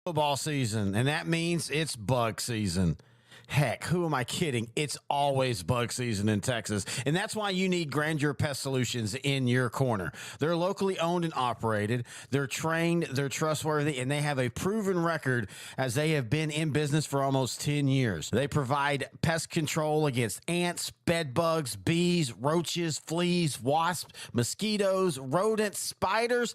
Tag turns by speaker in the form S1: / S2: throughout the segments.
S1: Football season, and that means it's bug season. Heck, who am I kidding? It's always bug season in Texas. And that's why you need Grandeur Pest Solutions in your corner. They're locally owned and operated. They're trained, they're trustworthy, and they have a proven record as they have been in business for almost 10 years. They provide pest control against ants, bed bugs, bees, roaches, fleas, wasps, mosquitoes, rodents, spiders.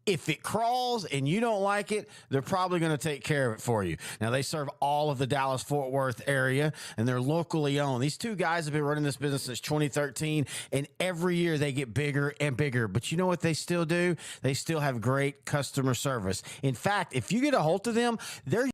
S1: If it crawls and you don't like it, they're probably going to take care of it for you. Now, they serve all of the Dallas-Fort Worth area, and they're locally owned. These two guys have been running this business since 2013, and every year they get bigger and bigger. But you know what they still do? They still have great customer service. In fact, if you get a hold of them, they're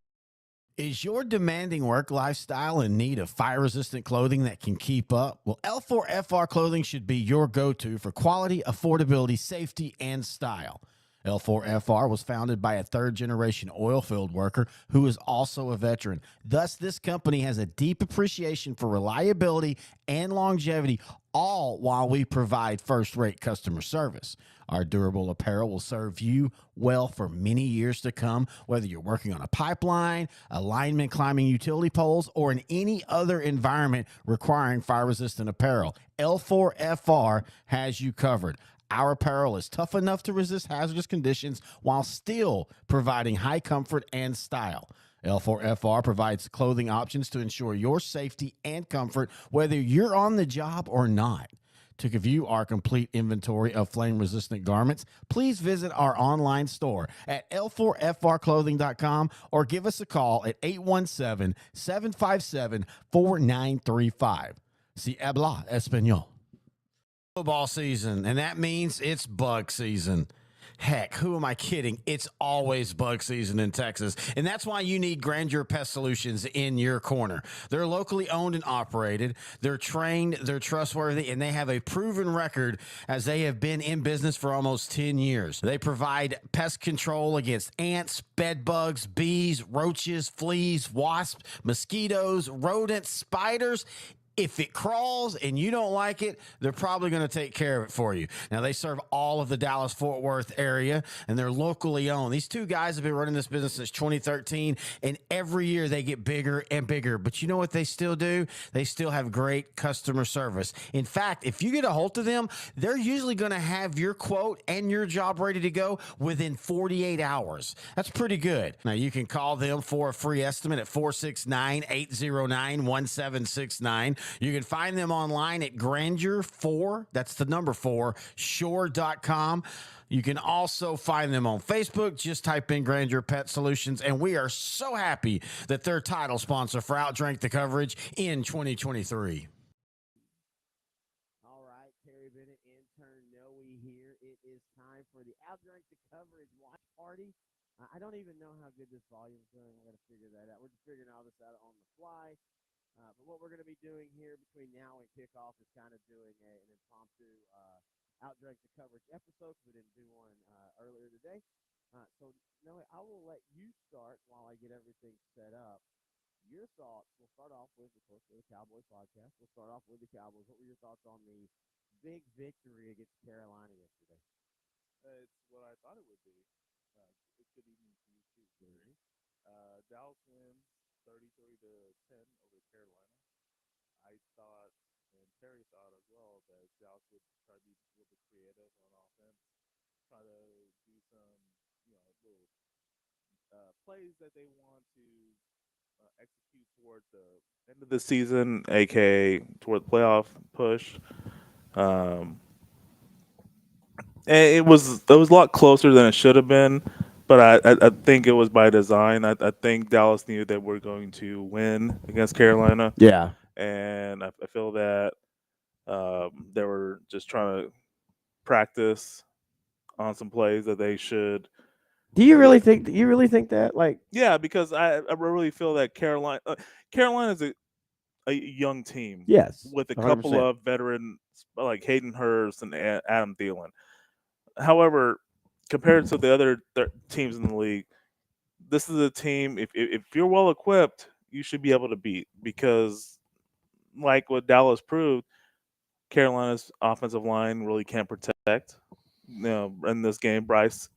S1: is your demanding work lifestyle in need of fire-resistant clothing that can keep up? Well, L4FR clothing should be your go-to for quality, affordability, safety, and style. L4FR was founded by a third-generation oil field worker who is also a veteran. Thus, this company has a deep appreciation for reliability and longevity, all while we provide first-rate customer service. Our durable apparel will serve you well for many years to come, whether you're working on a pipeline, a lineman climbing utility poles, or in any other environment requiring fire-resistant apparel. L4FR has you covered. Our apparel is tough enough to resist hazardous conditions while still providing high comfort and style. L4FR provides clothing options to ensure your safety and comfort, whether you're on the job or not. To view our complete inventory of flame-resistant garments, please visit our online store at l4frclothing.com or give us a call at 817-757-4935. Si habla español. Football season, and that means it's bug season. Heck, who am I kidding? It's always bug season in Texas. And that's why you need Grandeur Pest Solutions in your corner. They're locally owned and operated. They're trained, they're trustworthy, and they have a proven record as they have been in business for almost 10 years. They provide pest control against ants, bed bugs, bees, roaches, fleas, wasps, mosquitoes, rodents, spiders. If it crawls and you don't like it, they're probably going to take care of it for you. Now, they serve all of the Dallas-Fort Worth area, and they're locally owned. These two guys have been running this business since 2013, and every year they get bigger and bigger. But you know what they still do? They still have great customer service. In fact, if you get a hold of them, they're usually going to have your quote and your job ready to go within 48 hours. That's pretty good. Now, you can call them for a free estimate at 469-809-1769. You can find them online at Grandeur4, that's the number 4, shore.com. You can also find them on Facebook. Just type in Grandeur Pet Solutions, and we are so happy that they're title sponsor for OutDrank The Coverage in 2023.
S2: All right, Terry Bennett, intern Noe here. It is time for the OutDrank The Coverage watch party. I don't even know how good this volume's doing. I got to figure that out. We're just figuring all this out on the fly. But what we're going to be doing here between now and kickoff is kind of doing an impromptu OutDrank The Coverage episode because we didn't do one earlier today. So, Noe, I will let you start while I get everything set up. Your thoughts, we'll start off with, of course, the Cowboys podcast. We'll start off with the Cowboys. What were your thoughts on the big victory against Carolina yesterday?
S3: It's what I thought it would be. Good evening to you too, Gary. Dallas wins 33 to 10 over Carolina. I thought, and Terry thought as well, that Dallas would try to be a little bit creative on offense, try to do some, little plays that they want to execute towards the end of the season, aka toward the playoff push. Um, and it was a lot closer than it should have been, but I think it was by design. I think Dallas knew that we're going to win against Carolina,
S2: Yeah.
S3: and I feel that they were just trying to practice on some plays that they should.
S2: Do you really think that? You really think that? Like,
S3: Yeah, because I really feel that Carolina is a young team
S2: yes,
S3: with a couple
S2: 100%.
S3: of veterans like Hayden Hurst and Adam Thielen. However, compared to the other teams in the league, this is a team. If you're well equipped, you should be able to beat because, like what Dallas proved, Carolina's offensive line really can't protect. In this game, Bryce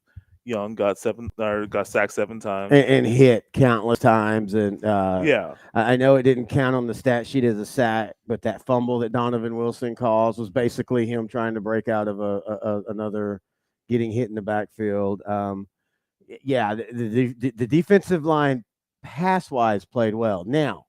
S3: Young got sacked 7 times.
S2: and hit countless times. And
S3: Yeah,
S2: I know it didn't count on the stat sheet as a sack, but that fumble that Donovan Wilson caused was basically him trying to break out of another getting hit in the backfield. Yeah, the defensive line pass wise played well. Now,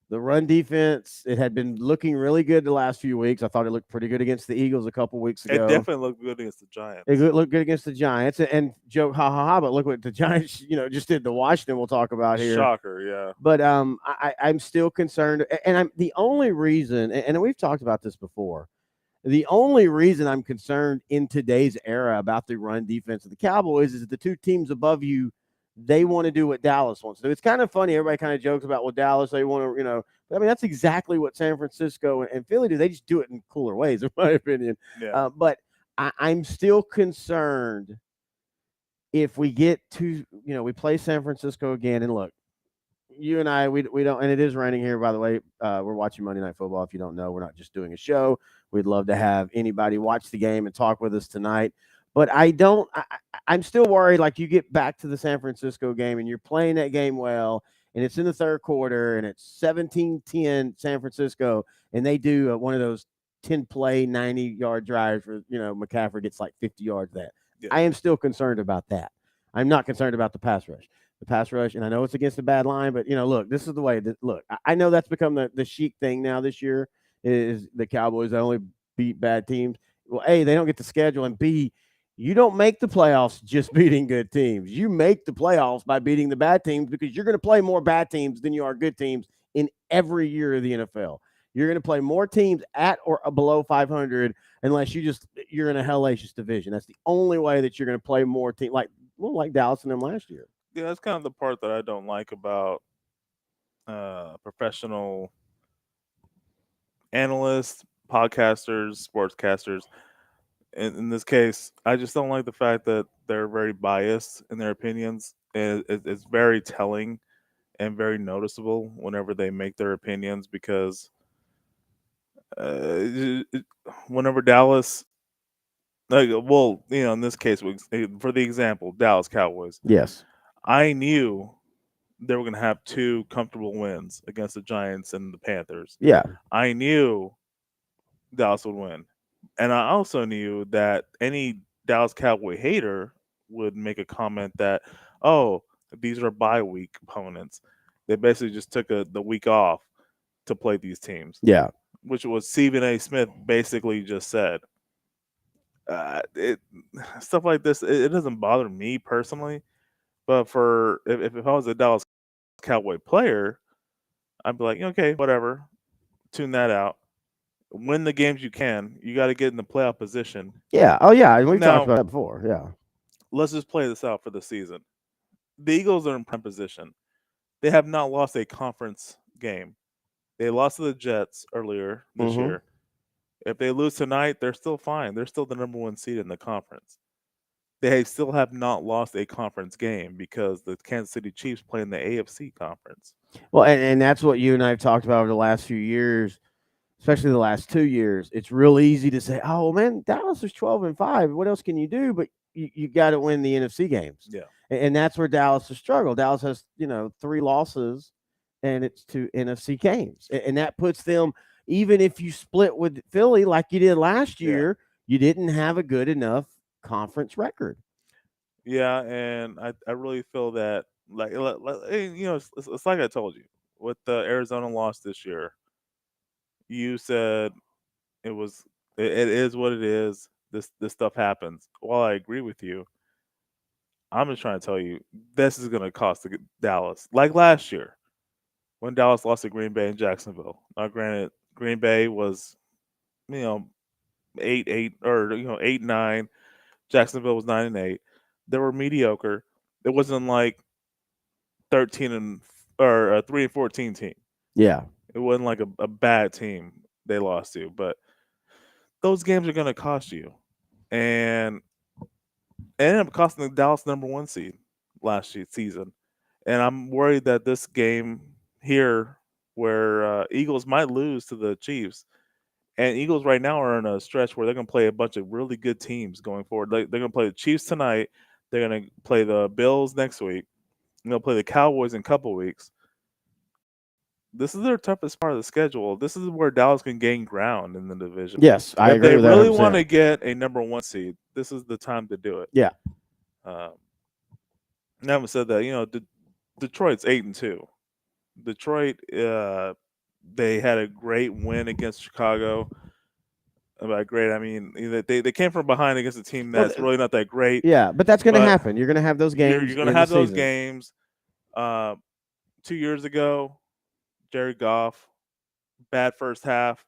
S2: the run defense, it had been looking really good the last few weeks. I thought it looked pretty good against the Eagles a couple weeks
S3: it
S2: ago.
S3: definitely looked good against the
S2: It
S3: Giants.
S2: looked good against the Giants, and joke, ha ha ha. But look what the Giants, just did to Washington. We'll talk about here.
S3: Shocker, yeah.
S2: But I'm still concerned, and I'm the only reason, and we've talked about this before. The only reason I'm concerned in today's era about the run defense of the Cowboys is that the two teams above you, they want to do what Dallas wants to do. It's kind of funny. Everybody kind of jokes about, well, Dallas, they want to, but I mean, that's exactly what San Francisco and Philly do. They just do it in cooler ways, in my opinion.
S3: Yeah.
S2: But I'm still concerned if we get to, we play San Francisco again. And look, you and I, we don't, and it is raining here, by the way. We're watching Monday Night Football. If you don't know, we're not just doing a show. We'd love to have anybody watch the game and talk with us tonight. But I'm still worried. Like, you get back to the San Francisco game and you're playing that game well, and it's in the third quarter and it's 17-10 San Francisco, and they do one of those 10 play 90-yard drives where, McCaffrey gets like 50 yards. That
S3: Yeah.
S2: I am still concerned about that. I'm not concerned about the pass rush. The pass rush, and I know it's against a bad line, but look, this is the way that look. I know that's become the chic thing now this year is the Cowboys only beat bad teams. Well, A, they don't get the schedule, and B, you don't make the playoffs just beating good teams. You make the playoffs by beating the bad teams because you're going to play more bad teams than you are good teams in every year of the NFL. You're going to play more teams at or below 500 unless you're in a hellacious division. That's the only way that you're going to play more teams like Dallas and them last year.
S3: Yeah, that's kind of the part that I don't like about professional analysts, podcasters, sportscasters. In this case, I just don't like the fact that they're very biased in their opinions. It's very telling and very noticeable whenever they make their opinions because whenever Dallas, like, well, in this case, for the example, Dallas Cowboys,
S2: Yes.
S3: I knew they were going to have 2 comfortable wins against the Giants and the Panthers.
S2: Yeah.
S3: I knew Dallas would win. And I also knew that any Dallas Cowboy hater would make a comment that, oh, these are bye week opponents. They basically just took the week off to play these teams,
S2: Yeah.
S3: which was Stephen A. Smith basically just said. It stuff like this, it doesn't bother me personally, but if I was a Dallas Cowboy player, I'd be like, okay, whatever, tune that out. Win the games you can. You got to get in the playoff position.
S2: Yeah. Oh, yeah. And we've talked
S3: Now,
S2: about that before. Yeah.
S3: let's just play this out for the season. The Eagles are in prime position. They have not lost a conference game. They lost to the Jets earlier this
S2: Mm-hmm.
S3: year. If they lose tonight, they're still fine. They're still the number 1 seed in the conference. They still have not lost a conference game because the Kansas City Chiefs play in the AFC conference.
S2: Well, and that's what you and I have talked about over the last few years, especially the last 2 years. It's real easy to say, oh, man, Dallas is 12-5. What else can you do? But you got to win the NFC games.
S3: Yeah.
S2: And that's where Dallas has struggled. Dallas has, 3 losses, and it's 2 NFC games. And that puts them, even if you split with Philly like you did last year, you didn't have a good enough conference record.
S3: Yeah, and I really feel that, it's like I told you. With the Arizona loss this year, you said it is what it is. This stuff happens. While I agree with you, I'm just trying to tell you this is going to cost Dallas. Like last year when Dallas lost to Green Bay and Jacksonville. Now, granted, Green Bay was, you know, 8-8 or 8-9. Jacksonville was 9-8. They were mediocre. It wasn't like 13 and or a 3-14 team.
S2: Yeah.
S3: It wasn't like a bad team they lost to, but those games are going to cost you. And it ended up costing the Dallas number 1 seed last season. And I'm worried that this game here, where Eagles might lose to the Chiefs, and Eagles right now are in a stretch where they're going to play a bunch of really good teams going forward. They're going to play the Chiefs tonight. They're going to play the Bills next week. And they'll play the Cowboys in a couple weeks. This is their toughest part of the schedule. This is where Dallas can gain ground in the division.
S2: Yes, I
S3: If
S2: agree
S3: they
S2: with that
S3: really want
S2: 100%.
S3: to get a number 1 seed, this is the time to do it.
S2: Yeah.
S3: Now, having said that, Detroit's 8-2. Detroit, they had a great win against Chicago. By great, I mean they came from behind against a team
S2: Well,
S3: that's really not that great.
S2: Yeah, but that's going to
S3: But
S2: happen. You're going to have those games.
S3: You're going to
S2: in the
S3: have those
S2: season.
S3: games. 2 years ago, Jared Goff, bad first half.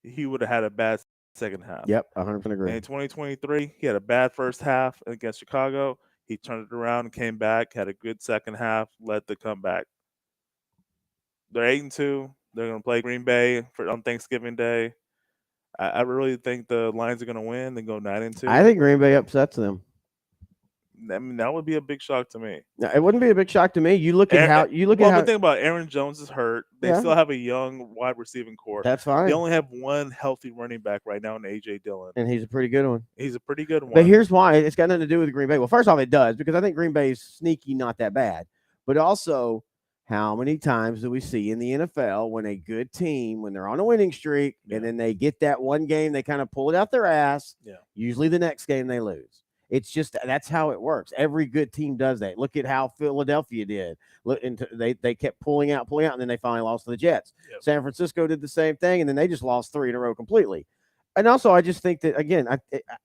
S3: He would have had a bad second half.
S2: Yep, 100% agree.
S3: And in 2023, he had a bad first half against Chicago. He turned it around and came back, had a good second half, led the comeback. They're 8-2. They're going to play Green Bay on Thanksgiving Day. I really think the Lions are going to win. They go 9-2.
S2: I think Green Bay upsets them.
S3: I mean, that would be a big shock to me.
S2: No, it wouldn't be a big shock to me. You look at how
S3: the thing about Aaron Jones is hurt. They
S2: Yeah.
S3: still have a young wide receiving core.
S2: That's fine.
S3: They only have one healthy running back right now in A.J. Dillon.
S2: And he's a pretty good one.
S3: He's a pretty good one.
S2: But here's why. It's got nothing to do with Green Bay. Well, first off, it does, because I think Green Bay is sneaky, not that bad. But also, how many times do we see in the NFL when a good team, when they're on a winning streak, and then they get that one game, they kind of pull it out their ass.
S3: Yeah.
S2: Usually the next game they lose. It's just that's how it works. Every good team does that. Look at how Philadelphia did. Look into they kept pulling out, and then they finally lost to the Jets.
S3: Yep.
S2: San Francisco did the same thing, and then they just lost 3 in a row completely. And also, I just think that again,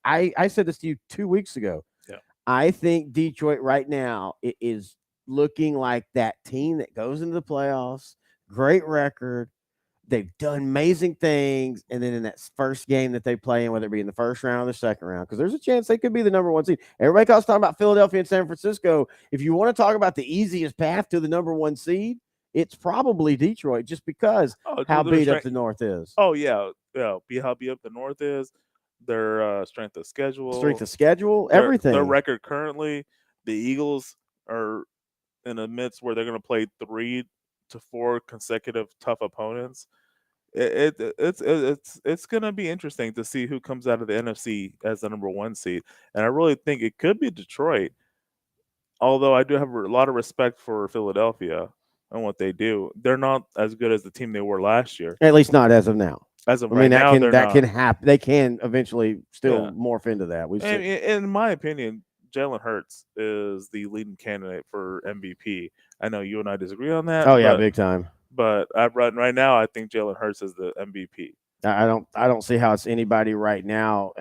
S2: I said this to you 2 weeks ago.
S3: Yeah.
S2: I think Detroit right now is looking like that team that goes into the playoffs, great record. They've done amazing things, and then in that first game that they play in, whether it be in the first round or the second round, because there's a chance they could be the number 1 seed. Everybody else talking about Philadelphia and San Francisco. If you want to talk about the easiest path to the number 1 seed, it's probably Detroit, just because how beat up the North is.
S3: Oh yeah, how beat up the North is. Their strength of schedule,
S2: everything.
S3: Their record currently, the Eagles are in a midst where they're going to play 3 to 4 consecutive tough opponents. It's going to be interesting to see who comes out of the NFC as the number 1 seed, and I really think it could be Detroit. Although I do have a lot of respect for Philadelphia and what they do, they're not as good as the team they were last year.
S2: At least not as of now.
S3: As of right now,
S2: that can happen. They can eventually still morph into that.
S3: In my opinion, Jalen Hurts is the leading candidate for MVP. I know you and I disagree on that.
S2: Oh yeah, big time.
S3: But right now, I think Jalen Hurts is the MVP.
S2: I don't see how it's anybody right now.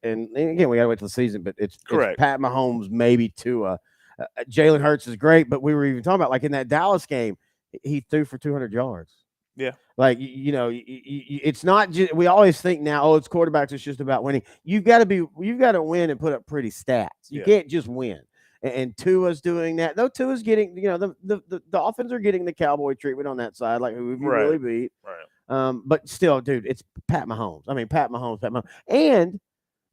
S2: And again, we got to wait till the season. But it's Pat Mahomes, maybe Tua. Jalen Hurts is great, but we were even talking about like in that Dallas game, he threw for 200 yards.
S3: Yeah.
S2: Like, it's not just, we always think now, it's quarterbacks, it's just about winning. You've got to win and put up pretty stats. You can't just win. And Tua's doing that. Though Tua's getting, the Dolphins are getting the cowboy treatment on that side, like who have you really beat.
S3: Right.
S2: But still, dude, it's Pat Mahomes. I mean, Pat Mahomes. And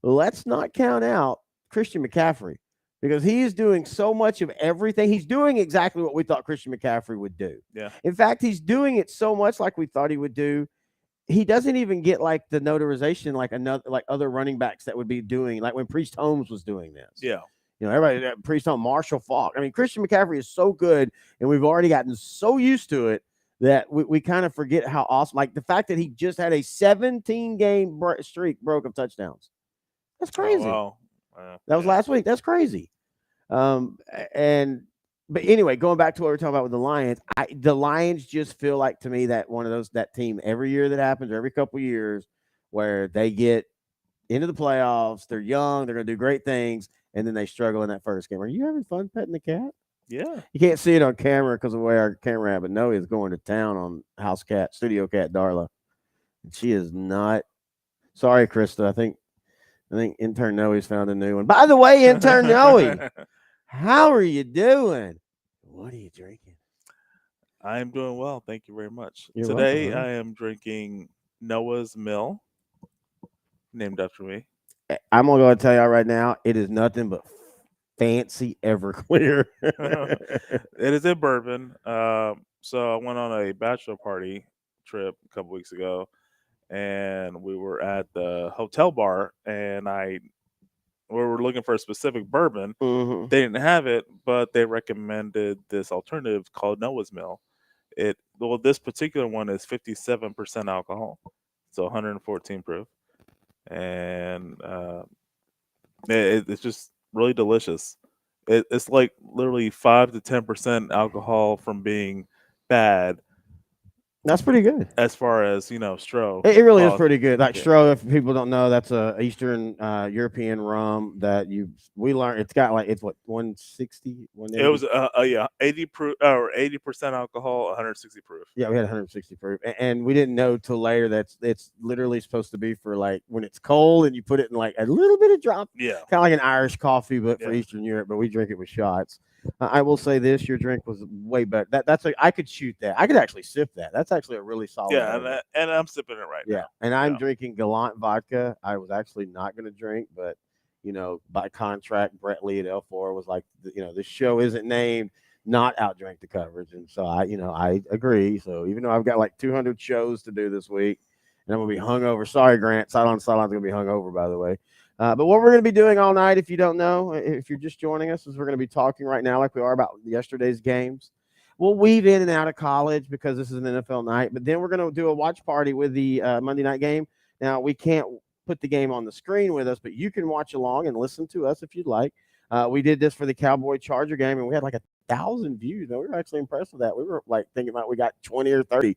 S2: let's not count out Christian McCaffrey, because he is doing so much of everything. He's doing exactly what we thought Christian McCaffrey would do.
S3: Yeah.
S2: In fact, he's doing it so much like we thought he would do. He doesn't even get like the notarization like other running backs that would be doing, like when Priest Holmes was doing this.
S3: Yeah.
S2: Everybody, Priest Holmes, Marshall Faulk. I mean, Christian McCaffrey is so good, and we've already gotten so used to it that we kind of forget how awesome. Like the fact that he just had a 17-game streak broke of touchdowns. That's crazy.
S3: Oh, wow.
S2: That was last week. That's crazy. But anyway, going back to what we were talking about with the Lions, the Lions just feel like to me that one of that team every year that happens, every couple of years, where they get into the playoffs, they're young, they're going to do great things, and then they struggle in that first game. Are you having fun petting the cat?
S3: Yeah.
S2: You can't see it on camera because of the way our camera had, but Noe is going to town on studio cat Darla. And she is not. Sorry, Krista. I think intern Noe's found a new one. By the way, intern Noe, how are you doing? What are you drinking?
S3: I am doing well. Thank you very much.
S2: You're
S3: Today,
S2: welcome,
S3: I am drinking Noah's Mill, named after me.
S2: I'm going to go and tell y'all right now, it is nothing but fancy Everclear.
S3: It is a bourbon. So I went on a bachelor party trip a couple weeks ago, and we were at the hotel bar, and I we were looking for a specific bourbon.
S2: Mm-hmm.
S3: They didn't have it, but they recommended this alternative called Noah's Mill. This particular one is 57% alcohol, so 114 proof, and it's just really delicious. It's like literally 5 to 10% alcohol from being bad,
S2: That's pretty good.
S3: as far as Stro.
S2: It really is
S3: Well,
S2: pretty good. Like
S3: yeah.
S2: Stroh, if people don't know, that's a Eastern European rum that we learned. It's got like it's what 160,
S3: It
S2: 180.
S3: was 80 proof or 80% alcohol, 160 proof.
S2: Yeah, we had 160 proof, and we didn't know till later that it's literally supposed to be for like when it's cold and you put it in like a little bit of drop,
S3: Yeah.
S2: kind of like an Irish coffee, but for
S3: Yeah.
S2: Eastern Europe. But we drink it with shots. I will say this: your drink was way better. I could shoot that. I could actually sip that. That's actually a really solid.
S3: Yeah,
S2: bourbon.
S3: and I'm sipping it right
S2: Yeah,
S3: now.
S2: and I'm
S3: Yeah.
S2: drinking Gallant vodka. I was actually not going to drink, but by contract, Brett Lee at L4 was like, this show isn't named not OutDrank the Coverage, and so I agree. So even though I've got like 200 shows to do this week, and I'm gonna be hungover. Sorry, Grant. Sideline Sideline's gonna be hungover, by the way. But what we're gonna be doing all night, if you don't know, if you're just joining us, is we're gonna be talking right now like we are about yesterday's games. We'll weave in and out of college because this is an NFL night, but then we're going to do a watch party with the Monday night game. Now, we can't put the game on the screen with us, but you can watch along and listen to us if you'd like. We did this for the Cowboy Charger game, and we had like 1,000 views. We were actually impressed with that. We were like thinking about we got 20 or 30.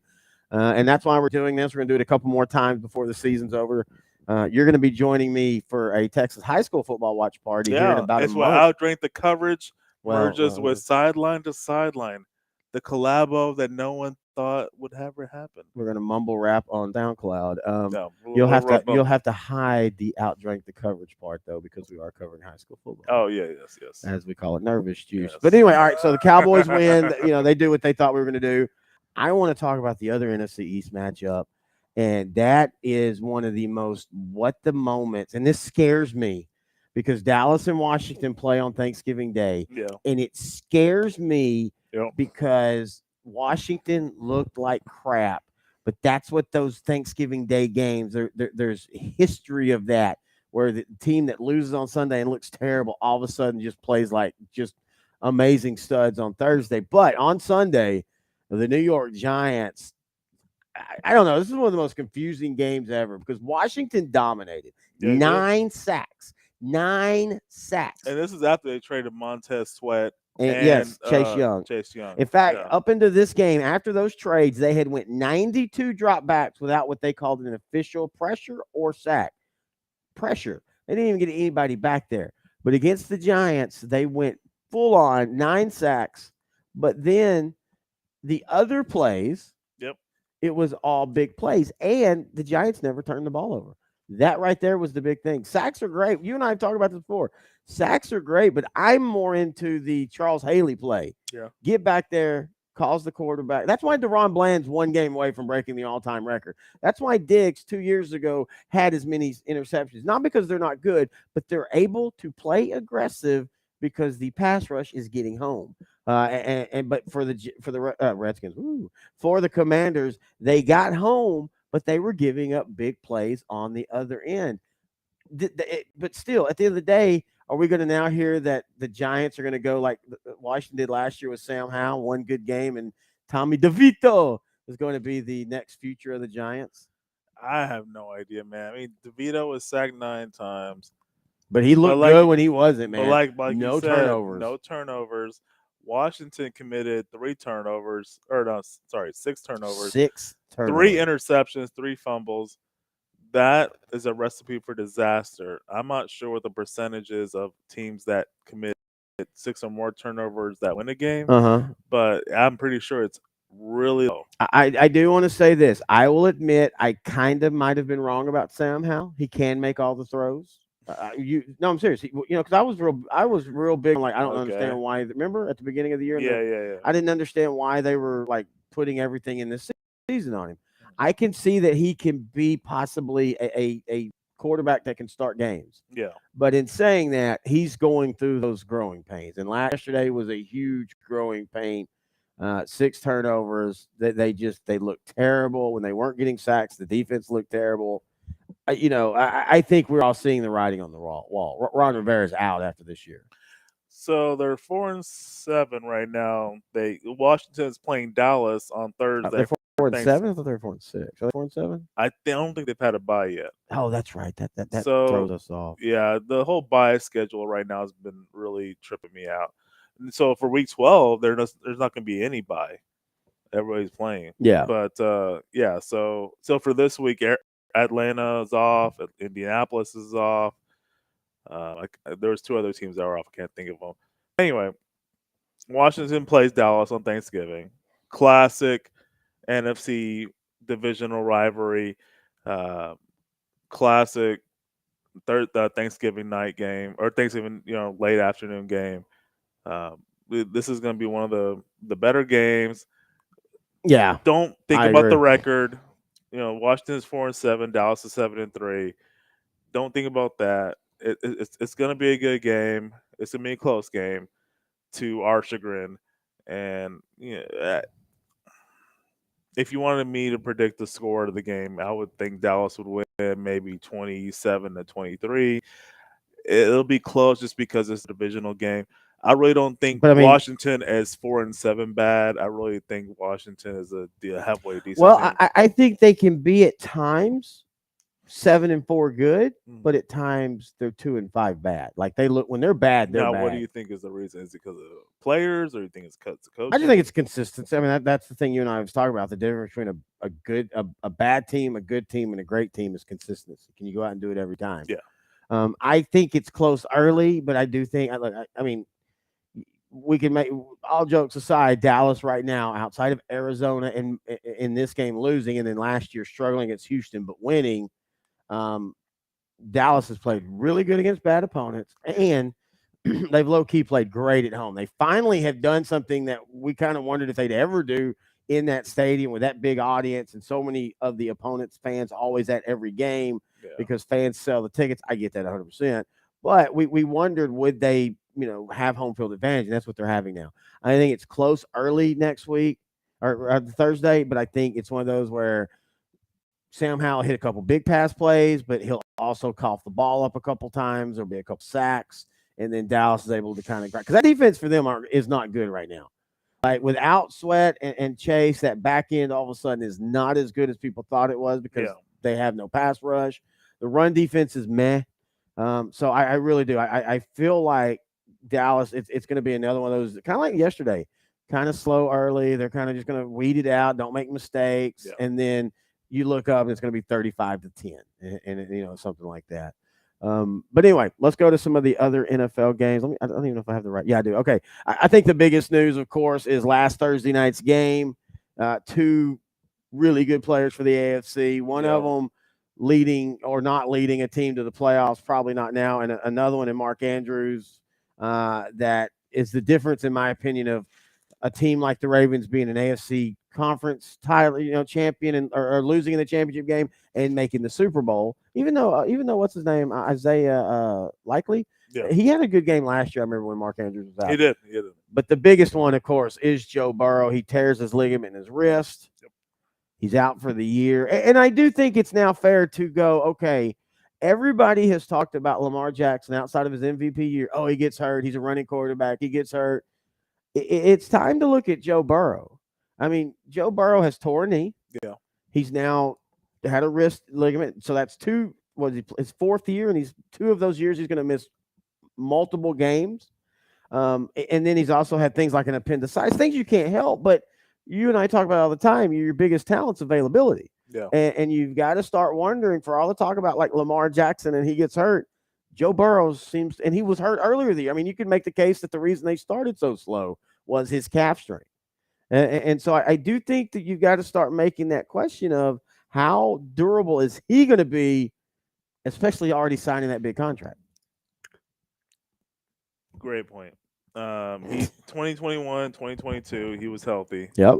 S2: And that's why we're doing this. We're going to do it a couple more times before the season's over. You're going to be joining me for a Texas high school football watch party here in about a
S3: it's what
S2: month.
S3: OutDrank the Coverage merges with Sideline to Sideline, the collabo that no one thought would ever happen.
S2: We're gonna mumble rap on SoundCloud.
S3: No,
S2: you'll have to hide the OutDrank the Coverage part though, because we are covering high school football.
S3: Oh yeah, yes.
S2: As we call it, nervous juice.
S3: Yes.
S2: But anyway, all right. So the Cowboys win. They do what they thought we were gonna do. I want to talk about the other NFC East matchup, and that is one of the most what the moments, and this scares me because Dallas and Washington play on Thanksgiving Day, and it scares me because Washington looked like crap, but that's what those Thanksgiving Day games. There's history of that, where the team that loses on Sunday and looks terrible all of a sudden just plays like just amazing studs on Thursday. But on Sunday, the New York Giants. I don't know. This is one of the most confusing games ever because Washington dominated. 9 sacks. 9 sacks.
S3: And this is after they traded Montez Sweat.
S2: And yes, Chase Young. In fact, up into this game, after those trades, they had went 92 dropbacks without what they called an official pressure or sack. Pressure. They didn't even get anybody back there. But against the Giants, they went full on 9 sacks. But then the other plays, it was all big plays. And the Giants never turned the ball over. That right there was the big thing. Sacks are great. You and I have talked about this before. Sacks are great, but I'm more into the Charles Haley play.
S3: Yeah.
S2: Get back there, calls the quarterback. That's why DeRon Bland's 1 game away from breaking the all-time record. That's why Diggs 2 years ago had as many interceptions. Not because they're not good, but they're able to play aggressive because the pass rush is getting home. But for the Redskins, for the Commanders, they got home, but they were giving up big plays on the other end. But still, at the end of the day, are we going to now hear that the Giants are going to go like Washington did last year with Sam Howell, 1 good game, and Tommy DeVito is going to be the next future of the Giants?
S3: I have no idea, man. I mean, DeVito was sacked 9 times.
S2: But he looked good when he wasn't, man.
S3: But
S2: no
S3: said,
S2: turnovers.
S3: No turnovers. Washington committed 3 turnovers, 6 turnovers.
S2: 6 turnovers.
S3: 3 interceptions, 3 fumbles. That is a recipe for disaster. I'm not sure what the percentage is of teams that commit 6 or more turnovers that win a game, but I'm pretty sure it's really low.
S2: I do want to say this. I will admit I kind of might have been wrong about Sam Howell. He can make all the throws. I'm serious. Because I was real big. Like I don't understand why. Remember at the beginning of the year?
S3: Yeah.
S2: I didn't understand why they were like putting everything in this season on him. I can see that he can be possibly a quarterback that can start games.
S3: Yeah.
S2: But in saying that, he's going through those growing pains. And yesterday was a huge growing pain. 6 turnovers. They looked terrible when they weren't getting sacks. The defense looked terrible. I think we're all seeing the writing on the wall. Ron Rivera's out after this year.
S3: So they're 4-7 right now. Washington's playing Dallas on Thursday.
S2: They're 4-7. I thought they were 4-6. Are they 4-7?
S3: I don't think they've had a bye yet.
S2: Oh, that's right. That
S3: So
S2: throws us off.
S3: yeah, the whole bye schedule right now has been really tripping me out. And so for week 12, there's not going to be any bye. Everybody's playing.
S2: Yeah.
S3: But yeah, so for this week, Atlanta is off. Indianapolis is off. There was 2 other teams that were off. I can't think of them. Anyway, Washington plays Dallas on Thanksgiving. Classic NFC divisional rivalry. Classic Thanksgiving night game or Thanksgiving late afternoon game. This is going to be one of the better games.
S2: Yeah.
S3: Don't think
S2: I
S3: about
S2: agree.
S3: the record. Washington is 4-7. Dallas is 7-3. Don't think about that. It's going to be a good game. It's going to be a close game, to our chagrin. And if you wanted me to predict the score of the game, I would think Dallas would win maybe 27-23. It'll be close just because it's a divisional game. I really don't think Washington is 4-7 bad. I really think Washington is a halfway decent team.
S2: Well, I think they can be at times 7-4 good, but at times they're 2-5 bad. Like they look when they're bad, they're bad.
S3: What do you think is the reason? Is it because of players, or do you think it's because of coaching?
S2: I just think it's consistency. I mean, that's the thing you and I was talking about. The difference between a bad team, a good team, and a great team is consistency. Can you go out and do it every time?
S3: Yeah.
S2: I think it's close early, but I do think. I mean, we can make all jokes aside. Dallas right now, outside of Arizona, and in this game losing, and then last year struggling against Houston but winning. Dallas has played really good against bad opponents, and they've low-key played great at home. They finally have done something that we kind of wondered if they'd ever do in that stadium with that big audience and so many of the opponent's fans always at every game because fans sell the tickets. I get that 100%. But we wondered, would they, have home field advantage, and that's what they're having now. I think it's close early next week or Thursday, but I think it's one of those where Sam Howell hit a couple big pass plays, but he'll also cough the ball up a couple times. There'll be a couple sacks, and then Dallas is able to kind of – because that defense for them is not good right now. Like without Sweat and Chase, that back end all of a sudden is not as good as people thought it was because they have no pass rush. The run defense is meh. So I really do. I feel like Dallas, it's going to be another one of those, kind of like yesterday, kind of slow early. They're kind of just going to weed it out, don't make mistakes, and then – you look up and it's going to be 35-10 and something like that. But anyway, let's go to some of the other NFL games. I don't even know if I have the right. Yeah, I do. Okay. I think the biggest news, of course, is last Thursday night's game. 2 really good players for the AFC. One of them leading or not leading a team to the playoffs, probably not now. And another one in Mark Andrews. That is the difference, in my opinion, of a team like the Ravens being an AFC conference title, champion or losing in the championship game and making the Super Bowl. Even though what's his name, Isaiah Likely, he had a good game last year. I remember when Mark Andrews was out.
S3: He did.
S2: But the biggest one, of course, is Joe Burrow. He tears his ligament in his wrist. He's out for the year. And I do think it's now fair to go, okay, everybody has talked about Lamar Jackson outside of his MVP year. Oh, he gets hurt. He's a running quarterback. He gets hurt. It's time to look at Joe Burrow. I mean, Joe Burrow has tore a knee.
S3: Yeah.
S2: He's now had a wrist ligament. So that's his 4th year, and he's 2 of those years he's going to miss multiple games. And then he's also had things like an appendicitis, things you can't help. But you and I talk about all the time, your biggest talent's availability.
S3: Yeah.
S2: And you've got to start wondering, for all the talk about like Lamar Jackson and he gets hurt, Joe Burrow seems, and he was hurt earlier the year. I mean, you could make the case that the reason they started so slow was his calf strain. And so I do think that you've got to start making that question of how durable is he going to be, especially already signing that big contract.
S3: Great point. He 2021, 2022, he was healthy.
S2: Yep.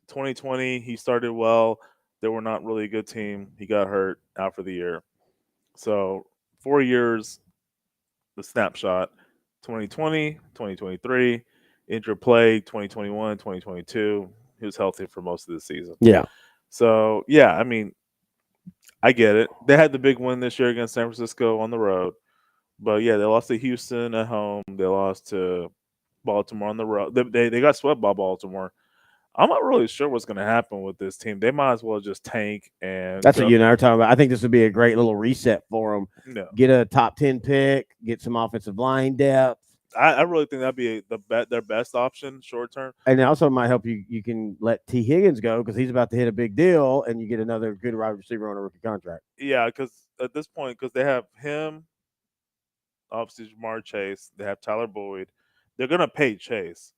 S3: 2020, he started well. They were not really a good team. He got hurt, out for the year. So 4 years, the snapshot, 2020, 2023, injured play, 2021, 2022. He was healthy for most of the season.
S2: Yeah.
S3: So, yeah, I mean, I get it. They had the big win this year against San Francisco on the road, but yeah, they lost to Houston at home. They lost to Baltimore on the road. They got swept by Baltimore. I'm not really sure what's going to happen with this team. They might as well just tank and
S2: That's what
S3: go.
S2: you and I are talking about. I think this would be a great little reset for them.
S3: No,
S2: Get a top 10 pick, get some offensive line depth,
S3: I really think that'd be their best option short term.
S2: and it also might help you. You can let T. Higgins go because he's about to hit a big deal, and you get another good wide receiver on a rookie contract.
S3: Yeah, because at this point, because they have him, obviously Jamar Chase, they have Tyler Boyd. They're gonna pay Chase.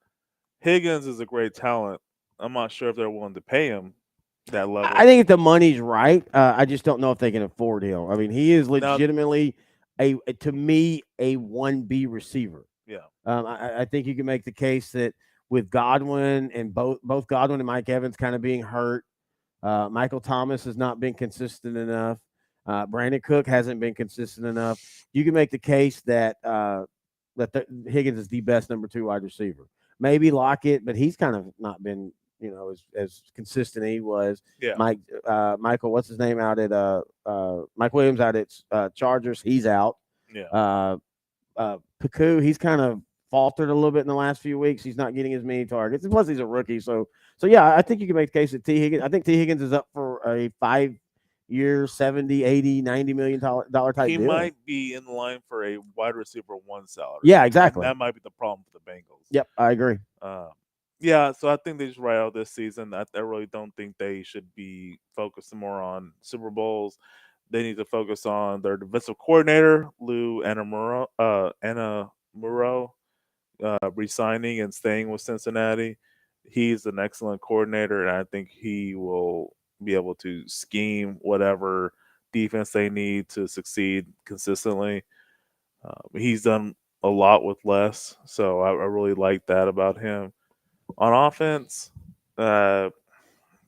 S3: Higgins is a great talent. I'm not sure if they're willing to pay him that
S2: I
S3: level.
S2: think if the money's right, I just don't know if they can afford him. I mean, he is
S3: Now,
S2: legitimately to me, a 1B receiver.
S3: yeah,
S2: I think you can make the case that with Godwin and both Godwin and Mike Evans kind of being hurt, Michael Thomas has not been consistent enough. Brandon Cook hasn't been consistent enough. You can make the case that Higgins is the best number 2 wide receiver. Maybe Lockett, but he's kind of not been as consistent as he was.
S3: yeah,
S2: Michael, what's his name out at Mike Williams out at Chargers? He's out.
S3: yeah.
S2: Uh, Paku, he's kind of faltered a little bit in the last few weeks. He's not getting as many targets. And plus, he's a rookie. So yeah, I think you can make the case that T. Higgins. I think T. Higgins is up for a 5-year, 70, 80, $90 million type
S3: He
S2: deal.
S3: might be in line for a wide receiver one salary.
S2: Yeah,
S3: And
S2: exactly.
S3: that might be the problem for the Bengals.
S2: Yep, I agree.
S3: Uh, yeah, so I think they just ride out this season. I really don't think they should be focusing more on Super Bowls. They need to focus on their defensive coordinator, Lou Anamuro, resigning and staying with Cincinnati. He's an excellent coordinator, and I think he will be able to scheme whatever defense they need to succeed consistently. He's done a lot with less, so I really like that about him. On offense, uh,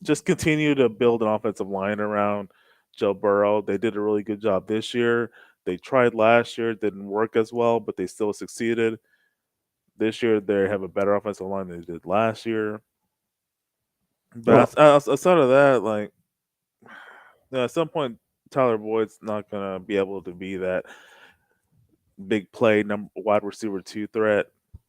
S3: just continue to build an offensive line around Joe Burrow. They did a really good job this year. They tried last year, didn't work as well, but they still succeeded. This year, they have a better offensive line than they did last year.
S2: Well,
S3: But outside of that, like at some point, Tyler Boyd's not gonna be able to be that big play number wide receiver 2 threat.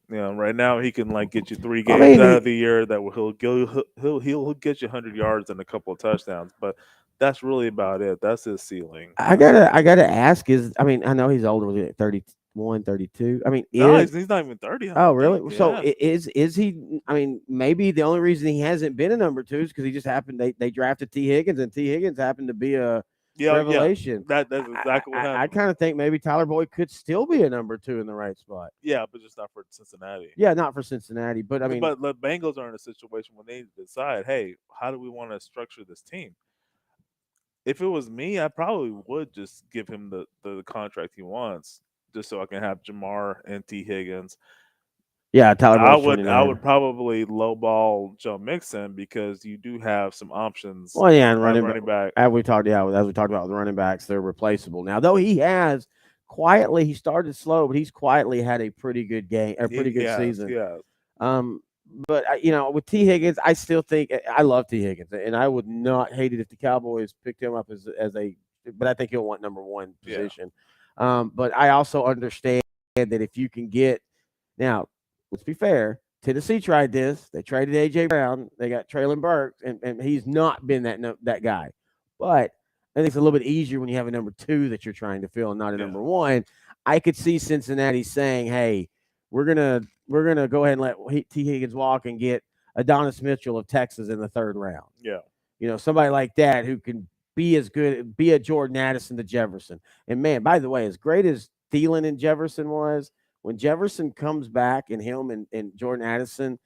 S3: Right now he can like get you 3 games out
S2: I
S3: of the year that he'll get you 100 yards and a couple of touchdowns, but that's really about it. That's his ceiling.
S2: I gotta ask is I mean I know he's older, was he 31, 32? I mean
S3: No,
S2: is
S3: he's not even 30. I
S2: oh
S3: don't think.
S2: really? So
S3: Yeah,
S2: is he? I mean maybe the only reason he hasn't been a number 2 is because he just happened they drafted T Higgins and T Higgins happened to be a
S3: yeah.
S2: revelation.
S3: That's exactly what
S2: I
S3: happened.
S2: kind of think maybe Tyler Boyd could still be a number 2 in the right spot.
S3: Yeah, but just not for Cincinnati.
S2: Yeah, not for Cincinnati, but I mean,
S3: But the Bengals are in a situation when they decide, hey, how do we want to structure this team? If it was me, I probably would just give him the contract he wants, just so I can have Jamar and T Higgins.
S2: yeah, Tyler
S3: I
S2: Boyd's
S3: would I
S2: 29.
S3: would probably lowball Joe Mixon because you do have some options
S2: Well, yeah, and
S3: at
S2: running back
S3: running back.
S2: as we talked about with running backs, they're replaceable now. Though he started slow, but he's quietly had a pretty good game, a pretty good
S3: He
S2: season.
S3: has.
S2: Um, but with T Higgins, I still think I love T Higgins, and I would not hate it if the Cowboys picked him up as a. But I think he'll want number 1
S3: Yeah,
S2: position. But I also understand that if you can get now, let's be fair. Tennessee tried this. They traded AJ Brown. They got Traylon Burks, and he's not been that guy. But I think it's a little bit easier when you have a number 2 that you're trying to fill and not a
S3: yeah,
S2: number 1. I could see Cincinnati saying, "Hey, we're gonna go ahead and let T Higgins walk and get Adonis Mitchell of Texas in the 3rd round.
S3: yeah,
S2: Somebody like that who can be as good, be a Jordan Addison to Jefferson. And man, by the way, as great as Thielen and Jefferson was, when Jefferson comes back and him and Jordan Addison,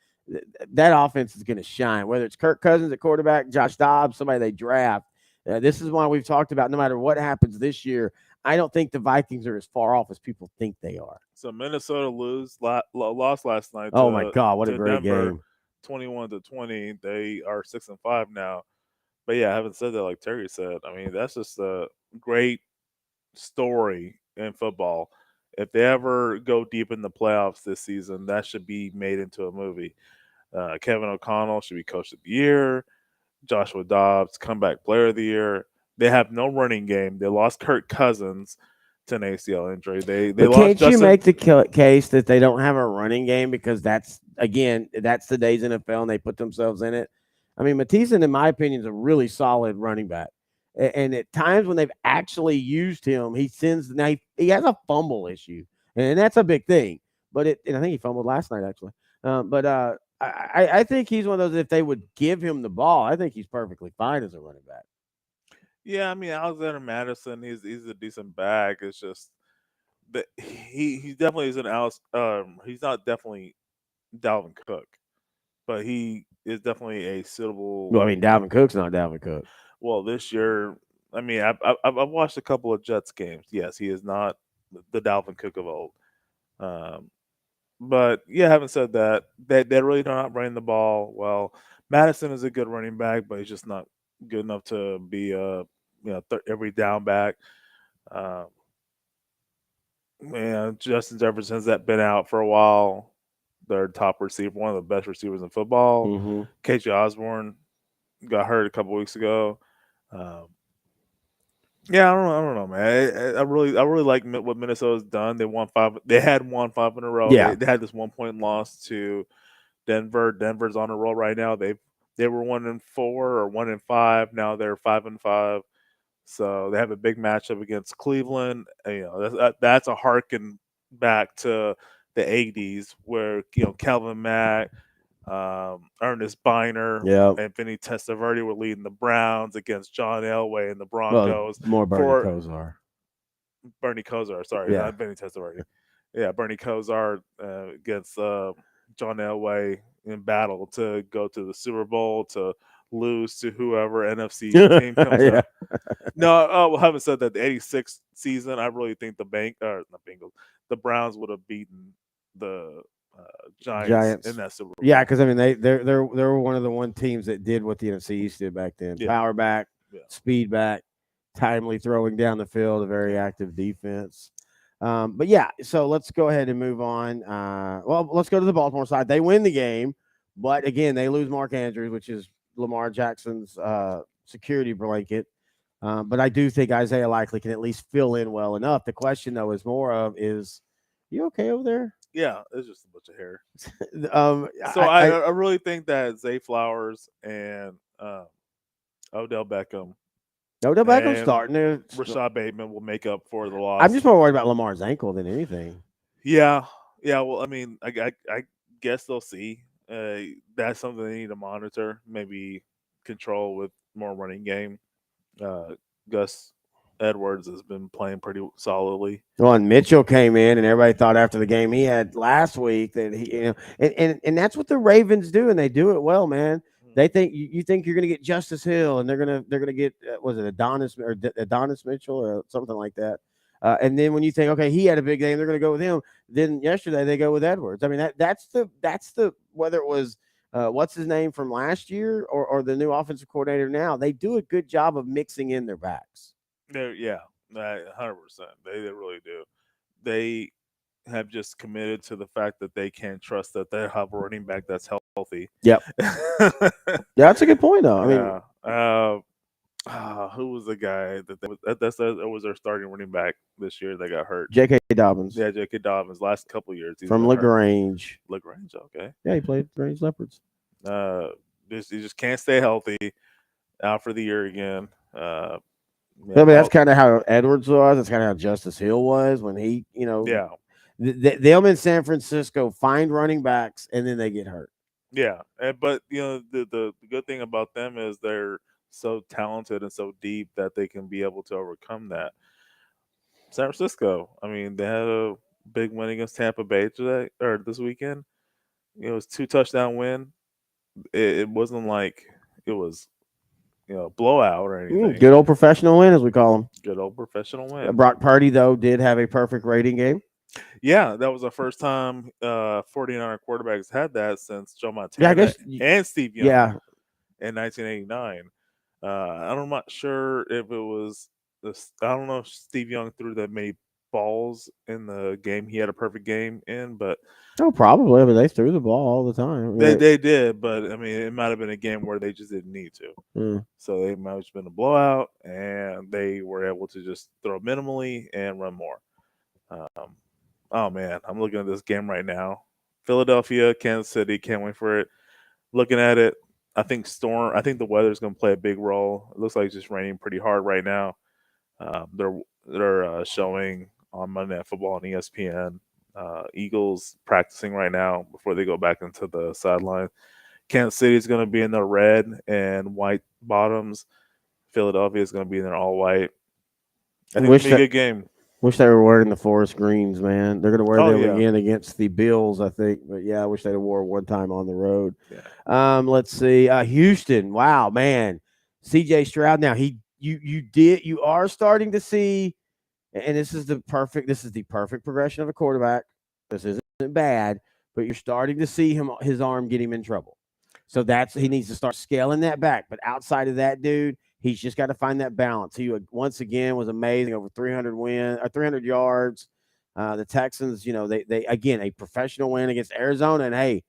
S2: that offense is going to shine. Whether it's Kirk Cousins at quarterback, Josh Dobbs, somebody they draft. This is why we've talked about no matter what happens this year, I don't think the Vikings are as far off as people think they are.
S3: So Minnesota lost last night
S2: Oh my God, what a
S3: to
S2: great
S3: Denver,
S2: game!
S3: 21-20. They are 6-5 now. But yeah, I haven't said that like Terry said. I mean, that's just a great story in football. If they ever go deep in the playoffs this season, that should be made into a movie. Kevin O'Connell should be coach of the year. Joshua Dobbs, comeback player of the year. They have no running game. They lost Kirk Cousins to an ACL injury. They
S2: But
S3: lost
S2: can't you
S3: Justin.
S2: make the case that they don't have a running game because that's today's NFL and they put themselves in it? I mean, Mattison, in my opinion, is a really solid running back. And at times when they've actually used him, he has a fumble issue, and that's a big thing. And I think he fumbled last night actually. I think he's one of those. If they would give him the ball, I think he's perfectly fine as a running back.
S3: Yeah, I mean Alexander Madison, he's a decent back. It's just that he definitely isn't Alex. He's not definitely Dalvin Cook, but he is definitely a suitable.
S2: Well, I mean, Dalvin Cook's not Dalvin Cook.
S3: Well, this year, I mean, I've watched a couple of Jets games. Yes, he is not the Dalvin Cook of old. Um, but yeah, having said that, they really not running the ball well. Madison is a good running back, but he's just not good enough to be a every down back. Um, Man, Justin Jefferson's that been out for a while. Their top receiver, one of the best receivers in football.
S2: Mm-hmm.
S3: KJ Osborne got hurt a couple weeks ago. Um, yeah, I don't know, man. I really like what Minnesota's done. They won five. They had won five in a row.
S2: Yeah.
S3: They had this 1 point loss to Denver. Denver's on a roll right now. They were 1-4 or 1-5. Now they're 5-5. So they have a big matchup against Cleveland. And, that's a harken back to the '80s where Calvin Mack, Ernest Biner,
S2: Yeah.
S3: and Vinny Testaverde were leading the Browns against John Elway and the
S2: Well,
S3: Broncos
S2: more Bernie
S3: for
S2: Kosar.
S3: Bernie Kosar. Sorry,
S2: Yeah.
S3: not Vinny Testaverde. Yeah, Bernie Kosar against John Elway in battle to go to the Super Bowl to lose to whoever NFC team comes
S2: Yeah.
S3: up. No, well, having said that, the '86 season, I really think not Bengals, the Browns would have beaten the Giants in
S2: Giants.
S3: that Super
S2: Yeah,
S3: Bowl.
S2: because I mean they were one of the one teams that did what the NFC East did back then.
S3: Yeah,
S2: Power back,
S3: yeah,
S2: speed back, timely throwing down the field, a very
S3: yeah.
S2: active defense. But yeah, so let's go ahead and move on. Well, let's go to the Baltimore side. They win the game, but again, they lose Mark Andrews, which is Lamar Jackson's security blanket. But I do think Isaiah Likely can at least fill in well enough. The question, though, is more of is you okay over there?
S3: Yeah, it's just a bunch of hair.
S2: Um,
S3: So I really think that Zay Flowers and Odell Beckham
S2: Odell Beckham
S3: and
S2: starting there.
S3: Rashad Bateman will make up for the
S2: I'm
S3: loss.
S2: just more worried about Lamar's ankle than anything.
S3: Yeah, yeah. Well, I mean, I guess they'll see. That's something they need to monitor. Maybe control with more running game. Uh, Gus Edwards has been playing pretty solidly.
S2: Well, and Mitchell came in, and everybody thought after the game he had last week that and that's what the Ravens do, and they do it well, man. They think you think you're going to get Justice Hill, and they're gonna get was it Adonis Mitchell or something like that. And then when you think, okay, he had a big game, they're going to go with him. Then yesterday they go with Edwards. I mean that's the whether it was what's his name from last year or the new offensive coordinator now, they do a good job of mixing in their backs.
S3: Yeah, 100%. They really do. They have just committed to the fact that they can't trust that they have a running back that's healthy.
S2: Yep. Yeah, that's a good point, though. I mean,
S3: Yeah. Who was the guy that was their starting running back this year that got hurt?
S2: J.K. Dobbins
S3: Yeah, J.K. Dobbins. Last couple of years he's
S2: from
S3: been hurt.
S2: LaGrange.
S3: LaGrange, okay.
S2: Yeah, he played Grange Leopards.
S3: He just can't stay healthy. Out for the year again.
S2: Yeah, but that's kind of how Edwards was. That's kind of how Justice Hill was when he,
S3: yeah,
S2: them in San Francisco find running backs and then they get hurt.
S3: yeah. But the good thing about them is they're so talented and so deep that they can be able to overcome that. San Francisco, I mean, they had a big win against Tampa Bay today or this weekend. It was 2 touchdown win. It wasn't like it was blowout or anything.
S2: Good old professional win, as we call them.
S3: Good old professional win.
S2: Brock Purdy, though, did have a perfect rating game.
S3: Yeah, that was the first time 49er quarterbacks had that since Joe Montana
S2: Yeah, I guess,
S3: and Steve Young
S2: yeah.
S3: in 1989. I'm not sure if it was this. I don't know if Steve Young threw that many balls in the game he had a perfect game in, but
S2: Oh, probably, but they threw the ball all the time.
S3: they did. But I mean, it might have been a game where they just didn't need to.
S2: Mm.
S3: So they might have just been a blowout, and they were able to just throw minimally and run more. Um, oh man, I'm looking at this game right now. Philadelphia, Kansas City, can't wait for it. Looking at it, I think storm. I think the weather is going to play a big role. It looks like it's just raining pretty hard right now. They're showing on Monday Night Football on ESPN. Eagles practicing right now before they go back into the sideline. Kansas City is going to be in the red and white bottoms. Philadelphia is going to be in their all white. I think it's going to be a good game.
S2: Wish they were wearing the forest greens, man. They're going to wear them
S3: Yeah.
S2: again against the Bills, I think. But yeah, I wish they'd have wore one time on the road.
S3: Yeah.
S2: Let's see, Houston. Wow, man, C.J. Stroud. Now you are starting to see, and this is the perfect progression of a quarterback. This isn't bad, but you're starting to see his arm get him in trouble. So he needs to start scaling that back. But outside of that, dude, he's just got to find that balance. He once again was amazing, over 300 yards. The Texans, they again a professional win against Arizona, and hey,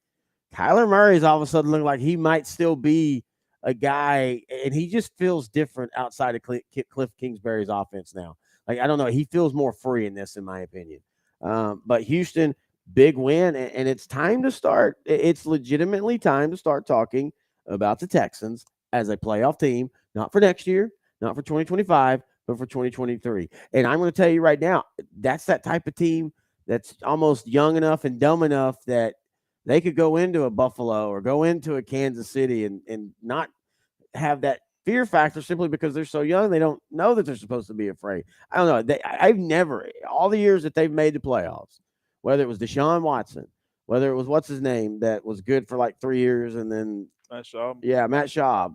S2: Kyler Murray's all of a sudden looking like he might still be a guy, and he just feels different outside of Cliff Kingsbury's offense now. Like, I don't know, he feels more free in this, in my opinion. But Houston, big win, and it's time to start. It's legitimately time to start talking about the Texans as a playoff team, not for next year, not for 2025, but for 2023. And I'm going to tell you right now, that's that type of team that's almost young enough and dumb enough that they could go into a Buffalo or go into a Kansas City and not have that fear factor simply because they're so young. They don't know that they're supposed to be afraid. I don't know. I've never, all the years that they've made the playoffs, whether it was Deshaun Watson, whether it was what's his name that was good for like 3 years and then
S3: Matt Schaub.
S2: Yeah, Matt Schaub.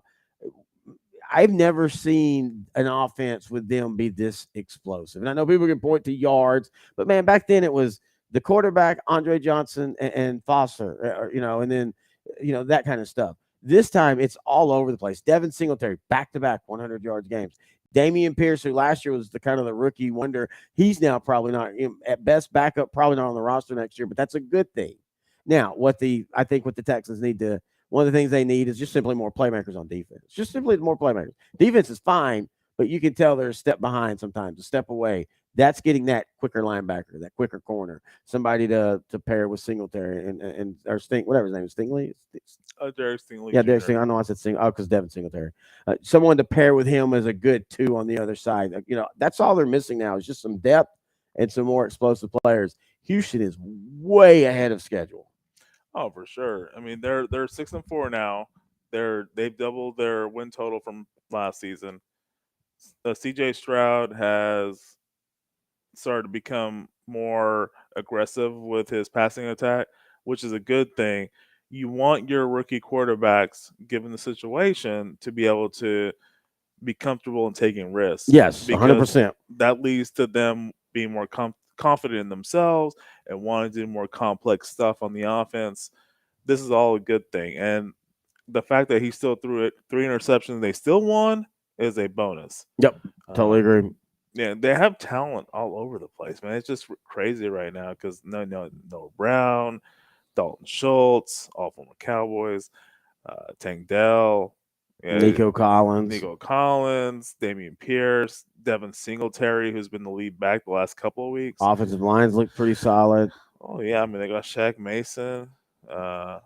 S2: I've never seen an offense with them be this explosive. And I know people can point to yards, but man, back then it was the quarterback, Andre Johnson and Foster, and then, that kind of stuff. This time it's all over the place. Devin Singletary, back-to-back 100 yards games. Damian Pierce, who last year was the kind of the rookie wonder, he's now probably not, at best backup, probably not on the roster next year, but that's a good thing. Now, I think what the Texans need to, one of the things they need is just simply more playmakers on defense. Just simply more playmakers. Defense is fine, but you can tell they're a step behind sometimes, a step away. That's getting that quicker linebacker, that quicker corner, somebody to pair with Singletary and or whatever his name is, Stingley.
S3: Derek Stingley.
S2: Yeah, Derek Stingley. I know I said Stingley. Oh, because Devin Singletary. Someone to pair with him as a good two on the other side. That's all they're missing now is just some depth and some more explosive players. Houston is way ahead of schedule.
S3: Oh, for sure. I mean, they're 6-4 now. They've doubled their win total from last season. C.J. Stroud has started to become more aggressive with his passing attack, which is a good thing. You want your rookie quarterbacks, given the situation, to be able to be comfortable in taking risks.
S2: Yes, 100%.
S3: That leads to them being more confident in themselves and wanting to do more complex stuff on the offense. This is all a good thing. And the fact that he still threw it 3 interceptions, they still won, is a bonus.
S2: Yep, totally agree.
S3: Yeah, they have talent all over the place, man. It's just crazy right now because no Brown, Dalton Schultz, all from the Cowboys, Tank Dell,
S2: Nico Collins,
S3: Damian Pierce, Devin Singletary, who's been the lead back the last couple of weeks.
S2: Offensive lines look pretty solid.
S3: Oh yeah, I mean they got Shaq Mason. They got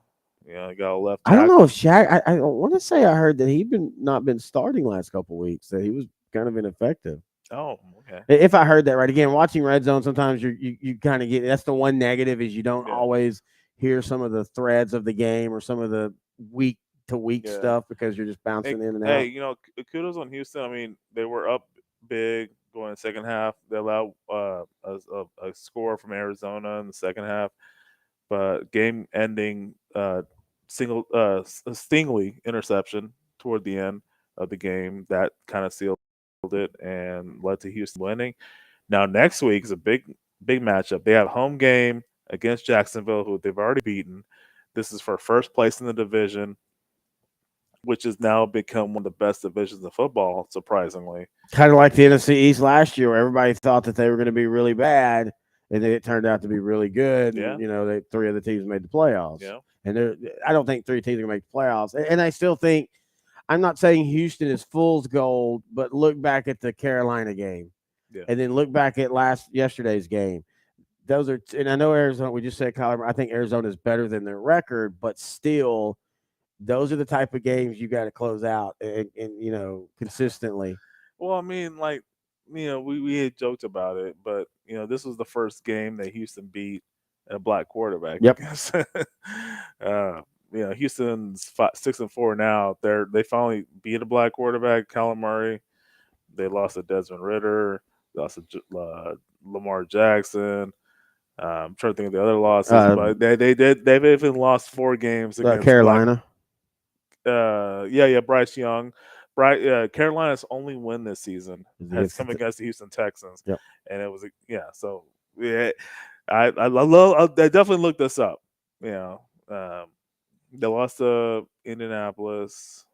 S3: a left
S2: tackle. I don't know if Shaq. I want to say I heard that he'd not been starting last couple of weeks. That he was kind of ineffective.
S3: Oh, okay.
S2: If I heard that right, again, watching Red Zone, sometimes you kind of get, that's the one negative is you don't always hear some of the threads of the game or some of the week to week stuff because you're just bouncing in and out.
S3: Hey, kudos on Houston. I mean, they were up big going in the second half. They allowed a score from Arizona in the second half, but game-ending Stingley interception toward the end of the game that kind of sealed it and led to Houston winning. Now next week is a big matchup. They have home game against Jacksonville, who they've already beaten. This is for first place in the division. which has now become one of the best divisions of football, surprisingly.
S2: Kind of like the NFC East last year, where everybody thought that they were going to be really bad, and then it turned out to be really good.
S3: Yeah.
S2: And three of the teams made the playoffs.
S3: Yeah.
S2: And I don't think three teams are going to make the playoffs. And I still think I'm not saying Houston is fool's gold, but look back at the Carolina game,
S3: Yeah.
S2: and then look back at yesterday's game. Those are, and I know Arizona. We just said Colorado. I think Arizona is better than their record, but still, those are the type of games you got to close out and consistently.
S3: Well, I mean, like, we had joked about it, but this was the first game that Houston beat a black quarterback.
S2: Yep.
S3: I guess. Houston's 6-4 now. They finally beat a black quarterback, Kyler Murray. They lost to Desmond Ritter. They lost to Lamar Jackson. I'm trying to think of the other losses, but they've even lost 4 games against
S2: Carolina.
S3: Bryce Young. Carolina's only win this season has come against the Houston Texans,
S2: yep.
S3: and it was So I definitely looked this up. They lost to Indianapolis,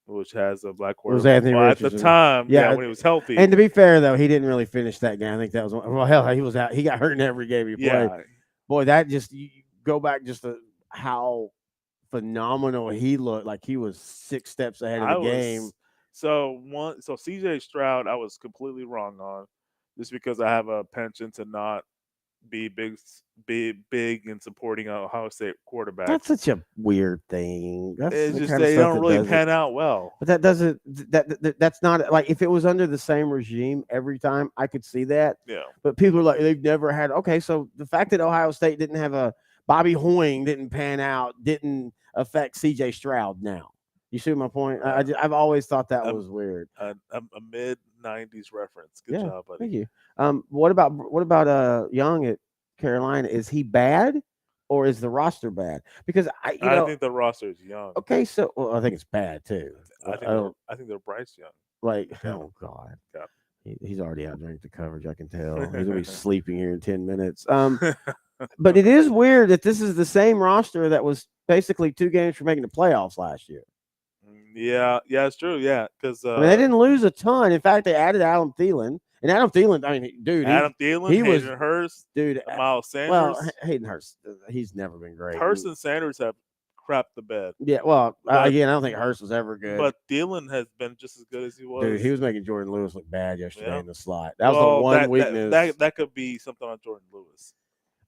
S3: which has a black quarterback. At the time, when he was healthy.
S2: And to be fair, though, he didn't really finish that game. I think that was he was out. He got hurt in every game he played. Boy, that just you go back just to how phenomenal he looked. Like he was 6 steps ahead of the game.
S3: So CJ Stroud, I was completely wrong on, just because I have a penchant to not be big in supporting a Ohio State quarterback.
S2: That's such a weird thing.
S3: It's just they don't really pan out well.
S2: But that doesn't. That's not like if it was under the same regime every time, I could see that.
S3: Yeah.
S2: But people are like they've never had. Okay, so the fact that Ohio State didn't have a Bobby Hoying didn't pan out didn't affect CJ Stroud now. You see my point? I've always thought that was weird.
S3: A mid-90s reference. Good job, buddy.
S2: Thank you. What about Young at Carolina? Is he bad, or is the roster bad? Because I
S3: think the roster is young.
S2: Okay, so I think it's bad too.
S3: I think they're Bryce Young.
S2: Like, oh God, he's already outdrank the coverage. I can tell he's gonna be sleeping here in 10 minutes. But it is weird that this is the same roster that was basically 2 games from making the playoffs last year.
S3: Yeah, it's true. Yeah, because
S2: they didn't lose a ton. In fact, they added Adam Thielen, and Adam Thielen. I mean, dude,
S3: Hayden Hurst,
S2: dude,
S3: Miles Sanders.
S2: Well, Hayden Hurst, he's never been great.
S3: Hurst and Sanders have crapped the bed.
S2: Yeah, well, again, I don't think Hurst was ever good.
S3: But Thielen has been just as good as he was.
S2: Dude, he was making Jordan Lewis look bad yesterday in the slot. That was the one weakness.
S3: That could be something on Jordan Lewis.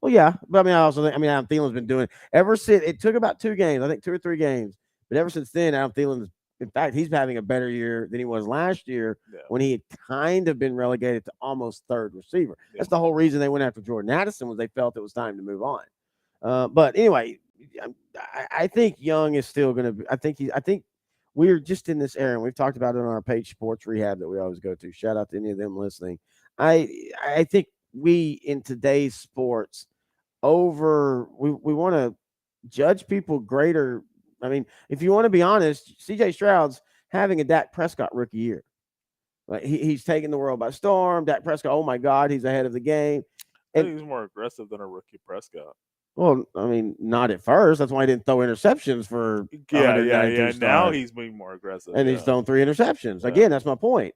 S2: Well, yeah, but I mean, Adam Thielen's been doing ever since. It took about 2 games, I think 2 or 3 games, but ever since then, Adam Thielen's. In fact, he's having a better year than he was last year when he had kind of been relegated to almost 3rd receiver. That's the whole reason they went after Jordan Addison was they felt it was time to move on. But anyway, I think Young is still going to be. I think we're just in this era, and we've talked about it on our page, Sports Rehab, that we always go to. Shout out to any of them listening. I think we in today's sports we want to judge people greater. I mean, if you want to be honest, CJ Stroud's having a Dak Prescott rookie year. Like he's taking the world by storm. Dak Prescott, oh my God, he's ahead of the game.
S3: I think he's more aggressive than a rookie Prescott.
S2: Well, I mean, not at first. That's why he didn't throw interceptions for
S3: Now he's being more aggressive,
S2: and he's thrown 3 interceptions. Again, that's my point.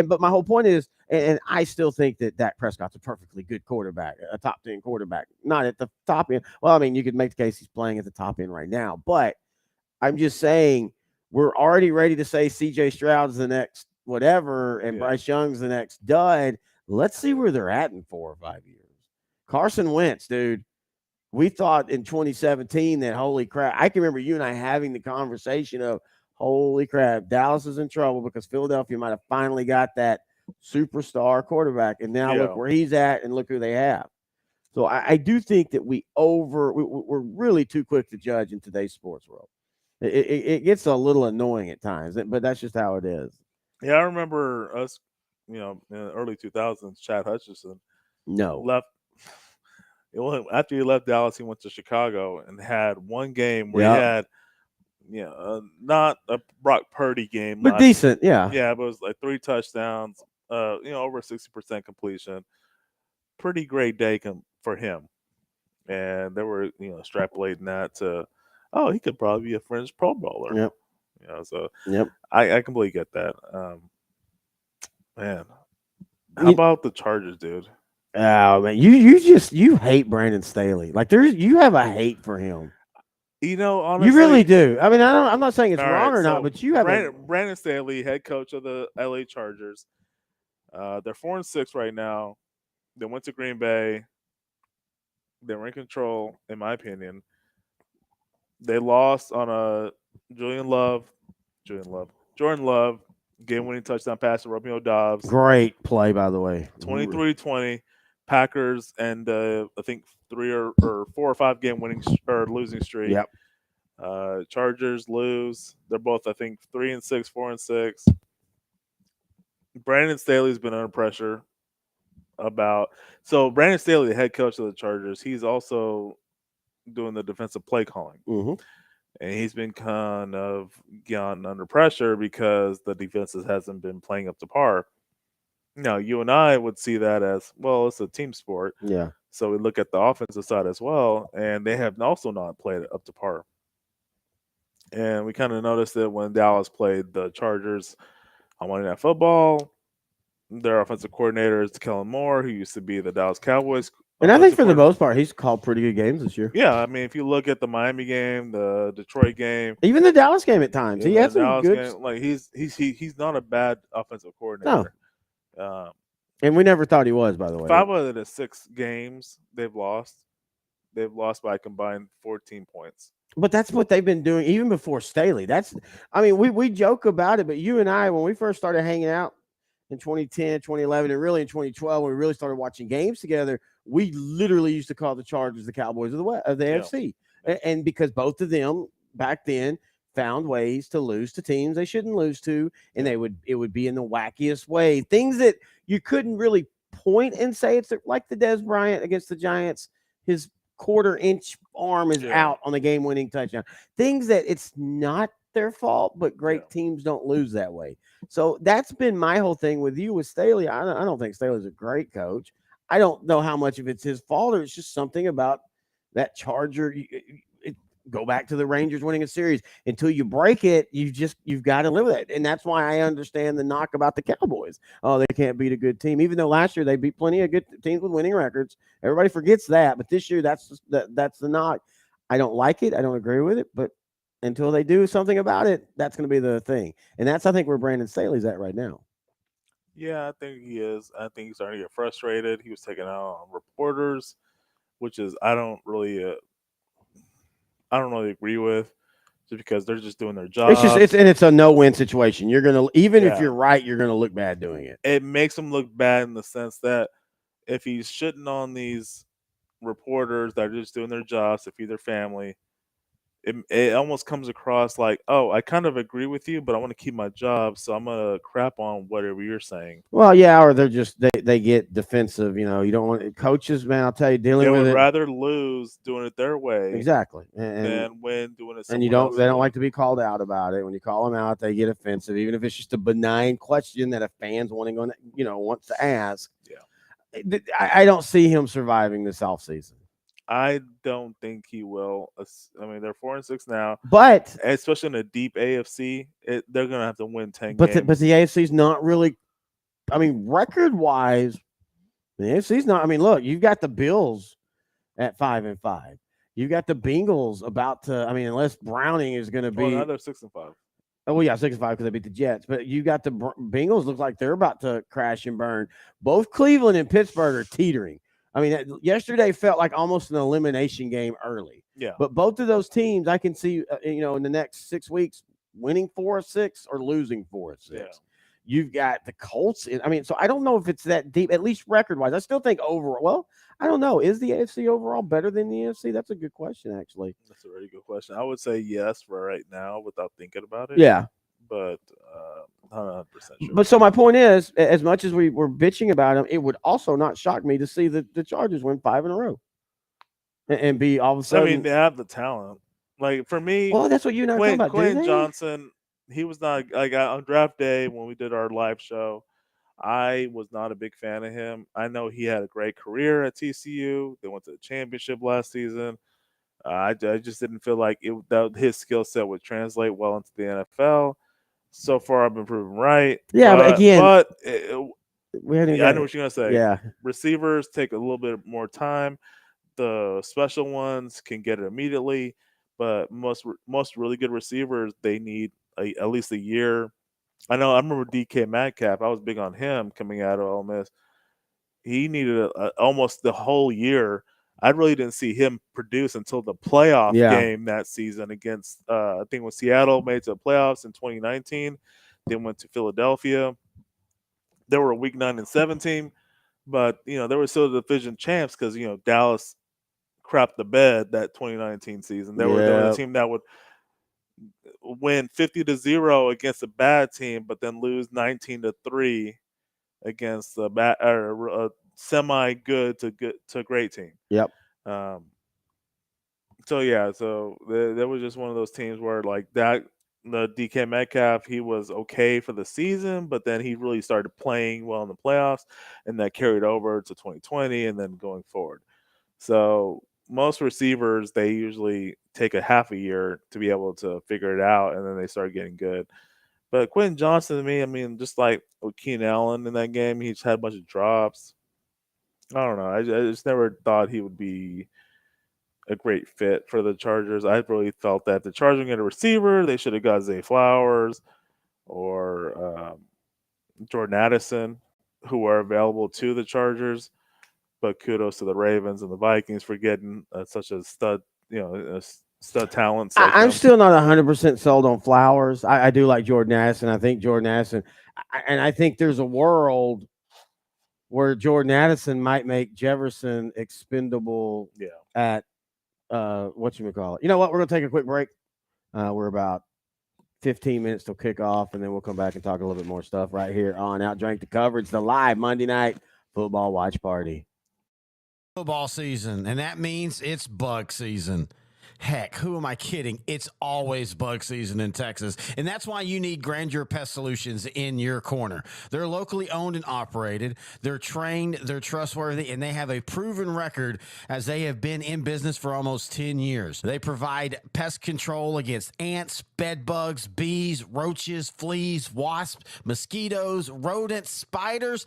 S2: But my whole point is, and I still think that Dak Prescott's a perfectly good quarterback, a top 10 quarterback. Not at the top end. Well, I mean, you could make the case he's playing at the top end right now, but I'm just saying we're already ready to say CJ Stroud's the next whatever and Bryce Young's the next dud. Let's see where they're at in 4 or 5 years. Carson Wentz, dude. We thought in 2017 that holy crap. I can remember you and I having the conversation of holy crap, Dallas is in trouble because Philadelphia might have finally got that superstar quarterback. And now look where he's at and look who they have. So I do think that we're really too quick to judge in today's sports world. It gets a little annoying at times, but that's just how it is.
S3: Yeah, I remember us, in the early 2000s, Chad Hutchinson left. After he left Dallas, he went to Chicago and had one game where he had, not a Brock Purdy game,
S2: but decent,
S3: but it was like 3 touchdowns, over 60% completion. Pretty great day for him, and they were extrapolating that to. Oh, he could probably be a fringe Pro Bowler.
S2: Yep.
S3: So
S2: Yep.
S3: I completely get that. Man, how
S2: You,
S3: about the Chargers, dude?
S2: oh man, you hate Brandon Staley. Like you have a hate for him. You really
S3: Honestly,
S2: do. I mean, I'm not saying it's
S3: all
S2: wrong
S3: right.
S2: or not,
S3: So
S2: but you have a
S3: Brandon Staley, head coach of the LA Chargers, they're 4-6 right now. They went to Green Bay. They were in control, in my opinion. They lost on a Julian Love, Julian Love, Jordan Love game-winning touchdown pass to Romeo Dobbs.
S2: great play, by the way.
S3: 23-20. Packers and I think 4 or 5 game winning or losing streak.
S2: Yep.
S3: Chargers lose. They're both I think 3-6, 4-6. Brandon Staley's been under pressure about. So Brandon Staley, the head coach of the Chargers, he's also doing the defensive play calling,
S2: Mm-hmm.
S3: and he's been kind of gotten under pressure because the defenses hasn't been playing up to par. Now, you and I would see that as well. It's a team sport,
S2: Yeah.
S3: so we look at the offensive side as well, and they have also not played up to par. And we kind of noticed it when Dallas played the Chargers on Monday Night Football. Their offensive coordinator is Kellen Moore, who used to be the Dallas Cowboys
S2: And I think
S3: offensive
S2: for the
S3: coordinator.
S2: most part, he's called pretty good games this year.
S3: Yeah, I mean, if you look at the Miami game, the Detroit game,
S2: Even the Dallas game at times, he
S3: even the
S2: had some
S3: Dallas
S2: good.
S3: game, like he's not a bad offensive
S2: No,
S3: coordinator. Um,
S2: and we never thought he was. By the way,
S3: 5 out of the 6 games they've lost by a combined 14 points.
S2: but that's what they've been doing even before Staley. I mean, we joke about it, but you and I, when we first started hanging out in 2010, 2011, and really in 2012, when we really started watching games together, we literally used to call the Chargers the Cowboys of the West, of the
S3: Yeah.
S2: AFC, and because both of them back then found ways to lose to teams they shouldn't lose to, and
S3: Yeah.
S2: it would be in the wackiest way, things that you couldn't really point and say it's like the Des Bryant against the Giants. His quarter-inch arm is
S3: Yeah.
S2: out on the game-winning touchdown. Things that it's not their fault, but great
S3: Yeah.
S2: teams don't lose that way. So that's been my whole thing with you with Staley. I don't think Staley's a great coach. I don't know how much of it's his fault or it's just something about that Charger. Go back to the Rangers winning a series. Until you break it, you've got to live with it. And that's why I understand the knock about the Cowboys. Oh, they can't beat a good team, even though last year they beat plenty of good teams with winning records. Everybody forgets that, but this year that's the knock. I don't like it. I don't agree with it, but until they do something about it, that's going to be the thing. And that's I think where Brandon Staley's at right now.
S3: Yeah, I think he is. I think he's starting to get frustrated. He was taking out on reporters, which is I don't really agree with, just because they're just doing their
S2: It's just
S3: jobs.
S2: it's a no-win situation. You're gonna even if
S3: Yeah.
S2: you're right, you're gonna look bad doing it.
S3: It makes him look bad in the sense that if he's shitting on these reporters that are just doing their jobs to feed their family, it almost comes across like, oh, I kind of agree with you, but I want to keep my job, so I'm gonna crap on whatever you're saying.
S2: Well, yeah, or they're just they get defensive. You don't want coaches, man. I'll tell you,
S3: They
S2: dealing with
S3: would
S2: it
S3: rather lose doing it their way
S2: exactly,
S3: than win doing it
S2: and you
S3: someone
S2: don't
S3: else's
S2: they don't
S3: way.
S2: like to be called out about it. When you call them out, they get offensive, even if it's just a benign question that a fan's wants to ask.
S3: Yeah.
S2: I don't see him surviving this offseason.
S3: I don't think he will. I mean, they're 4-6 now,
S2: But
S3: especially in a deep AFC. They're gonna have to win 10
S2: but
S3: games.
S2: the AFC's not really. I mean, record wise, the AFC's not. I mean, look, you've got the Bills at 5-5. You've got the Bengals about to. I mean, unless Browning is going to
S3: Oh, now
S2: be.
S3: they're 6-5.
S2: Oh well, yeah, 6-5 because they beat the Jets. But you got the Bengals look like they're about to crash and burn. Both Cleveland and Pittsburgh are teetering. I mean, yesterday felt like almost an elimination game early.
S3: Yeah.
S2: But both of those teams, I can see, in the next 6 weeks, winning 4 of 6 or losing 4 of 6.
S3: Yeah.
S2: You've got the Colts. I mean, so I don't know if it's that deep, at least record wise. I still think overall. Well, I don't know. Is the AFC overall better than the NFC? That's a good question, actually.
S3: That's a really good question. I would say yes for right now without thinking about it.
S2: Yeah.
S3: But not 100% sure.
S2: But so my point is, as much as we were bitching about them, it would also not shock me to see the Chargers win 5 in a row and be all of a
S3: I
S2: sudden.
S3: mean, they have the talent. Like for me,
S2: Well, that's what you and I were talking about.
S3: Quentin Johnson, he was not like on draft day when we did our live show. I was not a big fan of him. I know he had a great career at TCU. They went to the championship last season. I just didn't feel like that his skill set would translate well into the NFL. So far, I've been proven right.
S2: Yeah, but again, we haven't even
S3: I
S2: got
S3: know what you're gonna say.
S2: Yeah,
S3: Receivers take a little bit more time. The special ones can get it immediately, but most really good receivers they need at least a year. I remember DK Metcalf. I was big on him coming out of Ole Miss. He needed almost the whole year. I really didn't see him produce until the playoff
S2: yeah,
S3: game that season against I think when Seattle made it to the playoffs in 2019. They went to Philadelphia. They were a week 9-7 team, but they were still the division champs because Dallas crapped the bed that 2019 season. They were the
S2: yeah,
S3: team that would win 50-0 against a bad team, but then lose 19-3 against a bad or a semi good to great team.
S2: yep.
S3: Um, so yeah, there was just one of those teams where like that the DK Metcalf he was okay for the season, but then he really started playing well in the playoffs, and that carried over to 2020 and then going forward. So most receivers they usually take a half a year to be able to figure it out, and then they start getting good. But Quentin Johnson to me, I mean, just like with Keenan Allen in that game, he just had a bunch of drops. I don't know. I just never thought he would be a great fit for the Chargers. I really felt that the Chargers get a receiver, they should have got Zay Flowers or Jordan Addison, who are available to the Chargers. But kudos to the Ravens and the Vikings for getting such a stud, stud talents like
S2: I'm
S3: them.
S2: still not 100% sold on Flowers. I do like Jordan Addison. I think Jordan Addison, and I think there's a world where Jordan Addison might make Jefferson expendable
S3: Yeah.
S2: at whatchamacallit. You know what? We're gonna take a quick break. We're about 15 minutes till kickoff, and then we'll come back and talk a little bit more stuff right here on OutDrank the Coverage, the live Monday night football watch party.
S1: Football season, and that means it's bug season. Heck, who am I kidding? It's always bug season in Texas. And that's why you need Grandeur Pest Solutions in your corner. They're locally owned and operated. They're trained, they're trustworthy, and they have a proven record as they have been in business for almost 10 years. They provide pest control against ants, bed bugs, bees, roaches, fleas, wasps, mosquitoes, rodents, spiders.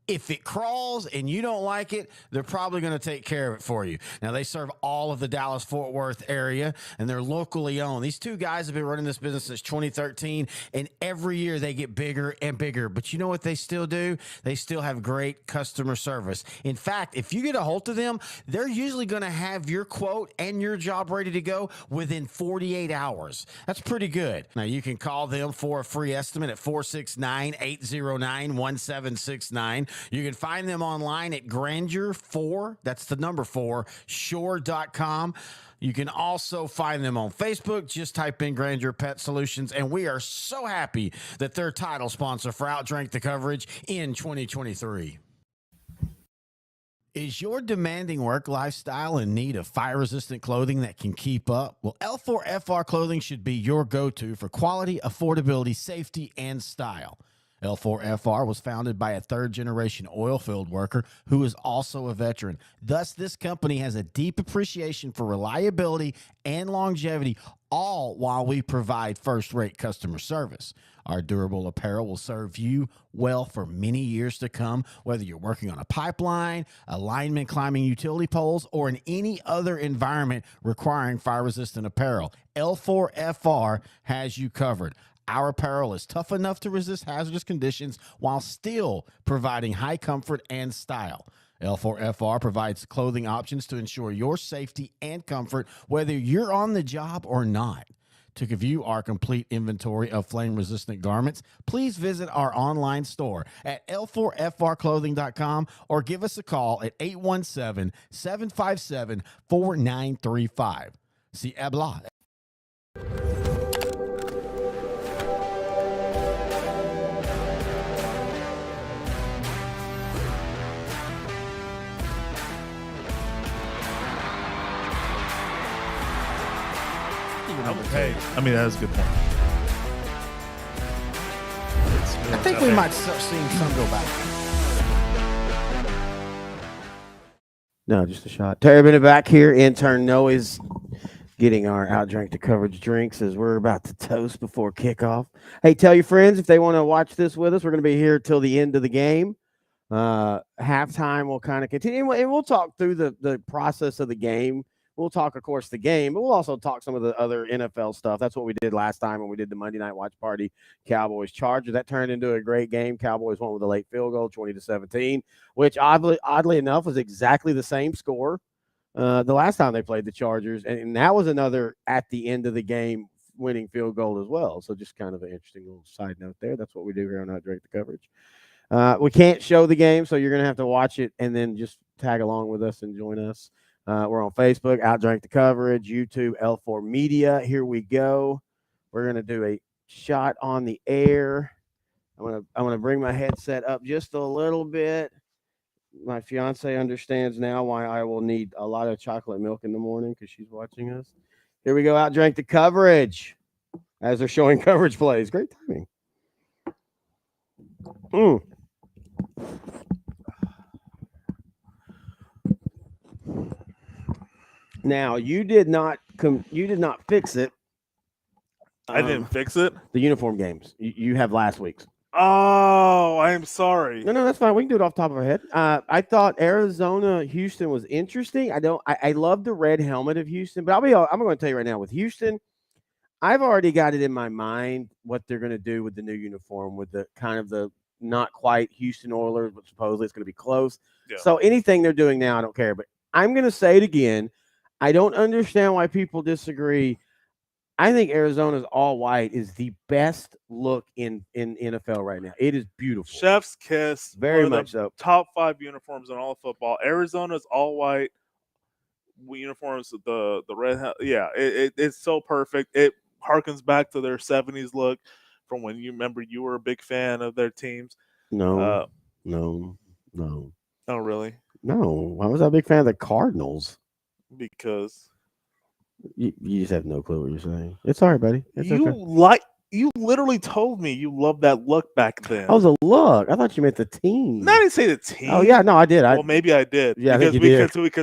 S1: If it crawls and you don't like it, they're probably going to take care of it for you. Now, they serve all of the Dallas-Fort Worth area, and they're locally owned. These two guys have been running this business since 2013, and every year they get bigger and bigger. But you know what they still do? They still have great customer service. In fact, if you get a hold of them, they're usually going to have your quote and your job ready to go within 48 hours. That's pretty good. Now, you can call them for a free estimate at 469-809-1769. You can find them online at Grandeur4, that's the number 4, shore.com. You can also find them on Facebook. Just type in Grandeur Pet Solutions, and we are so happy that they're title sponsor for OutDrank the Coverage in 2023. Is your demanding work lifestyle in need of fire-resistant clothing that can keep up? Well, L4FR clothing should be your go-to for quality, affordability, safety, and style. L4FR was founded by a third-generation oil field worker who is also a veteran. Thus, this company has a deep appreciation for reliability and longevity, all while we provide first-rate customer service. Our durable apparel will serve you well for many years to come, whether you're working on a pipeline, a lineman climbing utility poles, or in any other environment requiring fire-resistant apparel. L4FR has you covered. Our apparel is tough enough to resist hazardous conditions while still providing high comfort and style. L4FR provides clothing options to ensure your safety and comfort, whether you're on the job or not. To view our complete inventory of flame-resistant garments, please visit our online store at l4frclothing.com or give us a call at 817-757-4935. See Abla.
S3: Hey, I mean, that's a good point.
S1: I think we might start seeing some go back.
S2: No, just a shot. Terry Bennett back here. Intern Noah's getting our OutDrank the Coverage drinks as we're about to toast before kickoff. Hey, tell your friends if they want to watch this with us. We're going to be here till the end of the game. Halftime will kind of continue, and we'll talk through the process of the game. We'll talk, of course, the game, but we'll also talk some of the other NFL stuff. That's what we did last time when we did the Monday Night Watch Party, Cowboys Chargers. That turned into a great game. Cowboys won with a late field goal, 20-17, which oddly enough was exactly the same score the last time they played the Chargers, and that was another at the end of the game winning field goal as well. So just kind of an interesting little side note there. That's what we do here on OutDrank the Coverage. We can't show the game, so you're going to have to watch it and then just tag along with us and join us. We're on Facebook, OutDrank the Coverage, YouTube, L4 Media. Here we go. We're going to do a shot on the air. I'm gonna bring my headset up just a little bit. My fiance understands now why I will need a lot of chocolate milk in the morning because she's watching us. Here we go, OutDrank the Coverage as they're showing coverage plays. Great timing. Now you did not fix it.
S3: I didn't fix it.
S2: The uniform games you have last week's.
S3: Oh, I am sorry.
S2: No, that's fine. We can do it off the top of our head. I thought Arizona Houston was interesting. I love the red helmet of Houston, but I'm going to tell you right now with Houston, I've already got it in my mind what they're going to do with the new uniform, with the kind of the not quite Houston Oilers, but supposedly it's going to be close. Yeah. So anything they're doing now, I don't care. But I'm going to say it again. I don't understand why people disagree. I think Arizona's all white is the best look in NFL right now. It is beautiful.
S3: Chef's kiss.
S2: Very much so.
S3: Top 5 uniforms in all of football. Arizona's all white uniforms. The red. Yeah, it's so perfect. It harkens back to their 70s look from when you remember you were a big fan of their teams.
S2: No.
S3: Oh, really?
S2: No. Why was I a big fan of the Cardinals?
S3: Because
S2: you just have no clue what you're saying. It's all right, buddy. It's okay.
S3: You literally told me you loved that look back then.
S2: That was a look. I thought you meant the team.
S3: No, I didn't say the team.
S2: Oh yeah, no, I did.
S3: Well, maybe I did.
S2: Yeah, because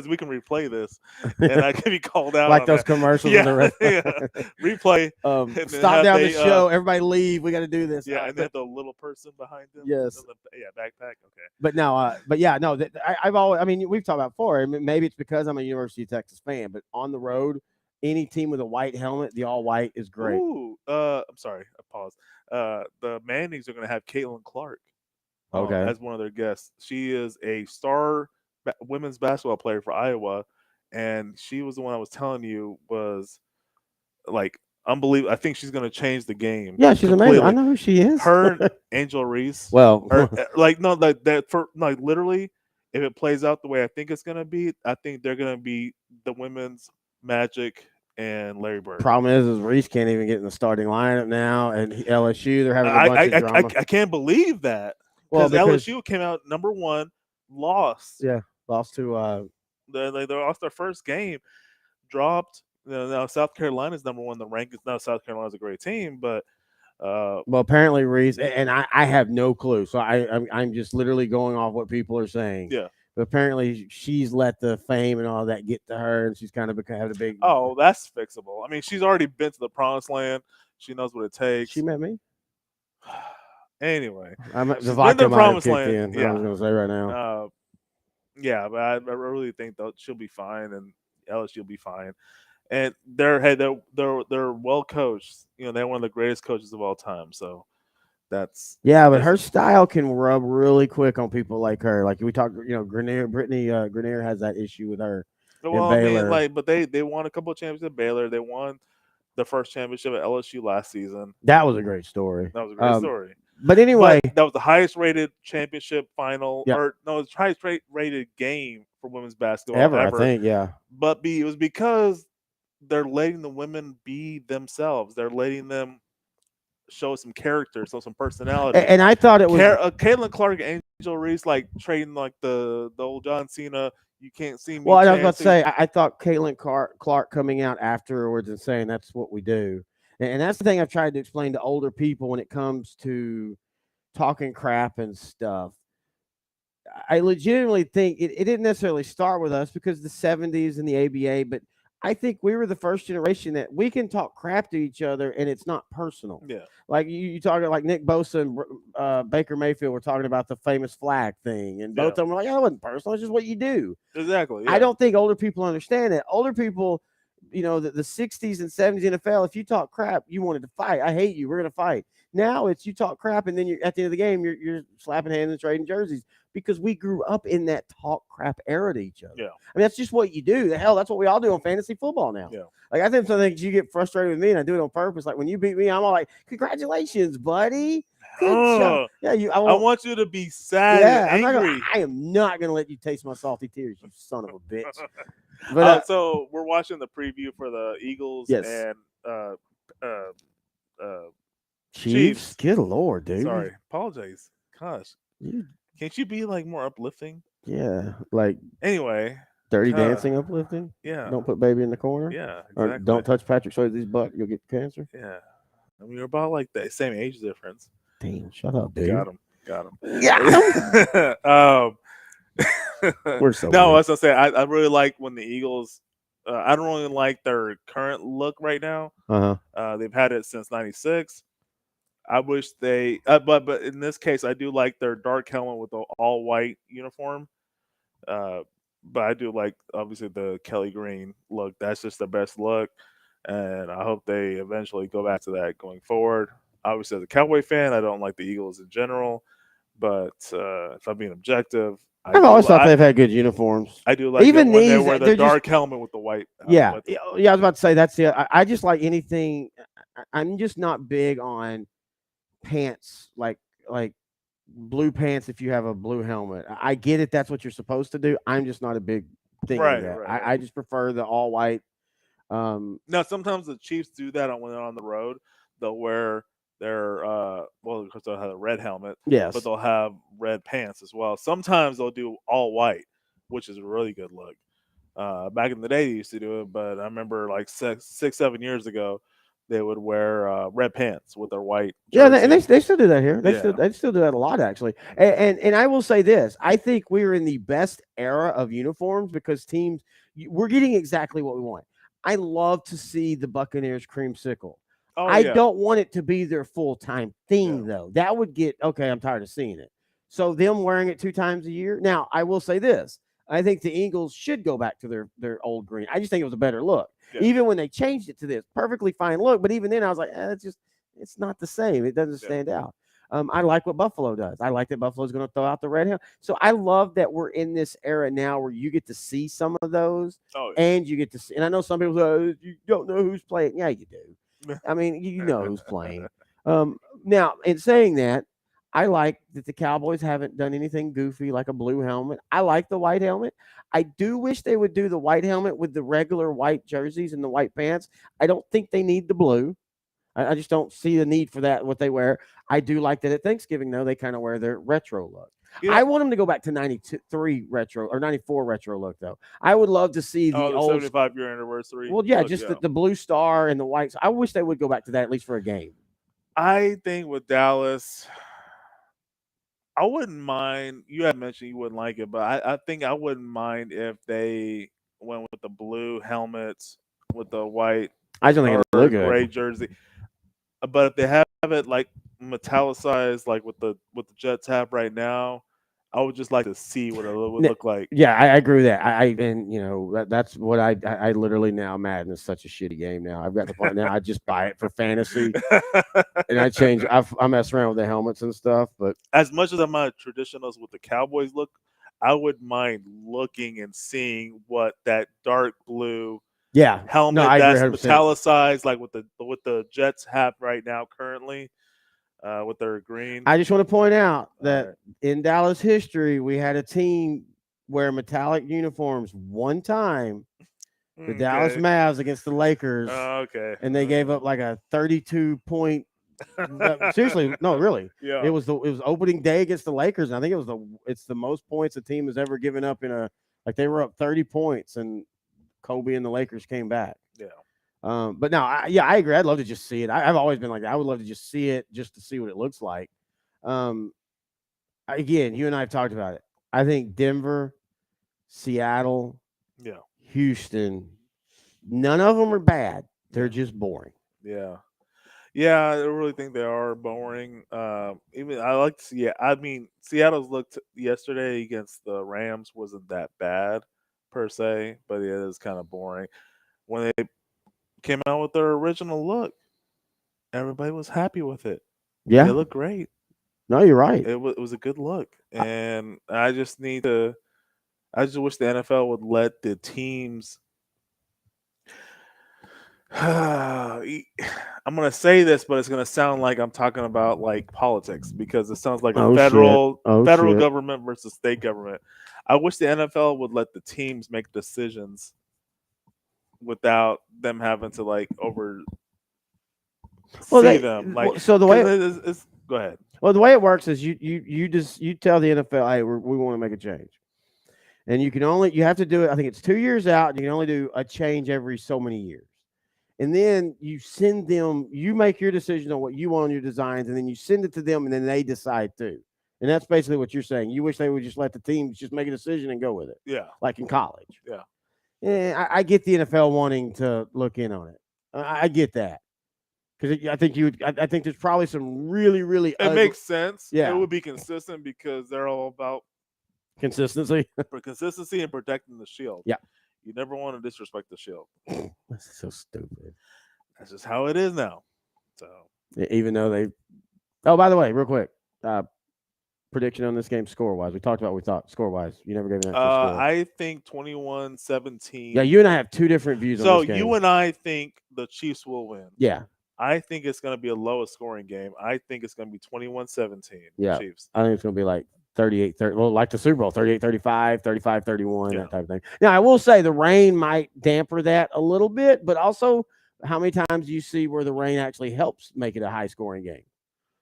S2: we
S3: can replay this, and I can be called out
S2: like those commercials.
S3: Yeah, replay.
S2: Stop down the show. Everybody leave. We got to do this.
S3: Yeah, and then the little person behind them.
S2: Yes.
S3: Yeah, backpack. Okay.
S2: But no, I've always. I mean, we've talked about before. Maybe it's because I'm a University of Texas fan, but on the road, any team with a white helmet, the all white is great.
S3: Ooh, I'm sorry. I paused. The Mannings are going to have Caitlin Clark as one of their guests. She is a star women's basketball player for Iowa, and she was the one I was telling you was like unbelievable. I think she's going to change the game.
S2: Yeah, she's amazing. I know who she is.
S3: Her and Angel Reese.
S2: Well,
S3: literally, if it plays out the way I think it's going to be, I think they're going to be the women's Magic and Larry Bird.
S2: Problem is Reese can't even get in the starting lineup now, and LSU they're having a bunch of drama.
S3: I can't believe that. Because LSU came out number 1, lost.
S2: Yeah, lost to
S3: they lost their first game, dropped. Now South Carolina's number 1 in the rankings. Now South Carolina's a great team, but
S2: well, apparently Reese and I have no clue, so I'm just literally going off what people are saying.
S3: Yeah.
S2: But apparently she's let the fame and all that get to her, and she's kind of having a big.
S3: Oh, that's fixable. I mean, she's already been to the promised land. She knows what it takes.
S2: She met me.
S3: Anyway,
S2: the vodka promised land.
S3: Yeah.
S2: I was going to say right now.
S3: Yeah, but I really think that she'll be fine, and LSU will be fine. And they're well coached. They're one of the greatest coaches of all time. So.
S2: But her style can rub really quick on people like her. Like we talked, Grenier has that issue with her.
S3: Well, I mean, but they won a couple of championships at Baylor. They won the first championship at LSU last season.
S2: That was a great story.
S3: Story.
S2: But anyway,
S3: that was the highest rated championship final, it was the highest rated game for women's basketball ever.
S2: I think, yeah.
S3: But it was because they're letting the women be themselves. They're letting them show some character, some personality.
S2: And I thought it was
S3: Caitlin Clark and Angel Reese trading like the old John Cena. You can't see me.
S2: Well, I was about to say, I thought Caitlin Clark coming out afterwards and saying that's what we do. And that's the thing I've tried to explain to older people when it comes to talking crap and stuff. I legitimately think it didn't necessarily start with us because the 70s and the ABA, but I think we were the first generation that we can talk crap to each other and it's not personal.
S3: Yeah.
S2: Like you talking like Nick Bosa and Baker Mayfield were talking about the famous flag thing, and both of them were like, "Oh, it wasn't personal. It's just what you do."
S3: Exactly. Yeah.
S2: I don't think older people understand it. Older people, the 60s and 70s NFL, if you talk crap, you wanted to fight. I hate you. We're going to fight. Now it's you talk crap, and then you're at the end of the game, you're slapping hands and trading jerseys because we grew up in that talk crap era to each other.
S3: Yeah.
S2: I mean, that's just what you do. The hell, that's what we all do on fantasy football now.
S3: Yeah.
S2: Like, I think sometimes you get frustrated with me, and I do it on purpose. Like, when you beat me, I'm all like, congratulations, buddy. Good job. Yeah,
S3: I want you to be sad and angry.
S2: I am not going to let you taste my salty tears, you son of a bitch. But
S3: so we're watching the preview for the Eagles and Chiefs.
S2: Good Lord, dude.
S3: Sorry, apologize. Gosh, can't you be like more uplifting?
S2: Yeah, like
S3: anyway,
S2: Dirty Dancing uplifting.
S3: Yeah,
S2: don't put baby in the corner.
S3: Yeah, exactly.
S2: Or don't touch Patrick Swayze's butt, you'll get cancer.
S3: Yeah, I mean, we're about like the same age difference.
S2: Damn, shut up, dude.
S3: Got him.
S2: We're so
S3: no, as I say, I really like when the Eagles. I don't really like their current look right now. They've had it since '96. I wish they, but in this case, I do like their dark helmet with the all white uniform. But I do like obviously the Kelly green look. That's just the best look, and I hope they eventually go back to that going forward. Obviously, as a Cowboy fan, I don't like the Eagles in general, but if I'm being objective,
S2: I've always thought they've had good uniforms.
S3: I do like even when they wear the dark helmet with the white.
S2: Yeah, I was about to say that's it. I just like anything. I'm just not big on pants like blue pants if you have a blue helmet. I get it, that's what you're supposed to do. I'm just not a big thing of that. I just prefer the all white.
S3: Now sometimes the Chiefs do that when they're on the road. They'll wear their because they'll have a red helmet, but they'll have red pants as well. Sometimes they'll do all white, which is a really good look. Back in the day, they used to do it, but I remember like 6-7 years ago, they would wear red pants with their white jersey.
S2: Yeah, and they still do that here. They still do that a lot, actually. And I will say this: I think we're in the best era of uniforms because teams we're getting exactly what we want. I love to see the Buccaneers creamsicle. I don't want it to be their full-time thing, though. That would get okay. I'm tired of seeing it. So them wearing it 2 times a year. Now, I will say this: I think the Eagles should go back to their old green. I just think it was a better look. Yeah. Even when they changed it to this, perfectly fine look. But even then, I was like, it's not the same. It doesn't stand out. I like what Buffalo does. I like that Buffalo's going to throw out the red helmet. So I love that we're in this era now where you get to see some of those, and you get to see. And I know some people say you don't know who's playing. Yeah, you do. I mean, you know who's playing. Now, in saying that, I like that the Cowboys haven't done anything goofy like a blue helmet. I like the white helmet. I do wish they would do the white helmet with the regular white jerseys and the white pants. I don't think they need the blue. I just don't see the need for that, what they wear. I do like that at Thanksgiving, though, they kind of wear their retro look. Yeah. I want them to go back to 93 retro or 94 retro look, though. I would love to see the old
S3: 75-year anniversary.
S2: Well, yeah, just the blue star and the whites. I wish they would go back to that at least for a game.
S3: I think with Dallas, I wouldn't mind. You had mentioned you wouldn't like it, but I think I wouldn't mind if they went with the blue helmets with the white.
S2: I don't think it look good.
S3: Gray jersey. But if they have it like metallicized, like with the Jets have right now, I would just like to see what it would look like.
S2: Yeah, I agree with that. That's what I literally now Madden is such a shitty game now. I've got the point now. I just buy it for fantasy, and I change. I mess around with the helmets and stuff. But
S3: as much as I'm a traditionalist with the Cowboys look, I wouldn't mind looking and seeing what that dark blue helmet that's metallicized, like with the Jets have right now currently. With their green.
S2: I just want to point out that in Dallas history, we had a team wear metallic uniforms one time. The Dallas Mavs against the Lakers. And they gave up like a 32-point. Seriously, no, really.
S3: Yeah.
S2: It was opening day against the Lakers. And I think it's the most points a team has ever given up they were up 30 points and Kobe and the Lakers came back.
S3: Yeah.
S2: But no, I agree. I'd love to just see it. I've always been like that. I would love to just see it just to see what it looks like. Again, you and I have talked about it. I think Denver, Seattle,
S3: yeah,
S2: Houston, None of them are bad. They're
S3: Yeah.
S2: just boring.
S3: Yeah. Yeah, I really think they are boring. Even I like to see. I mean, Seattle's looked yesterday against the Rams wasn't that bad per se, but it is kind of boring. When they came out with their original look, everybody was happy with it. It
S2: Yeah.
S3: looked great.
S2: No, you're right.
S3: It was a good look, and I just need to. I just wish the NFL would let the teams. I'm gonna say this, but it's gonna sound like I'm talking about like politics because it sounds like a
S2: Oh shit. Oh
S3: federal
S2: shit.
S3: government versus state government. I wish the NFL would let the teams make decisions without them having to like over
S2: Well,
S3: see them like
S2: so the
S3: because
S2: way
S3: it's go ahead.
S2: the way it works is you tell the NFL, hey, we want to make a change, and you have to do it. I think it's 2 years out. And you can only do a change every so many years, and then you send them. You make your decision on what you want on your designs, and then you send it to them, and then they decide too. And that's basically what you're saying. You wish they would just let the teams just make a decision and go with it,
S3: Yeah,
S2: like in college.
S3: yeah.
S2: Yeah, I get the NFL wanting to look in on it. I get that because I think I think there's probably some really, really
S3: It
S2: ugly.
S3: makes sense. It
S2: Yeah,
S3: would be consistent because they're all about
S2: consistency.
S3: for consistency and protecting the shield.
S2: Yeah,
S3: You never want to disrespect the shield.
S2: that's so stupid.
S3: That's just how it is now. So
S2: Even though they. Oh, by the way, real quick, prediction on this game score wise. We talked about what we thought score wise. You never gave an actual score.
S3: I think 21-17.
S2: Yeah, you and I have two different views on
S3: So
S2: this game.
S3: you and I think the Chiefs will win.
S2: Yeah,
S3: I think it's going to be a lowest scoring game. I think it's going to be 21-17.
S2: yeah.
S3: Chiefs.
S2: I think it's going to be like 38-30. Well, like the Super Bowl, 38-35, 35-31,
S3: Yeah.
S2: that type of thing. Now, I will say the rain might damper that a little bit, but also how many times do you see where the rain actually helps make it a high scoring game?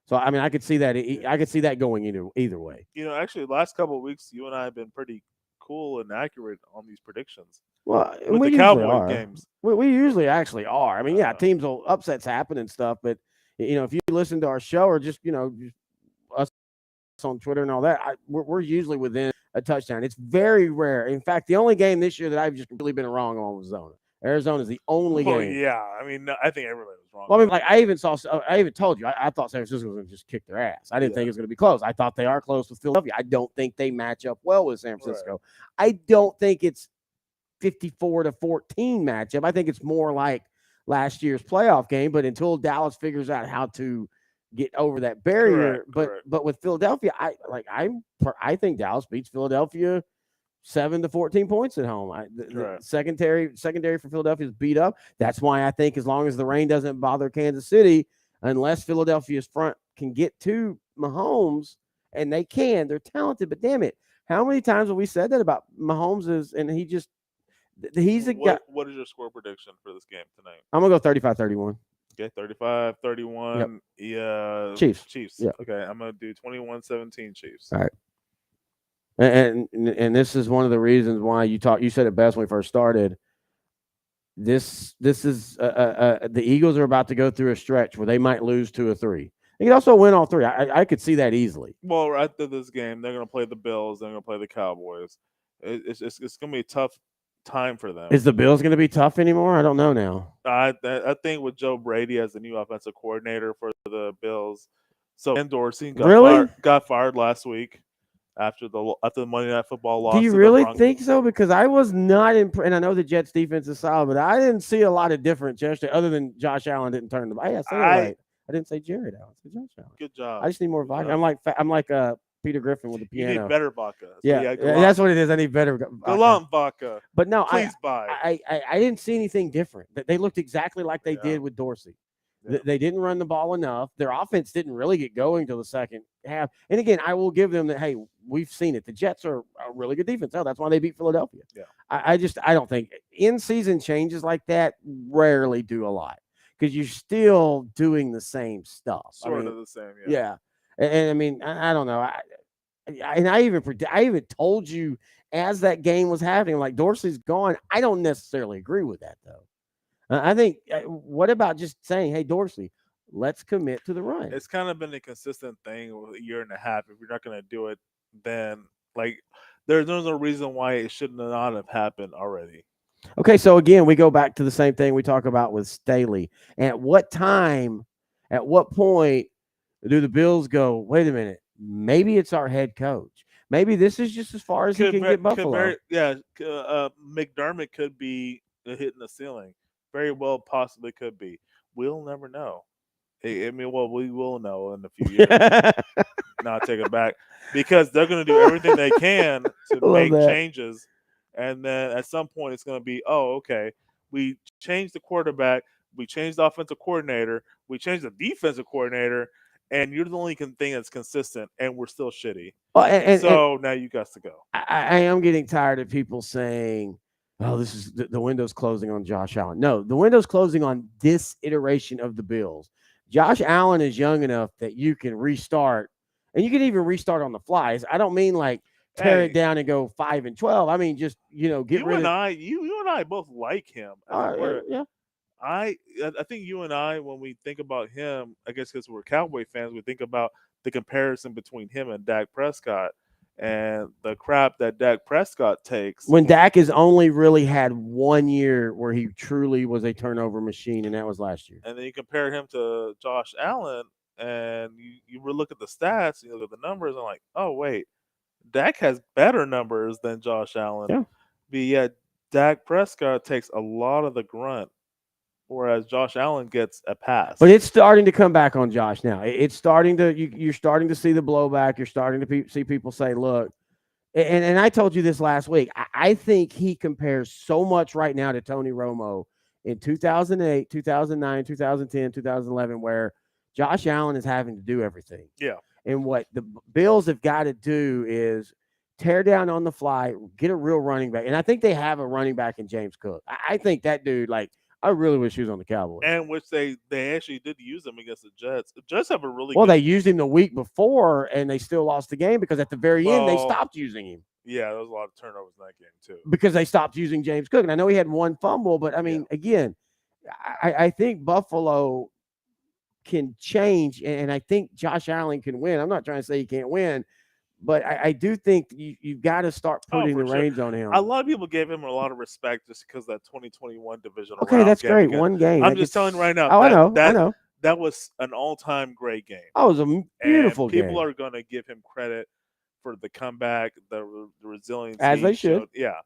S2: So I mean, I could see that. I could see that going either way.
S3: You know, actually, the last couple of weeks, you and I have been pretty cool and accurate on these predictions
S2: Well,
S3: with
S2: we
S3: the
S2: usually
S3: Cowboy
S2: are.
S3: games.
S2: We usually actually are. I mean, yeah,
S3: Uh,
S2: teams will upsets happen and stuff, but if you listen to our show or just just us on Twitter and all that, we're usually within a touchdown. It's very rare. In fact, the only game this year that I've just really been wrong on was Arizona. Arizona is the only
S3: well,
S2: game.
S3: yeah. I mean, no, I think everybody was wrong.
S2: Well, I mean,
S3: on
S2: like I even told you, I thought San Francisco was going to just kick their ass. I didn't think it was going to be close. I thought they are close with Philadelphia. I don't think they match up well with San Francisco. Right. I don't think it's 54-14 matchup. I think it's more like last year's playoff game. But until Dallas figures out how to get over that barrier, but with Philadelphia, I think Dallas beats Philadelphia 7-14 points at home. The secondary for Philadelphia is beat up. That's why I think as long as the rain doesn't bother Kansas City, unless Philadelphia's front can get to Mahomes, and they can, they're talented. But damn it, how many times have we said that about Mahomes? He's a guy.
S3: What is your score prediction for this game tonight?
S2: I'm gonna go 35-31.
S3: Okay, 35-31. Yep. Yeah,
S2: Chiefs.
S3: Yep. Okay, I'm gonna do 21-17 Chiefs.
S2: All right. And this is one of the reasons why you said it best when we first started. This is the Eagles are about to go through a stretch where they might lose 2 or 3. They could also win all 3. I could see that easily.
S3: Well, after this game, they're going to play the Bills. They're going to play the Cowboys. It's going to be a tough time for them.
S2: Is the Bills going to be tough anymore? I don't know now.
S3: I think with Joe Brady as the new offensive coordinator for the Bills, so Dan Dorsey got fired last week. After the Monday Night Football loss.
S2: Do you really think so? Because I was not impressed, and I know the Jets' defense is solid, but I didn't see a lot of difference yesterday, other than Josh Allen didn't turn the ball. Hey, I said it right. I didn't say Jared Allen. I said Josh Allen.
S3: Good job.
S2: I just need more vodka. I'm like Peter Griffin with the piano.
S3: You need better vodka. So
S2: yeah, that's what it is. I need better
S3: vodka.
S2: But no,
S3: please buy.
S2: I didn't see anything different. They looked exactly like they did with Dorsey. Yeah. They didn't run the ball enough. Their offense didn't really get going till the second half. And again, I will give them that. Hey, we've seen it. The Jets are a really good defense. That's why they beat Philadelphia. Yeah. I don't think in-season changes like that rarely do a lot because you're still doing the same stuff.
S3: Sort of the same.
S2: Yeah. And I mean, I don't know. I even told you as that game was happening, like Dorsey's gone. I don't necessarily agree with that though. I think, what about just saying, hey, Dorsey, let's commit to the run?
S3: It's kind of been a consistent thing with a year and a half. If you're not going to do it, then, like, there's no reason why it should not have happened already.
S2: Okay, so again, we go back to the same thing we talk about with Staley. At what time, at what point do the Bills go, wait a minute, maybe it's our head coach. Maybe this is just as far as he can get
S3: Could
S2: Buffalo.
S3: very yeah. McDermott could be hitting the ceiling. Very well, possibly could be. We'll never know. I mean, well, we will know in a few years. Now I take it back because they're going to do everything they can to
S2: Love
S3: make
S2: that.
S3: changes, and then at some point it's going to be, oh, okay, we changed the quarterback, we changed the offensive coordinator, we changed the defensive coordinator, and you're the only thing that's consistent, and we're still shitty.
S2: Well, and
S3: So now you got to go.
S2: I am getting tired of people saying, "Oh, this is the window's closing on Josh Allen." No, the window's closing on this iteration of the Bills. Josh Allen is young enough that you can restart, and you can even restart on the flies. I don't mean like tear it
S3: Hey,
S2: down and go 5-12. I mean just get
S3: you
S2: rid
S3: and
S2: of.
S3: I, you and I both like him as a
S2: Yeah,
S3: player.
S2: yeah.
S3: I think you and I, when we think about him, I guess because we're Cowboy fans, we think about the comparison between him and Dak Prescott and the crap that Dak Prescott takes.
S2: When Dak has only really had 1 year where he truly was a turnover machine, and that was last year.
S3: And then you compare him to Josh Allen, and you look at the stats, you look at the numbers, and like, oh wait, Dak has better numbers than Josh Allen.
S2: Yeah.
S3: But yet Dak Prescott takes a lot of the grunt, whereas Josh Allen gets a pass.
S2: But it's starting to come back on Josh now. It's starting to you're starting to see the blowback. You're starting to see people say, "Look," and I told you this last week. I think he compares so much right now to Tony Romo in 2008, 2009, 2010, 2011, where Josh Allen is having to do everything.
S3: Yeah.
S2: And what the Bills have got to do is tear down on the fly, get a real running back. And I think they have a running back in James Cook. I think that dude, like, I really wish he was on the Cowboys.
S3: And which they actually did use him against the Jets. The Jets have a really
S2: Well,
S3: good,
S2: they used him the week before, and they still lost the game because at the very end they
S3: Well,
S2: stopped using him
S3: yeah, there was a lot of turnovers in that game too.
S2: because they stopped using James Cook. And I know he had one fumble, but I mean, again, I think Buffalo can change, and I think Josh Allen can win. I'm not trying to say he can't win, but I do think you've got to start putting the
S3: for sure.
S2: reins on him.
S3: A lot of people gave him a lot of respect just because of that 2021 divisional
S2: Okay,
S3: round
S2: that's
S3: game
S2: great.
S3: again.
S2: One game.
S3: I'm
S2: That
S3: just
S2: gets-
S3: telling you right now.
S2: Oh, I know.
S3: That,
S2: I know.
S3: That was an all-time great game.
S2: Oh, it was a beautiful
S3: and people
S2: game.
S3: are going to give him credit for the comeback, the resilience,
S2: As they should.
S3: showed. Yeah.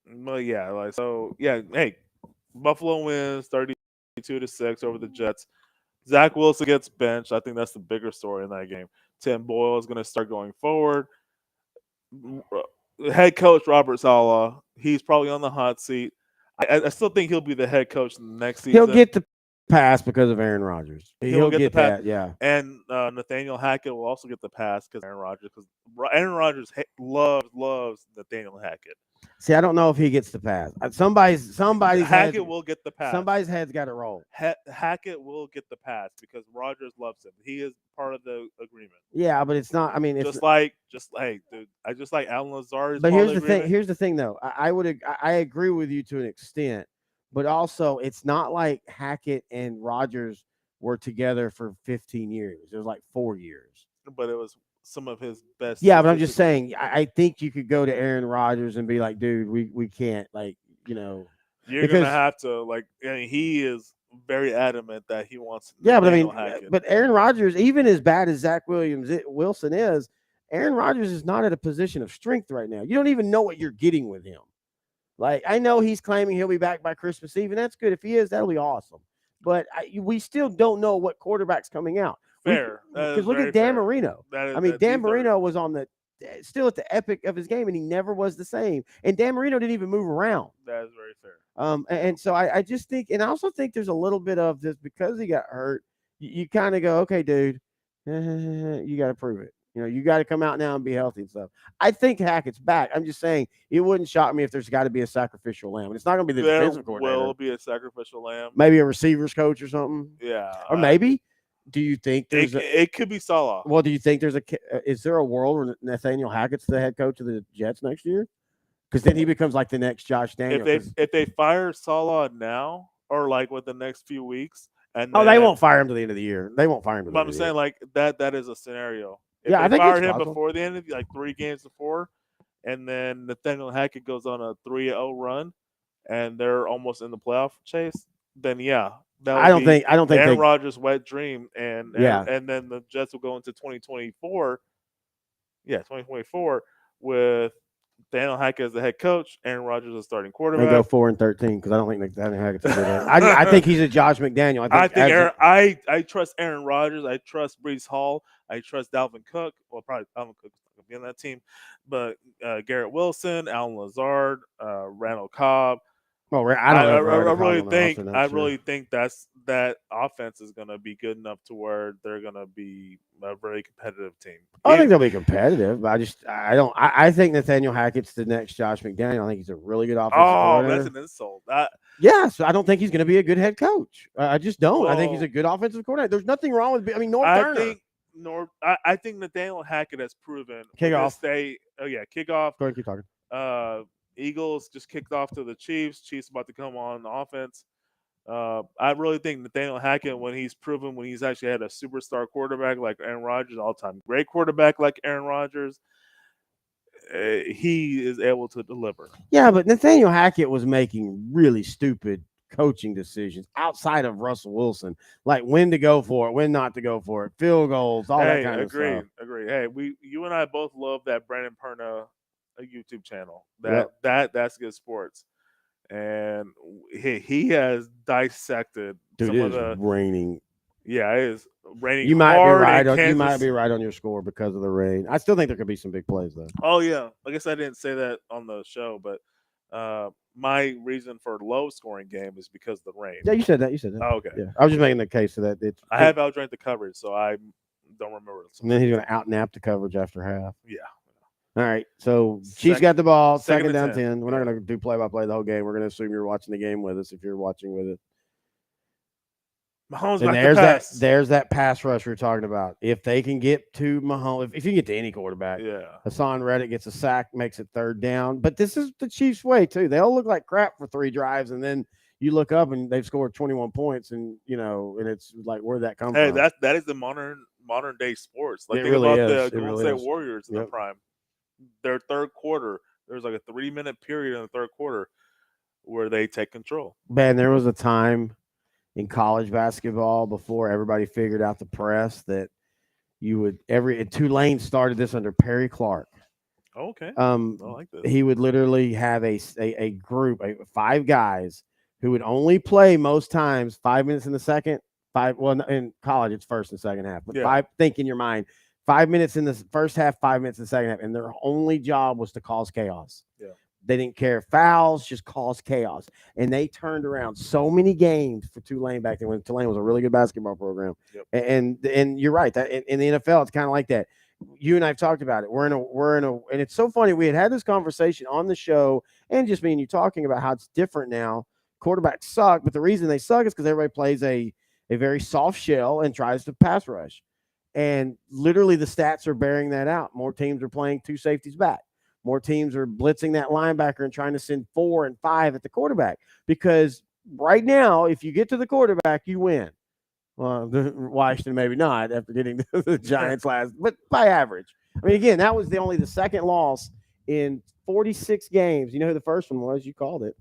S3: Well, yeah. Like so. Yeah. Hey, Buffalo wins 32-6 over the Jets. Zach Wilson gets benched. I think that's the bigger story in that game. Tim Boyle is going to start going forward. Head coach Robert Saleh, he's probably on the hot seat. I still think he'll be the head coach next season.
S2: He'll get the pass because of Aaron Rodgers. He'll get
S3: the pass.
S2: that, yeah.
S3: And Nathaniel Hackett will also get the pass because Aaron Rodgers loves Nathaniel Hackett.
S2: See, I don't know if he gets the pass. Somebody's
S3: Hackett will get the pass.
S2: Somebody's head's got to roll.
S3: Hackett will get the pass because Rodgers loves him. He is part of the agreement.
S2: Yeah, but it's not. I mean, it's
S3: just like dude, I just like Alan Lazard.
S2: But here's the thing. Here's the thing, though. I agree with you to an extent, but also it's not like Hackett and Rodgers were together for 15 years. It was like 4 years.
S3: But it was some of his best.
S2: Yeah, but I'm just saying. I think you could go to Aaron Rodgers and be like, dude, we can't, like,
S3: You're gonna have to, like. I mean, he is very adamant that he wants.
S2: Yeah, but I mean,
S3: Hackett.
S2: but Aaron Rodgers, even as bad as Zach Wilson is, Aaron Rodgers is not at a position of strength right now. You don't even know what you're getting with him. Like, I know he's claiming he'll be back by Christmas Eve, and that's good. If he is, that'll be awesome. But we still don't know what quarterback's coming out.
S3: Fair.
S2: Because look at Dan Marino. Dan Marino was still at the epic of his game, and he never was the same. And Dan Marino didn't even move around.
S3: That is very fair.
S2: And so I just think, and I also think there's a little bit of this because he got hurt. You kind of go, okay, dude, you got to prove it. You got to come out now and be healthy and stuff. I think Hackett's back. I'm just saying it wouldn't shock me if there's got to be a sacrificial lamb. And it's not going to be the defensive coordinator.
S3: There will be a sacrificial lamb.
S2: Maybe a receivers coach or something.
S3: Yeah.
S2: Or maybe. Do you think
S3: it could be Saleh?
S2: Well, do you think is there a world where Nathaniel Hackett's the head coach of the Jets next year? Because then he becomes like the next Josh Daniels.
S3: If they fire Saleh now or like with the next few weeks, and
S2: they won't fire him to the end of the year. They won't fire him.
S3: But I'm saying like that is a scenario. If
S2: I think
S3: fire him before the end of 3 games before, and then Nathaniel Hackett goes on a 3-0 run, and they're almost in the playoff chase, then yeah, that
S2: I
S3: would
S2: don't
S3: be
S2: think. I don't think
S3: Aaron
S2: they.
S3: Rodgers' wet dream, and
S2: Yeah.
S3: and then the Jets will go into 2024. Yeah, 2024 with Daniel Hackett as the head coach, Aaron Rodgers as starting
S2: And
S3: quarterback.
S2: go 4-13 because I don't think Nathaniel Hackett's a good head. I think he's a Josh McDaniel.
S3: I think I trust Aaron Rodgers. I trust Brees Hall. I trust Dalvin Cook. Well, probably Dalvin Cook's not gonna be on that team, but Garrett Wilson, Alan Lazard, Randall Cobb.
S2: Well, I don't know. If
S3: I
S2: Randall Cobb's
S3: really
S2: on the
S3: think
S2: roster, not sure.
S3: that offense is going to be good enough to where they're going to be a very competitive team.
S2: I think they'll be competitive, but I don't. I think Nathaniel Hackett's the next Josh McDaniel. I think he's a really good offensive coordinator.
S3: That's an insult.
S2: Yeah, so I don't think he's going to be a good head coach. I just don't.
S3: Well,
S2: I think he's a good offensive coordinator. There's nothing wrong with. I mean, North Turner.
S3: I think Nathaniel Hackett has proven.
S2: Kickoff.
S3: Kickoff.
S2: Go ahead, keep talking.
S3: Eagles just kicked off to the Chiefs. Chiefs about to come on offense. I really think Nathaniel Hackett, when he's actually had a superstar quarterback like Aaron Rodgers, all-time great quarterback like Aaron Rodgers, he is able to deliver.
S2: Yeah, but Nathaniel Hackett was making really stupid coaching decisions outside of Russell Wilson, like when to go for it, when not to go for it, field goals, all that kind of stuff.
S3: Agree. Hey, you and I both love that Brandon Perna YouTube channel. That's good sports, and he has dissected
S2: some of the raining.
S3: Yeah, it is raining.
S2: You might be right on your score because of the rain. I still think there could be some big plays though.
S3: Oh yeah, I guess I didn't say that on the show, but my reason for low scoring game is because of the rain.
S2: Yeah, you said that.
S3: Oh, okay.
S2: Yeah, I was just making the case that
S3: I have OutDrank The Coverage, so I don't remember.
S2: And then he's going to out-nap the coverage after half.
S3: Yeah.
S2: All right, so Chiefs got the ball, second down
S3: 10.
S2: 10. We're not going to do play-by-play the whole game. We're going to assume you're watching the game with us if you're watching with it.
S3: Mahomes
S2: and there's that pass rush we're talking about. If they can get to Mahomes, if you can get to any quarterback, Hassan Reddick gets a sack, makes it third down. But this is the Chiefs' way too. They all look like crap for 3 drives, and then you look up and they've scored 21 points, and and it's like, where'd that come from?
S3: Hey, that is the modern day sports. Like,
S2: it
S3: think
S2: really
S3: about
S2: is.
S3: the Golden State Warriors in the prime. Their third quarter, there's like a 3-minute period in the third quarter where they take control.
S2: Man, there was a time in college basketball before everybody figured out the press that you would Tulane started this under Perry Clark.
S3: Okay. I like this.
S2: He would literally have a group, 5 guys who would only play most times 5 minutes in the second, in college it's first and second half, but think in your mind, 5 minutes in the first half, 5 minutes in the second half, and their only job was to cause chaos.
S3: Yeah.
S2: They didn't care fouls, just cause chaos. And they turned around so many games for Tulane back then when Tulane was a really good basketball program. Yep. And you're right, that in the NFL, it's kind of like that. You and I have talked about it. We're in a, and it's so funny. We had this conversation on the show, and just me and you talking about how it's different now. Quarterbacks suck, but the reason they suck is because everybody plays a very soft shell and tries to pass rush. And literally the stats are bearing that out. More teams are playing 2 safeties back. More teams are blitzing that linebacker and trying to send 4 and 5 at the quarterback. Because right now, if you get to the quarterback, you win. Well, Washington maybe not after getting to the Giants last, but by average. I mean, again, that was only the second loss in 46 games. You know who the first one was? You called it.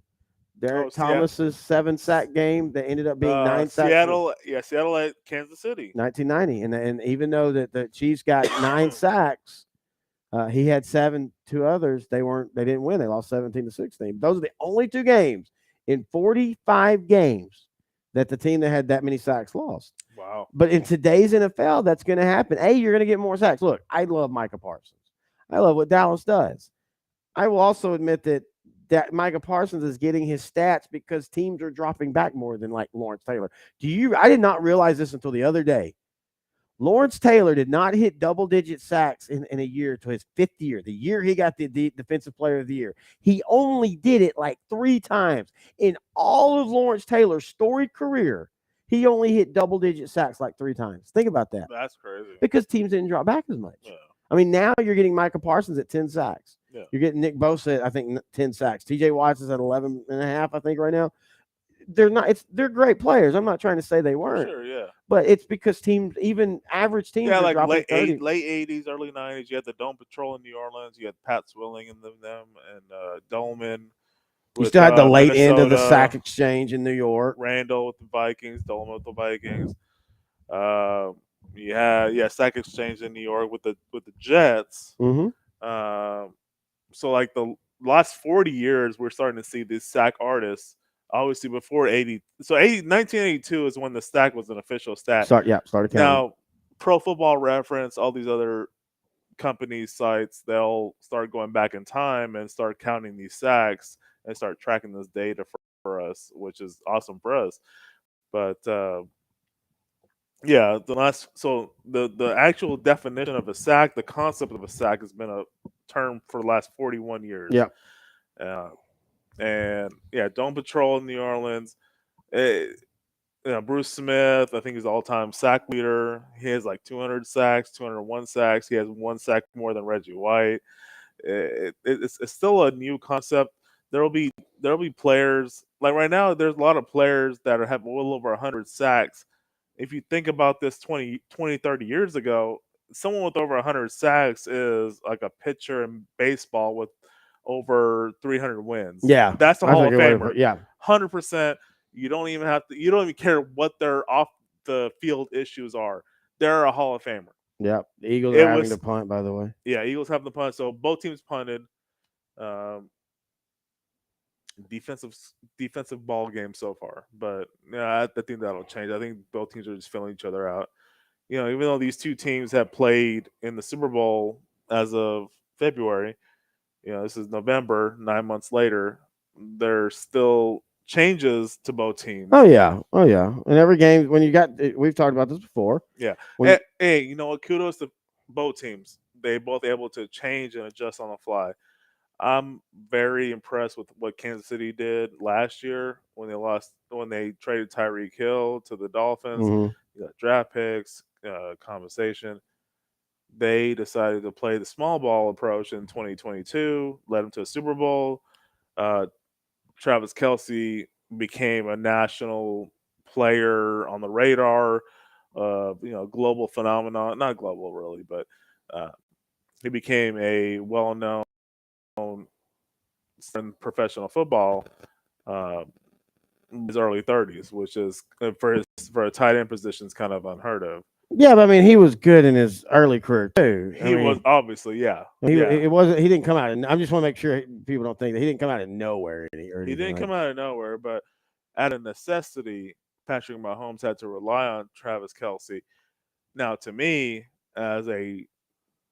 S2: Derek Thomas's 7-sack game that ended up being 9 sacks.
S3: Seattle at Kansas City.
S2: 1990. And even though the Chiefs got 9 sacks, he had 7, 2 others. They didn't win. They lost 17-16. Those are the only 2 games in 45 games that the team that had that many sacks lost.
S3: Wow.
S2: But in today's NFL, that's going to happen. You're going to get more sacks. Look, I love Micah Parsons. I love what Dallas does. I will also admit that Micah Parsons is getting his stats because teams are dropping back more than like Lawrence Taylor. I did not realize this until the other day. Lawrence Taylor did not hit double-digit sacks in a year to his 5th year, the year he got the Defensive Player of the Year. He only did it like 3 times. In all of Lawrence Taylor's storied career, he only hit double-digit sacks like 3 times. Think about that.
S3: That's crazy.
S2: Because teams didn't drop back as much.
S3: Yeah.
S2: I mean, now you're getting Micah Parsons at 10 sacks.
S3: Yeah.
S2: You're getting Nick Bosa at, I think, 10 sacks. TJ Watts is at 11 and a half, I think, right now. they're not. They're great players. I'm not trying to say they
S3: For
S2: weren't,
S3: sure, yeah.
S2: but it's because teams, even average teams,
S3: Yeah,
S2: are
S3: like
S2: dropping 30.
S3: late '80s, early '90s. You had the Dome Patrol in New Orleans. You had Pat Swilling and them, and Dolman
S2: You
S3: with
S2: still had the late end of the
S3: Minnesota.
S2: sack exchange in New York.
S3: Randall with the Vikings. Dolman with the Vikings. Uh, yeah, Sack Exchange in New York with the Jets.
S2: Mm-hmm.
S3: So like the last 40 years, we're starting to see these sack artists. Obviously, before 80, so 1982 is when the stack was an official stat.
S2: Started counting.
S3: Now, Pro Football Reference, all these other companies sites, they'll start going back in time and start counting these sacks and start tracking this data for us, which is awesome for us. But yeah, the actual definition of a sack, the concept of a sack, has been a term for the last 41 years.
S2: Yeah.
S3: Uh, and yeah, Dome Patrol in New Orleans. Eh, Bruce Smith, I think he's the all-time sack leader. He has like 200 sacks, 201 sacks. He has one sack more than Reggie White. It's still a new concept. There'll be players like right now. There's a lot of players that have a little over 100 sacks. If you think about this 20, 30 years ago, someone with over 100 sacks is like a pitcher in baseball with over 300 wins.
S2: Yeah.
S3: That's a
S2: That's
S3: Hall
S2: a
S3: of
S2: good way to
S3: Famer.
S2: put. Yeah.
S3: 100%. You don't even have to. You don't even care what their off the field issues are. They're a Hall of Famer.
S2: Yeah. The Eagles
S3: It
S2: are having
S3: was
S2: to punt, by the way.
S3: Yeah, Eagles have the punt, so both teams punted. Um, defensive defensive ball game so far, but yeah, I think that'll change. I think both teams are just filling each other out. Even though these two teams have played in the Super Bowl as of February, this is November, 9 months later. There's still changes to both teams.
S2: Oh yeah. Oh yeah. And every game when you got, we've talked about this before.
S3: Yeah.
S2: When
S3: Hey, you know what? Kudos to both teams. They both able to change and adjust on the fly. I'm very impressed with what Kansas City did last year when they traded Tyreek Hill to the Dolphins.
S2: Mhm.
S3: You got draft picks, compensation. They decided to play the small ball approach in 2022, led them to a Super Bowl. Uh, Travis Kelsey became a national player on the radar, global phenomenon. Not global really, but uh, he became a well-known in professional football uh, in his early 30s, which is for a tight end position is kind of unheard of.
S2: Yeah, but I mean, he was good in his early career too.
S3: He was obviously, yeah.
S2: It wasn't. He didn't come out. I just want to make sure people don't think that he didn't come out of nowhere.
S3: He didn't come out of nowhere, but out of necessity, Patrick Mahomes had to rely on Travis Kelsey. Now, to me, as a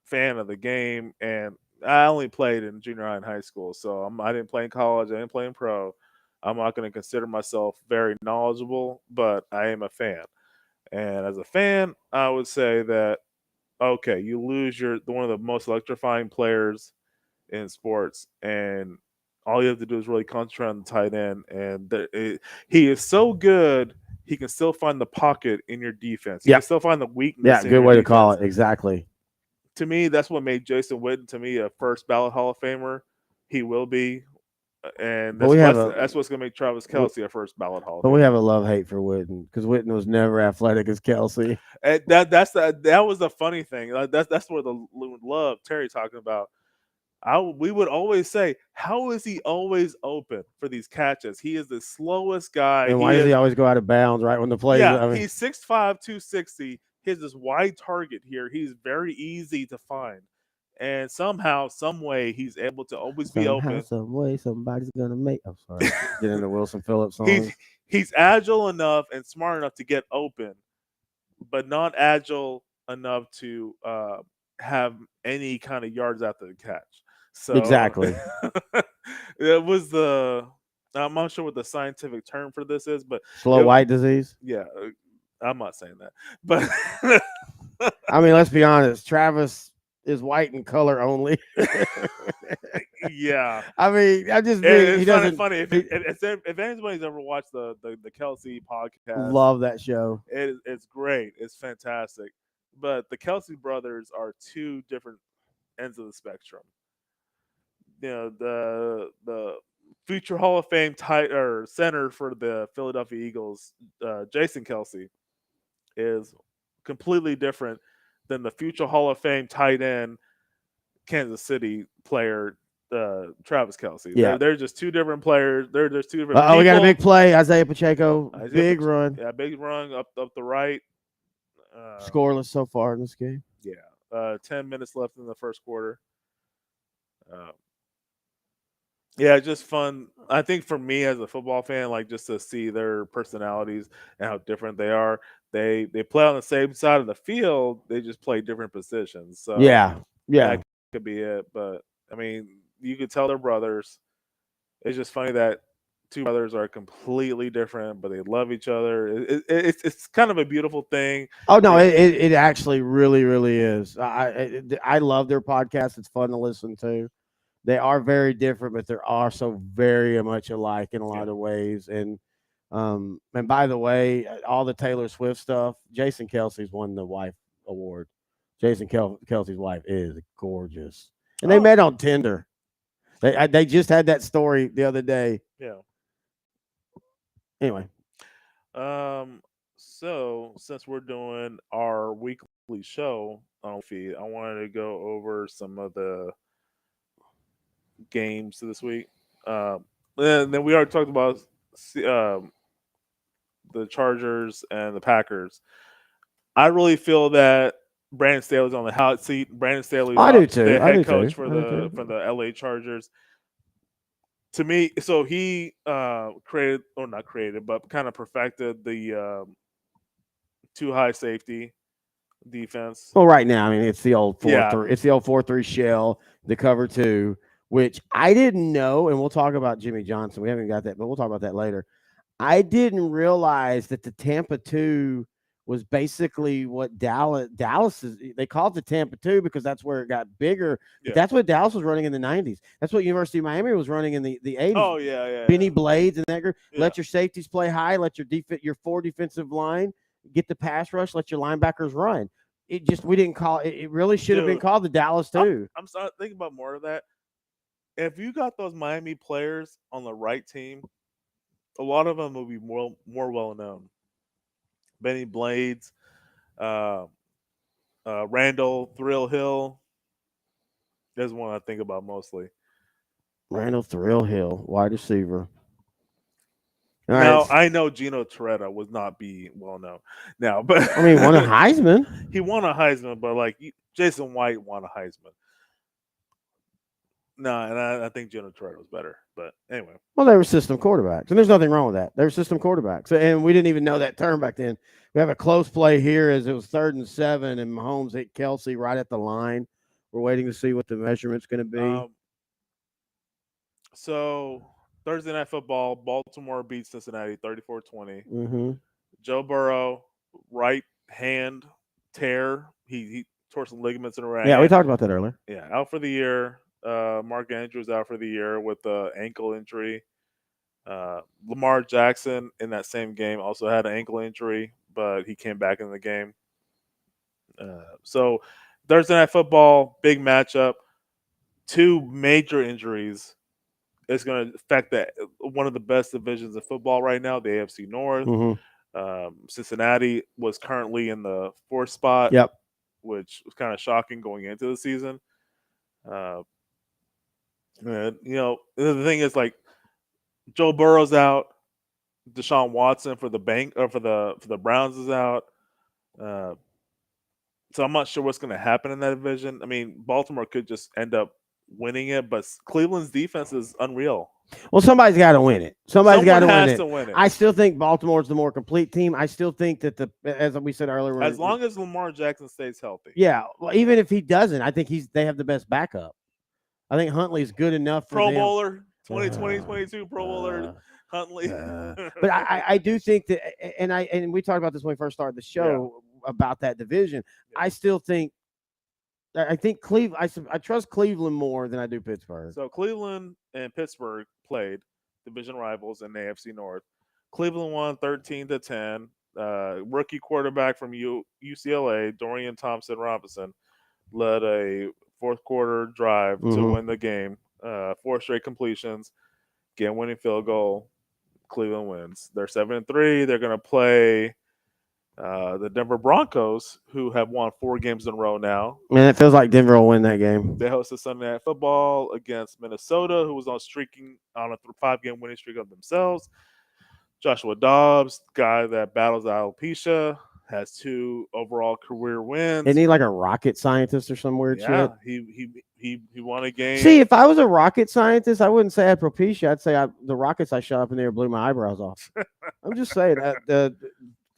S3: fan of the game, and I only played in junior high and high school, so I didn't play in college. I didn't play in pro. I'm not going to consider myself very knowledgeable, but I am a fan. And as a fan, I would say that okay, you lose one of the most electrifying players in sports, and all you have to do is really concentrate on the tight end. And he is so good, he can still find the pocket in your defense. He can still find the weakness.
S2: Yeah, good way to call it. Exactly.
S3: To me, that's what made Jason Witten to me a first ballot Hall of Famer. He will be, and that's what's going to make Travis Kelsey a first ballot Hall of Famer.
S2: But we have a love hate for Witten because Witten was never athletic as Kelsey.
S3: And that was the funny thing. That's where the love Terry talking about. We would always say, how is he always open for these catches? He is the slowest guy.
S2: And why does he always go out of bounds right when the play?
S3: Yeah, he's 6'5", 260. He has this wide target here. He's very easy to find. And somehow, some way, he's able to always be open.
S2: Some way, somebody's gonna make. I'm sorry. Get into Wilson Phillips song.
S3: He's agile enough and smart enough to get open, but not agile enough to have any kind of yards after the catch. So
S2: exactly,
S3: it was I'm not sure what the scientific term for this is, but
S2: slow white disease.
S3: Yeah, I'm not saying that, but
S2: I mean, let's be honest. Travis is white in color only.
S3: Yeah,
S2: I mean, I just
S3: it's kind of funny if anybody's ever watched the Kelsey podcast.
S2: Love that show.
S3: It's great. It's fantastic. But the Kelsey brothers are two different ends of the spectrum. The future Hall of Fame center for the Philadelphia Eagles, Jason Kelsey, is completely different than the future Hall of Fame tight end Kansas City player Travis Kelsey.
S4: Yeah.
S3: They're just two different players. They're just two different
S4: Oh, we got a
S3: people.
S4: big play. Isaiah Pacheco,
S3: Isaiah
S4: big run.
S3: Yeah, big run up the right.
S4: Scoreless so far in this game.
S3: Yeah, 10 minutes left in the first quarter. Yeah, just fun. I think for me as a football fan, like just to see their personalities and how different they are. They play on the same side of the field. They just play different positions. So
S4: Yeah.
S3: that could be it. But I mean, you could tell they're brothers. It's just funny that two brothers are completely different, but they love each other. It's kind of a beautiful thing.
S4: Oh no, it actually really is. I love their podcast. It's fun to listen to. They are very different, but they're also very much alike in a lot of ways. And by the way, all the Taylor Swift stuff, Jason Kelsey's won the wife award. Jason Kelsey's wife is gorgeous, and they met on Tinder. They just had that story the other day.
S3: Yeah.
S4: Anyway.
S3: So since we're doing our weekly show on feed, I wanted to go over some of the games this week. And then we already talked about the Chargers and the Packers. I really feel that Brandon Staley's on the hot seat. Brandon Staley's the head coach for the LA Chargers. To me, so he created, or not created, but kind of perfected the too high safety defense.
S4: Well, right now, I mean, it's the old 4-3. It's the old 4-3 shell, the cover 2, which I didn't know, and we'll talk about Jimmy Johnson. We haven't got that, but we'll talk about that later. I didn't realize that the Tampa 2 was basically what Dallas is. They call it the Tampa 2 because that's where it got bigger. But that's what Dallas was running in the 90s. That's what University of Miami was running in the 80s.
S3: Oh, yeah.
S4: Benny Blades and that group. Yeah. Let your safeties play high. Let your 4 defensive line get the pass rush. Let your linebackers run. We didn't call it. It really should have been called the Dallas 2.
S3: I'm starting to think about more of that. If you got those Miami players on the right team, a lot of them will be more well known. Benny Blades, Randall Thrill Hill. That's one I think about mostly.
S4: Randall Thrill Hill, wide receiver.
S3: Now I know Gino Toretta would not be well known now, but
S4: I mean, won a Heisman.
S3: He won a Heisman, but like Jason White won a Heisman. No, and I think Gino Toretta was better. But anyway.
S4: Well, they were system quarterbacks, and there's nothing wrong with that. They were system quarterbacks, and we didn't even know that term back then. We have a close play here as it was 3rd and 7, and Mahomes hit Kelsey right at the line. We're waiting to see what the measurement's going to be.
S3: So Thursday Night Football, Baltimore beats Cincinnati 34-20.
S4: Mm-hmm.
S3: Joe Burrow, right hand tear. He tore some ligaments in the right
S4: hand.
S3: Yeah,
S4: we talked about that earlier.
S3: Yeah, out for the year. Mark Andrews out for the year with the ankle injury. Lamar Jackson in that same game also had an ankle injury, but he came back in the game. So Thursday Night Football, big matchup. 2 major injuries. It's going to affect one of the best divisions of football right now, the AFC North.
S4: Mm-hmm.
S3: Cincinnati was currently in the 4th spot,
S4: yep,
S3: which was kind of shocking going into the season. The thing is, like, Joe Burrow's out, Deshaun Watson for the Browns is out. So I'm not sure what's going to happen in that division. I mean, Baltimore could just end up winning it, but Cleveland's defense is unreal.
S4: Well, somebody's got to win it. Somebody's got to
S3: win it.
S4: I still think Baltimore's the more complete team. I still think that as we said earlier,
S3: as long as Lamar Jackson stays healthy.
S4: Yeah, well, even if he doesn't, I think they have the best backup. I think Huntley's good enough for
S3: Pro
S4: them.
S3: Bowler, 2020-22 Pro Bowler, Huntley.
S4: But I do think that, and we talked about this when we first started the show about that division. Yeah. I think Cleveland. I trust Cleveland more than I do Pittsburgh.
S3: So Cleveland and Pittsburgh played division rivals in the AFC North. Cleveland won 13-10. Rookie quarterback from UCLA, Dorian Thompson-Robinson, led a 4th quarter drive to win the game. 4 straight completions. game-winning field goal. Cleveland wins. They're 7-3. They're going to play the Denver Broncos, who have won 4 games in a row now.
S4: Man, it feels like Denver will win that game.
S3: They hosted Sunday Night Football against Minnesota, who was on a 5-game winning streak of themselves. Joshua Dobbs, guy that battles alopecia, has 2 overall career wins.
S4: Isn't he like a rocket scientist or some weird
S3: yeah,
S4: shit?
S3: he won a game.
S4: See, if I was a rocket scientist, I wouldn't say I had alopecia. I'd say the rockets I shot up in the air blew my eyebrows off. I'm just saying that the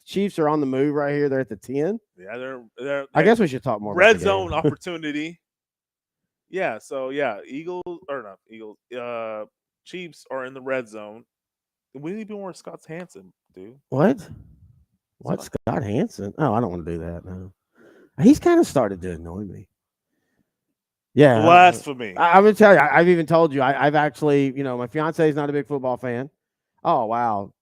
S4: Chiefs are on the move right here. They're at the 10.
S3: Yeah, they're
S4: I guess we should talk more about
S3: red
S4: the
S3: zone
S4: game.
S3: opportunity. Yeah, so yeah, Chiefs are in the red zone. We need to be more Scott Hansen, dude.
S4: What? What, Scott Hansen? Oh, I don't want to do that now. He's kind of started to annoy me. Yeah.
S3: Blasphemy.
S4: I'm going to tell you, I've even told you, I've actually, my fiance is not a big football fan. Oh, wow.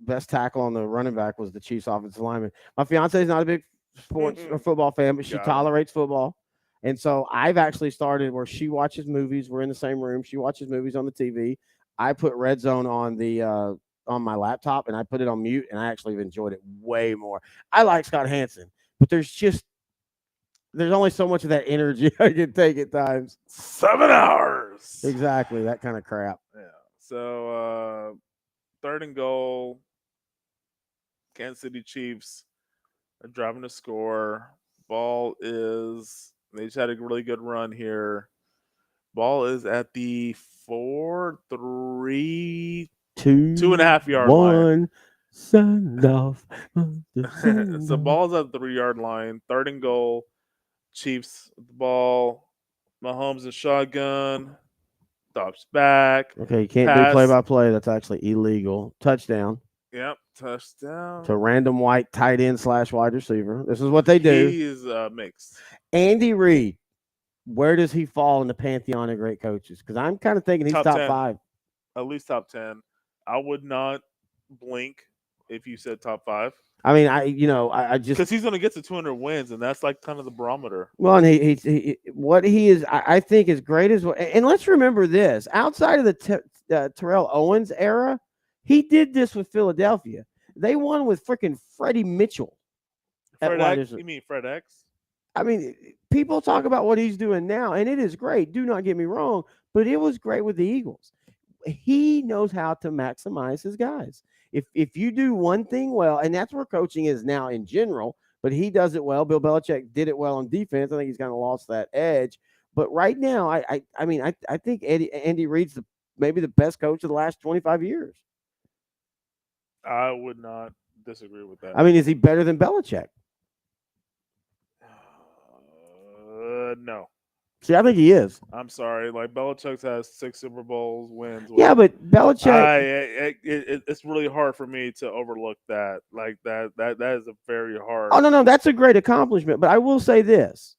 S4: Best tackle on the running back was the Chiefs offensive lineman. My fiance is not a big sports or football fan, but she tolerates football. And so I've actually started where she watches movies. We're in the same room. She watches movies on the TV. I put Red Zone on the on my laptop and I put it on mute, and I actually have enjoyed it way more. I like Scott Hansen, but there's only so much of that energy I can take at times.
S3: 7 hours.
S4: Exactly, that kind of crap.
S3: Yeah. So 3rd and goal. Kansas City Chiefs are driving to score. They just had a really good run here. Ball is at the 2.5 yard line.
S4: Send off.
S3: So ball's at the 3-yard line. 3rd and goal. Chiefs with the ball. Mahomes in shotgun. Stops back.
S4: Okay, you can't do play-by-play. That's actually illegal. Touchdown.
S3: Yep, touchdown.
S4: To random white tight end / wide receiver. This is what they do.
S3: He is mixed.
S4: Andy Reid, where does he fall in the pantheon of great coaches? Because I'm kind of thinking he's top 5.
S3: At least top 10. I would not blink if you said top 5.
S4: I mean, I just
S3: because he's going to get to 200 wins, and that's like kind of the barometer.
S4: Well, and what he is, I think, is great as well. And let's remember this: outside of the Terrell Owens era, he did this with Philadelphia. They won with freaking Freddie Mitchell.
S3: Fred X? You mean Fred X?
S4: I mean, people talk about what he's doing now, and it is great. Do not get me wrong, but it was great with the Eagles. He knows how to maximize his guys. If you do one thing well, and that's where coaching is now in general, but he does it well. Bill Belichick did it well on defense. I think he's kind of lost that edge. But right now, I think Andy Reid's maybe the best coach of the last 25 years.
S3: I would not disagree with that.
S4: I mean, is he better than Belichick?
S3: No.
S4: See, I think he is.
S3: I'm sorry. Like, Belichick has 6 Super Bowls wins.
S4: Yeah, but Belichick.
S3: It's really hard for me to overlook that. Like, that is a very hard.
S4: Oh, no. That's a great accomplishment. But I will say this.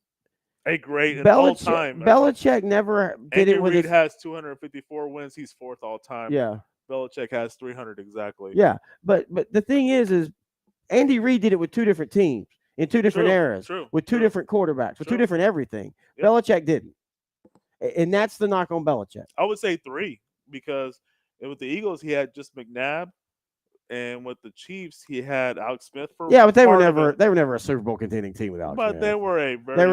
S3: A great all-time.
S4: Belichick never did
S3: Andy
S4: it with
S3: Reid has 254 wins. He's 4th all-time.
S4: Yeah.
S3: Belichick has 300 exactly.
S4: Yeah. But the thing is Andy Reid did it with 2 different teams. In 2 different eras, with 2 different quarterbacks, with 2 different everything. Yep. Belichick didn't. And that's the knock on Belichick.
S3: I would say 3 because with the Eagles, he had just McNabb. And with the Chiefs, he had Alex Smith for
S4: but they were never a Super Bowl contending team with Alex Smith.
S3: But they were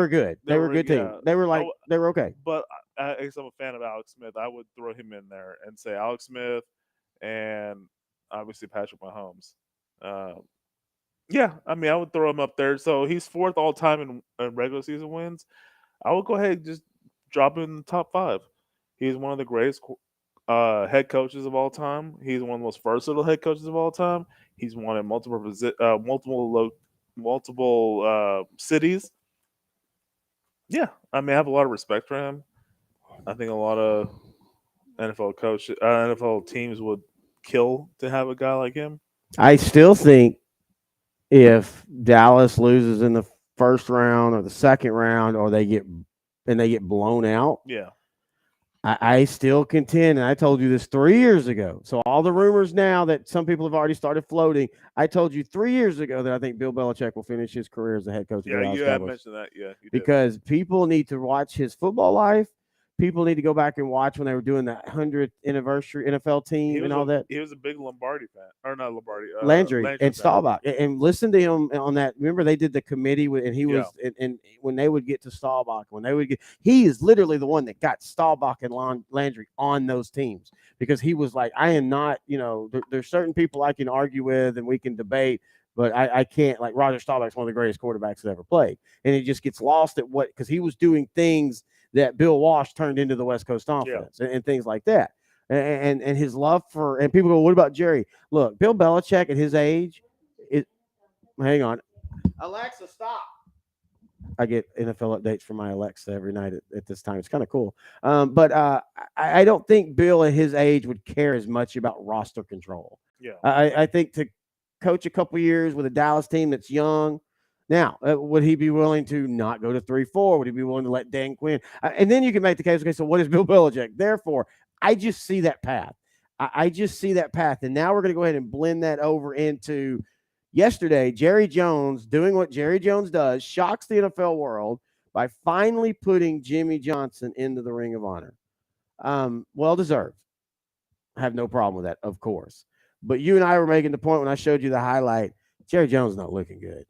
S4: good. They were a good team. They were okay.
S3: But as I'm a fan of Alex Smith, I would throw him in there and say Alex Smith and obviously Patrick Mahomes. Yeah, I mean, I would throw him up there. So he's 4th all time in regular season wins. I would go ahead and just drop him in the top 5. He's one of the greatest head coaches of all time. He's one of the most versatile head coaches of all time. He's won in multiple cities. Yeah, I mean, I have a lot of respect for him. I think a lot of NFL teams would kill to have a guy like him.
S4: I still think if Dallas loses in the 1st round or the 2nd round, or they get blown out,
S3: yeah,
S4: I still contend, and I told you this 3 years ago. So all the rumors now that some people have already started floating, I told you 3 years ago that I think Bill Belichick will finish his career as the head coach.
S3: Yeah, you have mentioned that. Yeah, you
S4: because people need to watch his football life. people need to go back and watch when they were doing the 100th anniversary NFL team and all that.
S3: He was a big Lombardi fan, or not Lombardi,
S4: Landry and
S3: fan.
S4: Staubach, and listen to him on that. Remember, they did the committee, and he was, and when they would get to Staubach, he is literally the one that got Staubach and Landry on those teams, because he was like, I am not, there's certain people I can argue with and we can debate, but I can't, like Roger Staubach's one of the greatest quarterbacks that ever played, and it just gets lost at because he was doing things that Bill Walsh turned into the West Coast offense and things like that. And his love for, and people go, what about Jerry? Look, Bill Belichick at his age, hang on. Alexa, stop. I get NFL updates from my Alexa every night at this time. It's kind of cool. But I don't think Bill at his age would care as much about roster control.
S3: Yeah.
S4: I think to coach a couple years with a Dallas team that's young. Now, would he be willing to not go to 3-4? Would he be willing to let Dan Quinn? And then you can make the case, okay, so what is Bill Belichick there for? I just see that path. I just see that path. And now we're going to go ahead and blend that over into yesterday. Jerry Jones doing what Jerry Jones does, shocks the NFL world by finally putting Jimmy Johnson into the Ring of Honor. Well deserved. I have no problem with that, of course. But you and I were making the point when I showed you the highlight, Jerry Jones is not looking good.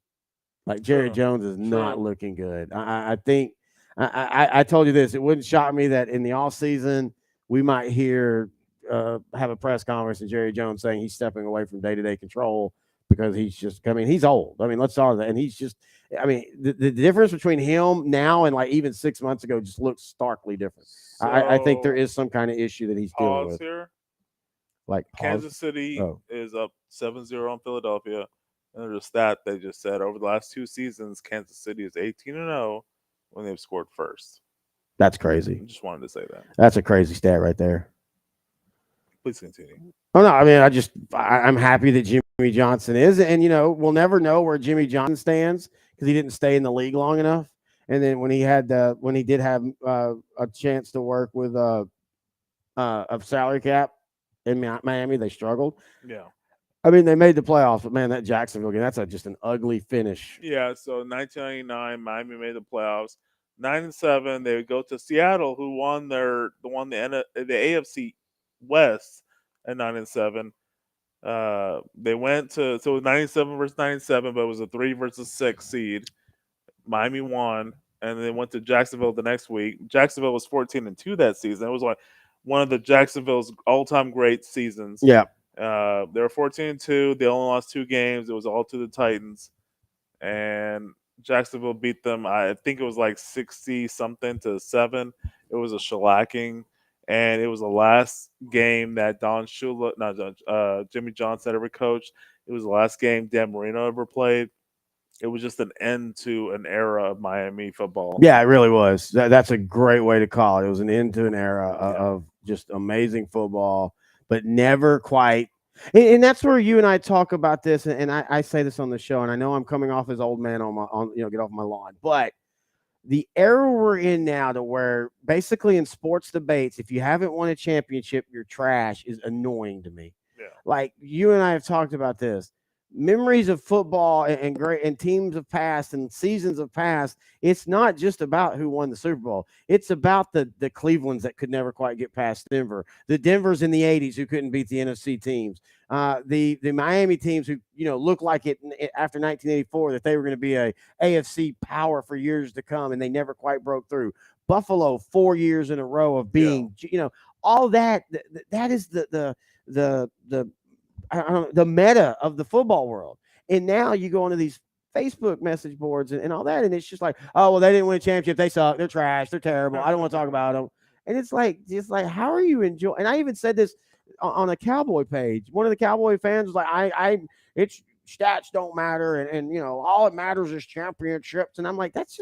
S4: Like Jerry Jones is not looking good. I think I told you this. It wouldn't shock me that in the offseason we might hear have a press conference and Jerry Jones saying he's stepping away from day-to-day control because he's old. I mean, let's start with that. And he's just, the difference between him now and like even 6 months ago just looks starkly different. So, I think there is some kind of issue that he's dealing with.
S3: Here.
S4: Like
S3: Kansas City is up 7-0 on Philadelphia. And there's a stat they just said over the last 2 seasons, Kansas City is 18-0 when they've scored first.
S4: That's crazy.
S3: I just wanted to say that.
S4: That's a crazy stat right there.
S3: Please continue.
S4: Oh no, I mean, I'm happy that Jimmy Johnson is, and we'll never know where Jimmy Johnson stands because he didn't stay in the league long enough. And then when he did have a chance to work with a salary cap in Miami, they struggled.
S3: Yeah.
S4: I mean, they made the playoffs, but man, that Jacksonville game, that's just an ugly finish.
S3: Yeah, so 1999, Miami made the playoffs. 9-7, they would go to Seattle, who won the AFC West at 9-7. They went to, so it was 97 versus 97, but it was a 3 versus 6 seed. Miami won, and they went to Jacksonville the next week. Jacksonville was 14-2 that season. It was like one of the Jacksonville's all-time great seasons.
S4: Yeah.
S3: They were 14-2. They only lost 2 games. It was all to the Titans. And Jacksonville beat them. I think it was like 60-something to 7. It was a shellacking. And it was the last game that Jimmy Johnson ever coached. It was the last game Dan Marino ever played. It was just an end to an era of Miami football.
S4: Yeah, it really was. That's a great way to call it. It was an end to an era of just amazing football, but never quite. And that's where you and I talk about this, and I say this on the show, and I know I'm coming off as old man get off my lawn, but the era we're in now, to where basically in sports debates, if you haven't won a championship, you're trash, is annoying to me.
S3: Yeah.
S4: Like you and I have talked about this. Memories of football and great and teams of past and seasons of past. It's not just about who won the Super Bowl. It's about the Clevelands that could never quite get past Denver, the Denvers in the 80s who couldn't beat the NFC teams, the Miami teams who looked like it after 1984 that they were going to be a AFC power for years to come, and they never quite broke through. Buffalo 4 years in a row of being all that. That is the I don't know, the meta of the football world. And now you go into these Facebook message boards and all that, and it's just like, oh, well, they didn't win a championship. They suck. They're trash. They're terrible. I don't want to talk about them. And it's like, how are you enjoying? And I even said this on a Cowboy page. One of the Cowboy fans was like, it's stats don't matter. And all that matters is championships. And I'm like, that's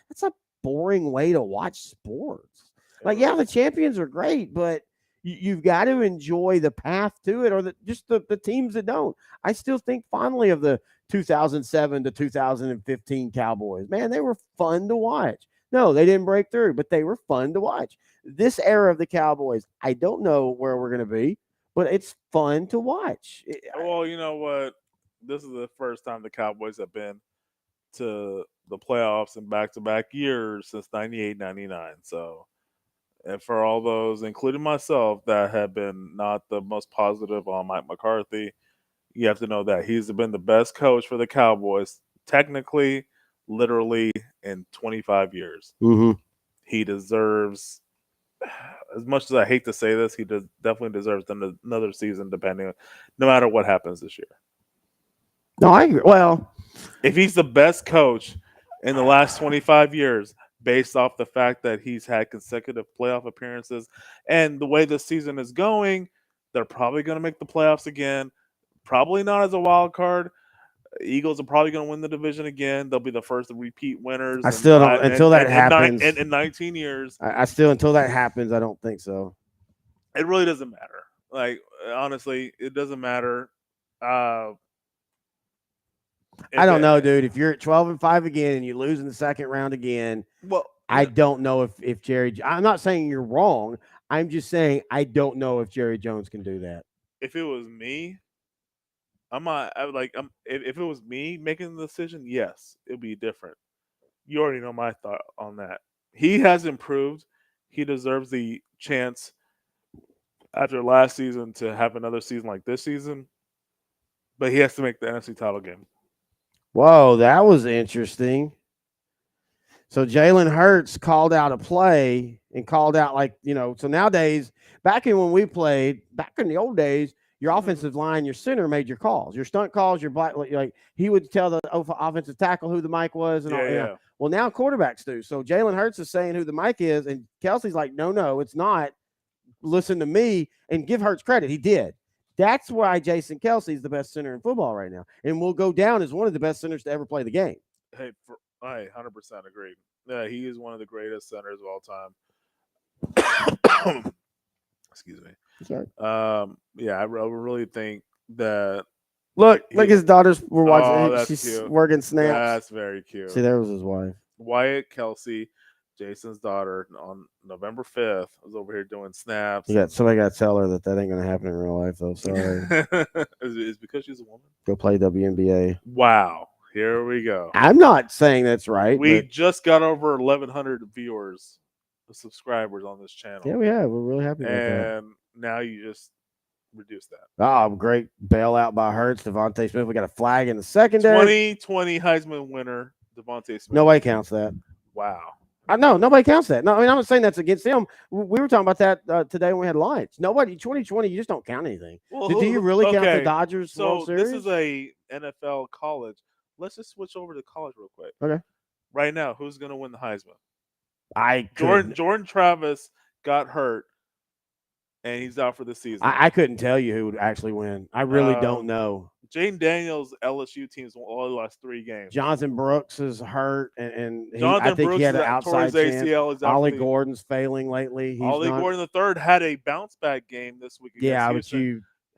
S4: that's a boring way to watch sports. Like, yeah, the champions are great, but you've got to enjoy the path to it, or the teams that don't. I still think fondly of the 2007 to 2015 Cowboys. Man, they were fun to watch. No, they didn't break through, but they were fun to watch. This era of the Cowboys, I don't know where we're going to be, but it's fun to watch.
S3: Well, you know what? This is the first time the Cowboys have been to the playoffs in back-to-back years since 98, 99. So And for all those, including myself, that have been not the most positive on Mike McCarthy, you have to know that he's been the best coach for the Cowboys, technically, literally, in 25 years.
S4: Mm-hmm.
S3: He deserves, as much as I hate to say this, he definitely deserves another season, no matter what happens this year.
S4: No, I agree. Well,
S3: If he's the best coach in the last 25 years, based off the fact that he's had consecutive playoff appearances and the way the season is going, they're probably going to make the playoffs again. Probably not as a wild card. Eagles are probably going to win the division again. They'll be the first repeat winners.
S4: I still don't. Until that happens,
S3: in 19 years,
S4: I still until that happens, I don't think so.
S3: it really doesn't matter. Like honestly, it doesn't matter.
S4: I don't know, dude. If you're at 12-5 again and you lose in the second round again,
S3: well,
S4: I don't know if Jerry. I'm not saying you're wrong. I'm just saying I don't know if Jerry Jones can do that.
S3: If it was me, if it was me making the decision, yes, it'd be different. You already know my thought on that. He has improved. He deserves the chance after last season to have another season like this season, but he has to make the NFC title game.
S4: Whoa, that was interesting. So Jalen Hurts called out a play and called out so nowadays, back in when we played, back in the old days, your offensive line, your center made your calls, your stunt calls, your black, like he would tell the offensive tackle who the mic was and all. Yeah. Well, now quarterbacks do. So Jalen Hurts is saying who the mic is, and Kelsey's like, no, it's not. Listen to me and give Hurts credit. He did. That's why Jason Kelsey is the best center in football right now, and will go down as one of the best centers to ever play the game.
S3: Hey, I 100% agree. Yeah, he is one of the greatest centers of all time. Excuse me.
S4: Sorry.
S3: Yeah, I really think that.
S4: Look, his daughters were watching.
S3: Oh, that's
S4: she's
S3: cute.
S4: working snaps.
S3: That's very cute.
S4: See, there was his wife.
S3: Wyatt Kelsey, Jason's daughter, on November 5th, was over here doing snaps.
S4: Somebody got to tell her that ain't going to happen in real life, though. Sorry.
S3: Is because she's a woman?
S4: Go play WNBA.
S3: Wow. Here we go.
S4: I'm not saying that's right.
S3: We just got over 1,100 viewers, subscribers on this channel.
S4: Yeah, we have. We're really happy about that.
S3: And now you just reduce that.
S4: Oh, great bailout by Hurts. Devontae Smith. We got a flag in the secondary.
S3: 2020 Heisman winner, Devontae Smith.
S4: Nobody counts that.
S3: Wow.
S4: I know nobody counts that. No, I mean I'm not saying that's against him. We were talking about that today when we had lunch. Nobody 2020. You just don't count anything. Well, do you really count the Dodgers World Series?
S3: This is a NFL college. Let's just switch over to college real quick.
S4: Okay.
S3: Right now, who's going to win the Heisman? Jordan Travis got hurt, and he's out for the season.
S4: I couldn't tell you who would actually win. I really don't know.
S3: Jaden Daniels' LSU team's only lost 3 games.
S4: Jonathan Brooks is hurt, and I think he had an outside chance. Ollie Gordon's failing lately.
S3: Gordon III had a bounce back game this week.
S4: Yeah, but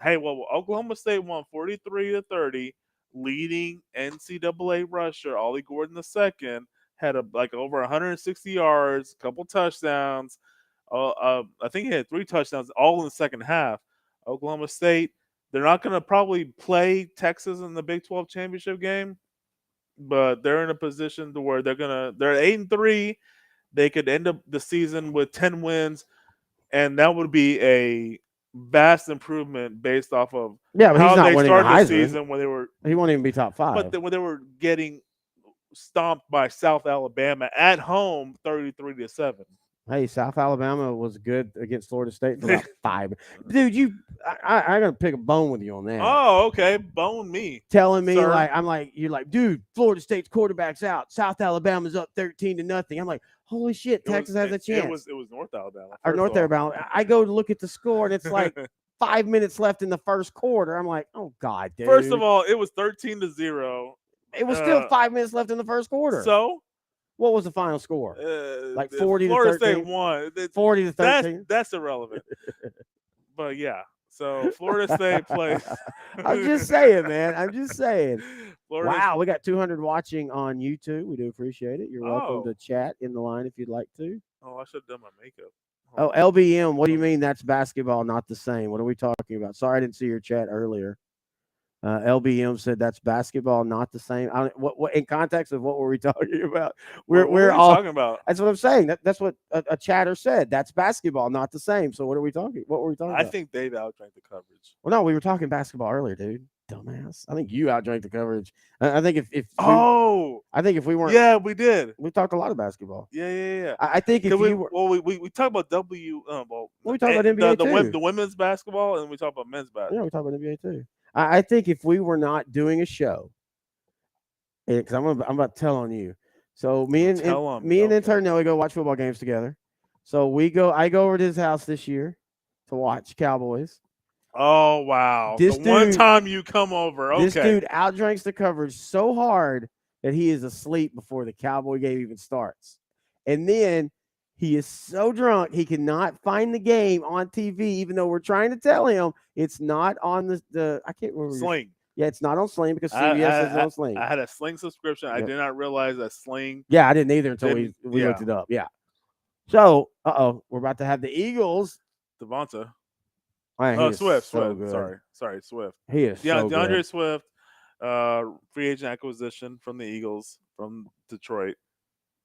S3: Oklahoma State won 43-30. Leading NCAA rusher Ollie Gordon II had over 160 yards, a couple touchdowns. I think he had 3 touchdowns all in the second half. Oklahoma State, they're not going to probably play Texas in the Big 12 championship game, but they're in a position to where they're 8-3. They could end up the season with 10 wins, and that would be a vast improvement based off of
S4: how they started
S3: the season when
S4: he won't even be top 5.
S3: But when they were getting stomped by South Alabama at home 33-7.
S4: Hey, South Alabama was good against Florida State for about 5. Dude, I gotta pick a bone with you on that.
S3: Oh, okay. Bone me.
S4: Telling me you're like, dude, Florida State's quarterback's out. South Alabama's up 13-0. I'm like, holy shit, Texas has a chance.
S3: It was North Alabama.
S4: Or North Alabama. I go to look at the score and it's like 5 minutes left in the first quarter. I'm like, oh God, dude.
S3: First of all, it was 13-0.
S4: It was still 5 minutes left in the first quarter.
S3: So
S4: what was the final score? 40-13.
S3: Florida State won.
S4: 40-13.
S3: That's irrelevant. But yeah. So Florida State plays.
S4: I'm just saying, man. I'm just saying. Wow, we got 200 watching on YouTube. We do appreciate it. You're welcome to chat in the line if you'd like to.
S3: Oh, I should have done my makeup.
S4: Oh, LBM. What do you mean that's basketball, not the same? What are we talking about? Sorry, I didn't see your chat earlier. LBM said that's basketball, not the same. I don't, what in context of what were we talking about?
S3: What
S4: We're
S3: are you
S4: all.
S3: talking about?
S4: That's what I'm saying. That's what a chatter said. That's basketball, not the same. So what are we talking? What were we talking
S3: I
S4: about?
S3: think they've outdrank the coverage.
S4: Well, no, we were talking basketball earlier, dude. Dumbass. I think you outdrank the coverage. I think if
S3: Oh,
S4: I think if we weren't,
S3: yeah, we did.
S4: we talked a lot of basketball.
S3: Yeah.
S4: I think if
S3: Cause
S4: you were,
S3: we talked about
S4: we talked about NBA too.
S3: the women's basketball, and we talked about men's basketball.
S4: Yeah, we talked about NBA too. I think if we were not doing a show, because I'm about to tell on you. So me and
S3: Tell on me,
S4: me and
S3: okay.
S4: intern Nelly go watch football games together. So I go over to his house this year to watch Cowboys.
S3: Oh wow!
S4: This
S3: The one
S4: dude-
S3: time you come over, okay.
S4: This dude outdrinks the coverage so hard that he is asleep before the Cowboy game even starts. And then he is so drunk he cannot find the game on TV, even though we're trying to tell him it's not on the I can't remember.
S3: Sling.
S4: Yeah, it's not on Sling because CBS is on Sling.
S3: I had a Sling subscription. I
S4: Yep.
S3: did not realize that Sling.
S4: Yeah, I didn't either until we
S3: Yeah.
S4: looked it up. Yeah. So, we're about to have the Eagles.
S3: Devonta.
S4: Man, he
S3: Oh,
S4: is
S3: Swift.
S4: so
S3: Swift.
S4: good.
S3: Sorry, Swift.
S4: He is
S3: Yeah,
S4: so
S3: DeAndre
S4: good.
S3: Swift, free agent acquisition from the Eagles from Detroit,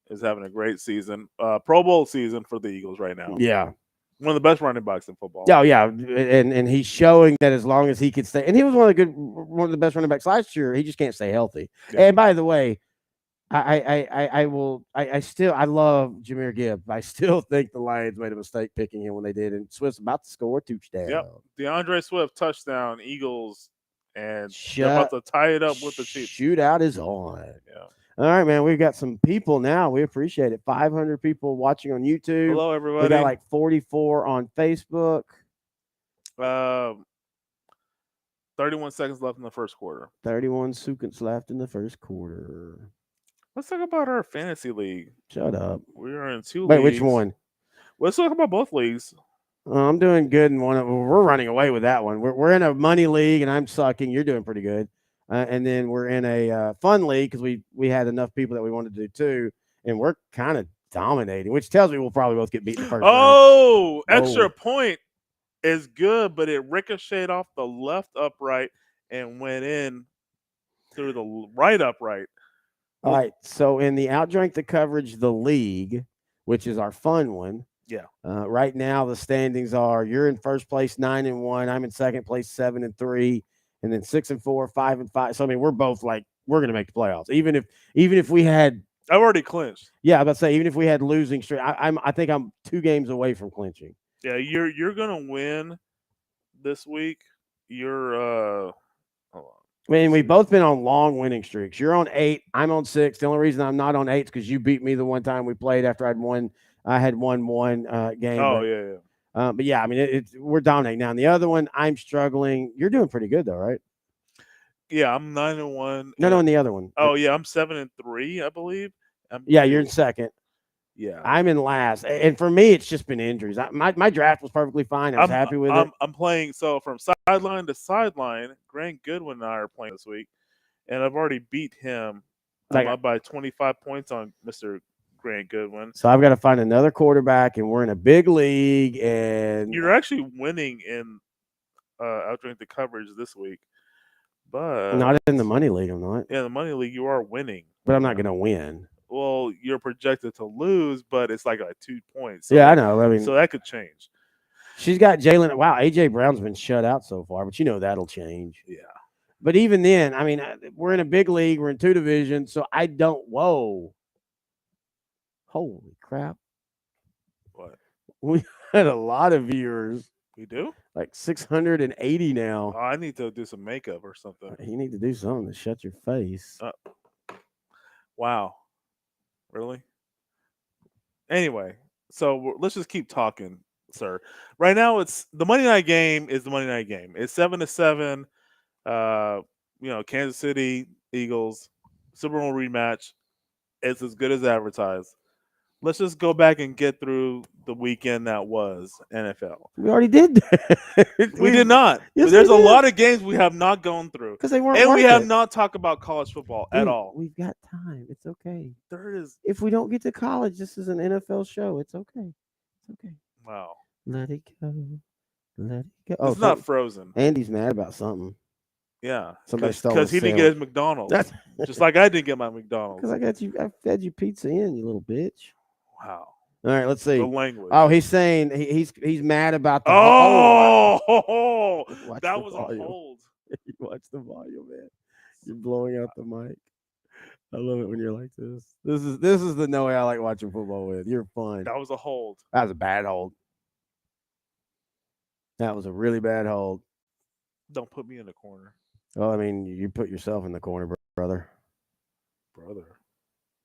S3: is having a great season. Pro Bowl season for the Eagles right now.
S4: Yeah.
S3: One of the best running backs in football.
S4: Oh yeah, and he's showing that as long as he could stay, and he was one of the best running backs last year. He just can't stay healthy.
S3: Yeah.
S4: And by the way, I love Jahmyr Gibbs. I still think the Lions made a mistake picking him when they did, and Swift's about to score a touchdown.
S3: Yep. DeAndre Swift touchdown, Eagles, and
S4: Shut-
S3: they're about to tie it up with the Chiefs.
S4: Shootout is on.
S3: Yeah.
S4: All right, man. We've got some people now. We appreciate it. 500 people watching on YouTube.
S3: Hello,
S4: We
S3: everybody.
S4: got like 44 on Facebook.
S3: 31 seconds left in the first quarter.
S4: 31 seconds left in the first quarter.
S3: Let's talk about our fantasy league.
S4: Shut up.
S3: We are in two
S4: Wait,
S3: leagues.
S4: which one?
S3: Let's talk about both leagues.
S4: I'm doing good in one of them. We're running away with that one. We're in a money league, and I'm sucking. You're doing pretty good. And then we're in a fun league because we had enough people that we wanted to do too, and we're kind of dominating, which tells me we'll probably both get beat in the first round.
S3: Oh, extra
S4: Oh.
S3: point is good, but it ricocheted off the left upright and went in through the right upright.
S4: All right. So in the OutDrank the Coverage, the league, which is our fun one.
S3: Yeah.
S4: Right now the standings are: you're in first place 9-1, I'm in second place 7-3, and then 6-4, 5-5. So I mean, we're both like we're gonna make the playoffs. Even if we had,
S3: I've already clinched.
S4: yeah, I'm about to say even if we had losing streak, I think I'm 2 games away from clinching.
S3: Yeah, you're gonna win this week. You're hold on.
S4: I mean, we've both been on long winning streaks. You're on 8, I'm on 6. The only reason I'm not on 8 is because you beat me the one time we played after I had won one game.
S3: Oh yeah.
S4: But yeah, I mean, we're dominating now. And the other one, I'm struggling. You're doing pretty good though, right?
S3: Yeah, I'm 9-1.
S4: No, in the other one.
S3: Oh yeah, I'm 7-3, I believe.
S4: Yeah, you're in second.
S3: Yeah.
S4: I'm in last. And for me, it's just been injuries. My draft was perfectly fine. I was happy with it.
S3: I'm playing so from sideline to sideline. Grant Goodwin and I are playing this week, and I've already beat him. I'm up by 25 points on Mr. Grant Goodwin.
S4: So I've got to find another quarterback, and we're in a big league. And
S3: you're actually winning in OutDrank the Coverage this week, but
S4: not in the money league. I'm not.
S3: Yeah, the money league you are winning,
S4: but I'm not going to win.
S3: Well, you're projected to lose, but it's like 2 points.
S4: So yeah, I know. I mean,
S3: so that could change.
S4: She's got Jalen. Wow, AJ Brown's been shut out so far, but that'll change.
S3: Yeah.
S4: But even then, I mean, we're in a big league. We're in 2 divisions, so I don't. Whoa! Holy crap!
S3: What?
S4: We had a lot of viewers.
S3: We do?
S4: Like 680 now.
S3: Oh, I need to do some makeup or something.
S4: You need to do something to shut your face.
S3: Wow. Really? Anyway, so let's just keep talking, sir. Right now, it's the Monday night game. Is the Monday night game? It's 7-7. Kansas City Eagles Super Bowl rematch. It's as good as advertised. Let's just go back and get through the weekend that was NFL.
S4: We already did that.
S3: We did not.
S4: Yes,
S3: There's
S4: we
S3: a
S4: did.
S3: lot of games we have not gone through.
S4: Because they weren't.
S3: And we
S4: worth
S3: have
S4: it.
S3: not talked about college football at
S4: Dude,
S3: all.
S4: We've got time. It's okay.
S3: There is.
S4: If we don't get to college, this is an NFL show. It's okay. It's okay.
S3: Wow.
S4: Let it go. Let it go.
S3: It's not Frozen.
S4: Andy's mad about something.
S3: Yeah,
S4: Somebody stole
S3: because
S4: his
S3: he didn't get his
S4: sandwich.
S3: McDonald's,
S4: That's
S3: just like I didn't get my McDonald's.
S4: because I fed you pizza in, you little bitch.
S3: Wow,
S4: All right, let's
S3: the
S4: see.
S3: language.
S4: Oh, he's saying he's mad about the
S3: Oh,
S4: Watch
S3: that
S4: the
S3: was
S4: volume.
S3: a hold.
S4: You watch the volume, man. You're blowing out the mic. I love it when you're like this. This is the no way I like watching football with. You're fun.
S3: That was a hold.
S4: That was a bad hold. That was a really bad hold.
S3: Don't put me in the corner,
S4: Well, I mean, you put yourself in the corner, brother.
S3: brother.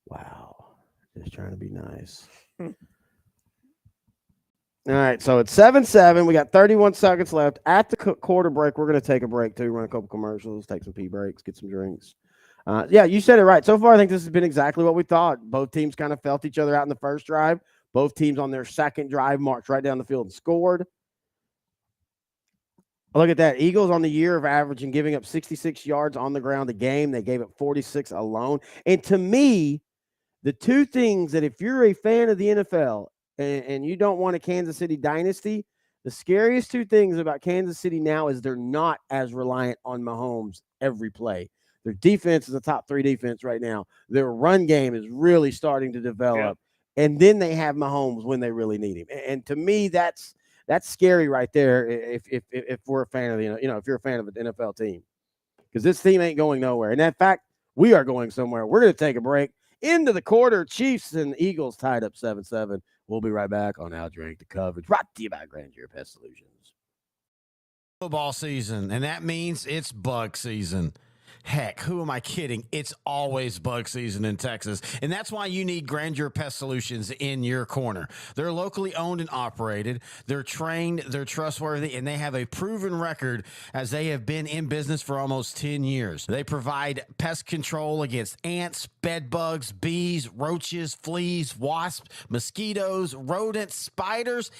S4: Wow. Just trying to be nice. All right, so it's 7-7. We got 31 seconds left. At the quarter break, we're going to take a break too, run a couple commercials, take some pee breaks, get some drinks. Yeah, you said it right. So far, I think this has been exactly what we thought. Both teams kind of felt each other out in the first drive. Both teams on their second drive marched right down the field and scored. Look at that. Eagles on the year of averaging giving up 66 yards on the ground a game. They gave up 46 alone. And to me, the two things that if you're a fan of the NFL and you don't want a Kansas City dynasty, the scariest two things about Kansas City now is they're not as reliant on Mahomes every play. Their defense is a top 3 defense right now. Their run game is really starting to develop. Yeah. And then they have Mahomes when they really need him. And to me, that's scary right there if we're a fan of if you're a fan of an NFL team. Because this team ain't going nowhere. And in fact, we are going somewhere. We're going to take a break. Into the quarter, Chiefs and Eagles tied up 7-7. We'll be right back on OutDrank The Coverage, brought to you by Grandeur Pest Solutions.
S1: Football season, and that means it's bug season. Heck, who am I kidding? It's always bug season in Texas. And that's why you need Grandeur Pest Solutions in your corner. They're locally owned and operated. They're trained, they're trustworthy, and they have a proven record as they have been in business for almost 10 years. They provide pest control against ants, bed bugs, bees, roaches, fleas, wasps, mosquitoes, rodents, spiders.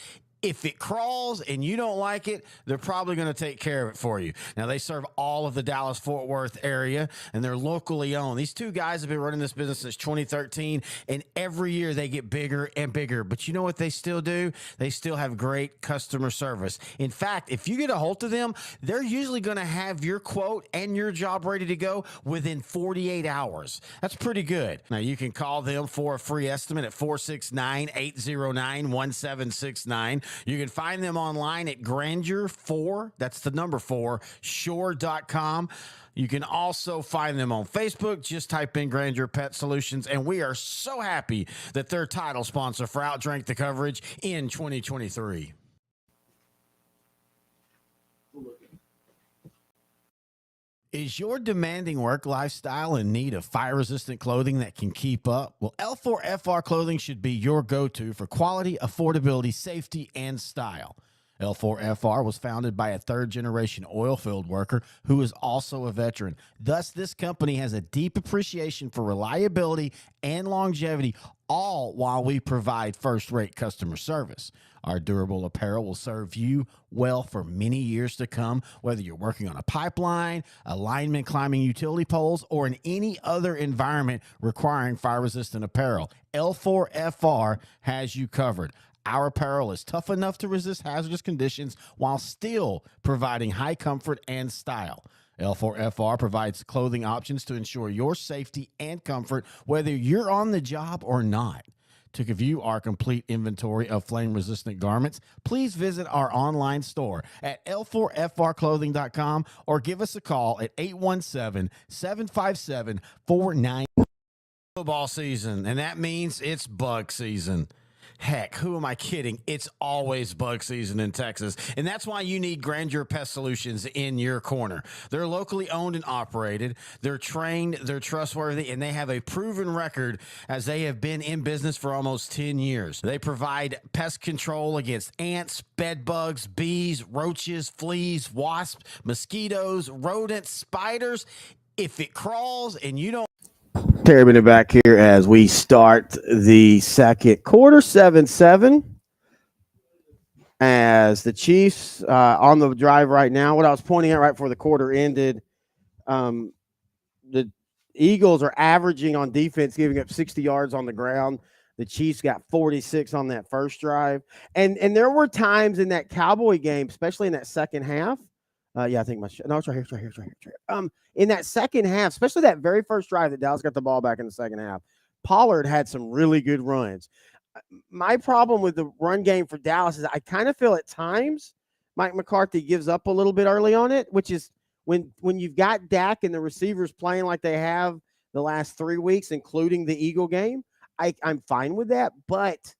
S1: If it crawls and you don't like it, they're probably going to take care of it for you. Now, they serve all of the Dallas-Fort Worth area, and they're locally owned. These two guys have been running this business since 2013, and every year they get bigger and bigger. But you know what they still do? They still have great customer service. In fact, if you get a hold of them, they're usually going to have your quote and your job ready to go within 48 hours. That's pretty good. Now, you can call them for a free estimate at 469-809-1769. You can find them online at Grandeur4, that's the number 4, shore.com. You can also find them on Facebook. Just type in Grandeur Pet Solutions, and we are so happy that they're title sponsor for OutDrank The Coverage in 2023. Is your demanding work lifestyle in need of fire-resistant clothing that can keep up? Well, L4FR clothing should be your go-to for quality, affordability, safety, and style. L4FR was founded by a third-generation oil field worker who is also a veteran. Thus, this company has a deep appreciation for reliability and longevity, all while we provide first-rate customer service. Our durable apparel will serve you well for many years to come, whether you're working on a pipeline, a lineman climbing utility poles, or in any other environment requiring fire-resistant apparel. L4FR has you covered. Our apparel is tough enough to resist hazardous conditions while still providing high comfort and style. L4FR provides clothing options to ensure your safety and comfort, whether you're on the job or not. To view our complete inventory of flame-resistant garments, please visit our online store at l4frclothing.com or give us a call at 817-757-49. Football season, and that means it's bug season. Heck, who am I kidding? It's always bug season in Texas. And that's why you need Grandeur Pest Solutions in your corner. They're locally owned and operated. They're trained, they're trustworthy, and they have a proven record as they have been in business for almost 10 years. They provide pest control against ants, bed bugs, bees, roaches, fleas, wasps, mosquitoes, rodents, spiders. If it crawls and you don't.
S4: Terry Bennett back here as we start the second quarter, 7-7. As the Chiefs on the drive right now, what I was pointing out right before the quarter ended, the Eagles are averaging on defense, giving up 60 yards on the ground. The Chiefs got 46 on that first drive. And there were times in that Cowboy game, especially in that second half, Yeah, I think no, it's right here. It's right here. It's right here. It's right here. In that second half, especially that very first drive that Dallas got the ball back in the second half, Pollard had some really good runs. My problem with the run game for Dallas is I kind of feel at times Mike McCarthy gives up a little bit early on it, which is when you've got Dak and the receivers playing like they have the last 3 weeks, including the Eagle game. I'm fine with that, but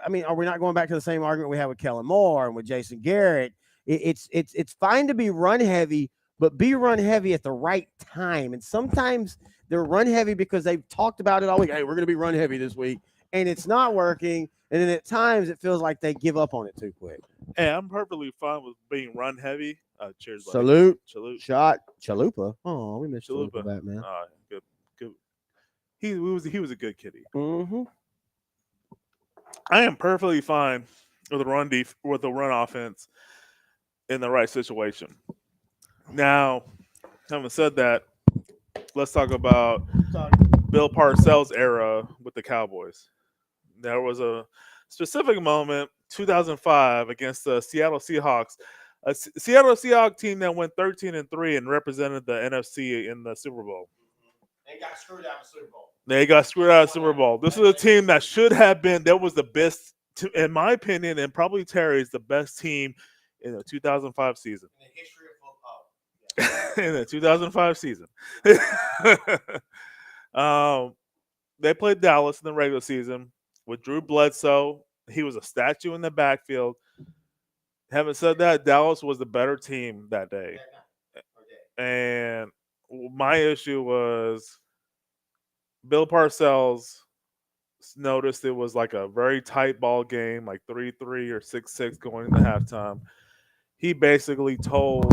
S4: I mean, are we not going back to the same argument we had with Kellen Moore and with Jason Garrett? It's fine to be run heavy, but be run heavy at the right time. And sometimes they're run heavy because they've talked about it all week. Hey, we're going to be run heavy this week, and it's not working. And then at times it feels like they give up on it too quick.
S3: Hey, I'm perfectly fine with being run heavy. Cheers, buddy.
S4: Salute,
S3: Salute.
S4: shot, Chalupa. Oh, we missed
S3: Chalupa.
S4: Chalupa back, man.
S3: Good. He was a good kitty.
S4: Mm-hmm.
S3: I am perfectly fine with the run offense in the right situation. Now, having said that, let's talk about Bill Parcells' era with the Cowboys. There was a specific moment, 2005, against the Seattle Seahawks, a Seattle Seahawks team that went 13-3 and represented the NFC in the Super Bowl.
S4: They got screwed out of the Super Bowl.
S3: They got screwed out of Super Bowl. This is a team that should have been. That was the best, in my opinion, and probably Terry's, the best team in the 2005 season.
S4: In the history of football.
S3: In the 2005 season. They played Dallas in the regular season with Drew Bledsoe. He was a statue in the backfield. Having said that, Dallas was the better team that day. And my issue was Bill Parcells noticed it was like a very tight ball game, like 3-3 or 6-6 going into halftime. He basically told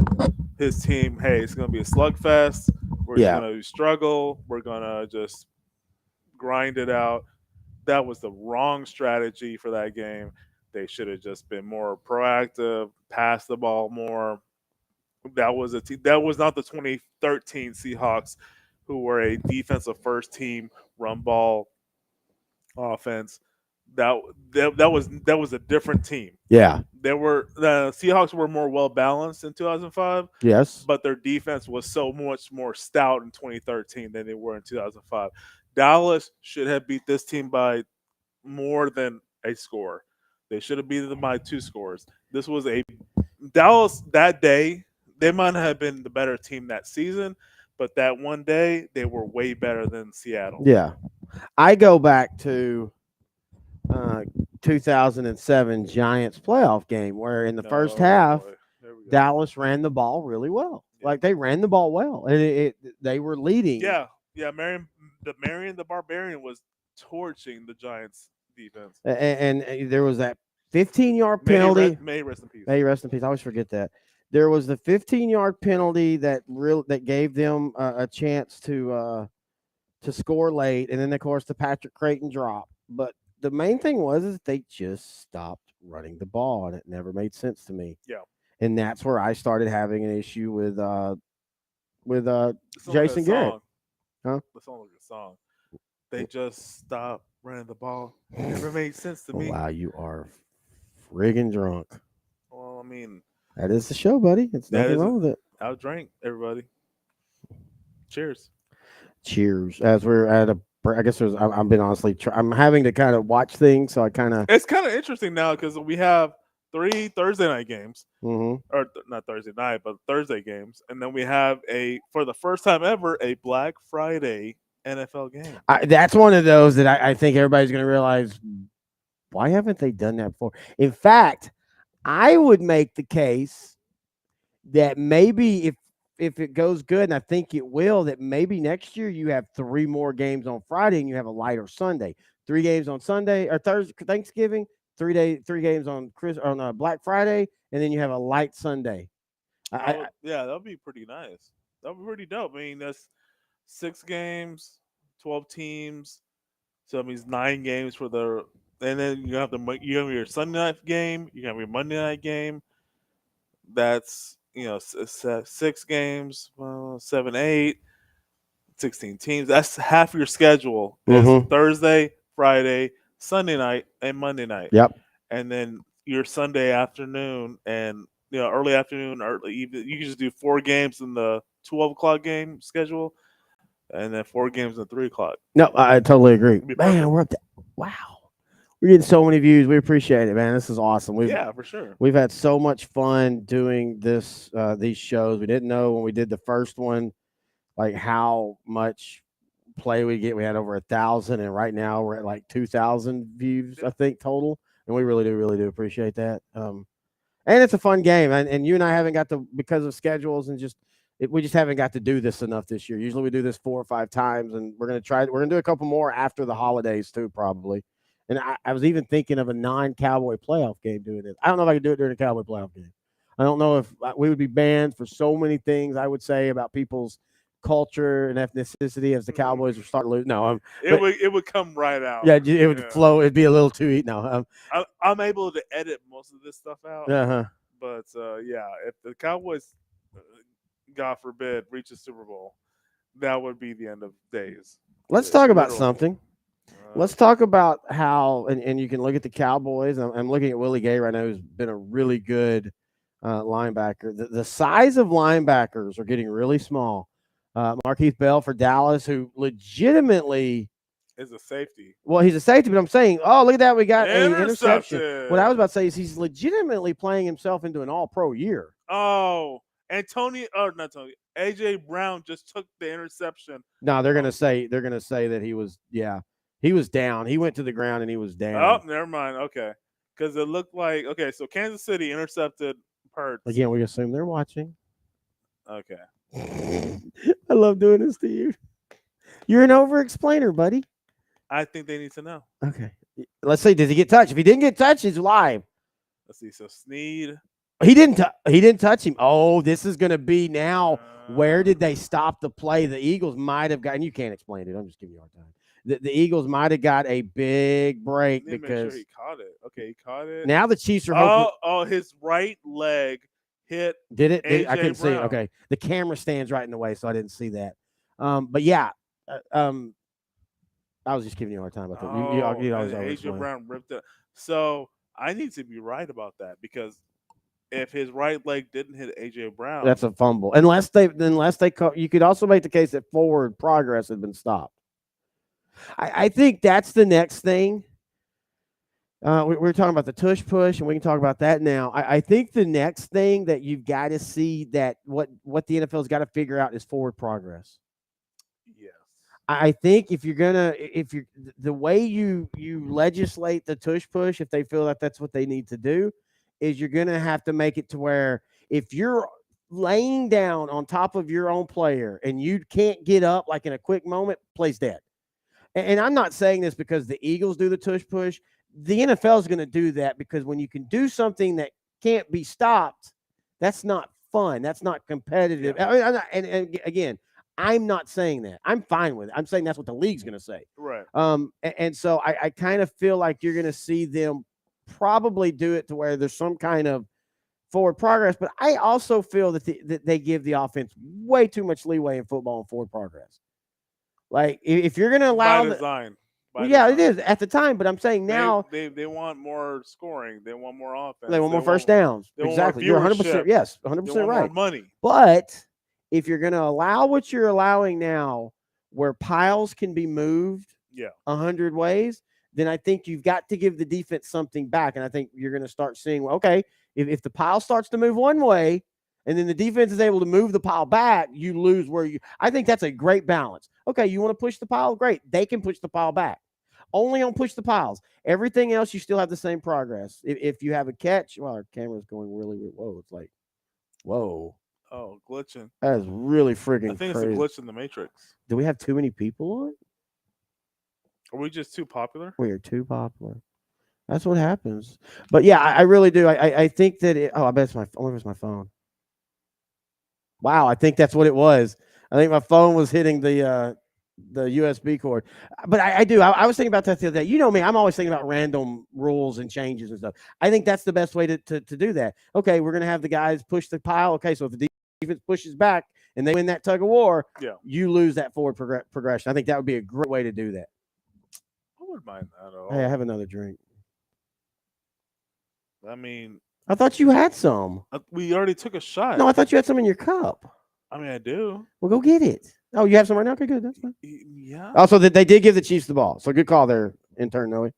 S3: his team, hey, it's going to be a slugfest. We're going to struggle. We're going to just grind it out. That was the wrong strategy for that game. They should have just been more proactive, pass the ball more. That was not the 2013 Seahawks, who were a defensive first team, run ball offense. That was a different team.
S4: Yeah.
S3: The Seahawks were more well balanced in 2005.
S4: Yes.
S3: But their defense was so much more stout in 2013 than they were in 2005. Dallas should have beat this team by more than a score. They should have beaten them by 2 scores. This was Dallas that day. They might have been the better team that season, but that one day they were way better than Seattle.
S4: Yeah. I go back to 2007 Giants playoff game where in the first half Dallas ran the ball really well. Yeah. Like they ran the ball well, and they were leading.
S3: Yeah. Marion the Barbarian was torching the Giants defense,
S4: and there was that 15-yard penalty.
S3: May rest in peace.
S4: May rest in peace. I always forget that. There was the 15-yard penalty that gave them a chance to score late, and then of course the Patrick Creighton drop. But the main thing was they just stopped running the ball, and it never made sense to me.
S3: Yeah,
S4: and that's where I started having an issue with Jason Garrett. Huh?
S3: That sounds like a song. They just stopped running the ball. It never made sense to me.
S4: Wow, you are friggin' drunk.
S3: Well, I mean,
S4: that is the show, buddy. It's nothing wrong with it.
S3: OutDrank, everybody. Cheers.
S4: Cheers. As we're at I guess I've been honestly, I'm having to kind of watch things, so it's
S3: kind of interesting now because we have 3 Thursday night games,
S4: or
S3: not Thursday night, but Thursday games, and then we have for the first time ever, a Black Friday NFL game.
S4: That's one of those that I think everybody's going to realize. Why haven't they done that before? In fact, I would make the case that maybe if it goes good, and I think it will, that maybe next year you have 3 more games on Friday and you have a lighter Sunday. 3 games on Sunday or Thursday, Thanksgiving, 3 games on Black Friday, and then you have a light Sunday.
S3: Yeah, that would be pretty nice. That would be pretty dope. I mean, that's 6 games, 12 teams. So that means 9 games and then you have your Sunday night game, you have your Monday night game. That's 6 games, 7, 8, 16 teams. That's half your schedule.
S4: Mm-hmm.
S3: Thursday, Friday, Sunday night, and Monday night.
S4: Yep.
S3: And then your Sunday afternoon and early afternoon, early evening. You can just do 4 games in the 12 o'clock game schedule, and then 4 games in 3 o'clock.
S4: No, I totally agree.
S3: It'd be
S4: Man,
S3: perfect.
S4: we're up to wow. We're getting so many views. We appreciate it, man. This is awesome.
S3: Yeah, for sure.
S4: We've had so much fun doing these shows. We didn't know when we did the first one, like how much play we get. We had over 1,000, and right now we're at like 2,000 views, I think, total. And we really do appreciate that. And it's a fun game. And you and I haven't got to, because of schedules and we just haven't got to do this enough this year. Usually we do this 4 or 5 times, and we're gonna do a couple more after the holidays too, probably. And I was even thinking of a non-Cowboy playoff game doing it. I don't know if I could do it during a Cowboy playoff game. I don't know if we would be banned for so many things I would say about people's culture and ethnicity as the Cowboys are starting to lose. No,
S3: It would come right out.
S4: yeah, it would flow. It'd be a little too eat. No,
S3: I'm able to edit most of this stuff out. But yeah, if the Cowboys, God forbid, reach the Super Bowl, that would be the end of days.
S4: Let's talk about
S3: Literally.
S4: something. Let's talk about how, and you can look at the Cowboys. I'm looking at Willie Gay right now, who's been a really good linebacker. The size of linebackers are getting really small. Markeith Bell for Dallas, who legitimately
S3: is a safety.
S4: Well, he's a safety, but I'm saying, oh, look at that. We got an
S3: Interception.
S4: interception. What I was about to say is he's legitimately playing himself into an all-pro year.
S3: Oh, not Tony. AJ Brown just took the interception.
S4: No, they're gonna say that he was down. He went to the ground and he was down.
S3: Oh, never mind. Okay, because it looked like so Kansas City intercepted Perts.
S4: Again, we assume they're watching.
S3: Okay.
S4: I love doing this to you. You're an over-explainer, buddy.
S3: I think they need to know.
S4: Okay. Let's see. Did he get touched? If he didn't get touched, he's live.
S3: Let's see. So Snead.
S4: He didn't touch him. Oh, this is going to be now. Where did they stop the play? The Eagles might have gotten. You can't explain it. I'm just giving you a hard time. The Eagles might have got a big break because
S3: he caught it. Okay, he caught it.
S4: Now the Chiefs are hoping.
S3: Oh, his right leg hit.
S4: Did it? I couldn't see it. Okay, the camera stands right in the way, so I didn't see that. But yeah, I was just giving you a hard time about that. You always
S3: AJ Brown ripped it. So I need to be right about that because if his right leg didn't hit AJ Brown,
S4: that's a fumble. Unless they you could also make the case that forward progress had been stopped. I think that's the next thing. We're talking about the tush push, and we can talk about that now. I think the next thing that you've got to see that what the NFL's got to figure out is forward progress.
S3: Yes.
S4: I think if you're the way you legislate the tush push, if they feel that that's what they need to do, is you're going to have to make it to where if you're laying down on top of your own player and you can't get up like in a quick moment, play's dead. And I'm not saying this because the Eagles do the tush push. The NFL is going to do that because when you can do something that can't be stopped, that's not fun. That's not competitive. Yeah. And again, I'm not saying that. I'm fine with it. I'm saying that's what the league's going to say.
S3: Right.
S4: And so I kind of feel like you're going to see them probably do it to where there's some kind of forward progress. But I also feel that they give the offense way too much leeway in football and forward progress. Like if you're going to allow
S3: by design.
S4: It is at the time, but I'm saying now
S3: they want more scoring. They want more offense.
S4: They want more first downs. Exactly. You're 100%. Yes, 100% right.
S3: More money.
S4: But if you're going to allow what you're allowing now, where piles can be moved 100 ways, then I think you've got to give the defense something back. And I think you're going to start seeing, well, okay, if the pile starts to move one way, and then the defense is able to move the pile back, you lose where you. I think that's a great balance. Okay, you want to push the pile? Great. They can push the pile back. Only on push the piles. Everything else, you still have the same progress. If you have a catch, well, our camera's going really weird. Whoa, it's like, whoa.
S3: Oh, glitching.
S4: That is really freaking crazy.
S3: I think it's a glitch in the Matrix.
S4: Do we have too many people on?
S3: Are we just too popular?
S4: We are too popular. That's what happens. But yeah, I really do. I think that I bet it's I wonder if it's my phone. Wow, I think that's what it was. I think my phone was hitting the USB cord. But I do. I was thinking about that the other day. You know me, I'm always thinking about random rules and changes and stuff. I think that's the best way to do that. Okay, we're going to have the guys push the pile. Okay, so if the defense pushes back and they win that tug of war, you lose that forward progression. I think that would be a great way to do that.
S3: I wouldn't mind that at all.
S4: Hey, I have another drink.
S3: I mean,
S4: I thought you had some.
S3: We already took a shot.
S4: No, I thought you had some in your cup.
S3: I mean, I do.
S4: Well, go get it. Oh, you have some right now? Okay, good. That's fine.
S3: Yeah.
S4: Also, they did give the Chiefs the ball. So good call there, intern Noe.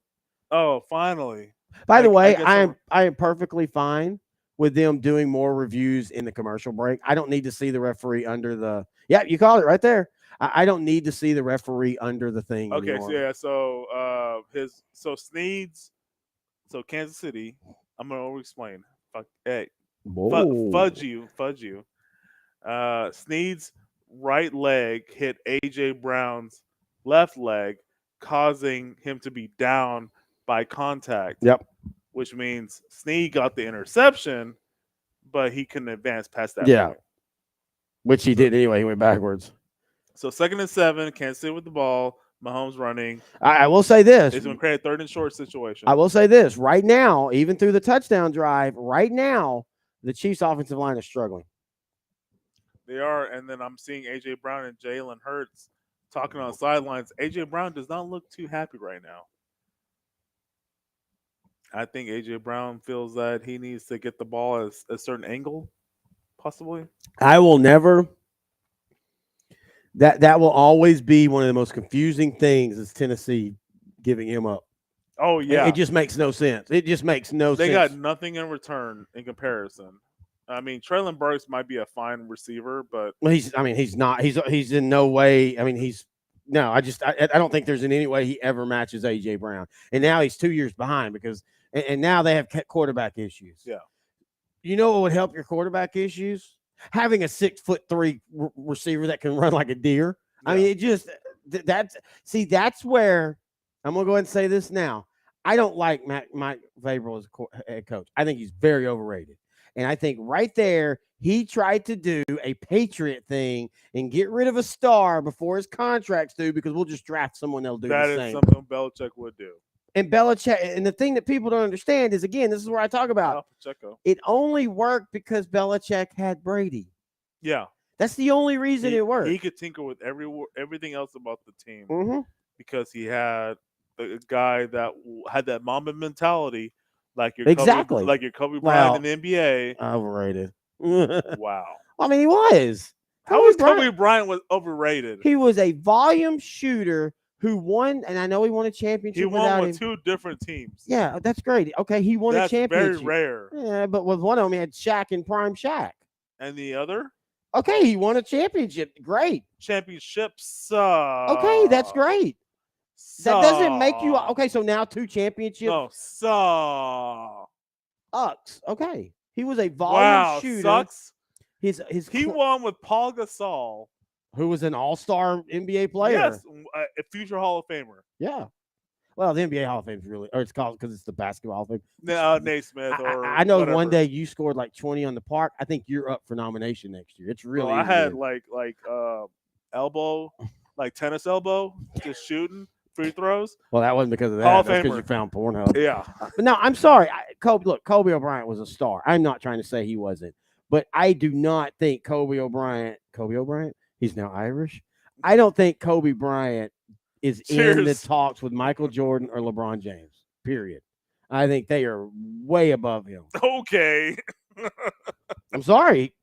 S3: Oh, finally.
S4: By the way,
S3: guess
S4: I am perfectly fine with them doing more reviews in the commercial break. I don't need to see the referee under the. Yeah, you called it right there. I don't need to see the referee under the thing
S3: Okay,
S4: anymore.
S3: so yeah, so Sneeds, so Kansas City. I'm gonna over explain. Fuck, hey,
S4: Whoa.
S3: fudge you. Sneeds' right leg hit AJ Brown's left leg, causing him to be down by contact.
S4: Yep.
S3: Which means Sneed got the interception, but he couldn't advance past that
S4: Yeah.
S3: point.
S4: Which he did anyway. He went backwards.
S3: So 2nd and 7, Kansas City with the ball. Mahomes running.
S4: I will say this.
S3: It's going to create a 3rd and short situation.
S4: I will say this. Right now, even through the touchdown drive, right now, the Chiefs' offensive line is struggling.
S3: They are, and then I'm seeing AJ Brown and Jalen Hurts talking on the sidelines. AJ Brown does not look too happy right now. I think AJ Brown feels that he needs to get the ball at a certain angle, possibly.
S4: I will never. That will always be one of the most confusing things is Tennessee giving him up.
S3: Oh yeah,
S4: it just makes no sense. It just makes no sense.
S3: They got nothing in return in comparison. I mean, Treylon Burks might be a fine receiver, but
S4: he's not. He's in no way. I mean, I don't think there's in any way he ever matches AJ Brown. And now he's 2 years behind because and now they have quarterback issues.
S3: Yeah.
S4: You know what would help your quarterback issues? Having a 6'3" receiver that can run like a deer. Yeah. I mean, it just that's where I'm gonna go ahead and say this now. I don't like Mike Vrabel as a head coach. I think he's very overrated. And I think right there, he tried to do a Patriot thing and get rid of a star before his contract's due because we'll just draft someone that'll do the same.
S3: That is something Belichick would do.
S4: And Belichick, and the thing that people don't understand is, again, this is where I talk about it only worked because Belichick had Brady.
S3: Yeah.
S4: That's the only reason it worked.
S3: He could tinker with everything else about the team because he had a guy that had that Mamba mentality. Like your Kobe Bryant in the NBA.
S4: Overrated.
S3: Wow.
S4: I mean, he was.
S3: How was Kobe Bryant was overrated?
S4: He was a volume shooter who won, and I know he won a championship.
S3: He won with 2 different teams.
S4: Yeah, that's great. Okay, he won a championship.
S3: Very rare.
S4: Yeah, but with one of them, he had Shaq and Prime Shaq.
S3: And the other?
S4: Okay, he won a championship. Great.
S3: Championships.
S4: Okay, that's great. That doesn't make you okay. So now 2 championships.
S3: No,
S4: Okay, he was a volume shooter.
S3: Sucks.
S4: He
S3: won with Paul Gasol,
S4: who was an all-star NBA player.
S3: Yes, a future Hall of Famer.
S4: Yeah. Well, the NBA Hall of Fame is really, or it's called because it's the Basketball Hall of Fame.
S3: Nate Smith.
S4: I know whatever. One day you scored like 20 on the park. I think you're up for nomination next year. It's really.
S3: I had like elbow, like tennis elbow, just shooting free throws.
S4: Well, that wasn't because of that. That's because you found Pornhub.
S3: Yeah.
S4: But no, I'm sorry. Kobe O'Bryant was a star. I'm not trying to say he wasn't, but I do not think Kobe O'Bryant, he's now Irish. I don't think Kobe Bryant is in the talks with Michael Jordan or LeBron James, period. I think they are way above him.
S3: Okay.
S4: I'm sorry.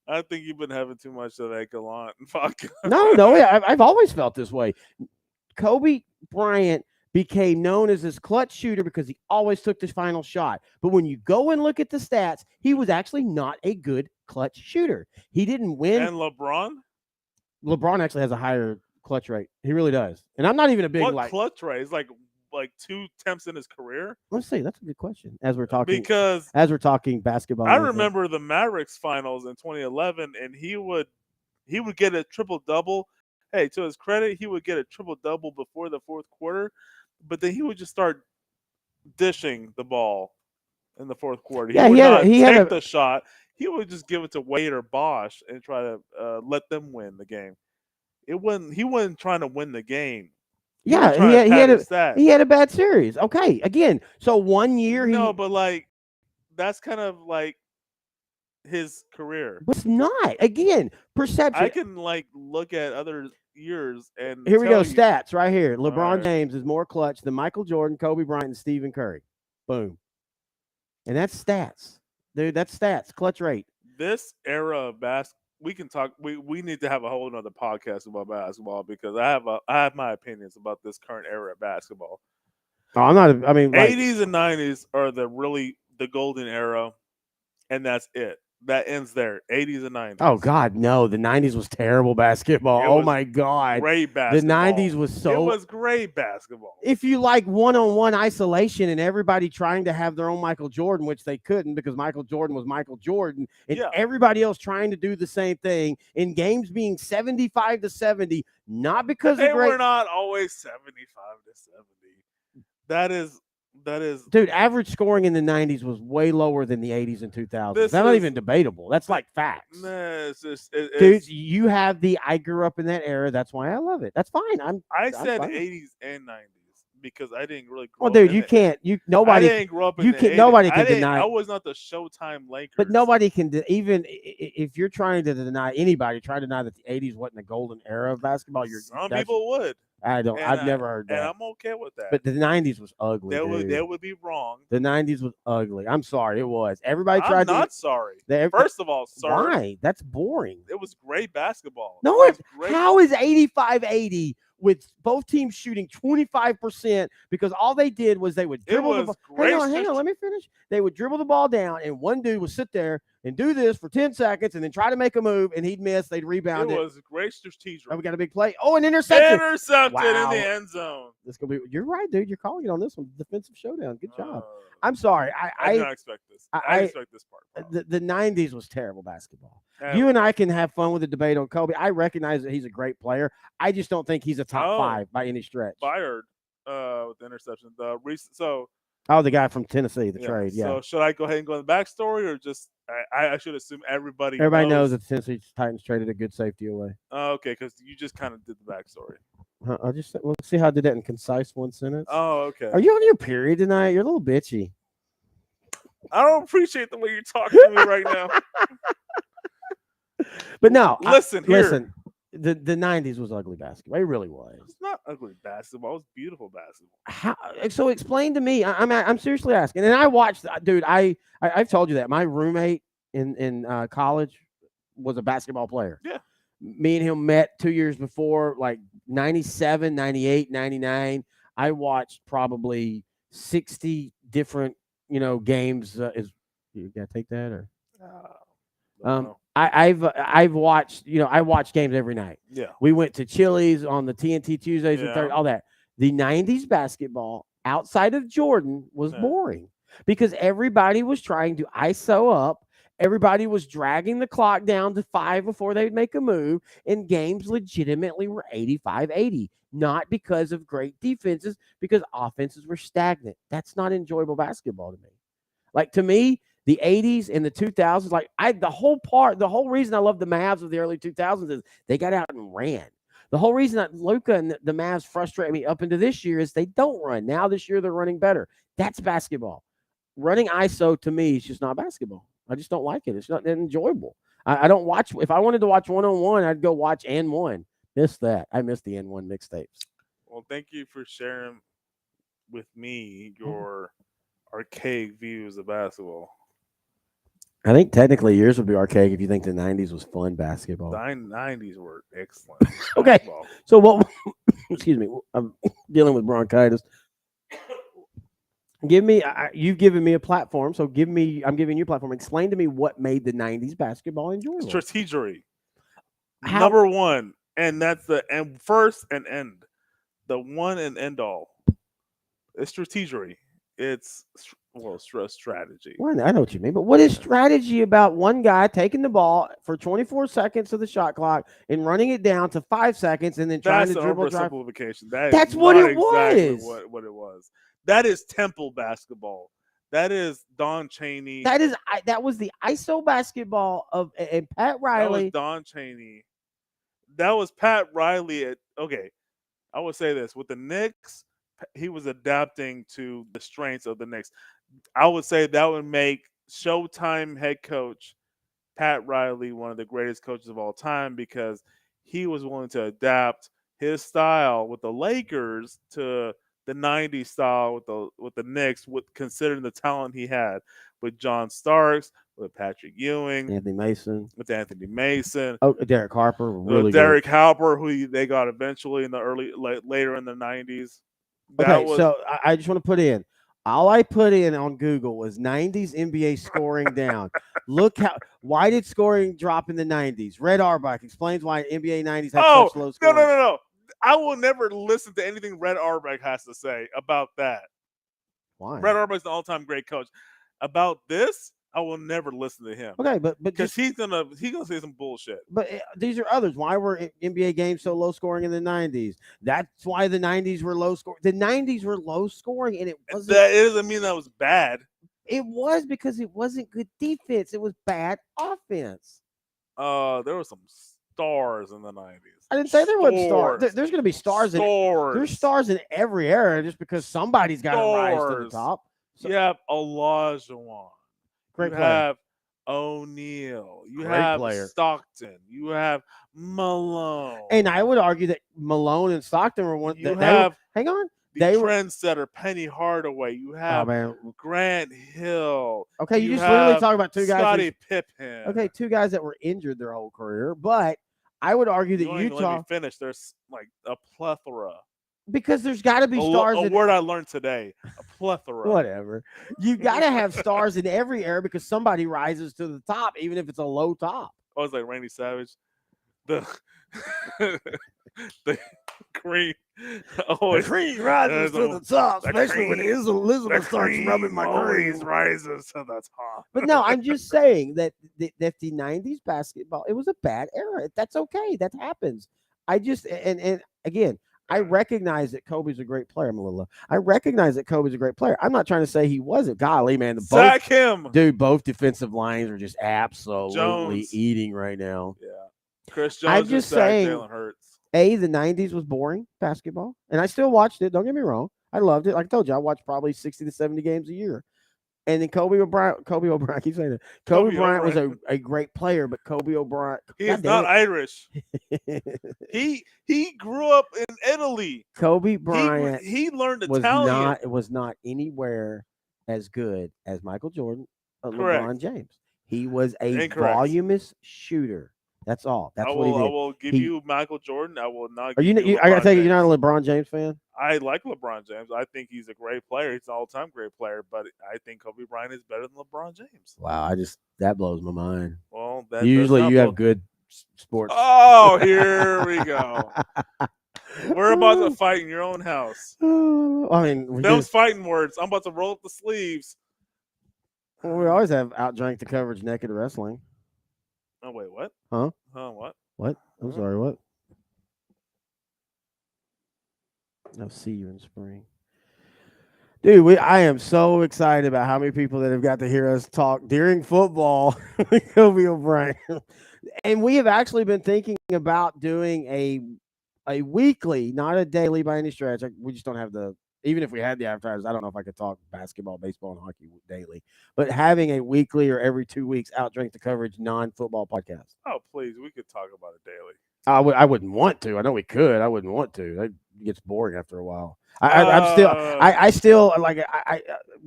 S3: I think you've been having too much of that gallant. Fuck.
S4: No, I've always felt this way. Kobe Bryant became known as this clutch shooter because he always took the final shot. But when you go and look at the stats, he was actually not a good clutch shooter. He didn't win.
S3: And LeBron
S4: actually has a higher clutch rate. He really does. And I'm not even a big
S3: clutch rate? It's like 2 attempts in his career.
S4: Let's see. That's a good question. As we're talking basketball.
S3: I remember the Mavericks finals in 2011, and he would get a triple double. Hey, to his credit, he would get a triple double before the 4th quarter, but then he would just start dishing the ball in the 4th quarter.
S4: Yeah,
S3: he had the shot. He would just give it to Wade or Bosch and try to let them win the game. He wasn't trying to win the game.
S4: He had a bad series. Okay, again, so 1 year
S3: but that's kind of like his career.
S4: But it's not. Again, perception.
S3: I can look at other years and
S4: here we go. Stats right here. LeBron James is more clutch than Michael Jordan, Kobe Bryant, and Stephen Curry. Boom. And that's stats. dude. That's stats, clutch rate.
S3: This era of we can talk. We need to have a whole another podcast about basketball because I have my opinions about this current era of basketball.
S4: Oh, I'm not. I mean, like,
S3: 80s and 90s are the golden era, and that's it. That ends there. 80s and 90s.
S4: oh God, no. The '90s was terrible basketball.
S3: It
S4: Oh
S3: was
S4: my God,
S3: great
S4: the
S3: basketball.
S4: '90s was
S3: It
S4: so.
S3: was great basketball.
S4: If you like one-on-one isolation and everybody trying to have their own Michael Jordan, which they couldn't because Michael Jordan was Michael Jordan, and
S3: Yeah.
S4: everybody else trying to do the same thing in games being 75-70, not because
S3: They
S4: of great.
S3: were not always 75-70. That is
S4: Dude, average scoring in the '90s was way lower than the '80s and 2000s.
S3: This
S4: That's not
S3: is-
S4: even debatable. That's like facts.
S3: Nah, it's just
S4: Dude, you have I grew up in that era. That's why I love it. That's fine.
S3: I
S4: I'm
S3: said
S4: fine.
S3: 80s and 90s because I didn't really grow
S4: Well,
S3: up
S4: dude,
S3: in
S4: you
S3: the-
S4: can't.
S3: I
S4: Nobody.
S3: didn't grow up in
S4: you
S3: the
S4: can't-
S3: 80s.
S4: nobody can
S3: I didn't-
S4: deny-
S3: I was not the Showtime Lakers.
S4: But nobody can even if you're trying to deny anybody, try to deny that the '80s wasn't the golden era of basketball.
S3: Some people would.
S4: I don't.
S3: and
S4: I've
S3: I-
S4: never heard
S3: And
S4: that.
S3: I'm okay with that.
S4: But the '90s was ugly.
S3: They would be wrong.
S4: The '90s was ugly. I'm sorry, it was. Everybody
S3: I'm
S4: tried
S3: not
S4: to.
S3: sorry.
S4: They,
S3: First of all, sir,
S4: why? That's boring.
S3: it was great basketball.
S4: No,
S3: It was great.
S4: how is 85-80 with both teams shooting 25% because all they did was they would dribble the
S3: was
S4: ball.
S3: great
S4: Hang on, let me finish. They would dribble the ball down, and one dude would sit there and do this for 10 seconds and then try to make a move, and he'd miss. They'd rebound
S3: It
S4: it.
S3: was great strategy.
S4: Oh, we got a big play. Oh, an interception.
S3: Intercepted in
S4: Wow.
S3: the end zone.
S4: This gonna be. You're right, dude. You're calling it on this one. Defensive showdown. Good job.
S3: Uh,
S4: I'm sorry.
S3: I did not expect this. I
S4: I-
S3: didn't expect this part. bro.
S4: The '90s was terrible basketball.
S3: Yeah,
S4: You and I can have fun with the debate on Kobe. I recognize that he's a great player. I just don't think he's a top
S3: Oh.
S4: 5 by any stretch.
S3: fired with the interception. The recent
S4: Oh, the guy from Tennessee, the
S3: yeah.
S4: trade. Yeah.
S3: So should I go ahead and go in the backstory, or just I should assume everybody
S4: Everybody knows that the Tennessee Titans traded a good safety away.
S3: Okay, because you just kind of did the backstory.
S4: I just well, see how I did that in concise one sentence.
S3: Oh, okay.
S4: Are you on your period tonight? You're a little bitchy.
S3: I don't appreciate the way you're talking to me right now.
S4: But no,
S3: Listen here.
S4: listen. The '90s was ugly basketball. It really was.
S3: It's not ugly basketball. It's beautiful basketball.
S4: How, so explain to me. I'm seriously asking. And I watched, dude. I've told you that my roommate in college was a basketball player.
S3: Yeah.
S4: Me and him met 2 years before, like 97, 98, 99. I watched probably 60 different, games. You gotta take that or
S3: No.
S4: I've watched, I watch games every night.
S3: Yeah.
S4: We went to Chili's on the TNT Tuesdays and
S3: Yeah.
S4: Thursdays, all that. The '90s basketball outside of Jordan was
S3: Yeah.
S4: boring because everybody was trying to ISO up. Everybody was dragging the clock down to 5 before they'd make a move, and games legitimately were 85-80, not because of great defenses, because offenses were stagnant. That's not enjoyable basketball to me. Like, to me, the '80s and the 2000s, the whole reason I love the Mavs of the early 2000s is they got out and ran. The whole reason that Luka and the Mavs frustrate me up into this year is they don't run. Now this year they're running better. That's basketball. Running ISO to me is just not basketball. I just don't like it. It's not enjoyable. I don't watch. If I wanted to watch one-on-one, I'd go watch N1. Miss that. I miss the N1 mixtapes.
S3: Well, thank you for sharing with me your archaic views of basketball.
S4: I think technically yours would be archaic if you think the '90s was fun basketball.
S3: The 90s were excellent.
S4: Okay.
S3: basketball.
S4: So what? Excuse me. I'm dealing with bronchitis. Give me. You've given me a platform, so I'm giving you a platform. Explain to me what made the '90s basketball enjoyable.
S3: Strategery.
S4: How-
S3: Number one, and that's the first and end. The one and end all. It's strategery. It's strategy.
S4: Well, I know what you mean, but what is strategy about one guy taking the ball for 24 seconds of the shot clock and running it down to 5 seconds and then trying
S3: That's
S4: to
S3: an
S4: dribble drive?
S3: oversimplification.
S4: That's
S3: is
S4: what
S3: not
S4: it
S3: exactly
S4: was.
S3: What it was. That is temple basketball. That is Don Chaney.
S4: That was the ISO basketball of and Pat
S3: That was
S4: Riley.
S3: Don Chaney. That was Pat Riley. I would say this with the Knicks. He was adapting to the strengths of the Knicks. I would say that would make Showtime head coach Pat Riley one of the greatest coaches of all time because he was willing to adapt his style with the Lakers to the '90s style with the Knicks, with considering the talent he had with John Starks, with Patrick Ewing,
S4: Anthony Mason.
S3: with Anthony Mason,
S4: Oh, Derek Harper, really
S3: Derek
S4: good.
S3: Halper, who they got eventually in the later in the '90s. That
S4: Okay,
S3: was
S4: so I just want to put in. All I put in on Google was 90s NBA scoring down. Look why did scoring drop in the 90s? Red Auerbach explains why NBA 90s had
S3: oh
S4: such low
S3: no
S4: scoring.
S3: no no no! I will never listen to anything Red Auerbach has to say about that.
S4: Why?
S3: Red Auerbach's the all-time great coach. About this, I will never listen to him.
S4: Okay, but
S3: Because
S4: just
S3: he's gonna say some bullshit.
S4: but these are others. Why were NBA games so low scoring in the 90s? That's why the 90s were low scoring. The 90s were low scoring, and it wasn't.
S3: That doesn't mean that was bad.
S4: It was because it wasn't good defense. It was bad offense.
S3: There were some stars in the '90s.
S4: I didn't say there wasn't stars. There's going to be stars there's stars in every era just because somebody's got to rise to the top.
S3: So, you have Olajuwon.
S4: Great
S3: you
S4: player.
S3: have O'Neal. You have
S4: player.
S3: Stockton. You have Malone.
S4: And I would argue that Malone and Stockton were one. Hang on.
S3: The trendsetter, Penny Hardaway. You have Grant Hill.
S4: Okay, you just literally talk about two guys.
S3: Scottie Pippen.
S4: Okay, two guys that were injured their whole career. But I would argue that Utah.
S3: Let me finish. There's like a plethora.
S4: Because there's got to be stars.
S3: A word I learned today. A plethora.
S4: Whatever. You got to have stars in every era because somebody rises to the top, even if it's a low top.
S3: I was like Randy Savage. The cream.
S4: The cream rises to the top, especially when Elizabeth starts rubbing my cream.
S3: Rises to the top.
S4: But no, I'm just saying that the 90s basketball, it was a bad era. That's okay. That happens. I just and again, I recognize that Kobe's a great player. I recognize that Kobe's a great player. I'm not trying to say he wasn't. Golly, man,
S3: sack him,
S4: dude. Both defensive lines are just absolutely eating right now.
S3: Yeah, Chris Jones.
S4: I'm just saying.
S3: Jalen Hurts.
S4: The 90s was boring basketball, and I still watched it. Don't get me wrong. I loved it. Like I told you, I watched probably 60 to 70 games a year. And then Kobe O'Brien, I keep saying that. Kobe Bryant was a great player, but Kobe O'Brien.
S3: He is not Irish. He grew up in Italy.
S4: Kobe Bryant
S3: he learned Italian.
S4: Was not anywhere as good as Michael Jordan or LeBron James. He was a voluminous shooter. That's all. That's what he did.
S3: I will give you Michael Jordan. I will not.
S4: Are you? I gotta take it. You're not a LeBron James fan.
S3: I like LeBron James. I think he's a great player. He's an all-time great player. But I think Kobe Bryant is better than LeBron James.
S4: Wow, that blows my mind.
S3: Well,
S4: usually you have good sports.
S3: Oh, here we go. We're about to fight in your own house.
S4: I mean,
S3: those fighting words. I'm about to roll up the sleeves.
S4: Well, we always have OutDrank the Coverage naked wrestling.
S3: Oh, wait, what?
S4: Huh?
S3: What?
S4: What? I'm sorry, what? I'll see you in spring. Dude, I am so excited about how many people that have got to hear us talk during football with Kobe O'Brien. And we have actually been thinking about doing a weekly, not a daily by any stretch. We just don't have even if we had the advertisers, I don't know if I could talk basketball, baseball, and hockey daily. But having a weekly or every 2 weeks OutDrank the Coverage non-football podcast.
S3: Oh, please. We could talk about it daily.
S4: I wouldn't want to. I know we could. I wouldn't want to. It gets boring after a while. I still like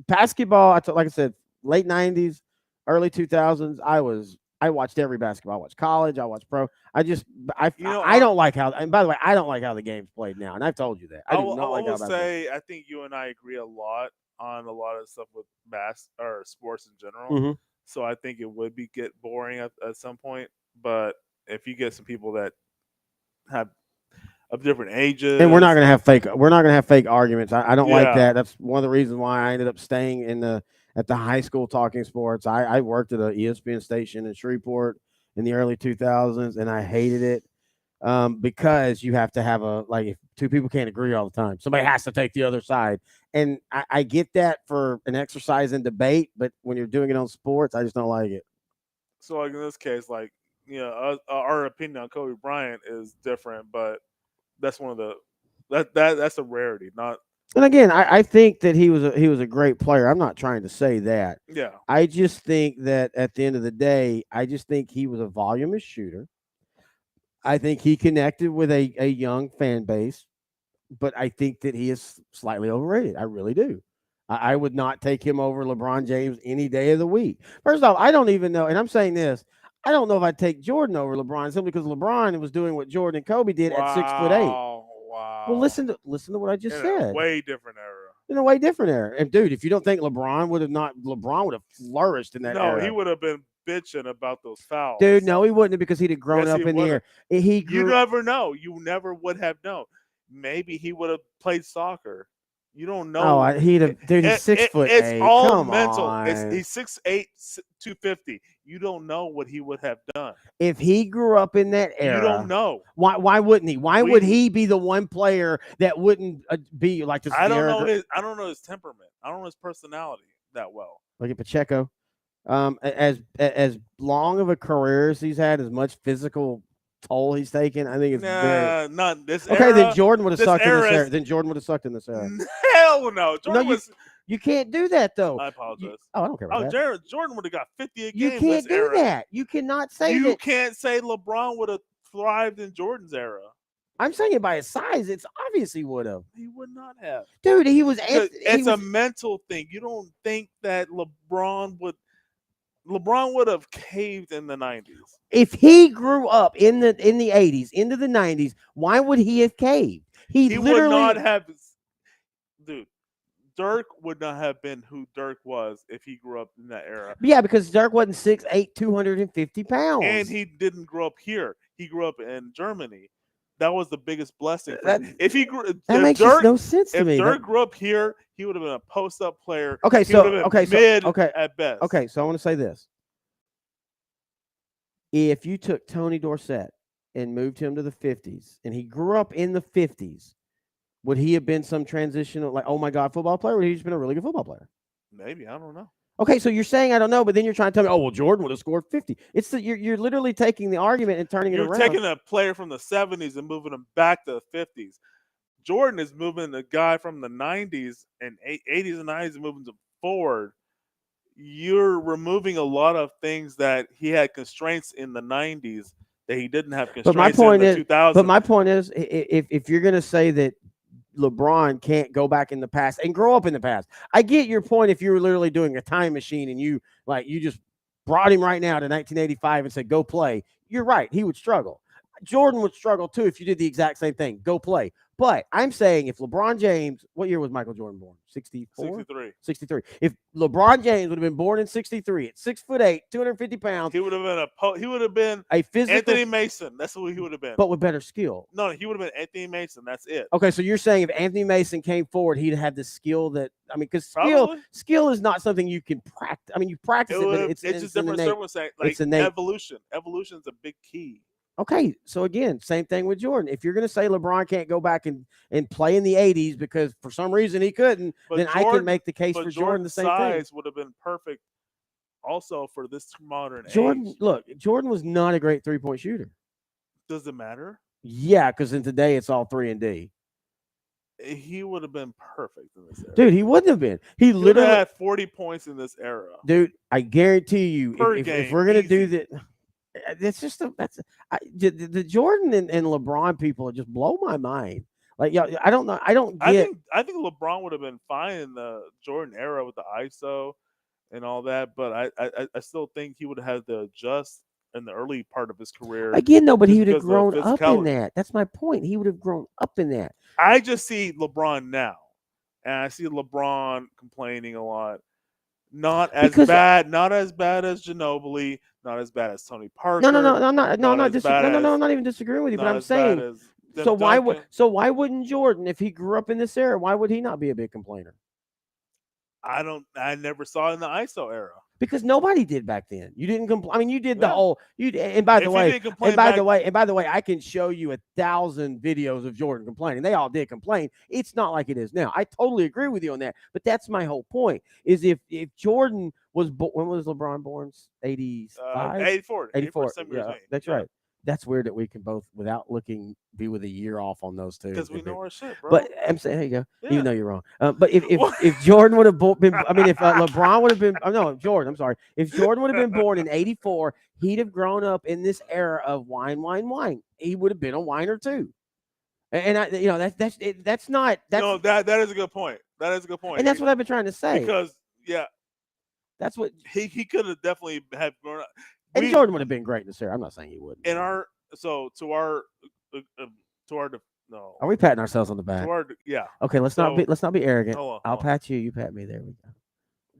S4: basketball. Like I said, late 90s, early 2000s. I watched every basketball. I watched college. I watched pro. I don't like how. And by the way, I don't like how the game's played now. And I've told you that. I
S3: I think you and I agree a lot on a lot of stuff with or sports in general.
S4: Mm-hmm.
S3: So I think it would get boring at some point. But if you get some people that have of different ages,
S4: and we're not gonna have fake arguments. I don't like that. That's one of the reasons why I ended up staying at the high school talking sports. I worked at an ESPN station in Shreveport in the early 2000s, and I hated it because you have to have if two people can't agree all the time, somebody has to take the other side. And I get that for an exercise in debate, but when you're doing it on sports, I just don't like it.
S3: So like in this case, our opinion on Kobe Bryant is different, but that's one of the that's a rarity. Not.
S4: And again, I think that he was a great player. I'm not trying to say that.
S3: Yeah.
S4: I just think that at the end of the day, I just think he was a voluminous shooter. I think he connected with a young fan base. but I think that he is slightly overrated. I really do. I would not take him over LeBron James any day of the week. First off, I don't even know, and I'm saying this, I don't know if I'd take Jordan over LeBron simply because LeBron was doing what Jordan and Kobe did at 6'8". Well,
S3: Wow.
S4: listen to what I just
S3: In a
S4: said.
S3: way different era.
S4: In a way different era. And dude, if you don't think LeBron would have flourished in that
S3: No,
S4: era.
S3: he would have been bitching about those fouls.
S4: Dude, no, he wouldn't have because he'd have grown
S3: Yes,
S4: up
S3: he
S4: in the
S3: would've.
S4: air. He
S3: You
S4: grew.
S3: never know. You never would have known. Maybe he would have played soccer. You don't know.
S4: He'd have. Dude, he's 6'8".
S3: It's all
S4: Come
S3: mental.
S4: on.
S3: He's 6'8", 250. You don't know what he would have done.
S4: If he grew up in that era,
S3: You don't know.
S4: Why wouldn't he? Why would he be the one player that wouldn't be like this?
S3: I don't know his temperament. I don't know his personality that well.
S4: Look at Pacheco. As long of a career as he's had, as much physical toll he's taken, I think it's very.
S3: Not this
S4: Okay,
S3: era.
S4: then Jordan would have
S3: This
S4: sucked in this
S3: era
S4: era.
S3: is-
S4: Then Jordan would have sucked in this era.
S3: Hell no. Jordan
S4: No,
S3: was.
S4: You can't do that though.
S3: I apologize.
S4: I don't care about that.
S3: Jordan would have got 50 a game.
S4: You can't
S3: this
S4: do
S3: era.
S4: that. You cannot say
S3: You
S4: that.
S3: can't say LeBron would have thrived in Jordan's era.
S4: I'm saying it by his size. It's obvious he would have.
S3: He would not have.
S4: Dude, he was.
S3: It's a mental thing. You don't think that LeBron would have caved in the 90s.
S4: If he grew up in the 80s into the 90s, why would he have caved?
S3: He would not have. Dude, Dirk would not have been who Dirk was if he grew up in that era.
S4: Yeah, because Dirk wasn't 6'8", 250 pounds.
S3: And he didn't grow up here. He grew up in Germany. That was the biggest blessing.
S4: That makes no sense to me.
S3: If Dirk grew up here, he would have been a post-up player.
S4: Okay,
S3: mid at best.
S4: Okay, so I want to say this. If you took Tony Dorsett and moved him to the 50s, and he grew up in the 50s, would he have been some transitional, like, oh my God, football player? Or would he just been a really good football player?
S3: Maybe, I don't know.
S4: Okay, so you're saying I don't know, but then you're trying to tell me, oh well, Jordan would have scored 50. You're literally taking the argument and turning it around.
S3: You're taking a player from the 70s and moving him back to the 50s. Jordan is moving the guy from the 90s and 80s and 90s and moving him forward. You're removing a lot of things that he had constraints in the 90s that he didn't have constraints in the 2000s.
S4: But my point is, if you're going to say that LeBron can't go back in the past and grow up in the past, I get your point. If you were literally doing a time machine and you just brought him right now to 1985 and said, go play, you're right. He would struggle. Jordan would struggle too if you did the exact same thing. Go play. But I'm saying if LeBron James, what year was Michael Jordan born? 64? 63. If LeBron James would have been born in 63 at 6'8", 250 pounds,
S3: he would have been
S4: a physical
S3: Anthony Mason. That's who he would have been.
S4: But with better skill.
S3: No, he would have been Anthony Mason. That's it.
S4: Okay, so you're saying if Anthony Mason came forward, he'd have the skill that because skill is not something you can practice. I mean, you practice it, but it's
S3: just different circumstances. Like
S4: it's innate.
S3: Evolution is a big key.
S4: Okay, so again, same thing with Jordan. If you're going to say LeBron can't go back and play in the 80s because for some reason he couldn't, then I can make the case for Jordan the same thing.
S3: Size would have been perfect also for this modern
S4: age. Look, Jordan was not a great three-point shooter.
S3: Does it matter?
S4: Yeah, because in today it's all 3 and D.
S3: He would have been perfect in this era.
S4: Dude, he wouldn't have been. He literally
S3: had 40 points in this era.
S4: Dude, I guarantee you, if we're going to do that, it's just the Jordan and LeBron people just blow my mind. Like, yeah, I don't know. I think
S3: LeBron would have been fine in the Jordan era with the ISO and all that, but I still think he would have had to adjust in the early part of his career.
S4: Again, no, but he would have grown up in that. That's my point. He would have grown up in that.
S3: I just see LeBron now, and I see LeBron complaining a lot. Not as bad as Ginobili, not as bad as Tony Parker.
S4: I'm not even disagreeing with you, but I'm saying so why wouldn't Jordan, if he grew up in this era, why would he not be a big complainer?
S3: I never saw it in the ISO era.
S4: Because nobody did back then. You didn't complain. I mean, you did the whole. And by the way, I can show you 1,000 videos of Jordan complaining. They all did complain. It's not like it is now. I totally agree with you on that. But that's my whole point. Is if Jordan was when was LeBron born? 85?
S3: 84.
S4: 84. Yeah, that's right. That's weird that we can both, without looking, be with a year off on those two.
S3: Because we know our shit, bro.
S4: But I'm saying, there you go. Yeah. Even though you're wrong. But if Jordan would have been, I mean, if LeBron would have been, Jordan, I'm sorry. If Jordan would have been born in 84, he'd have grown up in this era of wine. He would have been a whiner too. And that's not
S3: No, that is a good point. That is a good point.
S4: and that's what I've been trying to say.
S3: Because
S4: That's what
S3: he could have definitely have grown up.
S4: and Jordan would have been great this year. I'm not saying he wouldn't.
S3: In our to our no.
S4: Are we patting ourselves on the back?
S3: To our
S4: Okay, let's not be arrogant.
S3: Hold on,
S4: I'll pat you. You pat me. There we go.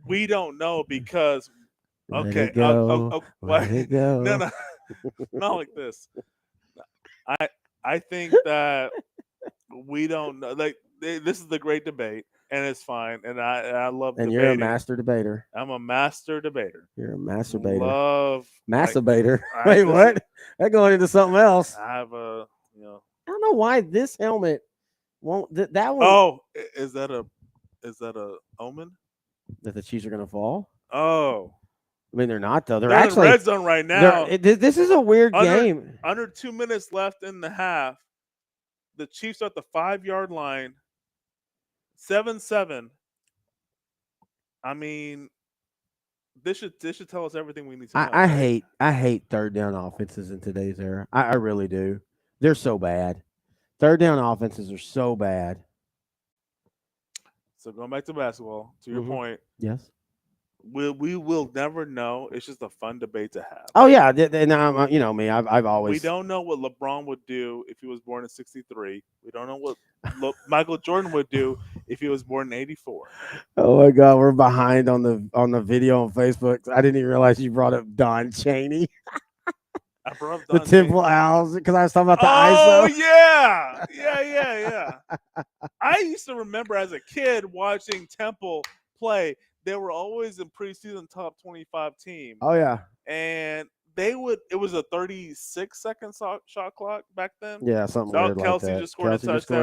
S3: We don't know because
S4: Let it go. Let it go.
S3: no, not like this. I think that we don't know. Like this is the great debate, and it's fine, and I love.
S4: And
S3: debating.
S4: you're a master debater.
S3: I'm a master debater.
S4: You're a masturbator.
S3: Love
S4: masturbator.
S3: Like,
S4: Wait, what? That going into something else.
S3: I have a
S4: I don't know why this helmet won't. That one.
S3: Oh, is that a omen?
S4: That the Chiefs are going to fall.
S3: Oh,
S4: I mean, they're not though. They're
S3: in
S4: actually
S3: the red zone right now.
S4: This is a weird game.
S3: Under 2 minutes left in the half. The Chiefs are at the 5-yard line. 7-7. I mean, this should tell us everything we need to know.
S4: I hate third down offenses in today's era. I really do. They're so bad. Third down offenses are so bad.
S3: So going back to basketball, to your point,
S4: yes,
S3: we will never know. It's just a fun debate to have.
S4: Oh yeah, and you know me. I've always.
S3: We don't know what LeBron would do if he was born in '63. We don't know what Michael Jordan would do if he was born in '84.
S4: Oh my God, we're behind on the video on Facebook. I didn't even realize you brought up Don Chaney.
S3: I brought up Don
S4: the Temple Owls because I was talking about the
S3: ISO.
S4: Oh
S3: yeah. I used to remember as a kid watching Temple play. They were always in preseason top 25 team.
S4: Oh yeah,
S3: and it was a 36-second shot clock back then.
S4: Yeah, something weird
S3: Kelsey
S4: like that.
S3: just scored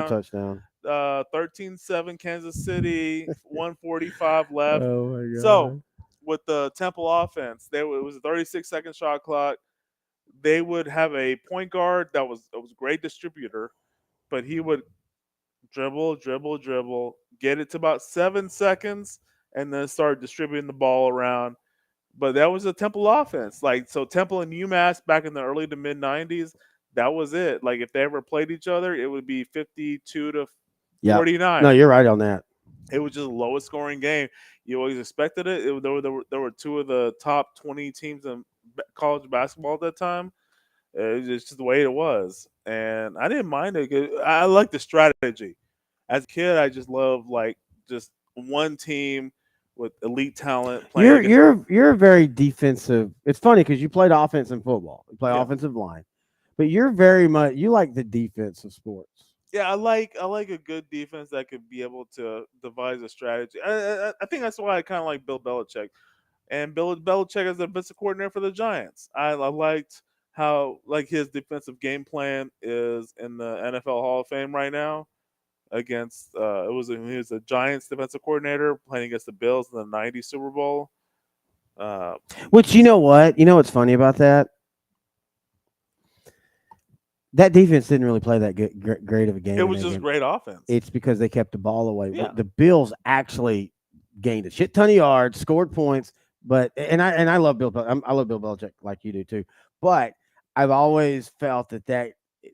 S3: a touchdown. 13-7 Kansas City, 1:45 left.
S4: Oh my God.
S3: So with the Temple offense, it was a 36-second shot clock. They would have a point guard that was a great distributor, but he would dribble, get it to about 7 seconds, and then start distributing the ball around. But that was a Temple offense. Like, so Temple and UMass back in the early to mid 90s, that was it. Like, if they ever played each other, it would be 52 to 49.
S4: No, you're right on that.
S3: It was just the lowest scoring game. You always expected it. There were two of the top 20 teams in college basketball at that time. It's just the way it was. And I didn't mind it. I like the strategy. As a kid, I just loved, like, just one team with elite talent.
S4: You're very defensive. It's funny because you played offense in football. You play offensive line, but you're very much you like the defense of sports.
S3: Yeah, I like a good defense that could be able to devise a strategy. I think that's why I kind of like Bill Belichick, and Bill Belichick as the defensive coordinator for the Giants. I liked how his defensive game plan is in the NFL Hall of Fame right now. Against he was a Giants defensive coordinator playing against the Bills in the '90 Super Bowl.
S4: Which you know what's funny about that? That defense didn't really play that great of a game.
S3: It was just great offense.
S4: It's because they kept the ball away.
S3: Yeah.
S4: The Bills actually gained a shit ton of yards, scored points. But I love Bill. I love Bill Belichick like you do too. But I've always felt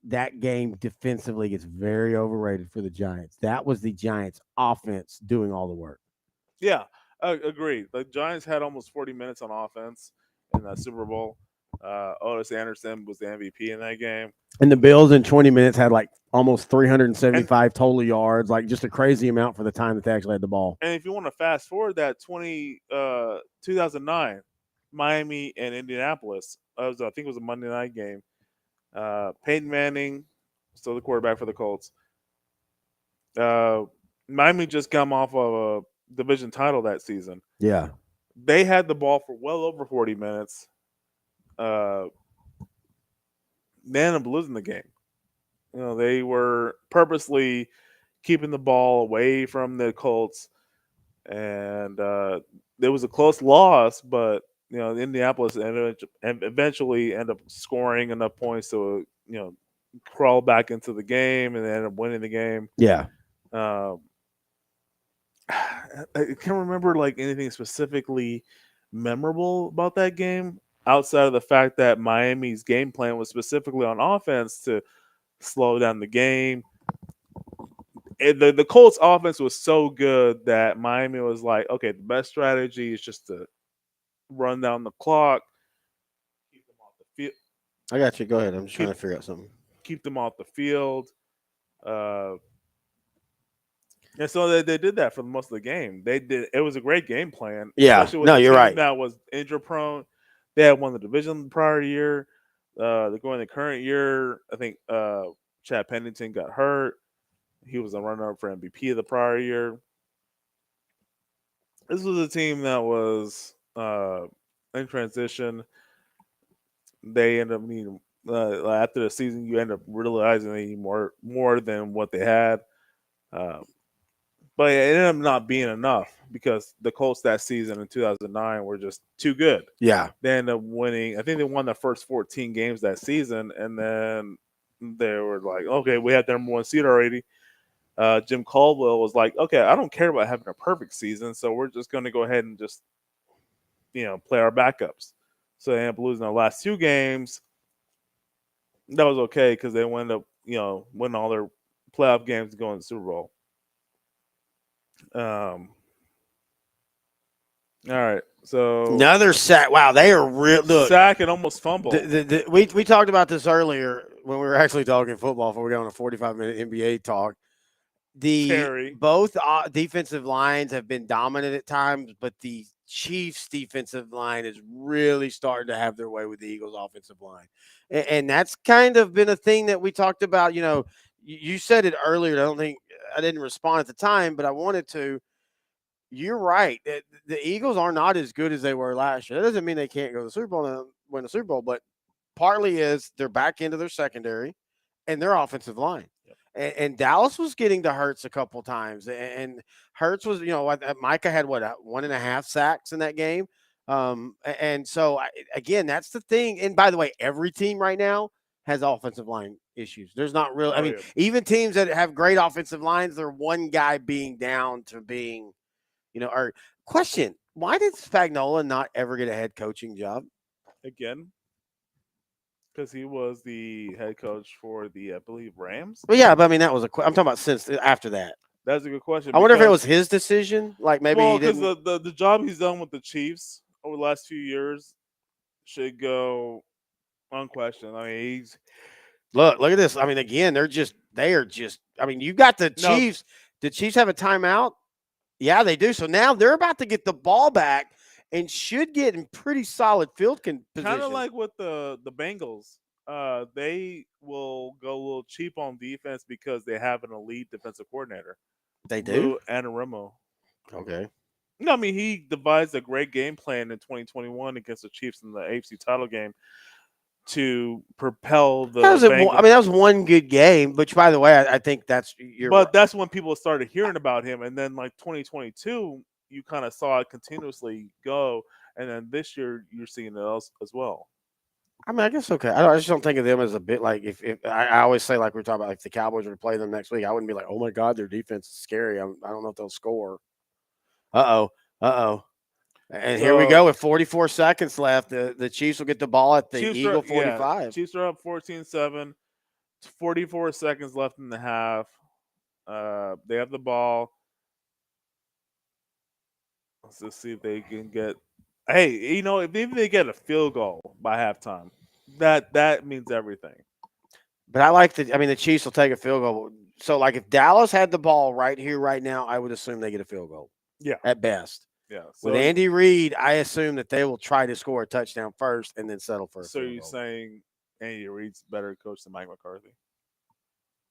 S4: that game defensively gets very overrated for the Giants. That was the Giants offense doing all the work.
S3: Yeah, agreed. The Giants had almost 40 minutes on offense in that Super Bowl. Otis Anderson was the MVP in that game.
S4: And the Bills in 20 minutes had like almost 375 total yards, like just a crazy amount for the time that they actually had the ball.
S3: And if you want to fast forward that 2009, Miami and Indianapolis, I think it was a Monday night game. Peyton Manning, still the quarterback for the Colts. Miami just come off of a division title that season.
S4: Yeah.
S3: They had the ball for well over 40 minutes. They ended up losing the game. They were purposely keeping the ball away from the Colts. And it was a close loss, but Indianapolis eventually ended up scoring enough points to crawl back into the game and end up winning the game.
S4: Yeah.
S3: I can't remember anything specifically memorable about that game outside of the fact that Miami's game plan was specifically on offense to slow down the game, the Colts offense was so good that Miami was like, okay, the best strategy is just to run down the clock, keep them off the field,
S4: I got you. Go ahead. I'm just trying
S3: keep
S4: to figure out something.
S3: keep them off the field. And so they did that for most of the game. They did. It was a great game plan,
S4: Yeah.
S3: especially with
S4: No,
S3: a
S4: you're
S3: team
S4: right.
S3: that was injury prone. They had won the division the prior year. They're going the current year. I think Chad Pennington got hurt. He was a runner-up for MVP of the prior year. This was a team that was in transition. They end up needing after the season. You end up realizing they need more than what they had. But it ended up not being enough because the Colts that season in 2009 were just too good.
S4: Yeah.
S3: They ended up winning. I think they won the first 14 games that season, and then they were like, okay, we had the number one seed already. Jim Caldwell was like, okay, I don't care about having a perfect season, so we're just going to go ahead and just, play our backups. So they ended up losing their last two games. That was okay because they ended up, winning all their playoff games to go in the Super Bowl. All right, so
S4: Another sack. Wow, they are real. Look,
S3: sack and almost fumble.
S4: we talked about this earlier when we were actually talking football before we got on a 45-minute NBA talk.
S3: Terry.
S4: Both defensive lines have been dominant at times, but the Chiefs' defensive line is really starting to have their way with the Eagles' offensive line, and that's kind of been a thing that we talked about. You said it earlier. I don't think I didn't respond at the time, but I wanted to. You're right. The Eagles are not as good as they were last year. That doesn't mean they can't go to the Super Bowl and win the Super Bowl, but partly is they're back into their secondary and their offensive line. Yep. And Dallas was getting to Hurts a couple times, and Hurts was, Micah had 1.5 sacks in that game. And so again, that's the thing. And by the way, every team right now has offensive line issues. There's not really, even teams that have great offensive lines, they're one guy being down to being, or question, why did Spagnuolo not ever get a head coaching job?
S3: Again, because he was the head coach for the, I believe, Rams.
S4: Well, yeah, but that was I'm talking about since after that.
S3: That's a good question.
S4: I wonder if it was his decision. Like maybe he didn't.
S3: Because the job he's done with the Chiefs over the last few years should go unquestioned. He's
S4: look at this. Again, they are just. You got the Chiefs. The Chiefs have a timeout. Yeah, they do. So now they're about to get the ball back and should get in pretty solid field position.
S3: Kind of like with the Bengals. They will go a little cheap on defense because they have an elite defensive coordinator.
S4: They do?
S3: Lou Anarumo.
S4: Okay.
S3: No, he devised a great game plan in 2021 against the Chiefs in the AFC title game to propel the
S4: Bengals. That was one good game, which, by the way, I think that's
S3: But that's when people started hearing about him. And then, 2022, you kind of saw it continuously go. And then this year, you're seeing it as well.
S4: I guess okay. I just don't think of them as a bit like if I always say, like we're talking about, if the Cowboys were to play them next week, I wouldn't be like, oh my God, their defense is scary. I don't know if they'll score. And here we go with 44 seconds left. The Chiefs will get the ball at the Eagle 45.
S3: Yeah, Chiefs are up 14-7. 44 seconds left in the half. They have the ball. Let's just see if they can get. Hey, if even they get a field goal by halftime, that means everything.
S4: But I like the Chiefs will take a field goal. So, if Dallas had the ball right here, right now, I would assume they get a field goal.
S3: Yeah.
S4: At best.
S3: Yeah.
S4: So, with Andy Reid, I assume that they will try to score a touchdown first and then settle for a field goal. So,
S3: you're saying Andy Reid's better coach than Mike McCarthy?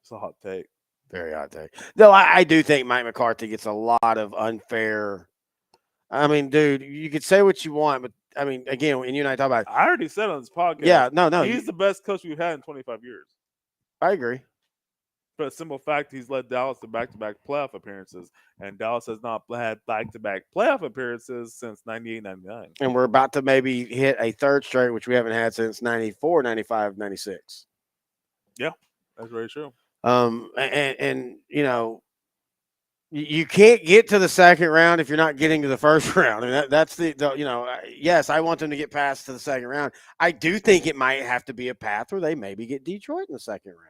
S3: It's a hot take.
S4: Very hot take. Though I do think Mike McCarthy gets a lot of unfair. Dude, you could say what you want, but again, when you and I talk about it,
S3: I already said on this podcast.
S4: Yeah, no.
S3: He's the best coach we've had in 25 years.
S4: I agree.
S3: But a simple fact, he's led Dallas to back-to-back playoff appearances, and Dallas has not had back-to-back playoff appearances since 98-99.
S4: And we're about to maybe hit a third straight, which we haven't had since 94, 95, 96.
S3: Yeah, that's very true.
S4: You can't get to the second round if you're not getting to the first round. And that's yes, I want them to get past to the second round. I do think it might have to be a path where they maybe get Detroit in the second round.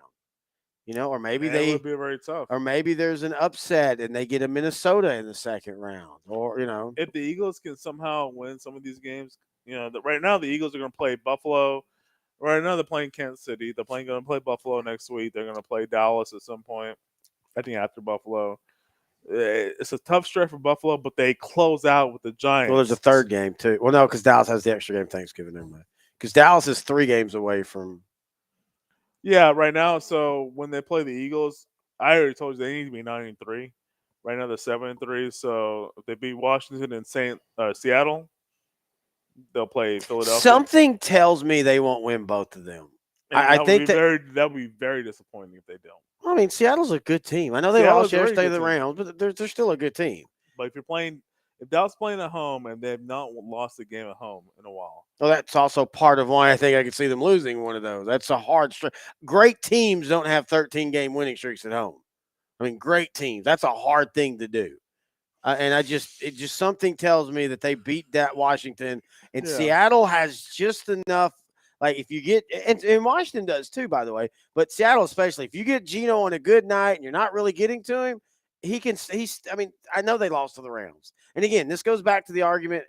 S4: Or maybe
S3: it would be very tough.
S4: or maybe there's an upset and they get a Minnesota in the second round, or
S3: If the Eagles can somehow win some of these games, right now the Eagles are going to play Buffalo. Right now they're playing Kansas City. They're going to play Buffalo next week. They're going to play Dallas at some point. I think after Buffalo. It's a tough stretch for Buffalo, but they close out with the Giants.
S4: Well, there's a third game too. Well, no, because Dallas has the extra game Thanksgiving. Never mind. Because Dallas is 3 games away from.
S3: Yeah, right now. So when they play the Eagles, I already told you they need to be 9-3. Right now they're 7-3. So if they beat Washington and Seattle, they'll play Philadelphia.
S4: Something tells me they won't win both of them. I think
S3: that would be very disappointing if they don't.
S4: I mean, Seattle's a good team. I know they lost yesterday to the Rams, but they're still a good team.
S3: But if Dallas playing at home and they've not lost a game at home in a while.
S4: Well, that's also part of why I think I could see them losing one of those. That's a hard streak. Great teams don't have 13-game winning streaks at home. I mean, great teams. That's a hard thing to do. And it just something tells me that they beat that Washington, and Seattle has just enough. Like if you get, and Washington does too, by the way, but Seattle especially, if you get Geno on a good night and you're not really getting to him, I know they lost to the Rams. And again, this goes back to the argument.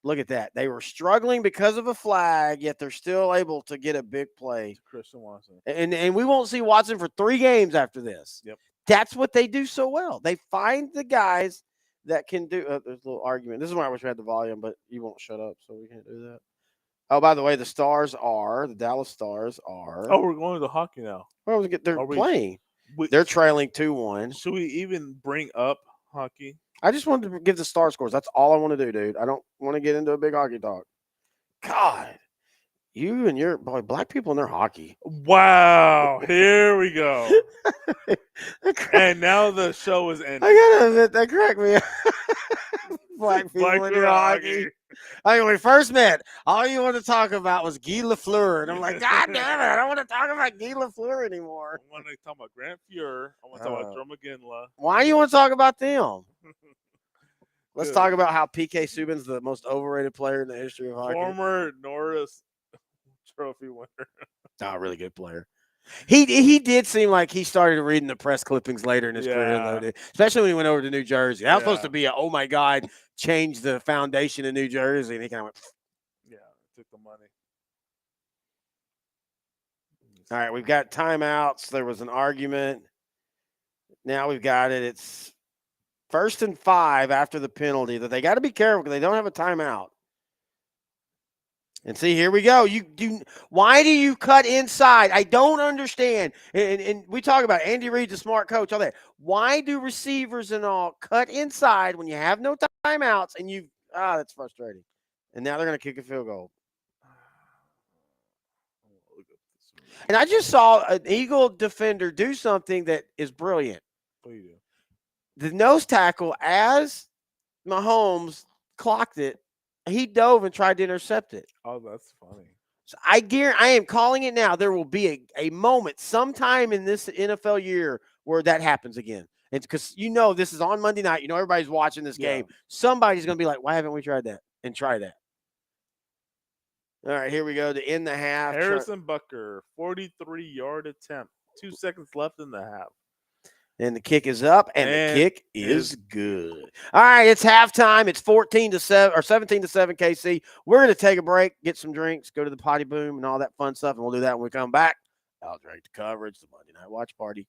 S4: Look at that. They were struggling because of a flag, yet they're still able to get a big play.
S3: Christian Watson.
S4: And we won't see Watson for 3 games after this.
S3: Yep.
S4: That's what they do so well. They find the guys that can do there's a little argument. This is why I wish we had the volume, but you won't shut up, so we can't do that. Oh, by the way, the Dallas Stars are.
S3: Oh, we're going to hockey now.
S4: Well, they're playing. They're trailing 2-1.
S3: Should we even bring up hockey?
S4: I just wanted to give the star scores. That's all I want to do, dude. I don't want to get into a big hockey talk. God, you and your black people and their hockey.
S3: Wow, here we go. And now the show is ending.
S4: I gotta admit, that cracked me up. Black people and their hockey. I mean, when we first met, all you wanted to talk about was Guy Lafleur. And I'm like, God damn it, I don't want to talk about Guy Lafleur anymore.
S3: I want to talk about Grant Fuhr. I want to talk about Joe McGinley.
S4: Why do you want to talk about them? Let's talk about how P.K. Subban's the most overrated player in the history of hockey.
S3: Former Norris Trophy winner.
S4: Not a really good player. He did seem like he started reading the press clippings later in his career, though, especially when he went over to New Jersey. That was supposed to be oh my God, change the foundation of New Jersey, and he kind of went.
S3: Yeah, took the money.
S4: All right, we've got timeouts. There was an argument. Now we've got it. It's 1st and 5 after the penalty. That they got to be careful because they don't have a timeout. And see, here we go. Why do you cut inside? I don't understand. And we talk about Andy Reid's a smart coach, all that. Why do receivers and all cut inside when you have no timeouts and that's frustrating. And now they're going to kick a field goal. And I just saw an Eagle defender do something that is brilliant.
S3: What do you do?
S4: The nose tackle, as Mahomes clocked it, he dove and tried to intercept it.
S3: Oh, that's funny.
S4: So I am calling it now. There will be a moment sometime in this NFL year where that happens again. It's because this is on Monday night. Everybody's watching this game. Somebody's going to be like, why haven't we tried that? And try that. All right, here we go to end the half.
S3: Harrison Bucker, 43-yard attempt. 2 seconds left in the half.
S4: And the kick is up, and the kick is good. All right, it's halftime. It's 14-7 or 17-7 KC. We're going to take a break, get some drinks, go to the potty boom, and all that fun stuff, and we'll do that when we come back. OutDrank The Coverage, the Monday Night Watch Party.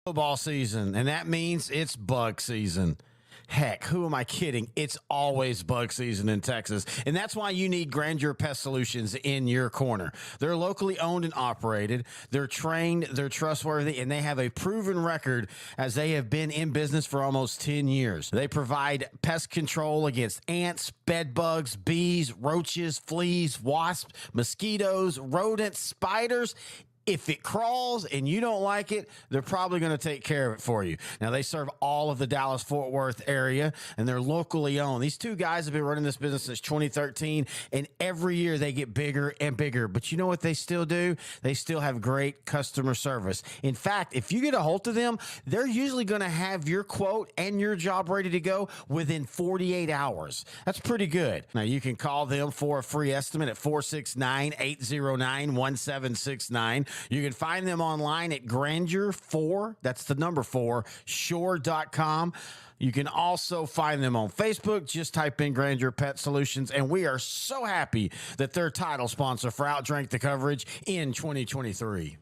S1: Football season, and that means it's bug season. Heck, who am I kidding? It's always bug season in Texas. And that's why you need Grandeur Pest Solutions in your corner. They're locally owned and operated. They're trained, they're trustworthy, and they have a proven record as they have been in business for almost 10 years. They provide pest control against ants, bed bugs, bees, roaches, fleas, wasps, mosquitoes, rodents, spiders. If it crawls and you don't like it, they're probably going to take care of it for you. Now, they serve all of the Dallas-Fort Worth area, and they're locally owned. These two guys have been running this business since 2013, and every year they get bigger and bigger. But you know what they still do? They still have great customer service. In fact, if you get a hold of them, they're usually going to have your quote and your job ready to go within 48 hours. That's pretty good. Now, you can call them for a free estimate at 469-809-1769. You can find them online at Grandeur4, that's the number 4, shore.com. You can also find them on Facebook. Just type in Grandeur Pet Solutions, and we are so happy that they're title sponsor for OutDrank The Coverage in 2023.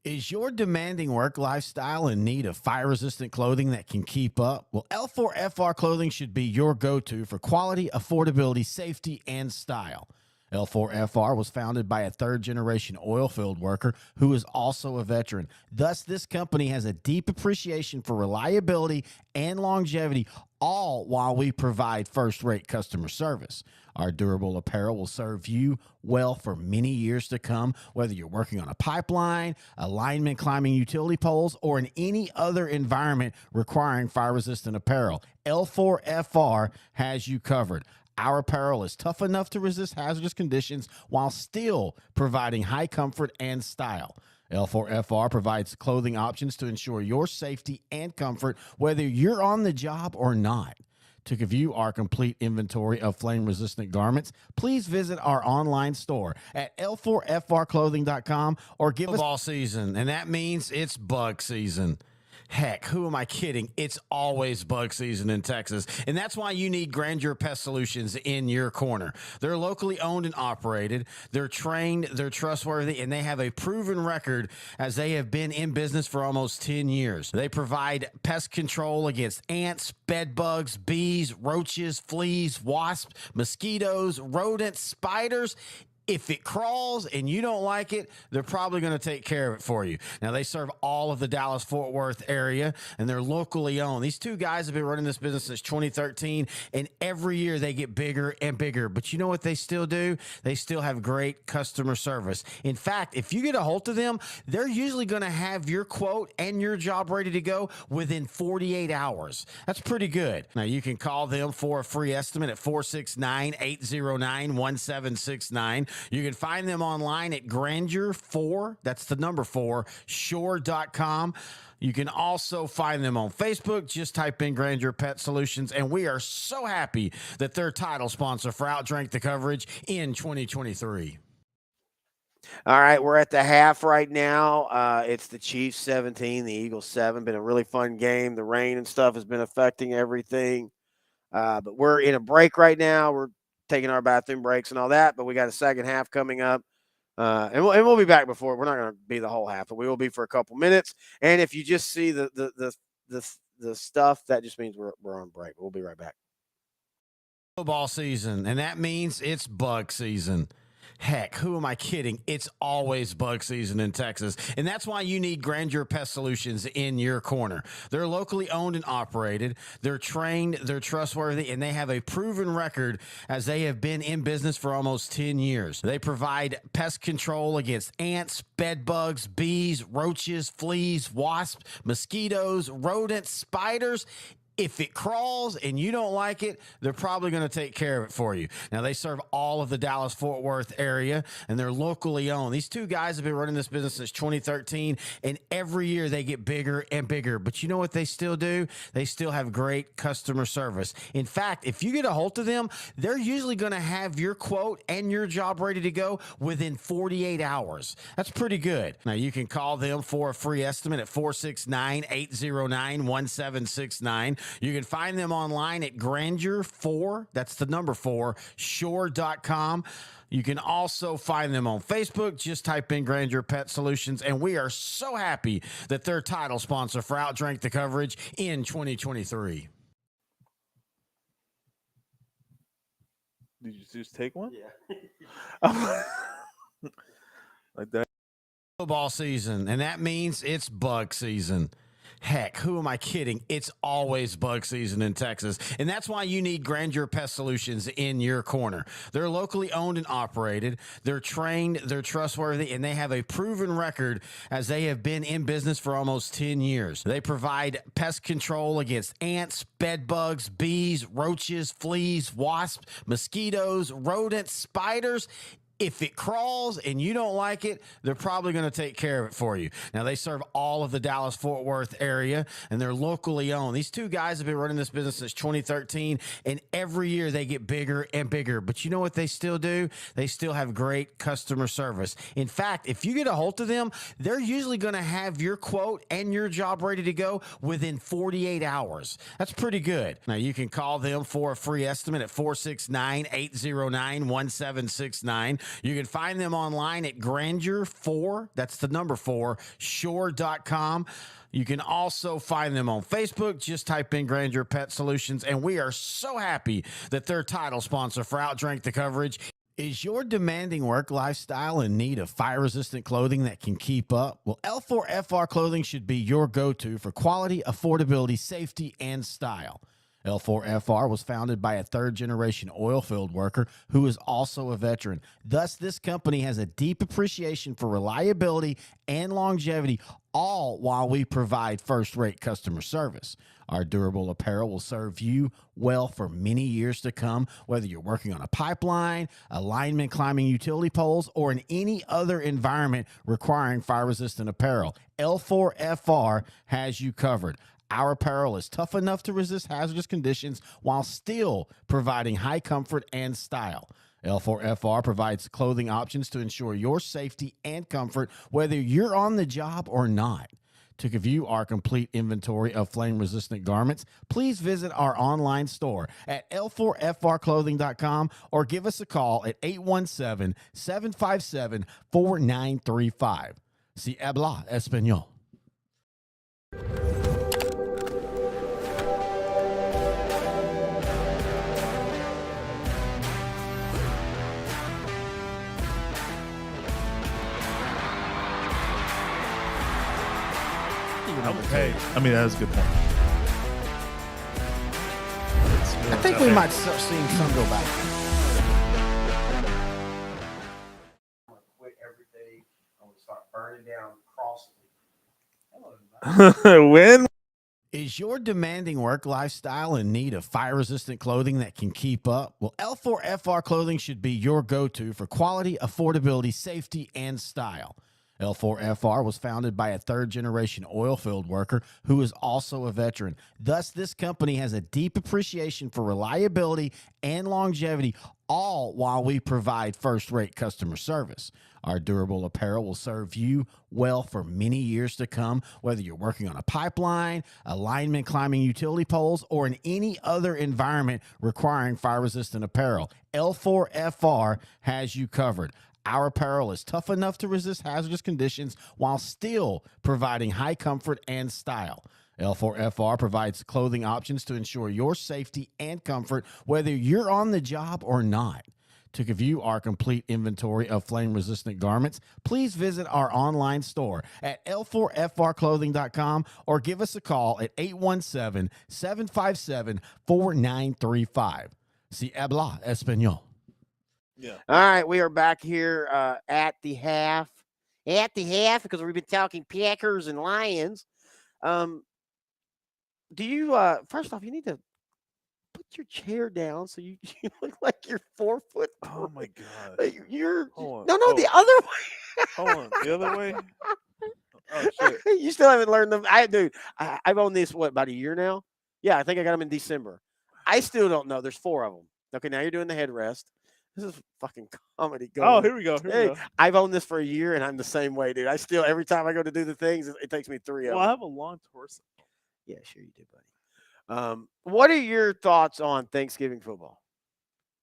S1: Is your demanding work lifestyle in need of fire-resistant clothing that can keep up? Well, L4FR clothing should be your go-to for quality, affordability, safety, and style. L4FR was founded by a third-generation oil field worker who is also a veteran. Thus, this company has a deep appreciation for reliability and longevity, all while we provide first-rate customer service. Our durable apparel will serve you well for many years to come, whether you're working on a pipeline, a lineman climbing utility poles, or in any other environment requiring fire-resistant apparel. L4FR has you covered. Our apparel is tough enough to resist hazardous conditions while still providing high comfort and style. L4FR provides clothing options to ensure your safety and comfort, whether you're on the job or not. To view our complete inventory of flame-resistant garments, please visit our online store at L4FRclothing.com or give us all season, and that means it's bug season. Heck, who am I kidding? It's always bug season in Texas, and that's why you need Grandeur Pest Solutions in your corner. They're locally owned and operated. They're trained, they're trustworthy, and they have a proven record as they have been in business for almost 10 years. They provide pest control against ants, bed bugs, bees, roaches, fleas, wasps, mosquitoes, rodents, spiders. If it crawls and you don't like it, they're probably going to take care of it for you. Now, they serve all of the Dallas-Fort Worth area, and they're locally owned. These two guys have been running this business since 2013, and every year they get bigger and bigger. But you know what they still do? They still have great customer service. In fact, if you get a hold of them, they're usually going to have your quote and your job ready to go within 48 hours. That's pretty good. Now, you can call them for a free estimate at 469-809-1769. You can find them online at Grandeur4, that's the number 4, shore.com. You can also find them on Facebook. Just type in Grandeur Pet Solutions, and we are so happy that they're title sponsor for OutDrank The Coverage in 2023.
S4: All right, we're at the half right now. It's the Chiefs 17, the Eagles 7. Been a really fun game. The rain and stuff has been affecting everything. But we're in a break right now. We're taking our bathroom breaks and all that, but we got a second half coming up. And we'll be back before. We're not going to be the whole half, but we will be for a couple minutes. And if you just see the stuff, that just means we're on break. We'll be right back.
S1: Football season, and that means it's bug season. Heck, who am I kidding? It's always bug season in Texas, and that's why you need Grandeur Pest Solutions in your corner. They're locally owned and operated. They're trained, they're trustworthy, and they have a proven record as they have been in business for almost 10 years. They provide pest control against ants, bed bugs, bees, roaches, fleas, wasps, mosquitoes, rodents, spiders. If it crawls and you don't like it, they're probably going to take care of it for you. Now, they serve all of the Dallas-Fort Worth area, and they're locally owned. These two guys have been running this business since 2013, and every year they get bigger and bigger. But you know what they still do? They still have great customer service. In fact, if you get a hold of them, they're usually going to have your quote and your job ready to go within 48 hours. That's pretty good. Now, you can call them for a free estimate at 469-809-1769. You can find them online at Grandeur4, that's the number 4, shore.com. You can also find them on Facebook. Just type in Grandeur Pet Solutions, and we are so happy that they're title sponsor for OutDrank The Coverage in 2023.
S3: Did you just take one?
S2: Yeah.
S3: Like that.
S1: Football season, and that means it's bug season. Heck, who am I kidding? It's always bug season in Texas, and that's why you need Grandeur Pest Solutions in your corner. They're locally owned and operated. They're trained, they're trustworthy, and they have a proven record as they have been in business for almost 10 years. They provide pest control against ants, bed bugs, bees, roaches, fleas, wasps, mosquitoes, rodents, spiders. If it crawls and you don't like it, they're probably going to take care of it for you. Now, they serve all of the Dallas-Fort Worth area, and they're locally owned. These two guys have been running this business since 2013, and every year they get bigger and bigger. But you know what they still do? They still have great customer service. In fact, if you get a hold of them, they're usually going to have your quote and your job ready to go within 48 hours. That's pretty good. Now, you can call them for a free estimate at 469-809-1769. You can find them online at Grandeur4, that's the number 4, shore.com. You can also find them on Facebook. Just type in Grandeur Pet Solutions, and we are so happy that they're title sponsor for OutDrank The Coverage. Is your demanding work lifestyle in need of fire-resistant clothing that can keep up? Well, L4FR clothing should be your go-to for quality, affordability, safety, and style. L4FR was founded by a third-generation oil field worker who is also a veteran. Thus, this company has a deep appreciation for reliability and longevity, all while we provide first-rate customer service. Our durable apparel will serve you well for many years to come, whether you're working on a pipeline, a lineman climbing utility poles, or in any other environment requiring fire-resistant apparel. L4FR has you covered. Our apparel is tough enough to resist hazardous conditions while still providing high comfort and style. L4FR provides clothing options to ensure your safety and comfort, whether you're on the job or not. To view our complete inventory of flame-resistant garments, please visit our online store at l4frclothing.com or give us a call at 817-757-4935. Si habla español.
S3: Hey, I mean, that was a good point.
S1: I think we might start seeing some go back.
S4: I'm gonna quit everything. I'm gonna start burning down crosses.
S3: When?
S1: Is your demanding work lifestyle in need of fire-resistant clothing that can keep up? Well, L4FR clothing should be your go-to for quality, affordability, safety, and style. L4FR was founded by a third-generation oil field worker who is also a veteran. Thus, this company has a deep appreciation for reliability and longevity, all while we provide first-rate customer service. Our durable apparel will serve you well for many years to come, whether you're working on a pipeline, a lineman climbing utility poles, or in any other environment requiring fire-resistant apparel. L4FR has you covered. Our apparel is tough enough to resist hazardous conditions while still providing high comfort and style. L4FR provides clothing options to ensure your safety and comfort, whether you're on the job or not. To view our complete inventory of flame-resistant garments, please visit our online store at l4frclothing.com or give us a call at 817-757-4935. Si habla español.
S4: Yeah. All right, we are back here at the half. At the half, because we've been talking Packers and Lions. Do you first off, you need to put your chair down so you look like you're 4 foot.
S3: Oh my god.
S4: Like you're
S3: Hold on.
S4: no, the other way.
S3: Hold on, the other way. Oh shit.
S4: You still haven't learned them. I've owned this about a year now. Yeah, I think I got them in December. I still don't know. There's 4 of them. Okay, now you're doing the headrest. This is fucking comedy.
S3: Oh, here we go. Here we go.
S4: I've owned this for a year, and I'm the same way, dude. I still, every time I go to do the things, it takes me 3 of them.
S3: Well, I have a long torso.
S4: Yeah, sure you do, buddy. What are your thoughts on Thanksgiving football?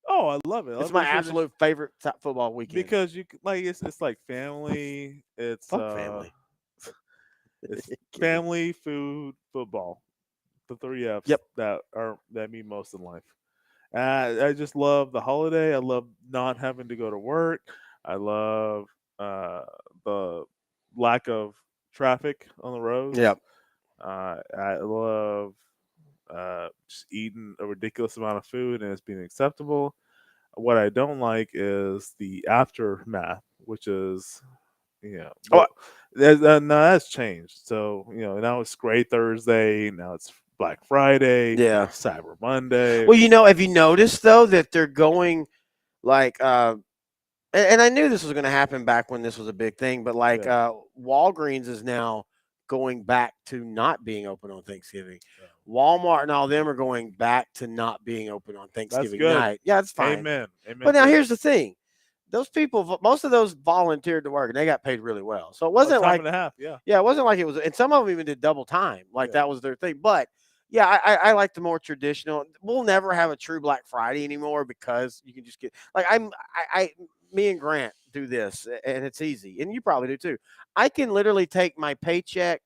S3: Oh, I love it.
S4: It's my absolute favorite football weekend.
S3: Because you like it's like family. It's
S4: family.
S3: It's family, food, football. The 3 F's that mean most in life. I just love the holiday. I love not having to go to work. I love the lack of traffic on the roads.
S4: Yep.
S3: I love just eating a ridiculous amount of food and it's being acceptable. What I don't like is the aftermath, which is, now that's changed. So, now it's Gray Thursday. Now it's Black Friday, Cyber Monday.
S4: Well, have you noticed though that they're going like and I knew this was going to happen back when this was a big thing, but like
S3: Yeah.
S4: Walgreens is now going back to not being open on Thanksgiving.
S3: Yeah.
S4: Walmart and all them are going back to not being open on
S3: That's
S4: Thanksgiving
S3: good.
S4: night. Yeah, it's fine.
S3: Amen.
S4: But
S3: Amen
S4: now
S3: to
S4: here's
S3: that.
S4: the thing. Those people, most of those volunteered to work and they got paid really well. So it
S3: Oh,
S4: wasn't
S3: time
S4: like,
S3: and a half. Yeah.
S4: yeah, it wasn't like it was, and some of them even did double time. Like
S3: Yeah.
S4: that was their thing. But yeah, I like the more traditional. We'll never have a true Black Friday anymore because you can just get like me and Grant do this and it's easy. And you probably do too. I can literally take my paycheck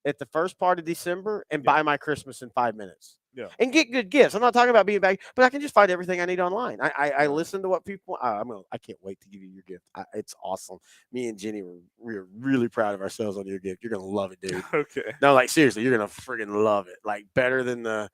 S4: at the first part of December and
S3: Yeah.
S4: buy my Christmas in 5 minutes
S3: Yeah.
S4: and get good gifts. I'm not talking about being back, but I can just find everything I need online. I
S3: Yeah.
S4: listen to what people. I can't wait to give you your gift. It's awesome. Me and Jenny we're really proud of ourselves on your gift. You're gonna love it, dude.
S3: Okay.
S4: No, like seriously, you're gonna friggin' love it. Like better than the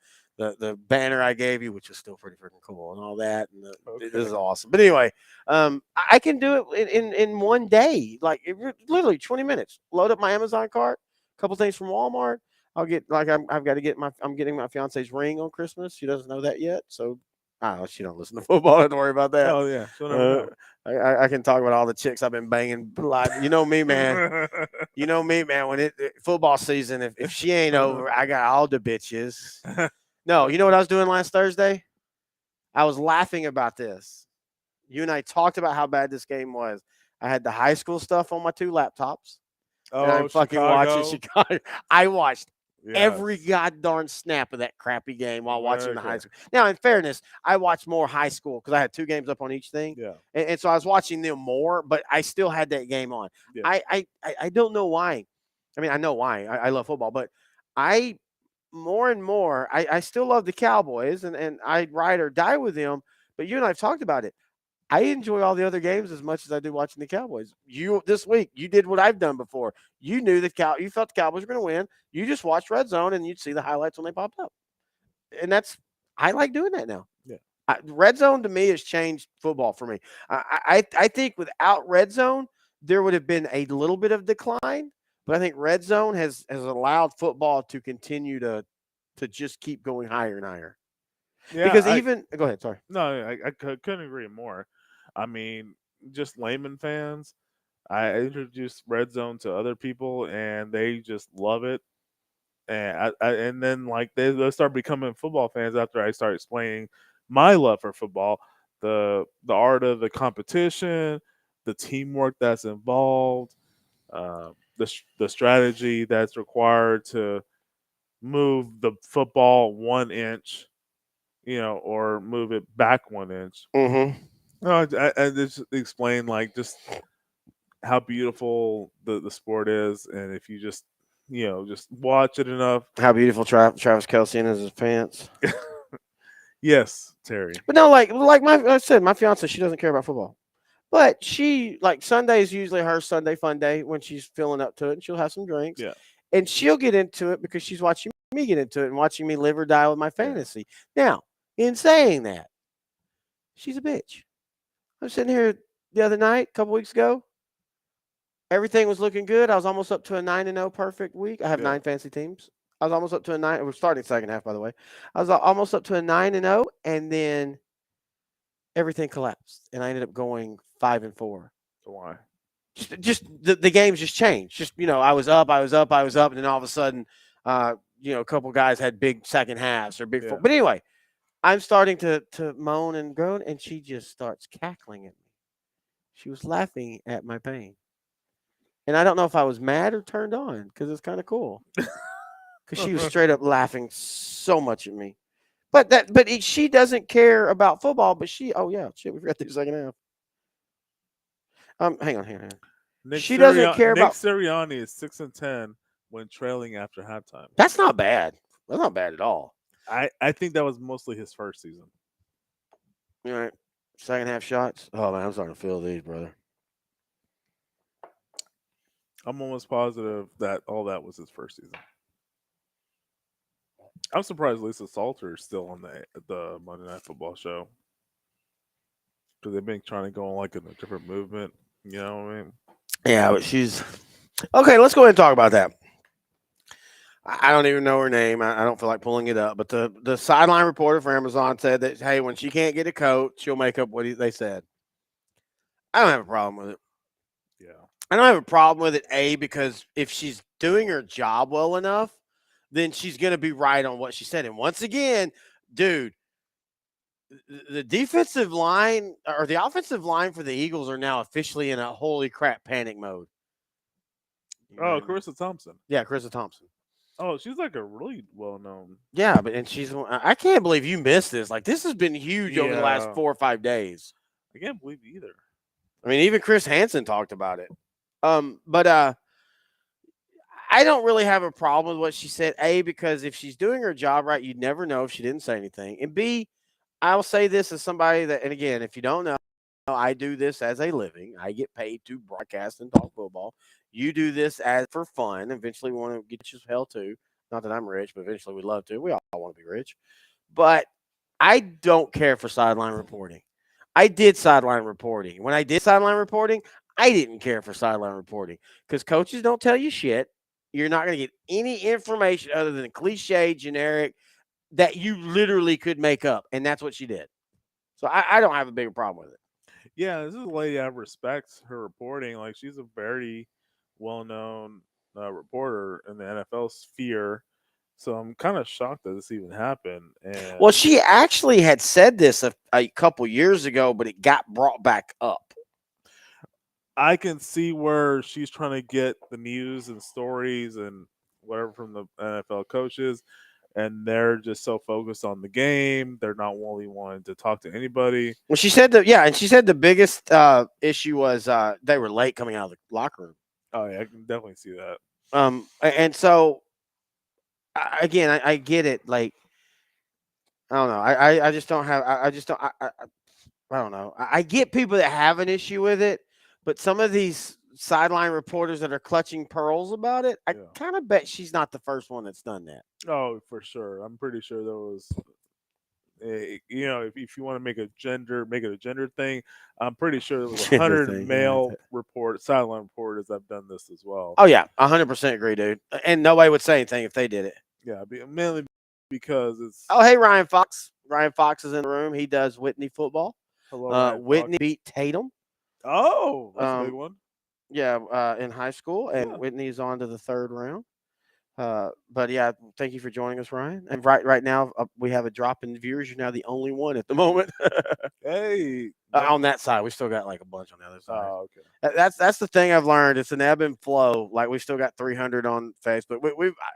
S4: banner I gave you, which is still pretty freaking cool and all that. And this is
S3: Okay.
S4: awesome. But anyway, I can do it in one day, like literally 20 minutes. Load up my Amazon cart, a couple things from Walmart. I'll get like I've got to get I'm getting my fiance's ring on Christmas. She doesn't know that yet, so I don't know. She don't listen to football. Don't worry about that.
S3: Oh yeah. She'll never know.
S4: I can talk about all the chicks I've been banging. You know me, man. You know me, man. When football season, if she ain't over, I got all the bitches. No, you know what I was doing last Thursday? I was laughing about this. You and I talked about how bad this game was. I had the high school stuff on my 2 laptops, and I'm
S3: Oh,
S4: fucking watching
S3: Chicago.
S4: Chicago. I watched every
S3: Yes.
S4: goddamn snap of that crappy game while watching the high
S3: Okay.
S4: school. Now, in fairness, I watched more high school because I had 2 games up on each thing,
S3: Yeah.
S4: and so I was watching them more. But I still had that game on.
S3: Yeah.
S4: I don't know why. I mean, I know why. I love football, but I more and more I still love the Cowboys, and I ride or die with them. But you and I've talked about it. I enjoy all the other games as much as I do watching the Cowboys. You this week, you did what I've done before. You knew you felt the Cowboys were going to win. You just watched Red Zone and you'd see the highlights when they popped up. And I like doing that now.
S3: Yeah.
S4: Red Zone to me has changed football for me. I think without Red Zone, there would have been a little bit of decline, but I think Red Zone has allowed football to continue to just keep going higher and higher.
S3: Yeah.
S4: Because even go ahead, sorry.
S3: No, couldn't agree more. I mean, just layman fans. I introduced Red Zone to other people, and they just love it. And then like they start becoming football fans after I start explaining my love for football, the art of the competition, the teamwork that's involved, the strategy that's required to move the football 1 inch, or move it back 1 inch.
S4: Mm-hmm.
S3: No, I just explain like just how beautiful the sport is, and if you just watch it enough.
S4: How beautiful Travis Kelsey in his pants.
S3: Yes, Terry.
S4: But no, like like I said, my fiance, she doesn't care about football. But she like Sunday is usually her Sunday fun day when she's feeling up to it and she'll have some drinks.
S3: Yeah,
S4: And she'll get into it because she's watching me get into it and watching me live or die with my
S3: yeah,
S4: fantasy. Now, in saying that, she's a bitch. I was sitting here the other night, a couple weeks ago. Everything was looking good. I was almost up to a 9-0 perfect week. I have
S3: yeah.
S4: 9 fantasy teams. I was almost up to a 9. We're starting second half, by the way. I was almost up to a 9-0, and then everything collapsed, and I ended up going 5-4.
S3: So why?
S4: Just the games just changed. Just I was up, and then all of a sudden, a couple guys had big second halves or big.
S3: Yeah.
S4: But anyway, I'm starting to moan and groan, and she just starts cackling at me. She was laughing at my pain. And I don't know if I was mad or turned on because it's kind of cool. Because she was straight up laughing so much at me. But she doesn't care about football. But oh yeah, shit, we forgot the second half. Hang on. She doesn't care
S3: Nick
S4: about.
S3: Sirianni is 6-10 when trailing after halftime.
S4: That's not bad. That's not bad at all.
S3: I think that was mostly his first season.
S4: All right, second half shots. Oh man, I'm starting to feel these, brother.
S3: I'm almost positive that all that was his first season. I'm surprised Lisa Salter is still on the Monday Night Football show because they've been trying to go on like in a different movement. You know what I mean?
S4: Yeah, but she's okay. Let's go ahead and talk about that. I don't even know her name. I don't feel like pulling it up. But the sideline reporter for Amazon said that hey, when she can't get a coach, she'll make up what they said. I don't have a problem with it.
S3: Yeah.
S4: I don't have a problem with it, because if she's doing her job well enough, then she's going to be right on what she said. And once again, dude, the defensive line or the offensive line for the Eagles are now officially in a holy crap panic mode.
S3: Oh, Carissa Thompson.
S4: Yeah, Krista Thompson.
S3: Oh, she's like a really well known.
S4: Yeah, but and she's I can't believe you missed this. Like this has been huge over the last
S3: Yeah.
S4: 4 or 5 days.
S3: I can't believe it either.
S4: I mean, even Chris Hansen talked about it. But I don't really have a problem with what she said. Because if she's doing her job right, you'd never know if she didn't say anything. And B, I'll say this as somebody that, and again, if you don't know, I do this as a living. I get paid to broadcast and talk football. You do this as for fun. Eventually, we want to get you hell too. Not that I'm rich, but eventually we'd love to. We all want to be rich. But I don't care for sideline reporting. I did sideline reporting. When I did sideline reporting, I didn't care for sideline reporting because coaches don't tell you shit. You're not going to get any information other than cliche, generic that you literally could make up. And that's what she did. So I don't have a bigger problem with it.
S3: Yeah, this is a lady I respect her reporting. Like she's a very well known reporter in the NFL sphere. So I'm kind of shocked that this even happened. And
S4: Well, she actually had said this a couple years ago, but it got brought back up.
S3: I can see where she's trying to get the news and stories and whatever from the NFL coaches, and they're just so focused on the game, they're not really wanting to talk to anybody.
S4: Well, she said and she said the biggest issue was they were late coming out of the locker room.
S3: Oh yeah, I can definitely see that.
S4: And so again, I get it. Like, I don't know. I just don't have. I just don't. I don't know. I get people that have an issue with it, but some of these sideline reporters that are clutching pearls about it, I
S3: Yeah.
S4: kind of bet she's not the first one that's done that.
S3: Oh, for sure. I'm pretty sure there was. If you want to make it a gender thing. I'm pretty sure there was
S4: Gender
S3: 100
S4: thing, yeah,
S3: male sideline reporters that have done this as well.
S4: Oh yeah, 100% agree, dude. And nobody would say anything if they did it.
S3: Yeah, mainly because it's.
S4: Oh hey, Ryan Fox. Ryan Fox is in the room. He does Whitney football.
S3: Hello, Ryan
S4: Whitney
S3: Fox.
S4: beat Tatum.
S3: Oh, that's a big one.
S4: Yeah, in high school, and
S3: Yeah.
S4: Whitney's on to the third round. But yeah, thank you for joining us, Ryan. And right now, we have a drop in viewers. You're now the only one at the moment.
S3: Hey.
S4: On that side, we still got like a bunch on the other side.
S3: Oh, okay.
S4: That's the thing I've learned. It's an ebb and flow. Like we still got 300 on Facebook.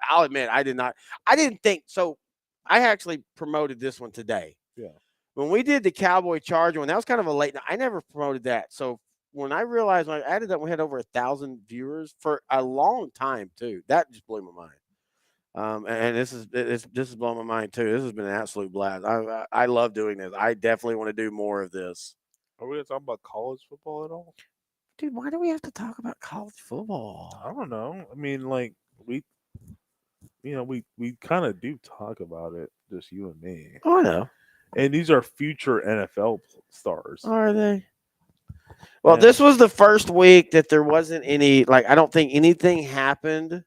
S4: I'll admit, I didn't think so. I actually promoted this one today.
S3: Yeah.
S4: When we did the Cowboy Charger one, that was kind of a late night. I never promoted that. So when I realized when I added that, we had over 1,000 viewers for a long time too. That just blew my mind. And this is blowing my mind too. This has been an absolute blast. I love doing this. I definitely want to do more of this.
S3: Are we gonna talk about college football at all?
S4: Dude, why do we have to talk about college football?
S3: I don't know. I mean, like we kind of do talk about it, just you and me.
S4: Oh, I know.
S3: And these are future NFL stars.
S4: Are they? Well,
S3: Yeah.
S4: this was the first week that there wasn't any. Like, I don't think anything happened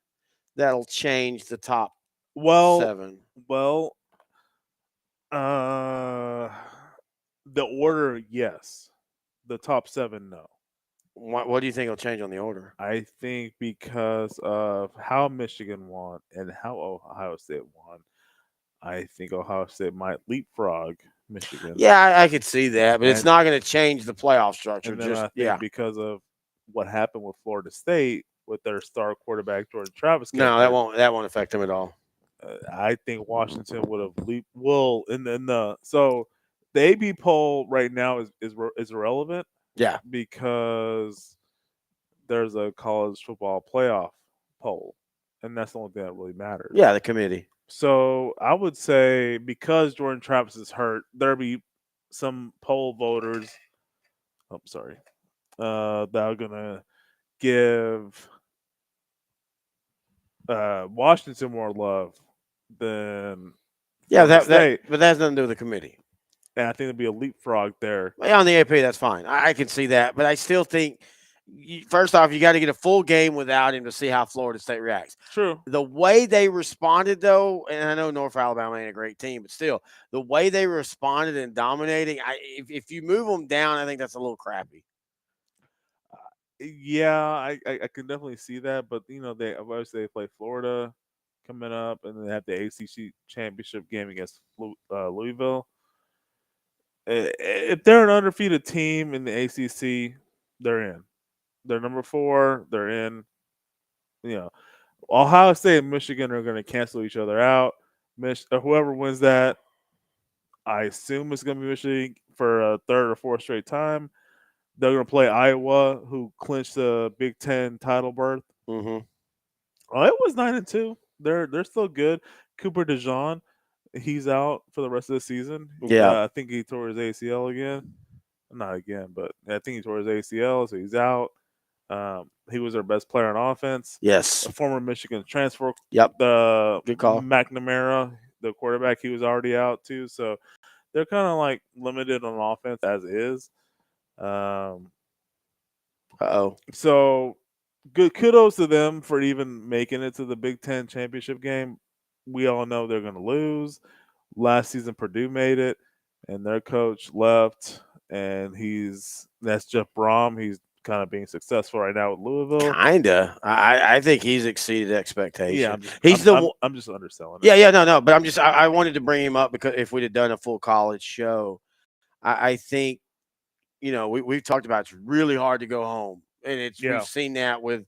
S4: that'll change the top
S3: Well,
S4: 7.
S3: well, the order, yes. The top 7, no.
S4: What do you think will change on the order?
S3: I think because of how Michigan won and how Ohio State won, I think Ohio State might leapfrog Michigan.
S4: Yeah, I could see that, but it's
S3: And-
S4: not going to change the playoff structure.
S3: And then I think
S4: Yeah.
S3: because of what happened with Florida State with their star quarterback Jordan Travis.
S4: No, that won't affect them at all.
S3: I think Washington would have so the AB poll right now is irrelevant.
S4: Yeah.
S3: Because there's a college football playoff poll, and that's the only thing that really matters.
S4: Yeah, the committee.
S3: So I would say because Jordan Travis is hurt, there'll be some poll voters. I'm sorry, that are gonna give Washington more love than
S4: Yeah,
S3: State.
S4: but that has nothing to do with the committee.
S3: And I think there'll be a leapfrog there.
S4: Yeah, on the AP, that's fine. I can see that, but I still think first off, you got to get a full game without him to see how Florida State reacts.
S3: True.
S4: The way they responded, though, and I know North Alabama ain't a great team, but still, the way they responded and dominating, if you move them down, I think that's a little crappy.
S3: Yeah, I can definitely see that, but they obviously they play Florida coming up, and they have the ACC championship game against Louisville. If they're an undefeated team in the ACC, they're in. They're number 4. They're in. You know, Ohio State and Michigan are going to cancel each other out. Whoever wins that, I assume it's going to be Michigan for a third or fourth straight time. They're going to play Iowa, who clinched the Big Ten title berth.
S4: Mm-hmm.
S3: Oh, it was 9-2. They're still good. Cooper DeJean, he's out for the rest of the season.
S4: Yeah.
S3: I think he tore his ACL again. Not again, but I think he tore his ACL, so he's out. He was their best player on offense.
S4: Yes.
S3: A former Michigan transfer,
S4: Yep.
S3: the
S4: Good call.
S3: McNamara, the quarterback, he was already out too. So they're kind of like limited on offense as is.
S4: Uh-oh.
S3: So good kudos to them for even making it to the Big Ten championship game. We all know they're going to lose. Last season, Purdue made it, and their coach left, and that's Jeff Brom. He's kind of being successful right now with Louisville.
S4: Kinda. I think he's exceeded
S3: Yeah,
S4: expectation. I'm
S3: just underselling it.
S4: Yeah, no. But I wanted to bring him up because if we'd have done a full college show, I think we've talked about it's really hard to go home, and we've seen that with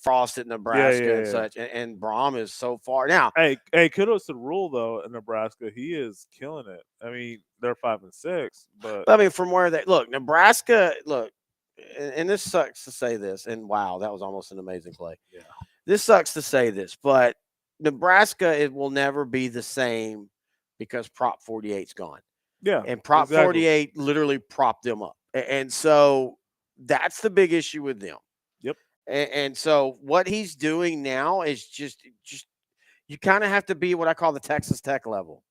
S4: Frost at Nebraska and such, and Brom is so far now.
S3: Hey, kudos to Rule though in Nebraska. He is killing it. I mean, they're 5-6, but
S4: I mean, from where they look, Nebraska, and this sucks to say this, and wow, that was almost an amazing play.
S3: Yeah.
S4: This sucks to say this, but Nebraska, it will never be the same because Prop 48's gone.
S3: Yeah.
S4: And Prop 48 literally propped them up. And so that's the big issue with them.
S3: Yep.
S4: And so what he's doing now is just you kind of have to be what I call the Texas Tech level.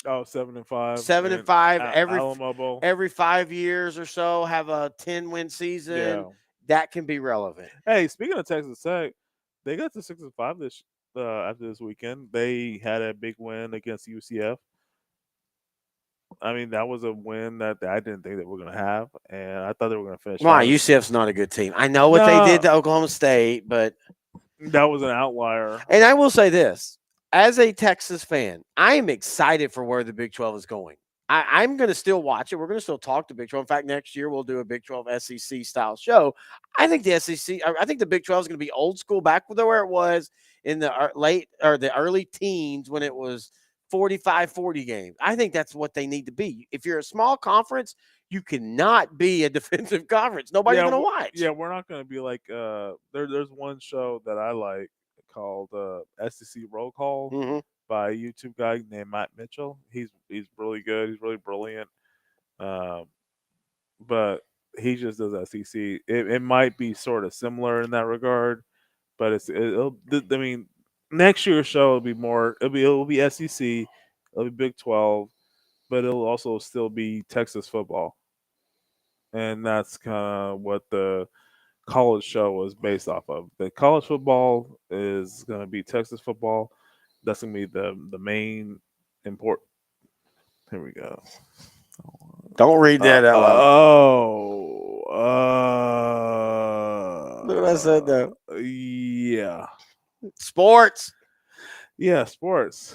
S3: Oh, 7-5.
S4: 7-5 every 5 years or so have a 10-win season.
S3: Yeah.
S4: That can be relevant.
S3: Hey, speaking of Texas Tech, they got to 6-5 after this weekend. They had a big win against UCF. I mean, that was a win that I didn't think that we were going to have, and I thought they were going to finish.
S4: Why? UCF's not a good team. I know what they did to Oklahoma State, but
S3: that was an outlier.
S4: And I will say this. As a Texas fan, I am excited for where the Big 12 is going. I'm going to still watch it. We're going to still talk to Big 12. In fact, next year we'll do a Big 12 SEC style show. I think the Big 12 is going to be old school, back where it was in the the early teens when it was 45-40 games. I think that's what they need to be. If you're a small conference, you cannot be a defensive conference. Nobody's going to watch.
S3: Yeah, we're not going to be like there's one show that I like called SEC Roll Call by a YouTube guy named Matt Mitchell. He's really good. He's really brilliant. But he just does SEC. It might be sort of similar in that regard, but I mean, next year's show will be more. It'll be SEC. It'll be Big 12, but it'll also still be Texas football, and that's kind of what the college show was based off of. The college football is going to be Texas football. That's going to be the main important. Here we go.
S4: Don't read that out loud.
S3: Look
S4: what I said though.
S3: Yeah.
S4: Sports.
S3: Yeah, sports.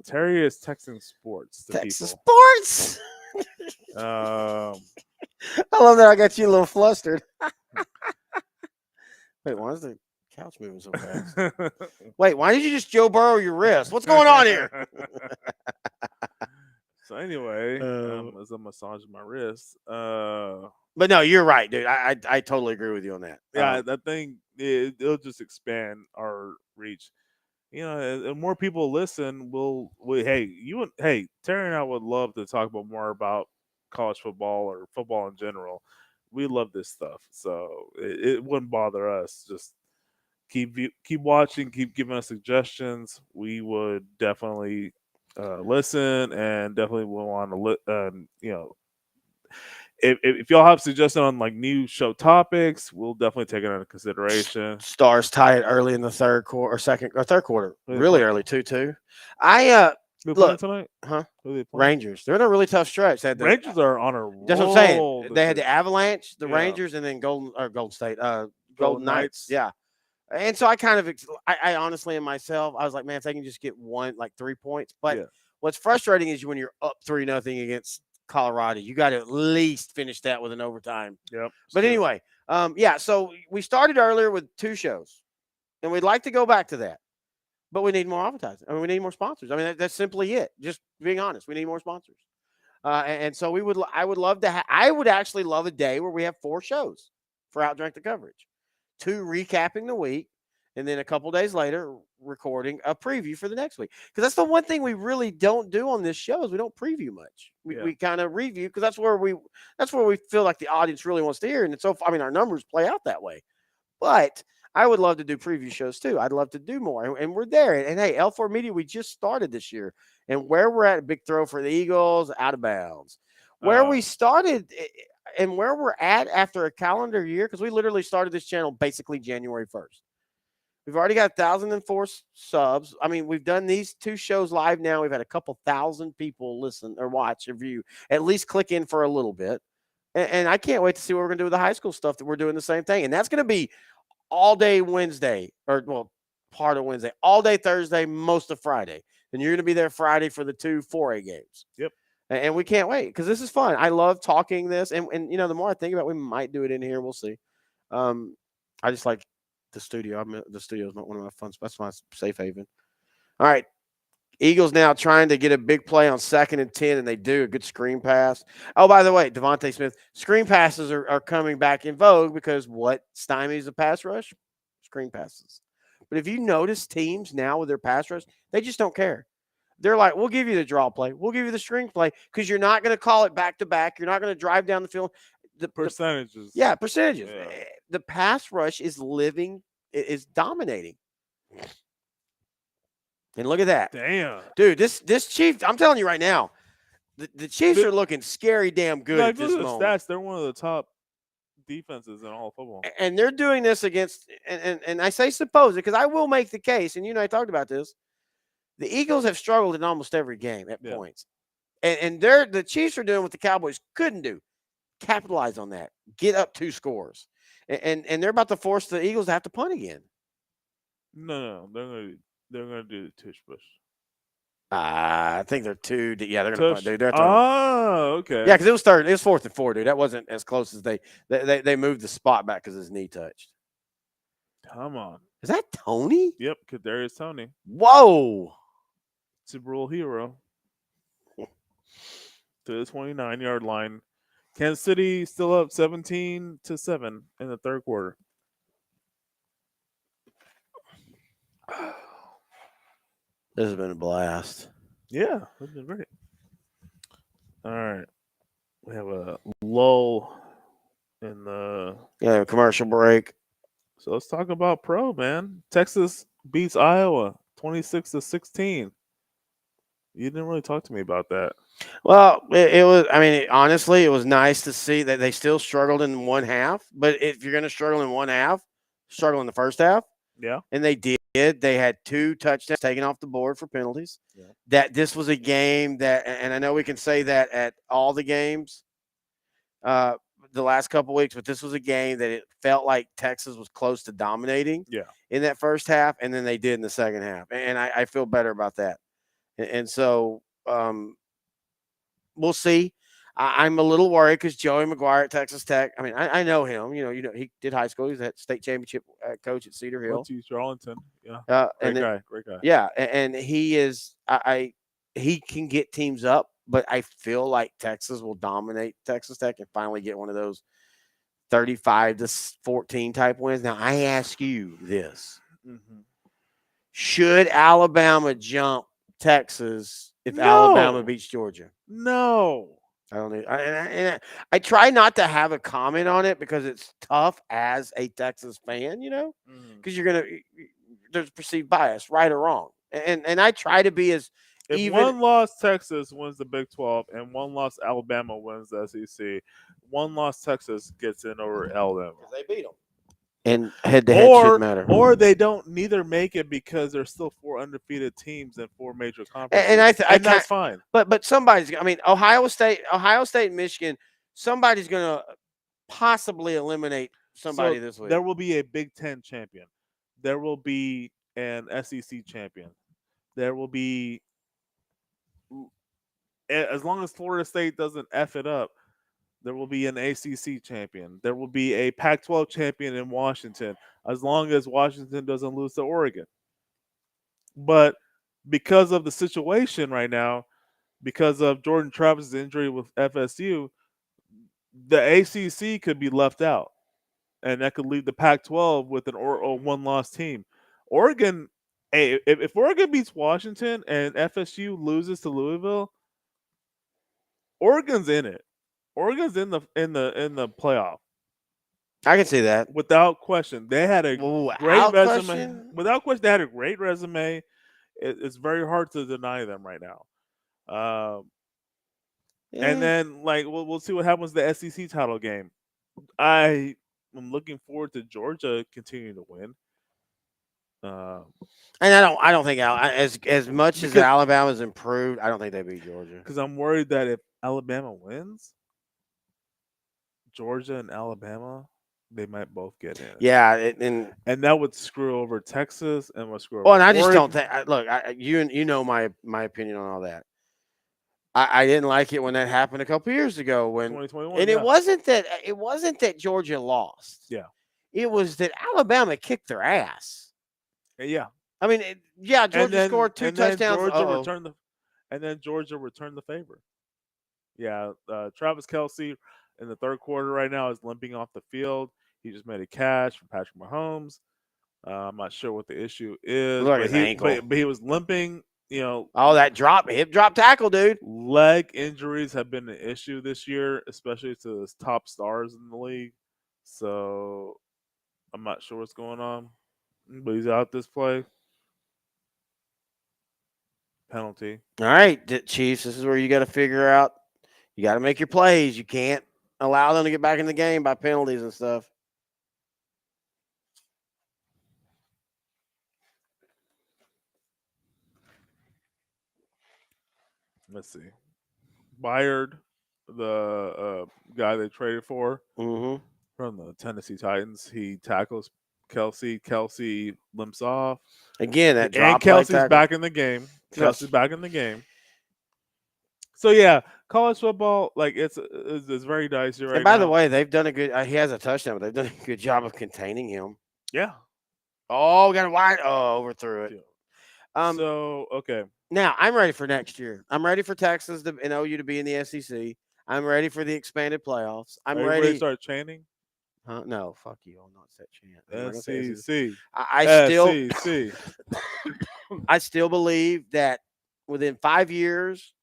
S3: Terry is texting sports to
S4: Texas
S3: people.
S4: Sports. I love that I got you a little flustered. Wait, why is the couch moving so fast? Wait, why did you just Joe Burrow your wrist? What's going on here?
S3: So anyway, as I'm massaging my wrist.
S4: But no, you're right, dude. I totally agree with you on that.
S3: Yeah, I think it'll just expand our reach. And more people listen. Hey, Terry and I would love to talk about more about college football or football in general. We love this stuff, so it wouldn't bother us. Just keep watching, keep giving us suggestions. We would definitely listen, and definitely will want to if y'all have suggestions on like new show topics, we'll definitely take it into consideration.
S4: Stars tie it early in the third quarter or third quarter, really early too. I
S3: They're playing
S4: Look,
S3: tonight.
S4: huh?
S3: Who are they playing?
S4: Rangers. They're in a really tough stretch. They had the,
S3: Rangers are on a roll.
S4: that's what I'm saying.
S3: this
S4: They had the
S3: year.
S4: Avalanche, the
S3: Yeah.
S4: Rangers, and then Golden State,
S3: Golden
S4: Golden Knights.
S3: Knights.
S4: Yeah. And so I kind of, I honestly in myself, I was like, man, if they can just get one, like 3 points. But
S3: Yeah.
S4: what's frustrating is when you're up 3-0 against Colorado, you got to at least finish that with an overtime.
S3: Yep.
S4: But anyway, yeah. So we started earlier with 2 shows, and we'd like to go back to that, but we need more advertising. I mean, we need more sponsors. I mean, that's simply it. Just being honest, we need more sponsors. And so I would love to. I would actually love a day where we have 4 shows for OutDrank the Coverage, 2 recapping the week, and then a couple days later recording a preview for the next week. Because that's the one thing we really don't do on this show is we don't preview much. We kind of review because that's where we feel like the audience really wants to hear. And so I mean our numbers play out that way. But I would love to do preview shows too. I'd love to do more. And we're there. And hey, L4 Media, we just started this year. And where we're at, a big throw for the Eagles, out of bounds. Where we started and where we're at after a calendar year, because we literally started this channel basically January 1st. We've already got 1,004 subs. I mean, we've done these 2 shows live now. We've had a couple thousand people listen or watch or view, at least click in for a little bit. And I can't wait to see what we're going to do with the high school stuff that we're doing the same thing. And that's going to be all day Wednesday, or well, part of Wednesday, all day Thursday, most of Friday. And you're going to be there Friday for the 2 4A games.
S3: Yep.
S4: And we can't wait because this is fun. I love talking this. And you know, the more I think about it, we might do it in here. We'll see. I just like the studio. The studio is one of my fun spots. That's my safe haven. All right. Eagles now trying to get a big play on 2nd and 10, and they do a good screen pass. Oh, by the way, Devontae Smith, screen passes are coming back in vogue because what stymies the pass rush? Screen passes. But if you notice teams now with their pass rush, they just don't care. They're like, we'll give you the draw play. We'll give you the screen play because you're not going to call it back to back. You're not going to drive down the field. The
S3: percentages.
S4: Percentages.
S3: Yeah.
S4: The pass rush is dominating. And look at that.
S3: Damn.
S4: Dude, this Chiefs, I'm telling you right now, the Chiefs are looking scary damn good at this moment.
S3: Stats, they're one of the top defenses in all of football.
S4: And they're doing this against, and I say suppose it because I will make the case, and you and I talked about this. The Eagles have struggled in almost every game at points. And the Chiefs are doing what the Cowboys couldn't do. Capitalize on that. Get up 2 scores. And they're about to force the Eagles to have to punt again.
S3: No, they're gonna do the tush push.
S4: I think they're 2. Yeah, they're gonna punt, dude.
S3: Okay.
S4: Yeah, because it was 3rd. It was 4th and 4, dude. That wasn't as close as they moved the spot back because his knee touched.
S3: Come on.
S4: Is that Tony?
S3: Yep, Kadarius Toney.
S4: Whoa.
S3: Super Bowl hero. To the 29-yard line. Kansas City still up 17-7 in the 3rd quarter.
S4: This has been a blast.
S3: Yeah, it's been great. All right. We have a lull in the
S4: commercial break.
S3: So let's talk about pro, man. Texas beats Iowa 26-16. You didn't really talk to me about that.
S4: Well, it was. I mean, honestly, it was nice to see that they still struggled in one half. But if you're going to struggle in one half, struggle in the first half.
S3: Yeah,
S4: and they did. They had 2 touchdowns taken off the board for penalties.
S3: Yeah.
S4: That this was a game that, and I know we can say that at all the games, the last couple weeks, but this was a game that it felt like Texas was close to dominating.
S3: Yeah.
S4: In that first half, and then they did in the second half, and I feel better about that. And so we'll see. I'm a little worried because Joey McGuire at Texas Tech. I mean, I know him. You know, he did high school. He's a state championship coach at Cedar Hill.
S3: Went to Charlton. Yeah, great guy.
S4: Yeah, and he is. He can get teams up, but I feel like Texas will dominate Texas Tech and finally get one of those 35-14 type wins. Now, I ask you this: should Alabama jump Texas if Alabama beats Georgia?
S3: No.
S4: I don't need. I try not to have a comment on it because it's tough as a Texas fan, you know, because there's perceived bias, right or wrong, and I try to be as
S3: if
S4: even.
S3: One loss Texas wins the Big 12 and one loss Alabama wins the SEC. One loss Texas gets in over Alabama.
S4: They beat them. And head to head shouldn't
S3: or
S4: matter.
S3: or they don't neither make it because there's still 4 undefeated teams in 4 major conferences,
S4: And I
S3: that's
S4: can't.
S3: fine.
S4: But somebody's. I mean, Ohio State, and Michigan. Somebody's going to possibly eliminate somebody
S3: So
S4: this week.
S3: there will be a Big Ten champion. There will be an SEC champion. There will be, as long as Florida State doesn't F it up, there will be an ACC champion. There will be a Pac 12 champion in Washington, as long as Washington doesn't lose to Oregon. But because of the situation right now, because of Jordan Travis' injury with FSU, the ACC could be left out, and that could leave the Pac-12 with an or one-loss team. Oregon, hey, if Oregon beats Washington and FSU loses to Louisville, Oregon's in it. Oregon's in the playoff
S4: I can see that.
S3: without question. They had a great
S4: Without
S3: resume.
S4: question.
S3: Without question, they had a great resume. It's very hard to deny them right now. And then, like, we'll see what happens to the SEC title game. I am looking forward to Georgia continuing to win.
S4: And I don't think as much as
S3: Because-
S4: Alabama's improved, I don't think they beat Georgia.
S3: Because I'm worried that if Alabama wins, Georgia and Alabama, they might both get in.
S4: Yeah,
S3: And that would screw over Texas and would screw over.
S4: well, and I just
S3: Oregon.
S4: don't think. Look, you know my opinion on all that. I didn't like it when that happened a couple years ago
S3: 2021,
S4: and
S3: yeah.
S4: it wasn't that Georgia lost.
S3: Yeah.
S4: It was that Alabama kicked their ass.
S3: Yeah.
S4: I mean, Georgia scored 2 touchdowns.
S3: And then Georgia returned the favor. Yeah, Travis Kelce in the third quarter right now is limping off the field. He just made a catch from Patrick Mahomes. I'm not sure what the issue is,
S4: Look at his ankle.
S3: But he was limping.
S4: That hip drop tackle, dude.
S3: Leg injuries have been an issue this year, especially to the top stars in the league. So I'm not sure what's going on, but he's out this play. Penalty.
S4: All right, Chiefs, this is where you got to figure out. You got to make your plays. You can't allow them to get back in the game by penalties and stuff.
S3: Let's see. Byard, the guy they traded for from the Tennessee Titans, he tackles Kelce. Kelce limps off.
S4: Again, that drop.
S3: And Kelsey's back in the game. Kelsey's back in the game. So yeah, college football, like it's very dicey right now.
S4: And by the way, they've done a good. He has a touchdown, but they've done a good job of containing him.
S3: Yeah.
S4: Oh, got a wide. Oh, overthrew it.
S3: So okay.
S4: Now I'm ready for next year. I'm ready for Texas and OU to be in the SEC. I'm ready for the expanded playoffs. I'm ready
S3: to start chanting.
S4: Huh? No, fuck you. I'll not set chant.
S3: SEC.
S4: I still believe that within 5 years,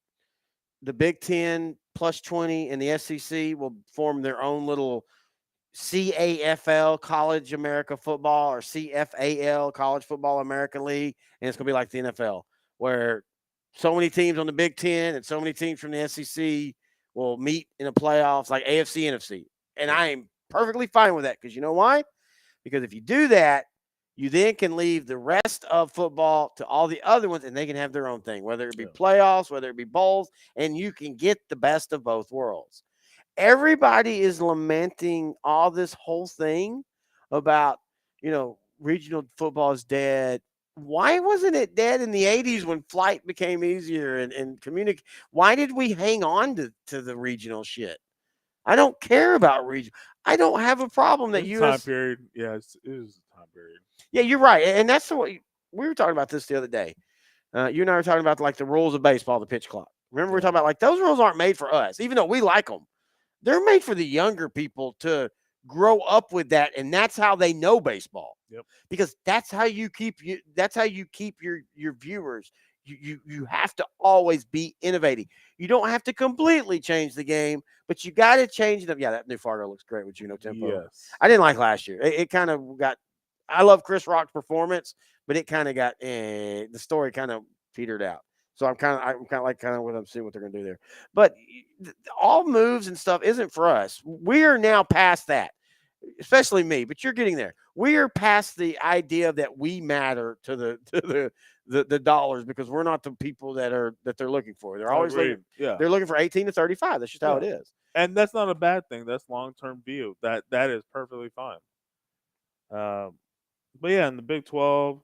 S4: the Big Ten plus 20 and the SEC will form their own little CAFL, College America Football, or CFAL, College Football American League, and it's going to be like the NFL, where so many teams on the Big Ten and so many teams from the SEC will meet in the playoffs like AFC, NFC. And I am perfectly fine with that because you know why? Because if you do that, you then can leave the rest of football to all the other ones, and they can have their own thing, whether it be playoffs, whether it be bowls, and you can get the best of both worlds. Everybody is lamenting all this whole thing about, regional football is dead. Why wasn't it dead in the 80s when flight became easier and communicate? Why did we hang on to the regional shit? I don't care about region. I don't have a problem that
S3: time period. Yeah, it was a time period.
S4: Yeah, you're right. And that's what we were talking about this the other day. You and I were talking about like the rules of baseball, the pitch clock. Remember, we were talking about like those rules aren't made for us, even though we like them. They're made for the younger people to grow up with that, and that's how they know baseball.
S3: Yep.
S4: Because that's how you keep your viewers. You have to always be innovating. You don't have to completely change the game, but you got to change them. Yeah, that new Fargo looks great with Juno Tempo.
S3: Yes.
S4: I didn't like last year. It kind of got. I love Chris Rock's performance, but it kind of got the story kind of petered out. So I'm kind of what I'm seeing what they're going to do there. But all moves and stuff isn't for us. We are now past that. especially me, but you're getting there. We are past the idea that we matter to the dollars because we're not the people that they're looking for. They're always
S3: Agreed.
S4: looking.
S3: Yeah.
S4: They're looking for 18 to 35. That's just how it
S3: Yeah.
S4: is.
S3: And that's not a bad thing. That's long-term view. That is perfectly fine. Um, but yeah, in the Big 12,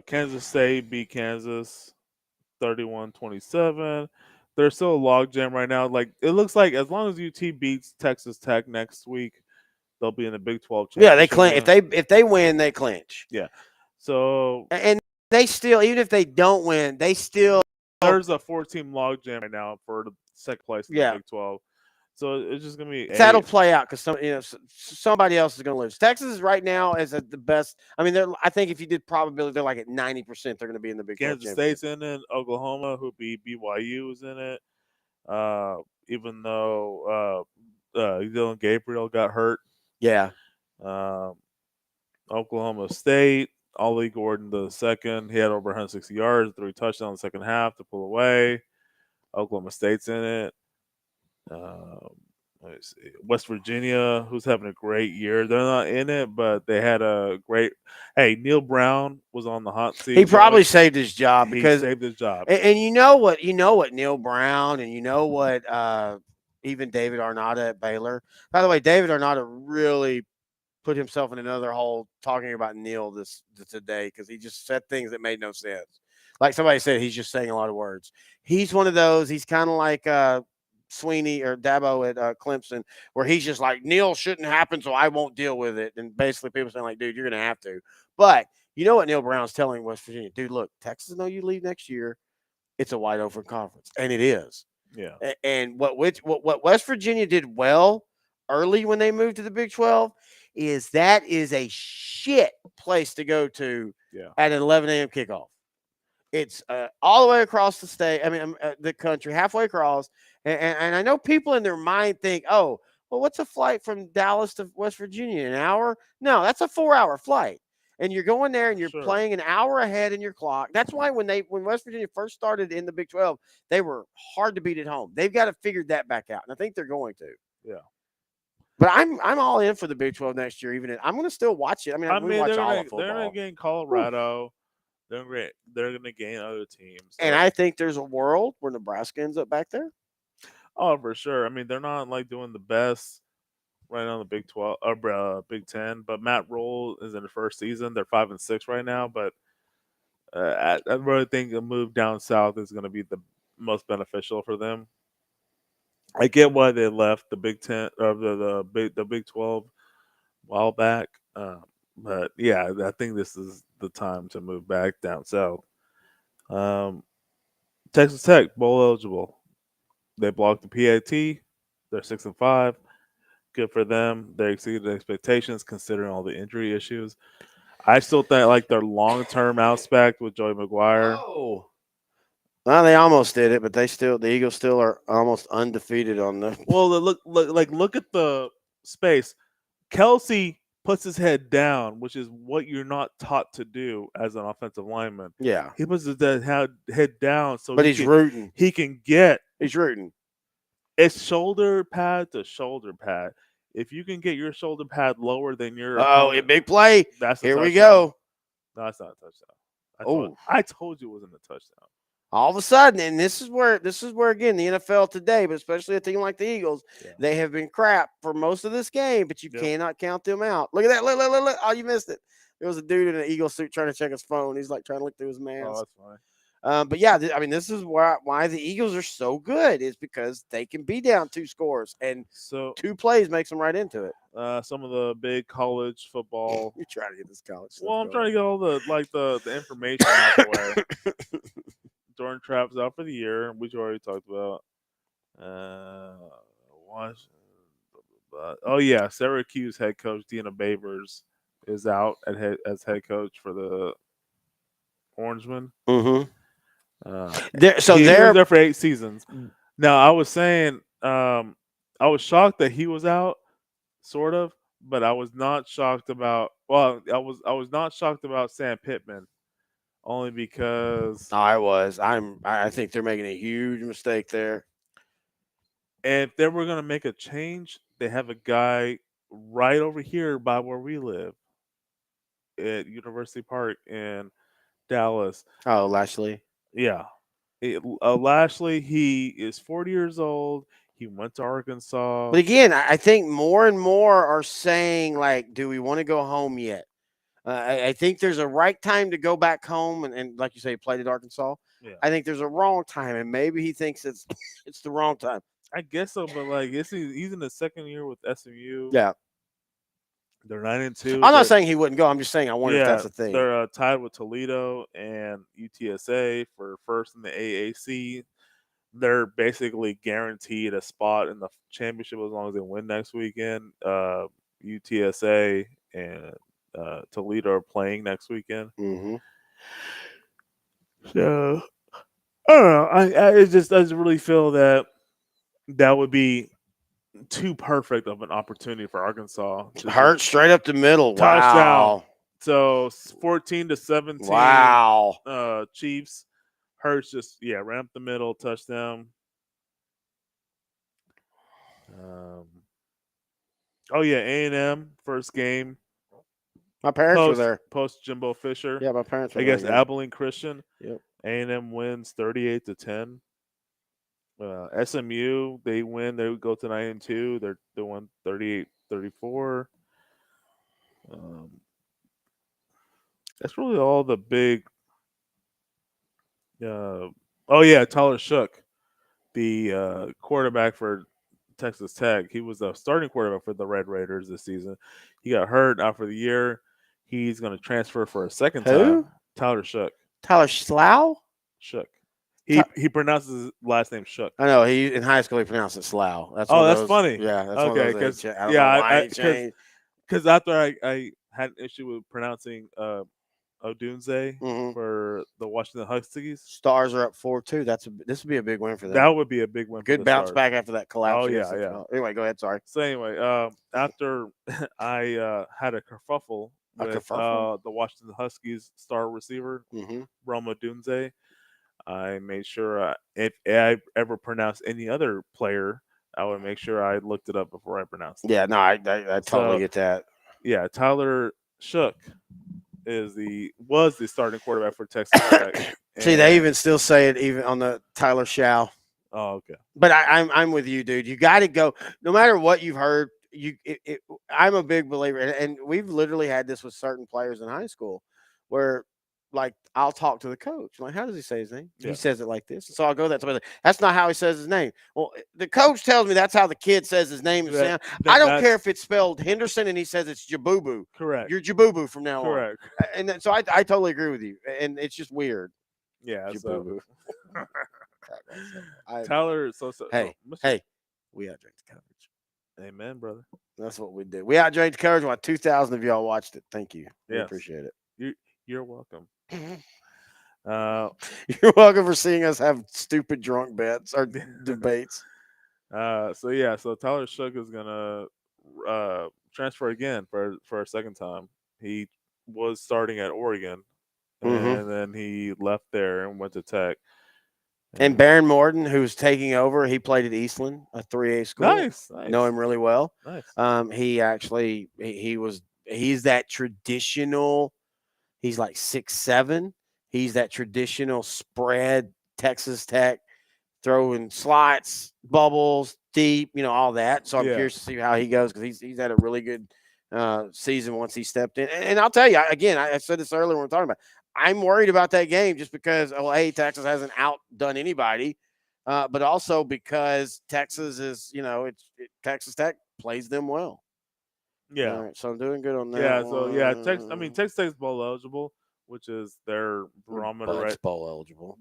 S3: Kansas State beat Kansas 31-27. They're still a logjam right now. Like it looks like as long as UT beats Texas Tech next week, they'll be in the Big 12
S4: Yeah, they
S3: championship
S4: clinch.
S3: game.
S4: If they win, they clinch.
S3: Yeah. So
S4: And they still, even if they don't win, they still.
S3: there's a 4-team logjam right now for the second place in the
S4: Yeah.
S3: Big 12. So it's just gonna be
S4: That'll play out because somebody else is going to lose. Texas is right now is at the best. I mean, I think if you did probability, they're like at 90%. They're going to be in the Big 12
S3: Kansas
S4: championship.
S3: State's in it. Oklahoma, who beat BYU, is in it. Even though Dylan Gabriel got hurt.
S4: Yeah.
S3: Oklahoma State, Ollie Gordon the second. He had over 160 yards, 3 touchdowns in the second half to pull away. Oklahoma State's in it. Let me see. West Virginia, who's having a great year. They're not in it, but they had a great. Hey, Neil Brown was on the hot seat.
S4: He probably saved his job
S3: he
S4: because
S3: saved his job.
S4: And you know what Neil Brown and you know what even David Arnott at Baylor. By the way, David Arnott really put himself in another hole talking about Neil this today because he just said things that made no sense. Like somebody said, he's just saying a lot of words. He's one of those. He's kind of like Sweeney or Dabo at Clemson, where he's just like Neil shouldn't happen, so I won't deal with it. And basically, people saying like, dude, you're gonna have to. But you know what Neil Brown's telling West Virginia, dude, look, Texas know you leave next year. It's a wide open conference, and it is.
S3: Yeah.
S4: And what West Virginia did well early when they moved to the Big 12 is that is a shit place to go to at an 11 a.m. kickoff. It's all the way across the state. I mean, the country, halfway across. And I know people in their mind think, oh, well, what's a flight from Dallas to West Virginia? An hour? No, that's a 4-hour flight. And you're going there and you're playing an hour ahead in your clock. That's why when West Virginia first started in the Big 12, they were hard to beat at home. They've got to figure that back out. And I think they're going to.
S3: Yeah.
S4: But I'm all in for the Big 12 next year. I'm going to still watch it. I mean, we watch all of football.
S3: They're going to gain Colorado. They're going to gain other teams. So.
S4: And I think there's a world where Nebraska ends up back there.
S3: Oh, for sure. I mean, they're not like doing the best right now in the Big 12 or Big 10, but Matt Rule is in the first season. They're 5-6 right now, but I really think a move down south is going to be the most beneficial for them. I get why they left the Big 10 or the Big 12 a while back, but yeah, I think this is the time to move back down south. Texas Tech bowl eligible. They blocked the PAT. They're 6-5. Good for them. They exceeded expectations considering all the injury issues. I still think like their long-term aspect with Joey McGuire.
S4: Oh. Well, they almost did it, but the Eagles still are almost undefeated on the.
S3: Well, look at the space. Kelsey puts his head down, which is what you're not taught to do as an offensive lineman.
S4: Yeah,
S3: he puts his head down, so
S4: but he's rooting.
S3: He can get.
S4: He's rooting.
S3: It's shoulder pad to shoulder pad. If you can get your shoulder pad lower than your
S4: opponent, big play.
S3: That's
S4: here we go.
S3: No, that's not a touchdown. I told you it wasn't a touchdown.
S4: All of a sudden, and this is where again the NFL today, but especially a team like the Eagles, they have been crap for most of this game, but you cannot count them out. Look at that! Look! Oh, you missed it. There was a dude in an Eagle suit trying to check his phone. He's like trying to look through his mask.
S3: Oh, that's funny.
S4: But yeah, I mean, this is why the Eagles are so good is because they can be down 2 scores and
S3: so
S4: 2 plays makes them right into it.
S3: Some of the big college football.
S4: You're trying to get this college stuff
S3: Well, I'm
S4: going.
S3: trying to get all the information out the way. Jordan Trapp's out for the year, which we already talked about. Oh yeah, Syracuse head coach Dina Babers is out as head coach for the Orangemen.
S4: Mm-hmm.
S3: He was there for 8 seasons. Now I was saying, I was shocked that he was out, sort of, but I was not shocked about. Well, I was not shocked about Sam Pittman, only because
S4: I think they're making a huge mistake there.
S3: And if they were going to make a change, they have a guy right over here by where we live at University Park in Dallas.
S4: Oh, Lashley.
S3: Yeah. Lashley, he is 40 years old. He went to Arkansas.
S4: But again, I think more and more are saying, like, do we want to go home yet? I think there's a right time to go back home, and like you say, played at Arkansas.
S3: Yeah.
S4: I think there's a wrong time, and maybe he thinks it's it's the wrong time.
S3: I guess so, but like he's in the second year with SMU.
S4: Yeah,
S3: They're 9-2.
S4: I'm not saying he wouldn't go. I'm just saying I wonder if
S3: Yeah,
S4: that's a thing.
S3: they're tied with Toledo and UTSA for first in the AAC. They're basically guaranteed a spot in the championship as long as they win next weekend. UTSA and Toledo are playing next weekend.
S4: Mm-hmm.
S3: So I don't know. I just really feel that would be too perfect of an opportunity for Arkansas.
S4: Hurt straight up the middle.
S3: Touchdown.
S4: Wow.
S3: So 14-17.
S4: Wow.
S3: Chiefs. Hurts just ran up the middle, touchdown. A&M first game.
S4: My parents were there.
S3: Post Jimbo Fisher.
S4: Yeah, my parents were
S3: against
S4: there.
S3: Abilene Christian.
S4: Yep.
S3: A&M wins 38-10. SMU, they win. They go to 9-2. They won 38-34. That's really all the big. Tyler Shook, the quarterback for Texas Tech. He was the starting quarterback for the Red Raiders this season. He got hurt out for the year. He's going to transfer for a second time. Tyler Shook.
S4: Tyler Slough?
S3: Shook. He pronounces his last name Shook.
S4: I know. He in high school he pronounced it Slough. That's
S3: funny.
S4: Yeah, that's
S3: okay. Because after I had an issue with pronouncing Odunze for the Washington Huskies.
S4: Stars are up 4-2. This would be a big win for them.
S3: That would be a big win.
S4: Good bounce back after that collapse.
S3: Oh yeah.
S4: Anyway, go ahead. Sorry.
S3: So anyway, after I had a kerfuffle with the Washington Huskies star receiver Roma Odunze, I made sure if I ever pronounced any other player, I would make sure I looked it up before I pronounced it.
S4: Yeah, no, I totally get that.
S3: Yeah, Tyler Shook was the starting quarterback for Texas Tech.
S4: See, they even still say it even on the Tyler Shao.
S3: Oh, okay.
S4: But I'm with you, dude. You got to go. No matter what you've heard, I'm a big believer, and we've literally had this with certain players in high school, where like I'll talk to the coach. I'm like, how does he say his name? Yeah. He says it like this. So I'll go that to that's not how he says his name. Well, the coach tells me that's how the kid says his name. I don't care if it's spelled Henderson and he says it's Jabubu.
S3: Correct.
S4: You're Jabubu from now
S3: on. Correct.
S4: And so I totally agree with you. And it's just weird.
S3: Yeah.
S4: Jabubu.
S3: Tyler.
S4: Hey, we OutDrank the Coverage.
S3: Amen, brother.
S4: That's what we do. We OutDrank the Coverage. About 2,000 of y'all watched it. Thank you. We appreciate it.
S3: You're welcome.
S4: You're welcome for seeing us have stupid drunk bets or debates.
S3: So Tyler Shook is gonna transfer again for a second time. He was starting at Oregon, and then he left there and went to Tech.
S4: And Baron Morton, who's taking over, he played at Eastland, a 3A school.
S3: Nice.
S4: Know him really well.
S3: Nice.
S4: He actually he's that traditional. He's like 6'7". He's that traditional spread Texas Tech, throwing slots, bubbles, deep, all that. So I'm curious to see how he goes because he's had a really good season once he stepped in. And I'll tell you, again, I said this earlier when we were talking about, I'm worried about that game just because, Texas hasn't outdone anybody, but also because Texas is, Texas Tech plays them well.
S3: Yeah.
S4: All right, so I'm doing good on that.
S3: Yeah. So Texas Tech's bowl eligible, which is their barometer, right?
S4: Bowl eligible.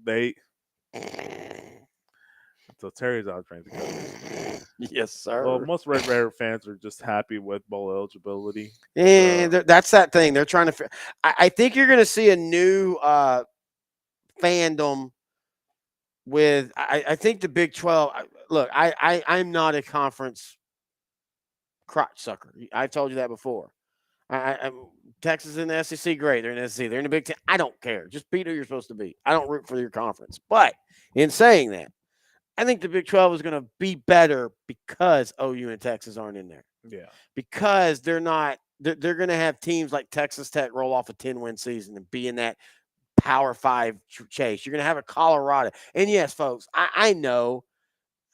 S3: So Terry's OutDrank the Coverage.
S4: Yes, sir.
S3: Well, most Red Raider fans are just happy with bowl eligibility.
S4: And that's that thing. They're trying to. I think you're going to see a new fandom with. I think the Big 12. Look, I'm not a conference crotch sucker. I've told you that before. Texas in the SEC, great. They're in the SEC. They're in the Big Ten. I don't care. Just beat who you're supposed to beat. I don't root for your conference. But in saying that, I think the Big 12 is going to be better because OU and Texas aren't in there.
S3: Yeah.
S4: Because they're not. They're going to have teams like Texas Tech roll off a 10-win season and be in that Power 5 chase. You're going to have a Colorado. And yes, folks, I know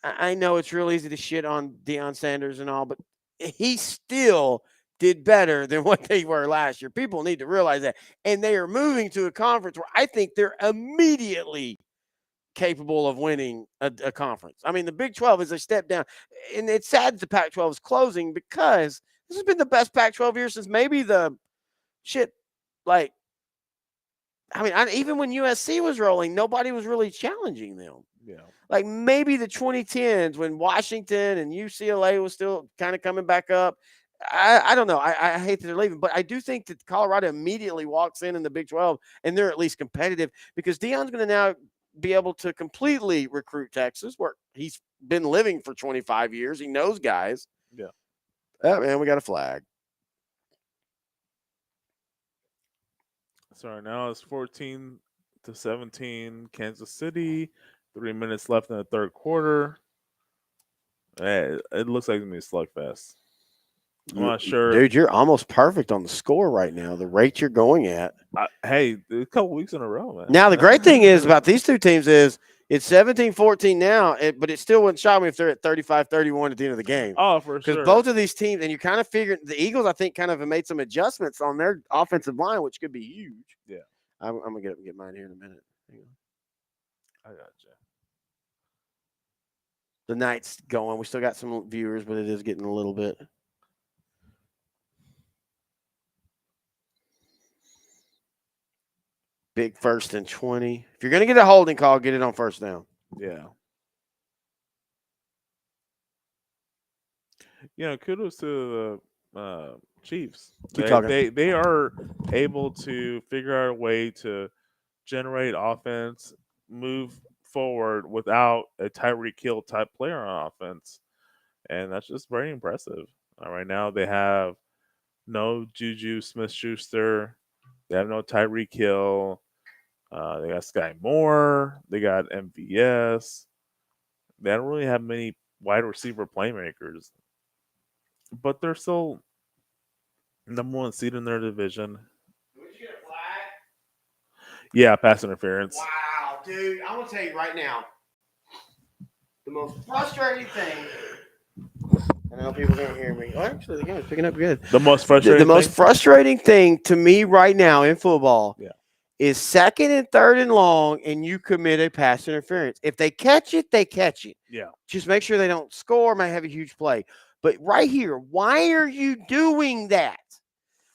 S4: it's real easy to shit on Deion Sanders and all, but he still did better than what they were last year. People need to realize that. And they are moving to a conference where I think they're immediately capable of winning a conference. I mean, the Big 12 is a step down. And it's sad that the Pac 12 is closing because this has been the best Pac 12 year since maybe the shit, like, I mean, even when USC was rolling, nobody was really challenging them.
S3: Yeah.
S4: Like maybe the 2010s when Washington and UCLA was still kind of coming back up. I don't know. I hate that they're leaving, but I do think that Colorado immediately walks in the Big 12 and they're at least competitive because Deion's going to now be able to completely recruit Texas where he's been living for 25 years. He knows guys.
S3: Yeah.
S4: Oh, man, we got a flag.
S3: So right now it's 14-17, Kansas City. 3 minutes left in the third quarter. It looks like it's gonna be a slugfest. I'm not sure,
S4: Dude, you're almost perfect on the score right now. The rate you're going at.
S3: Hey, a couple weeks in a row, man.
S4: Now the great thing is about these two teams is it's 17-14 now, but it still wouldn't shock me if they're at 35-31 at the end of the game.
S3: Oh, for
S4: Because
S3: sure.
S4: both of these teams, and you kind of figured the Eagles, I think, kind of have made some adjustments on their offensive line, which could be huge.
S3: Yeah.
S4: I'm gonna get mine here in a minute. Hang on.
S3: I got you.
S4: The night's going. We still got some viewers, but it is getting a little bit. Big 1st and 20. If you're gonna get a holding call, get it on first down.
S3: Yeah. Kudos to the Chiefs.
S4: Keep talking.
S3: They are able to figure out a way to generate offense, move forward without a Tyreek Hill type player on offense, and that's just very impressive. Right now, they have no Juju Smith-Schuster. They have no Tyreek Hill. They got Sky Moore. They got MVS. They don't really have many wide receiver playmakers, but they're still number one seed in their division.
S4: Did you get a flag?
S3: Yeah, pass interference.
S4: Wow, dude. I'm going to tell you right now, the most frustrating thing, I know people can't hear me. Oh, actually, the game's picking up good.
S3: The most frustrating
S4: The most frustrating thing to me right now in football is 2nd and 3rd and long, and you commit a pass interference. If they catch it, they catch it.
S3: Yeah.
S4: Just make sure they don't score, might have a huge play. But right here, why are you doing that?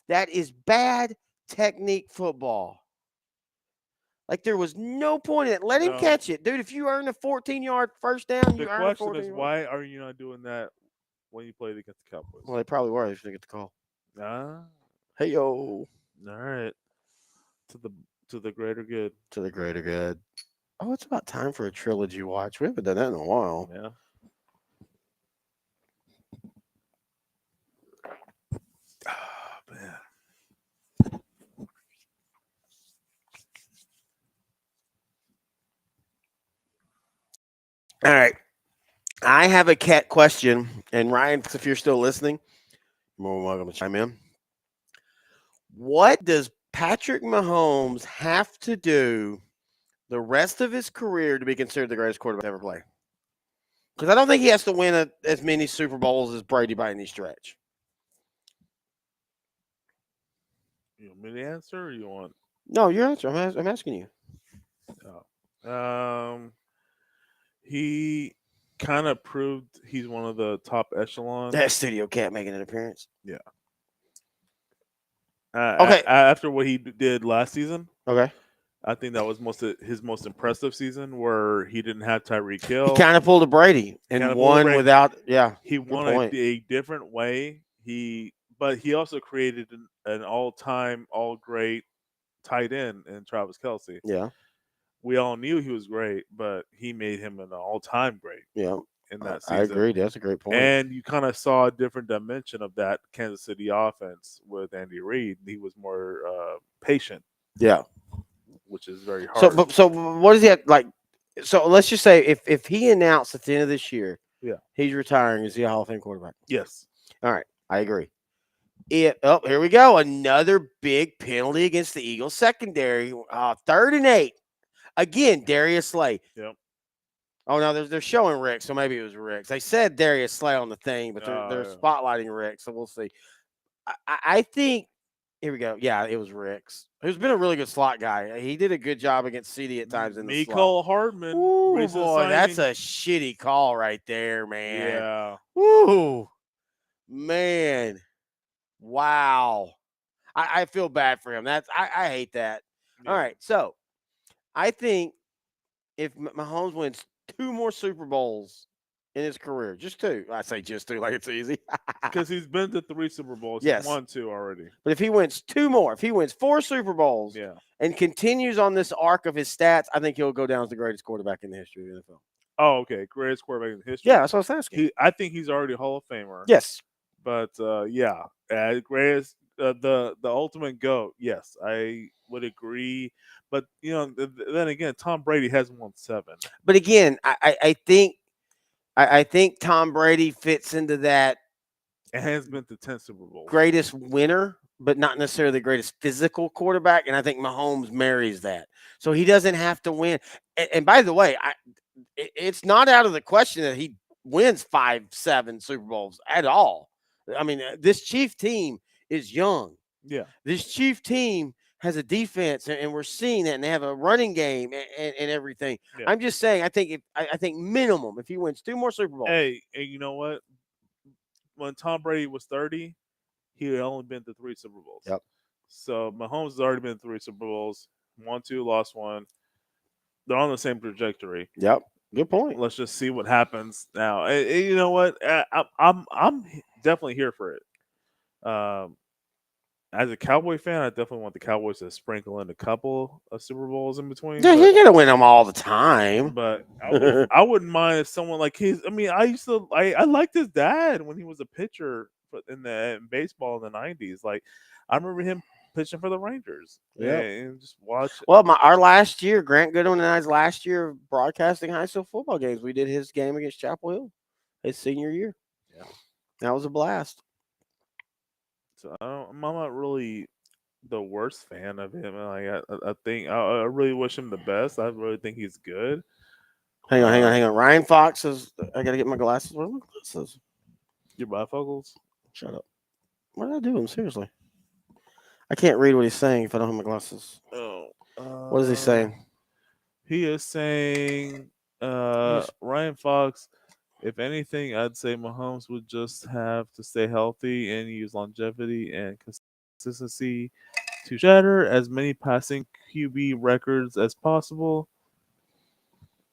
S4: That is bad technique football. Like, there was no point in it. Let him catch it. Dude, if you earn a 14-yard first down,
S3: The question is, why are you not doing that when you played against the Cowboys?
S4: Well, they probably were. They should get the call. Hey, yo.
S3: All right. To the greater good.
S4: To the greater good. Oh, it's about time for a trilogy watch. We haven't done that in a while.
S3: Yeah. Oh, man.
S4: All right. I have a cat question, and Ryan, if you're still listening, you're more than welcome to chime in. What does Patrick Mahomes have to do the rest of his career to be considered the greatest quarterback to ever play? Because I don't think he has to win as many Super Bowls as Brady by any stretch.
S3: You want me to answer, or you want?
S4: No, your answer. I'm asking you.
S3: He kind of proved he's one of the top echelon.
S4: That studio cat making an appearance.
S3: Yeah.
S4: Okay.
S3: After what he did last season.
S4: Okay.
S3: I think that was his most impressive season, where he didn't have Tyreek Hill.
S4: He kind of pulled a Brady and won without. Yeah.
S3: He won a different way. But he also created an all-time, all-great tight end in Travis Kelce.
S4: Yeah.
S3: We all knew he was great, but he made him an all-time great.
S4: Yeah.
S3: In that season.
S4: I agree. That's a great point.
S3: And you kind of saw a different dimension of that Kansas City offense with Andy Reid. He was more patient.
S1: Yeah.
S3: Which is very hard.
S4: So what does he have? Like, So let's just say if he announced at the end of this year,
S3: Yeah.
S4: he's retiring, is he a Hall of Fame quarterback?
S3: Yes.
S4: All right, I agree. Here we go. Another big penalty against the Eagles secondary. 3rd and 8. Again, Darius Slay.
S3: Yep.
S4: Oh no, they're showing Rick, so maybe it was Rick. They said Darius Slay on the thing, but they're
S3: Yeah.
S4: spotlighting Rick, so we'll see. I think here we go. Yeah, it was Rick's. Who's been a really good slot guy. He did a good job against CD at times in the slot.
S3: Mecole Hardman.
S4: Ooh,
S3: recent
S4: boy, that's
S3: signing.
S4: a shitty call right there, man.
S3: Yeah.
S4: Ooh, man. Wow. I feel bad for him. I hate that.
S3: Yeah.
S4: All right, so I think if Mahomes wins 2 more Super Bowls in his career, just 2. I say just 2 like it's easy.
S3: Because he's been to 3 Super Bowls.
S4: Yes.
S3: He's won 2 already.
S4: But if he wins 2 more, if he wins 4 Super Bowls
S3: Yeah.
S4: and continues on this arc of his stats, I think he'll go down as the greatest quarterback in the history of the NFL.
S3: Oh, okay. Greatest quarterback in history.
S4: Yeah, that's what I was asking.
S3: I think he's already a Hall of Famer.
S4: Yes.
S3: But yeah, greatest, the ultimate GOAT. Yes, I would agree. But then again, Tom Brady has won 7.
S4: But again, I think Tom Brady fits into that
S3: And has been to 10 Super Bowls.
S4: greatest winner, but not necessarily the greatest physical quarterback. And I think Mahomes marries that. So he doesn't have to win. And by the way, it's not out of the question that he wins 5, 7 Super Bowls at all. I mean, this Chief team is young.
S3: Yeah.
S4: This Chief team has a defense, and we're seeing that, and they have a running game and everything.
S3: Yeah.
S4: I'm just saying, I think minimum, if he wins 2 more Super Bowls.
S3: Hey, and you know what? When Tom Brady was 30, he had only been to 3 Super Bowls.
S4: Yep.
S3: So Mahomes has already been to 3 Super Bowls. Won 2, lost 1. They're on the same trajectory.
S4: Yep. Good point.
S3: Let's just see what happens now. And you know what? I'm definitely here for it. As a Cowboy fan, I definitely want the Cowboys to sprinkle in a couple of Super Bowls in between.
S4: Yeah, you're gonna win them all the time.
S3: But I wouldn't mind if someone like his. I mean, I liked his dad when he was a pitcher in baseball in the '90s. Like, I remember him pitching for the Rangers.
S4: Yeah,
S3: and just watch.
S4: Well, our last year, Grant Goodwin and I's last year of broadcasting high school football games, we did his game against Chapel Hill, his senior year.
S3: Yeah,
S4: that was a blast.
S3: So I'm not really the worst fan of him. Like I think I really wish him the best. I really think he's good.
S4: Hang on. Ryan Fox says, I got to get my glasses. Where are my glasses?
S3: Your bifocals?
S4: Shut up. What did I do? Seriously. I can't read what he's saying if I don't have my glasses.
S3: Oh.
S4: What is he saying?
S3: He is saying, Ryan Fox, if anything, I'd say Mahomes would just have to stay healthy and use longevity and consistency to shatter as many passing QB records as possible.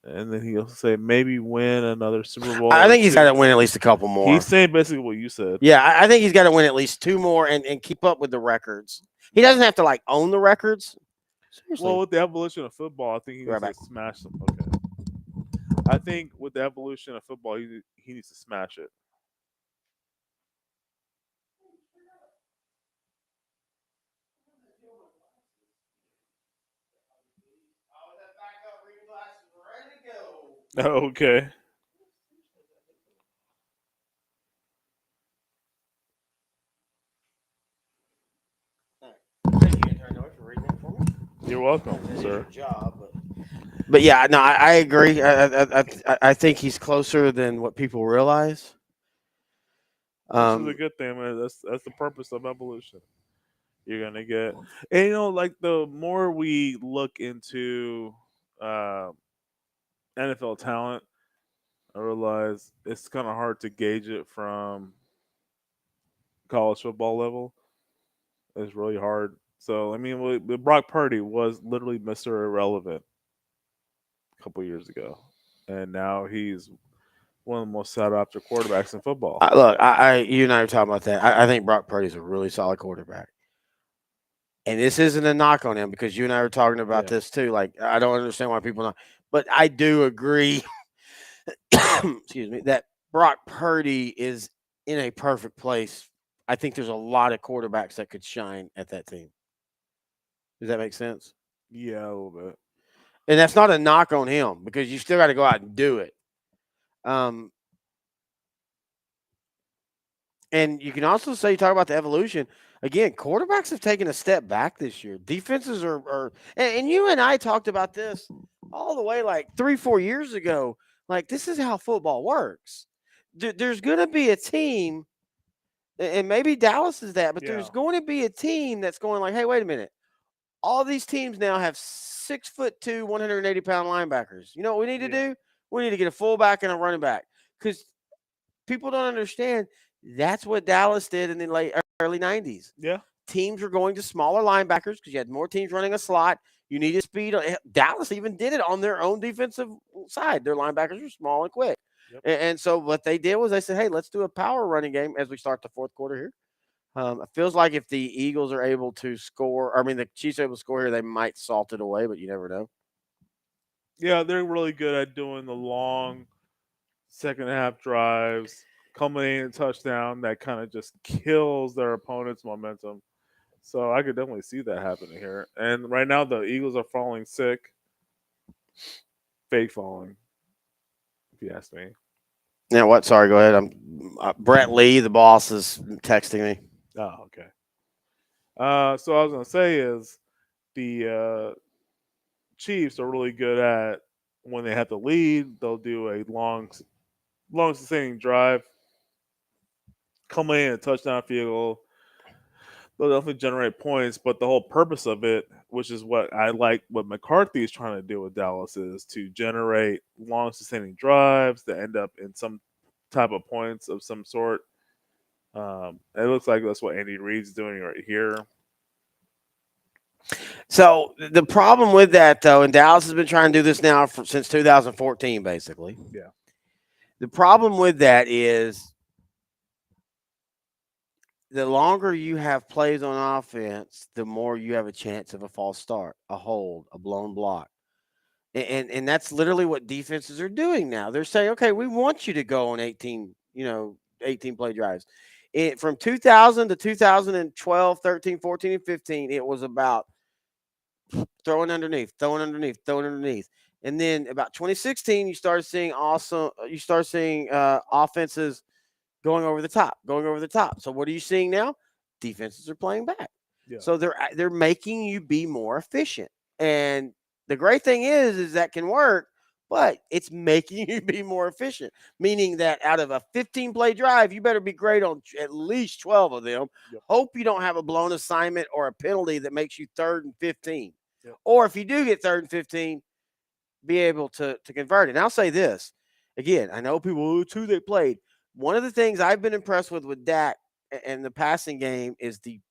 S3: And then he'll say maybe win another Super Bowl.
S4: I think he's got to win at least a couple more.
S3: He's saying basically what you said.
S4: Yeah, I think he's got to win at least 2 more and keep up with the records. He doesn't have to own the records. Seriously.
S3: Well, with the evolution of football, I think he needs
S4: back.
S3: to smash them. Okay. I think with the evolution of football, he needs to smash it. Okay. You're welcome, sir.
S4: But yeah, no, I agree. I think he's closer than what people realize.
S3: Which is a good thing, man. That's the purpose of evolution. You're gonna get, and like the more we look into NFL talent, I realize it's kind of hard to gauge it from college football level. It's really hard. So I mean, Brock Purdy was literally Mr. Irrelevant a couple years ago, and now he's one of the most sought after quarterbacks in football.
S4: Look, you and I were talking about that. I think Brock Purdy's a really solid quarterback. And this isn't a knock on him because you and I were talking about this too. Like, I don't understand why people not, but I do agree, excuse me, that Brock Purdy is in a perfect place. I think there's a lot of quarterbacks that could shine at that team. Does that make sense?
S3: Yeah, a little bit.
S4: And that's not a knock on him because you still got to go out and do it. And you can also say, you talk about the evolution. Again, quarterbacks have taken a step back this year. Defenses are and you and I talked about this all the way like 3-4 years ago. Like, this is how football works. There's going to be a team, and maybe Dallas is that, but there's
S3: Yeah.
S4: going to be a team that's going like, hey, wait a minute. All these teams now have 6'2", 180-pound linebackers. You know what we need to
S3: Yeah.
S4: do? We need to get a fullback and a running back because people don't understand. That's what Dallas did in the early 90s.
S3: Yeah.
S4: Teams were going to smaller linebackers because you had more teams running a slot. You needed speed. Dallas even did it on their own defensive side. Their linebackers were small and quick.
S3: Yep.
S4: And so what they did was they said, hey, let's do a power running game as we start the fourth quarter here. It feels like if the Eagles are able to score, the Chiefs are able to score here, they might salt it away, but you never know.
S3: Yeah, they're really good at doing the long second half drives, culminating in touchdown that kind of just kills their opponent's momentum. So I could definitely see that happening here. And right now the Eagles are falling sick. Fake falling, if you ask me.
S4: Now what? Sorry, go ahead. I'm Brett Lee, the boss, is texting me.
S3: Oh, okay. So I was gonna say is the Chiefs are really good at when they have to lead, they'll do a long sustaining drive, culminating in a touchdown field goal. They'll definitely generate points, but the whole purpose of it, which is what I like, what McCarthy is trying to do with Dallas, is to generate long sustaining drives that end up in some type of points of some sort. It looks like that's what Andy Reid's doing right here.
S4: So the problem with that, though, and Dallas has been trying to do this now since 2014, basically.
S3: Yeah.
S4: The problem with that is the longer you have plays on offense, the more you have a chance of a false start, a hold, a blown block. And that's literally what defenses are doing now. They're saying, okay, we want you to go on 18 play drives. From 2000 to 2012, 13, 14, and 15, it was about throwing underneath. And then about 2016, you start seeing offenses going over the top. So what are you seeing now? Defenses are playing back.
S3: Yeah.
S4: So they're making you be more efficient. And the great thing is that can work, but it's making you be more efficient. Meaning that out of a 15-play drive, you better be great on at least 12 of them.
S3: Yep.
S4: Hope you don't have a blown assignment or a penalty that makes you 3rd and 15.
S3: Yep.
S4: Or if you do get 3rd and 15, be able to convert it. And I'll say this again. I know people, it's who they played. One of the things I've been impressed with Dak and the passing game is the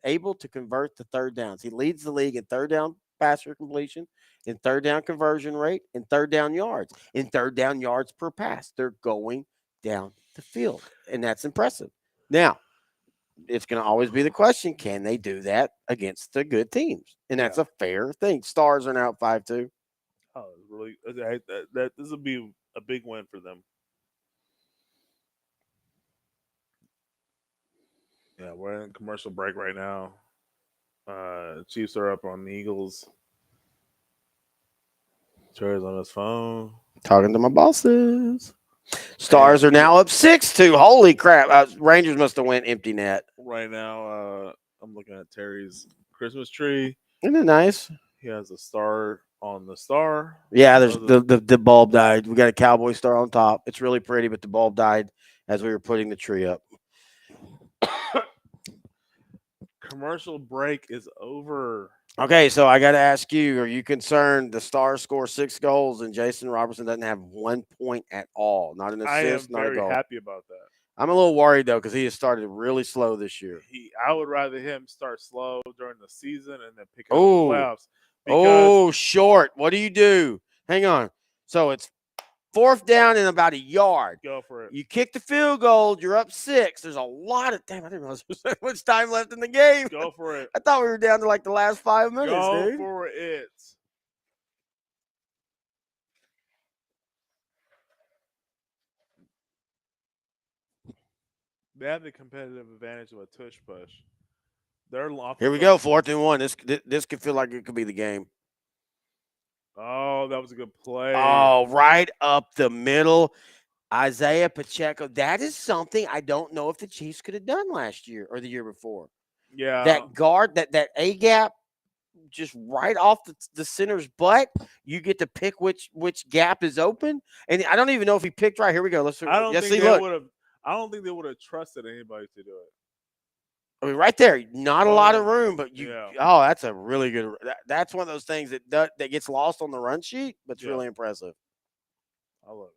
S4: able to convert the third downs. He leads the league in third down passer completion, in third down conversion rate, in third down yards, in third down yards per pass. They're going down the field, and that's impressive. Now, it's going to always be the question, can they do that against the good teams? And that's a fair thing. Stars are now at 5-2.
S3: Oh, really? This will be a big win for them. Yeah, we're in commercial break right now. Chiefs are up on the Eagles. Terry's on his phone.
S4: Talking to my bosses. Stars are now up 6-2. Holy crap. Rangers must have went empty net.
S3: Right now, I'm looking at Terry's Christmas tree.
S4: Isn't it nice?
S3: He has a star on the star.
S4: Yeah, there's the bulb died. We got a cowboy star on top. It's really pretty, but the bulb died as we were putting the tree up.
S3: Commercial break is over.
S4: Okay, so I got to ask you, are you concerned the Stars score 6 goals and Jason Robertson doesn't have 1 point at all? Not an assist, not a
S3: very
S4: goal.
S3: happy about that.
S4: I'm a little worried, though, because he has started really slow this year.
S3: I would rather him start slow during the season and then pick up the playoffs.
S4: Oh, short. What do you do? Hang on. So it's 4th down and about a yard.
S3: Go for it.
S4: You kick the field goal. You're up 6. There's a lot of damn. I didn't realize there was that much time left in the game.
S3: Go for it.
S4: I thought we were down to like the last 5 minutes,
S3: Go
S4: dude.
S3: for it. They have the competitive advantage of a tush push.
S4: Here we go, 4th and 1. This could feel like it could be the game.
S3: Oh, that was a good play.
S4: Oh, right up the middle. Isaiah Pacheco. That is something I don't know if the Chiefs could have done last year or the year before.
S3: Yeah.
S4: That guard, that A gap, just right off the center's butt. You get to pick which gap is open. And I don't even know if he picked right. Here we go. Let's
S3: I don't think
S4: see.
S3: they
S4: Look,
S3: would have. I don't think they would have trusted anybody to do it.
S4: I mean, right there, not a lot of
S3: Oh,
S4: room, but you.
S3: yeah.
S4: Oh, that's a really good. That's one of those things that gets lost on the run sheet, but it's
S3: Yeah.
S4: really impressive.
S3: I love it.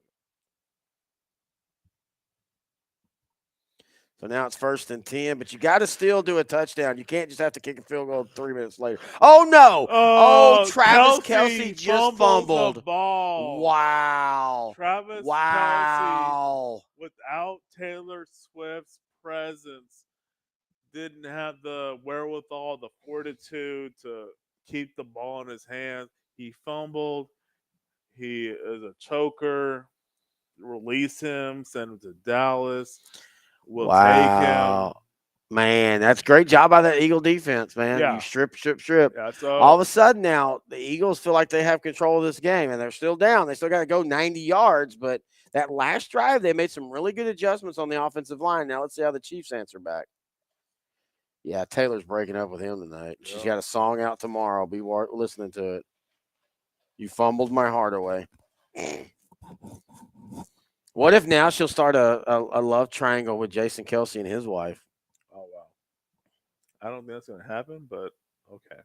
S4: So now it's 1st and 10, but you got to still do a touchdown. You can't just have to kick a field goal 3 minutes later. Oh no! Oh, Travis Kelsey just fumbled.
S3: The ball.
S4: Wow!
S3: Travis
S4: Wow!
S3: Kelsey, without Taylor Swift's presence, didn't have the wherewithal, the fortitude to keep the ball in his hands. He fumbled. He is a choker. Release him. Send him to Dallas. We'll take him.
S4: Man, that's great job by that Eagle defense, man.
S3: Yeah.
S4: You strip.
S3: Yeah. So
S4: All of a sudden now, the Eagles feel like they have control of this game, and they're still down. They still got to go 90 yards, but that last drive, they made some really good adjustments on the offensive line. Now let's see how the Chiefs answer back. Yeah, Taylor's breaking up with him tonight. She's got a song out tomorrow. I'll be listening to it. You fumbled my heart away. What if now she'll start a love triangle with Jason Kelsey and his wife?
S3: Oh wow. I don't think that's gonna happen, but okay.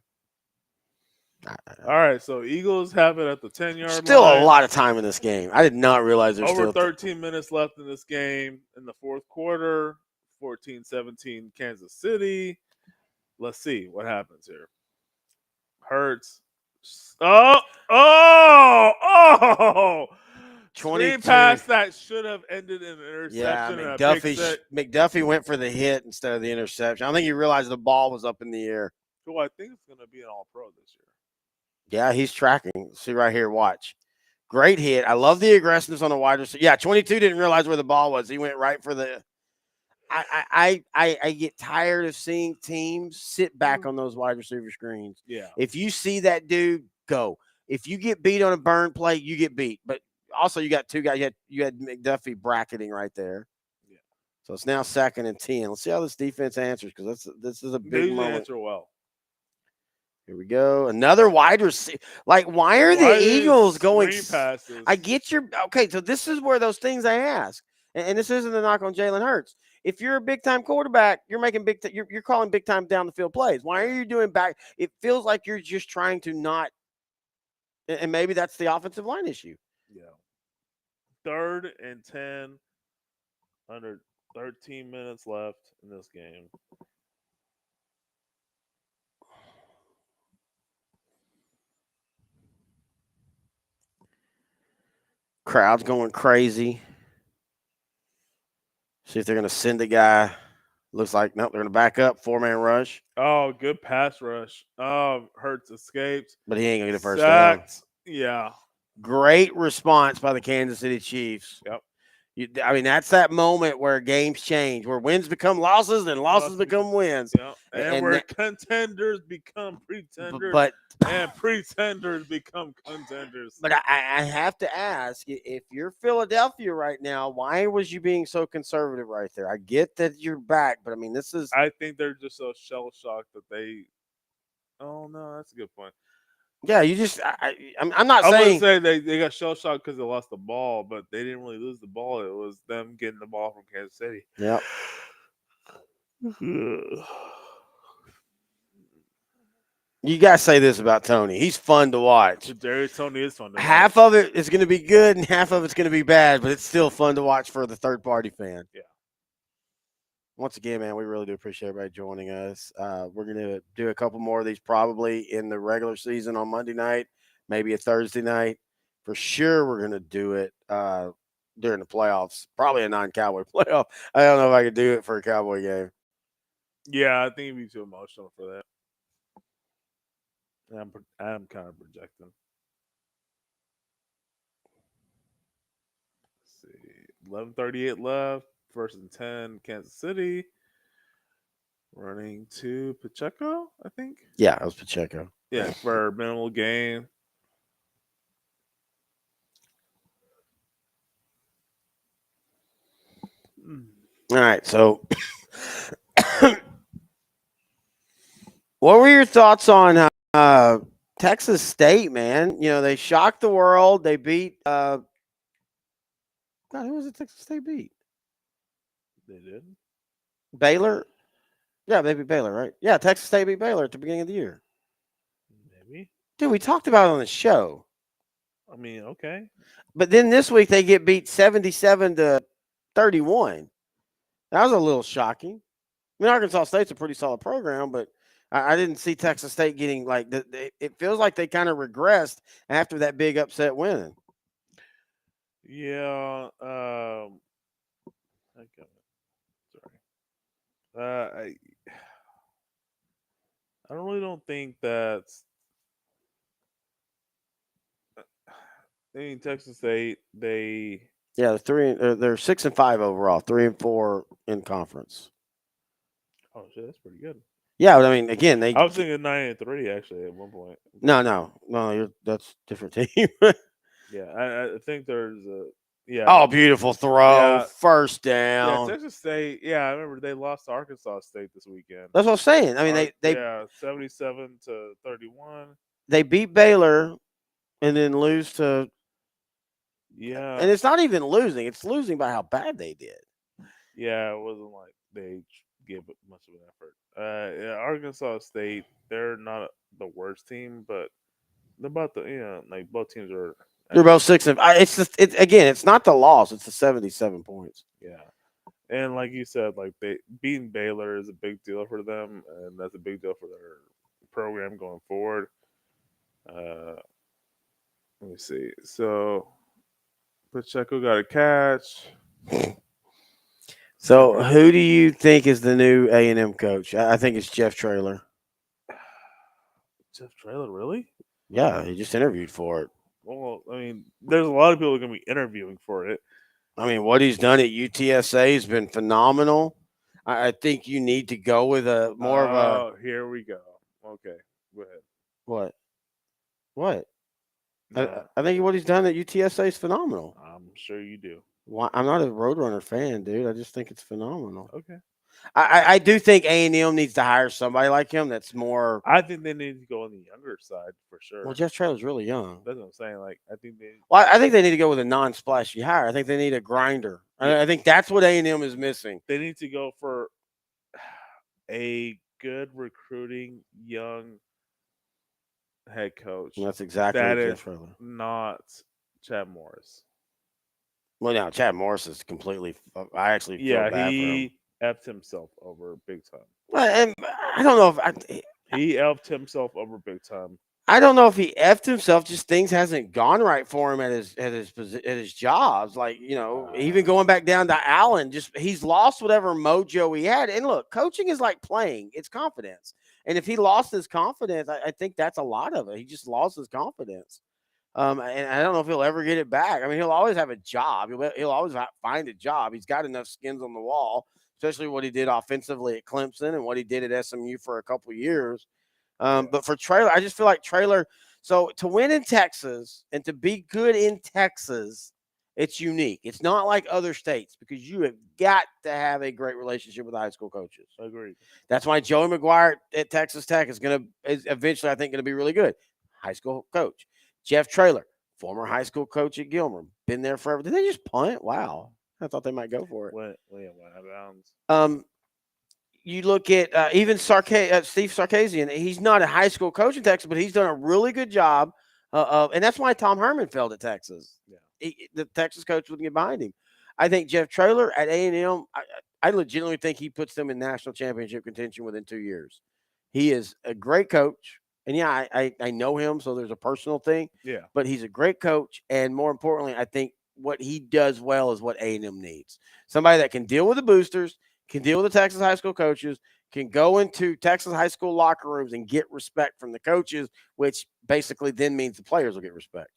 S3: All right, so Eagles have it at the 10-yard line.
S4: Still a lot of time in this game. I did not realize there's
S3: over
S4: still
S3: 13 minutes left in this game in the fourth quarter. 14-17 Kansas City. Let's see what happens here. Hurts. Oh!
S4: 22.
S3: Screen pass that should have ended in an interception.
S4: Yeah,
S3: and a big set.
S4: McDuffie went for the hit instead of the interception. I don't think he realized the ball was up in the air.
S3: Who I think is going to be an All-Pro this year.
S4: Yeah, he's tracking. See right here, watch. Great hit. I love the aggressiveness on the wide receiver. Yeah, 22 didn't realize where the ball was. He went right for the. I get tired of seeing teams sit back on those wide receiver screens.
S3: Yeah.
S4: If you see that dude, go. If you get beat on a burn play, you get beat. But also, you got two guys. You had McDuffie bracketing right there. Yeah. So it's now 2nd and 10. Let's see how this defense answers, because this is a big moment.
S3: Answer well.
S4: Here we go. Another wide receiver. Like, why are the Eagles going?
S3: Passes?
S4: I get your okay. So this is where those things I ask, and this isn't a knock on Jalen Hurts. If you're a big time quarterback, you're making you're calling big time down the field plays. Why are you doing back? It feels like you're just trying to not. And maybe that's the offensive line issue.
S3: Yeah. 3rd and 10. Under 13 minutes left in this game.
S4: Crowd's going crazy. See if they're going to send a guy. Looks like, nope, they're going to back up. 4-man rush.
S3: Oh, good pass rush. Oh, Hurts escaped.
S4: But he ain't going to get a first down.
S3: Yeah.
S4: Great response by the Kansas City Chiefs.
S3: Yep.
S4: I mean, that's that moment where games change, where wins become losses and losses become wins.
S3: Yep. And where contenders become pretenders, and pretenders become contenders.
S4: But I have to ask, if you're Philadelphia right now, why was you being so conservative right there? I get that you're back, but I mean, this is.
S3: I think they're just so shell-shocked that they. Oh, no, that's a good point.
S4: Yeah, you just I'm not saying.
S3: I wouldn't say they got shell shocked because they lost the ball, but they didn't really lose the ball. It was them getting the ball from Kansas City.
S4: Yep. You gotta say this about Tony. He's fun to watch.
S3: Tony is fun to watch.
S4: Half of it is going to be good and half of it's going to be bad, but it's still fun to watch for the third party fan.
S3: Yeah.
S4: Once again, man, we really do appreciate everybody joining us. We're going to do a couple more of these probably in the regular season on Monday night, maybe a Thursday night. For sure, we're going to do it during the playoffs, probably a non-Cowboy playoff. I don't know if I could do it for a Cowboy game.
S3: Yeah, I think it'd be too emotional for that. I'm kind of projecting. Let's see. 11:38 left. 1st and 10, Kansas City. Running to Pacheco, I think.
S4: Yeah, it was Pacheco.
S3: Yeah, for minimal gain.
S4: All right, so what were your thoughts on Texas State, man? You know, they shocked the world. They beat God, who was it Texas State beat?
S3: They did.
S4: Baylor? Yeah, they beat Baylor, right? Yeah, Texas State beat Baylor at the beginning of the year.
S3: Maybe.
S4: Dude, we talked about it on the show.
S3: I mean, okay.
S4: But then this week they get beat 77-31. That was a little shocking. I mean, Arkansas State's a pretty solid program, but I didn't see Texas State getting like it feels like they kind of regressed after that big upset win.
S3: Yeah. Okay. Sorry. I don't really don't think that's. I mean, Texas State.
S4: Yeah, they're 6-5 overall, 3-4 in conference.
S3: Oh shit, that's pretty good.
S4: Yeah, but I mean, again, they
S3: I was thinking 9-3 actually at one point.
S4: no, that's a different team.
S3: Yeah, I think there's a yeah.
S4: Oh, beautiful throw,
S3: Yeah.
S4: first
S3: Yeah,
S4: down.
S3: Texas State. Yeah, I remember they lost to Arkansas State this weekend.
S4: That's what I'm saying. I mean, they
S3: 77-31.
S4: they beat Baylor and then lose to,
S3: Yeah,
S4: and it's not even losing; it's losing by how bad they did.
S3: yeah, it wasn't like they gave it much of an effort. Yeah, Arkansas State, they're not the worst team, but they're about the like both teams are.
S4: They're both 6 and it's just again, it's not the loss; it's the 77 points.
S3: Yeah, and like you said, like they beating Baylor is a big deal for them, and that's a big deal for their program going forward. Let me see. So Pacheco got a catch.
S4: So, who do you think is the new A&M coach? I think it's Jeff Traylor.
S3: Jeff Traylor, really?
S4: Yeah, he just interviewed for it.
S3: Well, I mean, there's a lot of people going to be interviewing for it.
S4: I mean, what he's done at UTSA has been phenomenal. I think you need to go with a more of a
S3: Oh, here we go. Okay, go ahead.
S4: what? What?
S3: Nah,
S4: I think what he's done at UTSA is phenomenal.
S3: I'm sure you do.
S4: Why, I'm not a Roadrunner fan, dude. I just think it's phenomenal.
S3: Okay.
S4: I do think A&M needs to hire somebody like him that's more.
S3: I think they need to go on the younger side for sure.
S4: Well, Jeff Traylor's really young.
S3: That's what I'm saying. Like, I think they.
S4: Well, I think they need to go with a non-splashy hire. I think they need a grinder.
S3: Yeah.
S4: I think that's what A&M is missing.
S3: They need to go for a good recruiting young head coach.
S4: And that's exactly
S3: That
S4: what
S3: is
S4: Jeff Traylor.
S3: not Chad Morris.
S4: Well, now Chad Morris is completely. I actually feel bad for him.
S3: He effed himself over big time.
S4: Well, and I don't know if
S3: He effed himself over big time.
S4: I don't know if he effed himself. Just things hasn't gone right for him at his jobs. Like even going back down to Allen, just he's lost whatever mojo he had. And look, coaching is like playing; it's confidence. And if he lost his confidence, I think that's a lot of it. He just lost his confidence. And I don't know if he'll ever get it back. I mean, he'll always have a job. He'll always find a job. He's got enough skins on the wall, especially what he did offensively at Clemson and what he did at SMU for a couple years. But for Traylor, I just feel like Traylor. So to win in Texas and to be good in Texas, it's unique. It's not like other states because you have got to have a great relationship with high school coaches.
S3: Agreed.
S4: That's why Joey McGuire at Texas Tech is eventually, I think, going to be really good. High school coach. Jeff Traylor, former high school coach at Gilmer, been there forever. Did they just punt? Wow. I thought they might go for it.
S3: Went out of bounds.
S4: You look at even Steve Sarkisian. He's not a high school coach in Texas, but he's done a really good job and that's why Tom Herman failed at Texas.
S3: Yeah.
S4: The Texas coach wouldn't get behind him. I think Jeff Traylor at A&M, I legitimately think he puts them in national championship contention within 2 years. He is a great coach. And yeah, I know him, so there's a personal thing.
S3: Yeah.
S4: But he's a great coach. And more importantly, I think what he does well is what A&M needs. Somebody that can deal with the boosters, can deal with the Texas high school coaches, can go into Texas high school locker rooms and get respect from the coaches, which basically then means the players will get respect.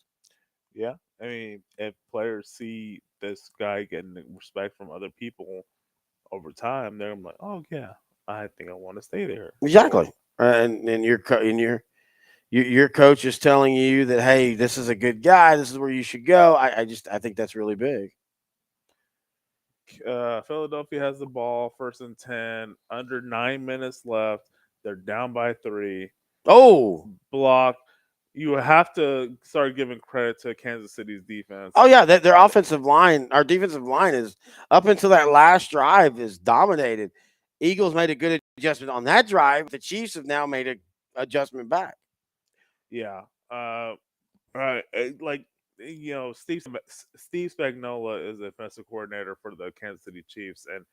S3: Yeah. I mean, if players see this guy getting respect from other people over time, they're like, oh, yeah, I think I want to stay there.
S4: Exactly. And your coach is telling you that, hey, this is a good guy. This is where you should go. I think that's really big.
S3: Philadelphia has the ball, 1st and 10, under 9 minutes left. They're down by 3.
S4: Oh,
S3: Block. You have to start giving credit to Kansas City's defense.
S4: oh yeah, their offensive line, our defensive line is up until that last drive is dominated. Eagles made a good adjustment on that drive. The Chiefs have now made a adjustment back.
S3: Yeah. Right. Like Steve Spagnuolo is the offensive coordinator for the Kansas City Chiefs, and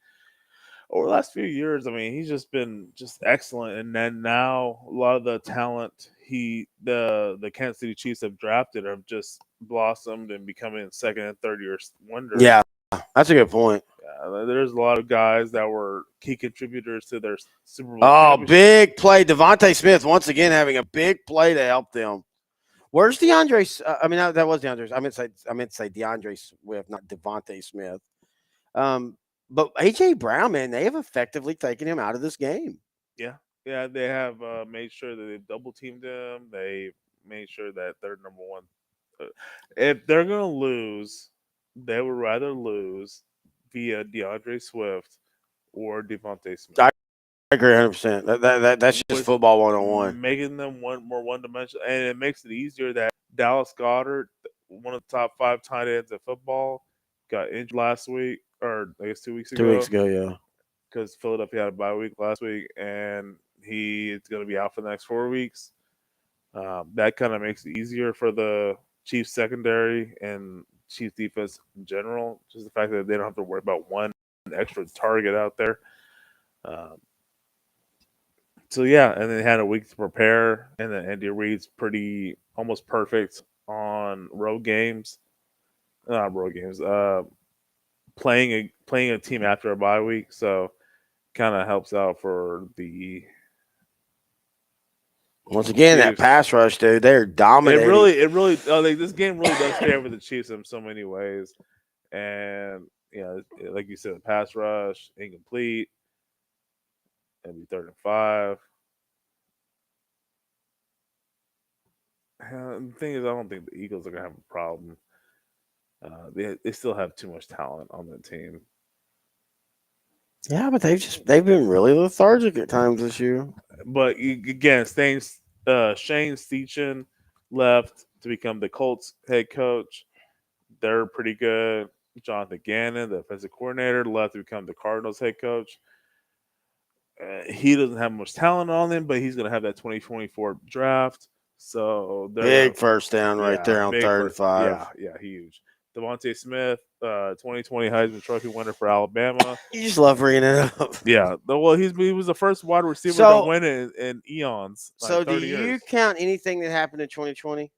S3: over the last few years, I mean, he's just been just excellent. And then now a lot of the talent the Kansas City Chiefs have drafted have just blossomed and becoming second and third year wonders.
S4: Yeah, that's a good point.
S3: There's a lot of guys that were key contributors to their Super Bowl
S4: Oh,
S3: championship.
S4: big play. Devontae Smith once again having a big play to help them. Where's DeAndre? I mean, that was DeAndre. I meant to say DeAndre Swift, not Devontae Smith. But AJ Brown, man, they have effectively taken him out of this game.
S3: Yeah, yeah, they have made sure that they've double teamed him. They made sure that they're number one. If they're gonna lose, they would rather lose via DeAndre Swift or Devontae Smith.
S4: I agree 100%. That's just
S3: With
S4: football 101.
S3: making them one dimensional, and it makes it easier that Dallas Goddard, one of the top 5 tight ends of football, got injured last week, or I guess 2 weeks ago.
S4: 2 weeks ago, yeah.
S3: Because Philadelphia had a bye week last week, and he is going to be out for the next 4 weeks. That kind of makes it easier for the Chiefs secondary and Chiefs defense in general. Just the fact that they don't have to worry about one extra target out there. So yeah, and they had a week to prepare, and then Andy Reid's pretty almost perfect on road games, not road games. Playing a team after a bye week, so kind of helps out for the.
S4: Once again, that
S3: Chiefs.
S4: pass rush, dude, they're dominating.
S3: It really. Like, this game really does favor the Chiefs in so many ways, and like you said, the pass rush incomplete. It'll be 3rd and 5. The thing is, I don't think the Eagles are gonna have a problem. They still have too much talent on the team.
S4: Yeah, but they've been really lethargic at times this year.
S3: But again, Shane Steichen left to become the Colts head coach. They're pretty good. Jonathan Gannon, the offensive coordinator, left to become the Cardinals head coach. He doesn't have much talent on him, but he's going to have that 2024 draft. So
S4: big first down right there on 3rd and 5.
S3: Yeah, huge. Devontae Smith, 2020 Heisman Trophy winner for Alabama.
S4: You just love bringing it up.
S3: Yeah, well, he was the first wide receiver to win it in eons. Like
S4: so, do
S3: 30
S4: you
S3: years.
S4: count anything that happened in 2020?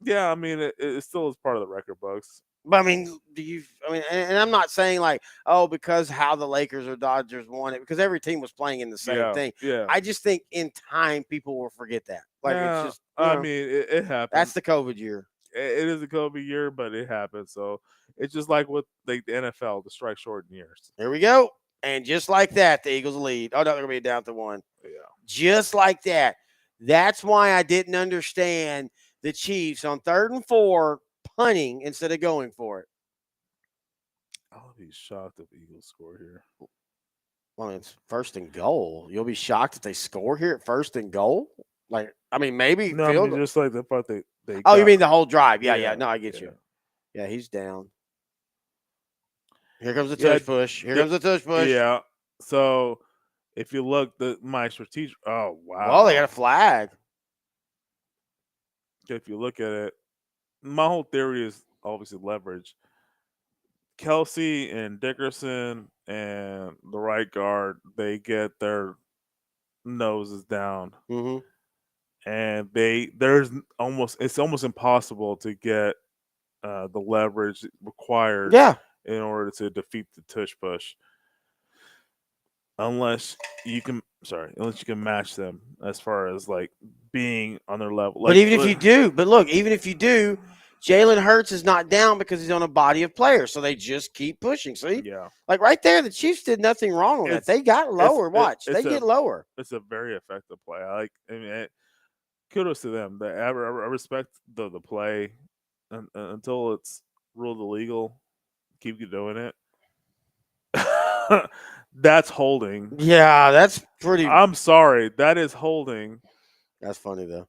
S3: Yeah, I mean, it still is part of the record books.
S4: But I mean, and I'm not saying like, oh, because how the Lakers or Dodgers won it, because every team was playing in the same thing.
S3: Yeah,
S4: I just think in time people will forget that. Like, it's just.
S3: I mean, it happens.
S4: That's the COVID year.
S3: It is a COVID year, but it happens. So it's just like with the NFL, the strike shortened years.
S4: Here we go, and just like that, the Eagles lead. Oh no, they're gonna be down to 1.
S3: Yeah,
S4: just like that. That's why I didn't understand the Chiefs on 3rd and 4 punting instead of going for it.
S3: I'll be shocked if Eagles score here.
S4: Well, it's 1st and goal. You'll be shocked if they score here at 1st and goal. Like, I mean, maybe
S3: no,
S4: field.
S3: I mean, just like the part they.
S4: Oh, you mean the whole drive? Yeah. No, I get you. Yeah, he's down. Here comes the tush push. Here comes the tush push.
S3: Yeah. So if you look, my strategic. Oh wow.
S4: Well, they got a flag.
S3: If you look at it, my whole theory is obviously leverage. Kelsey and Dickerson and the right guard, they get their noses down, and it's almost impossible to get the leverage required in order to defeat the tush push, unless you can match them as far as like being on their level.
S4: But even if you do, Jalen Hurts is not down because he's on a body of players, so they just keep pushing. See, like right there, the Chiefs did nothing wrong on that. They got lower. They get lower.
S3: It's a very effective play. Kudos to them. I respect the play until it's ruled illegal. Keep doing it. That's holding.
S4: Yeah, that's pretty.
S3: I'm sorry, that is holding.
S4: That's funny though.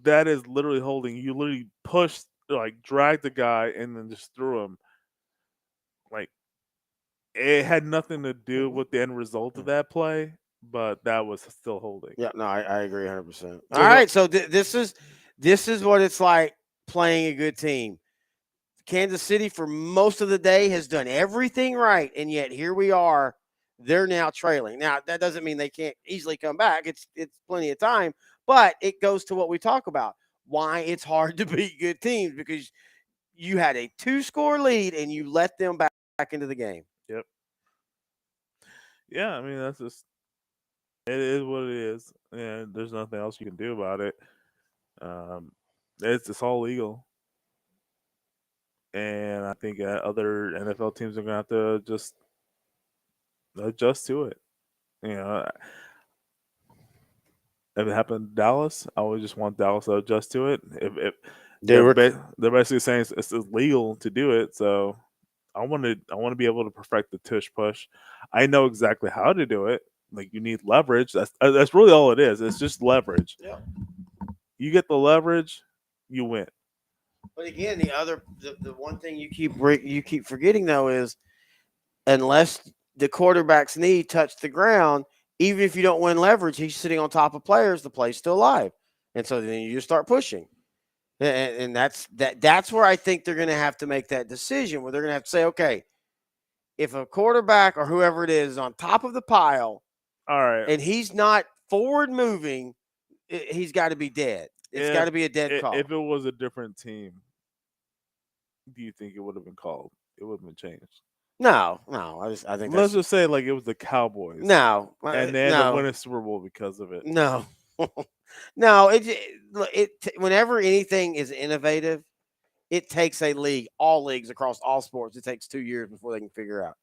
S3: That is literally holding. You literally pushed, like, dragged the guy and then just threw him. Like, it had nothing to do with the end result of that play, but that was still holding.
S4: Yeah, no, I agree 100%.
S3: So
S4: All right, so this is what it's like playing a good team. Kansas City for most of the day has done everything right, and yet here we are. They're now trailing. Now that doesn't mean they can't easily come back. It's plenty of time, but it goes to what we talk about. Why it's hard to beat good teams because you had a 2-score lead and you let them back into the game.
S3: Yep. Yeah, I mean that's just it is what it is, and there's nothing else you can do about it. Um, it's all legal, and I think other NFL teams are gonna have to just adjust to it. You know, if it happened to Dallas, I would just want Dallas to adjust to it. If they're basically saying it's illegal to do it, so I want to be able to perfect the tush push. I know exactly how to do it. Like, you need leverage. That's really all it is. It's just leverage.
S4: Yeah.
S3: You get the leverage, you win.
S4: But again, the one thing you keep forgetting though is unless the quarterback's knee touched the ground, even if you don't win leverage, he's sitting on top of players. The play's still alive, and so then you just start pushing, and that's where I think they're going to have to make that decision. Where they're going to have to say, okay, if a quarterback or whoever it is on top of the pile,
S3: All right.
S4: and he's not forward moving, he's got to be dead. It's got to be a dead call.
S3: If it was a different team, do you think it would have been called? It would have been changed.
S4: No. I think
S3: Let's just say like it was the Cowboys.
S4: No,
S3: and they ended up winning Super Bowl because of it.
S4: No, no. Whenever anything is innovative, it takes a league, all leagues across all sports. It takes 2 years before they can figure out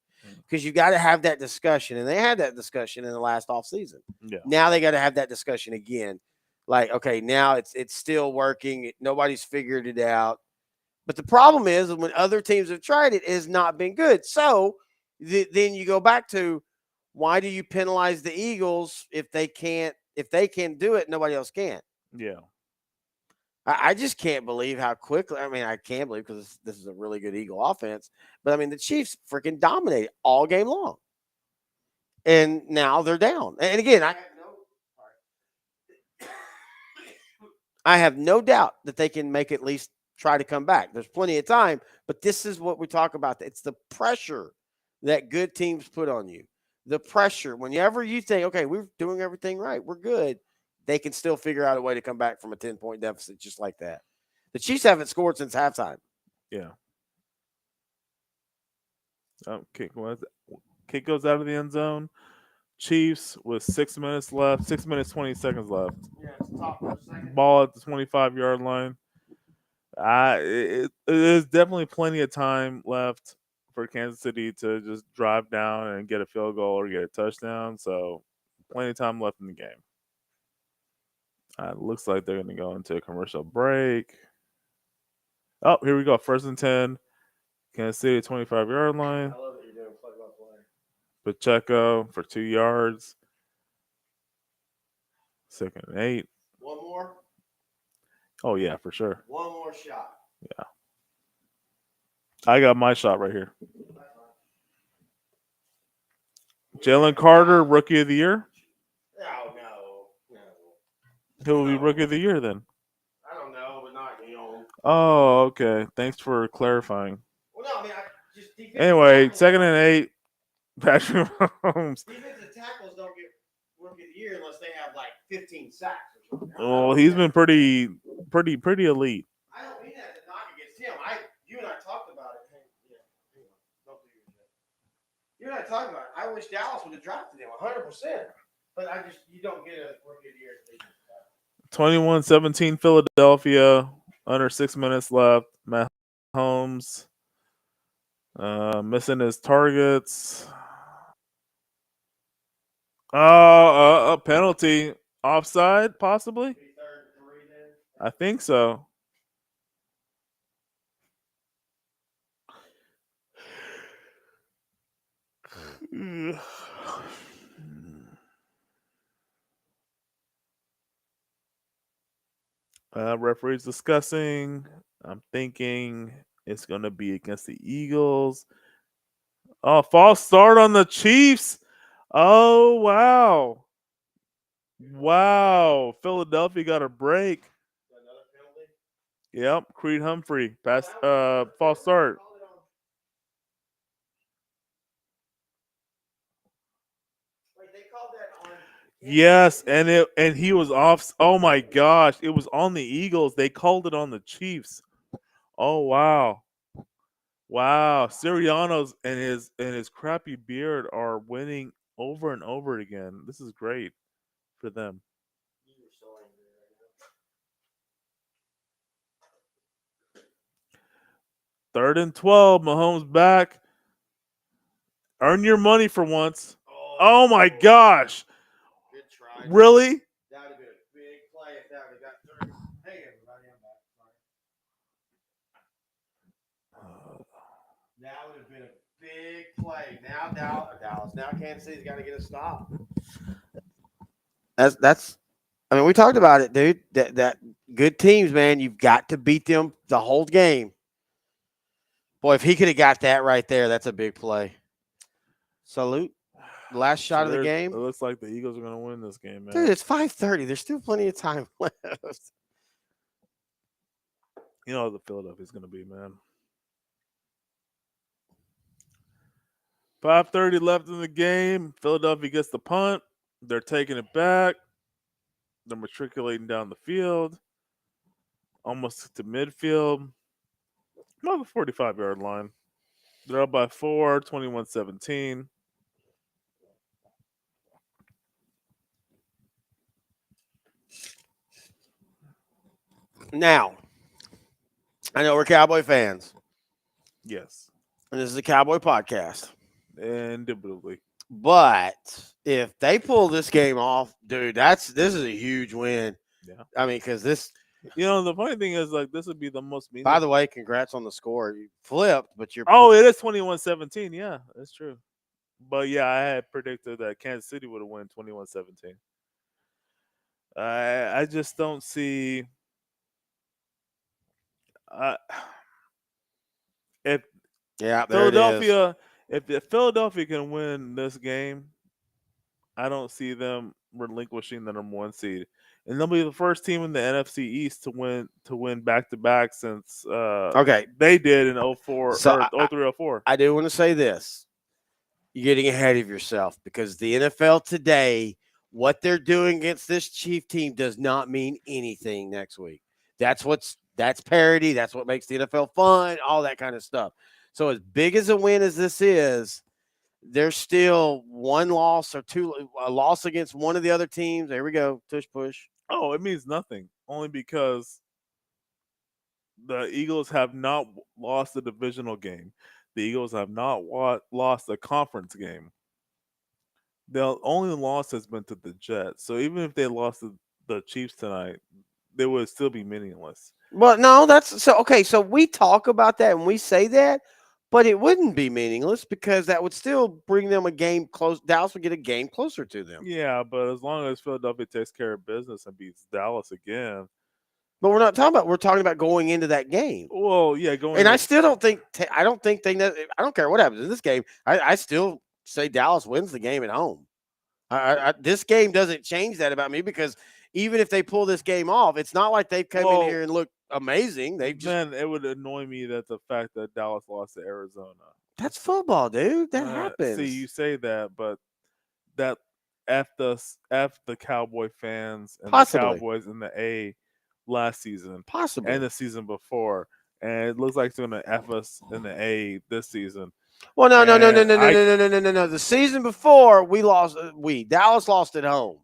S4: because you got to have that discussion, and they had that discussion in the last off season.
S3: Yeah.
S4: Now they got to have that discussion again. Like, okay, now it's still working. Nobody's figured it out. But the problem is when other teams have tried it, it has not been good. So then you go back to why do you penalize the Eagles if they can do it, nobody else can?
S3: Yeah.
S4: I just can't believe how quickly. I mean, I can't believe because this is a really good Eagle offense. But I mean, the Chiefs freaking dominated all game long, and now they're down. And again, I have no doubt that they can make at least try to come back. There's plenty of time, but this is what we talk about. It's the pressure that good teams put on you. The pressure, whenever you think, okay, we're doing everything right, we're good, they can still figure out a way to come back from a 10-point deficit just like that. The Chiefs haven't scored since halftime.
S3: Yeah. Kick goes out of the end zone. Chiefs with 6 minutes left, 6 minutes 20 seconds left.
S4: Yeah, it's top for a second.
S3: Ball at the 25-yard line. There's definitely plenty of time left for Kansas City to just drive down and get a field goal or get a touchdown. So plenty of time left in the game. It looks like they're going to go into a commercial break. Oh, here we go. 1st and 10. Kansas City 25-yard line.
S4: I love that you're doing play-by-play.
S3: Pacheco for 2 yards. 2nd and 8.
S4: One more.
S3: Oh, yeah, for sure.
S4: One more shot.
S3: Yeah. I got my shot right here. Jalen Carter, Rookie of the Year.
S4: Oh, no.
S3: Who will be Rookie of the Year then?
S4: I don't know, but not Young.
S3: Oh, okay. Thanks for clarifying.
S4: Well, no, I mean,
S3: Anyway, 2nd and 8. Patrick Mahomes.
S4: Defensive tackles don't get Rookie of the Year unless they have like 15 sacks or something.
S3: Well, he's been pretty elite.
S4: I don't mean that to knock against him. You and I talked about it. Hang on. Don't do your shit. You and I talked about it. I wish Dallas would have drafted him 100%. But you don't get a Rookie of the Year.
S3: 21-17 Philadelphia. Under 6 minutes left. Mahomes missing his targets. A penalty. Offside, possibly? I think so. Referees discussing. I'm thinking it's going to be against the Eagles. Oh, false start on the Chiefs. Oh, wow. Wow. Philadelphia got a break. Yep. Creed Humphrey. False start. Yes, and he was off. Oh my gosh, it was on the Eagles. They called it on the Chiefs. Oh wow. Wow, Sirianno's and his crappy beard are winning over and over again. This is great for them. 3rd and 12. Mahomes back. Earn your money for once. Oh my gosh!
S4: Good try.
S3: Really?
S4: That would have been a big play if that would have got through. Hey, everybody, I'm back. Sorry. That would have been a big play. Now Dallas. Now Kansas City's got to get a stop. That's. I mean, we talked about it, dude. That good teams, man. You've got to beat them the whole game. Boy, if he could have got that right there, that's a big play. Salute. Last shot of the game.
S3: It looks like the Eagles are going to win this game, man.
S4: Dude, it's 5:30. There's still plenty of time left.
S3: You know how the Philadelphia's going to be, man. 5:30 left in the game. Philadelphia gets the punt. They're taking it back. They're matriculating down the field. Almost to midfield. About the 45-yard line. They're up by 4, 21-17.
S4: Now, I know we're Cowboy fans,
S3: Yes.
S4: and this is a Cowboy podcast.
S3: Indubitably.
S4: But if they pull this game off, dude, this is a huge win.
S3: Yeah.
S4: I mean, because this.
S3: You know, the funny thing is, like, this would be the most meaningful.
S4: By the way, congrats on the score. You flipped, but you're.
S3: Oh, it is 21-17. Yeah, that's true. But yeah, I had predicted that Kansas City would have won 21-17. I just don't see. If Philadelphia, if Philadelphia can win this game, I don't see them relinquishing the number 1 seed, and they'll be the first team in the NFC East to win back to back since they did in 04 or 03-04.
S4: I do want to say this: you're getting ahead of yourself because the NFL today, what they're doing against this Chief team does not mean anything next week. That's parity. That's what makes the NFL fun. All that kind of stuff. So as big as a win as this is, there's still one loss or a loss against one of the other teams. There we go. Tush push.
S3: Oh, it means nothing. Only because the Eagles have not lost a divisional game. The Eagles have not lost a conference game. The only loss has been to the Jets. So even if they lost to the Chiefs tonight, they would still be meaningless.
S4: Well, no, that's so okay. So we talk about that and we say that, but it wouldn't be meaningless because that would still bring them a game close. Dallas would get a game closer to them.
S3: Yeah, but as long as Philadelphia takes care of business and beats Dallas again.
S4: But we're not talking about. We're talking about going into that game.
S3: Well, yeah, going.
S4: And I still don't think. I don't think they. I don't care what happens in this game. I still say Dallas wins the game at home. This game doesn't change that about me because even if they pull this game off, it's not like they've come in here and looked amazing. They've just.
S3: Man, it would annoy me that the fact that Dallas lost to Arizona.
S4: That's football, dude. That happens.
S3: See, you say that, but that F the Cowboy fans and the Cowboys in the A last season.
S4: Possibly.
S3: And the season before. And it looks like it's going to F us in the A this season.
S4: Well, no. The season before, Dallas lost at home.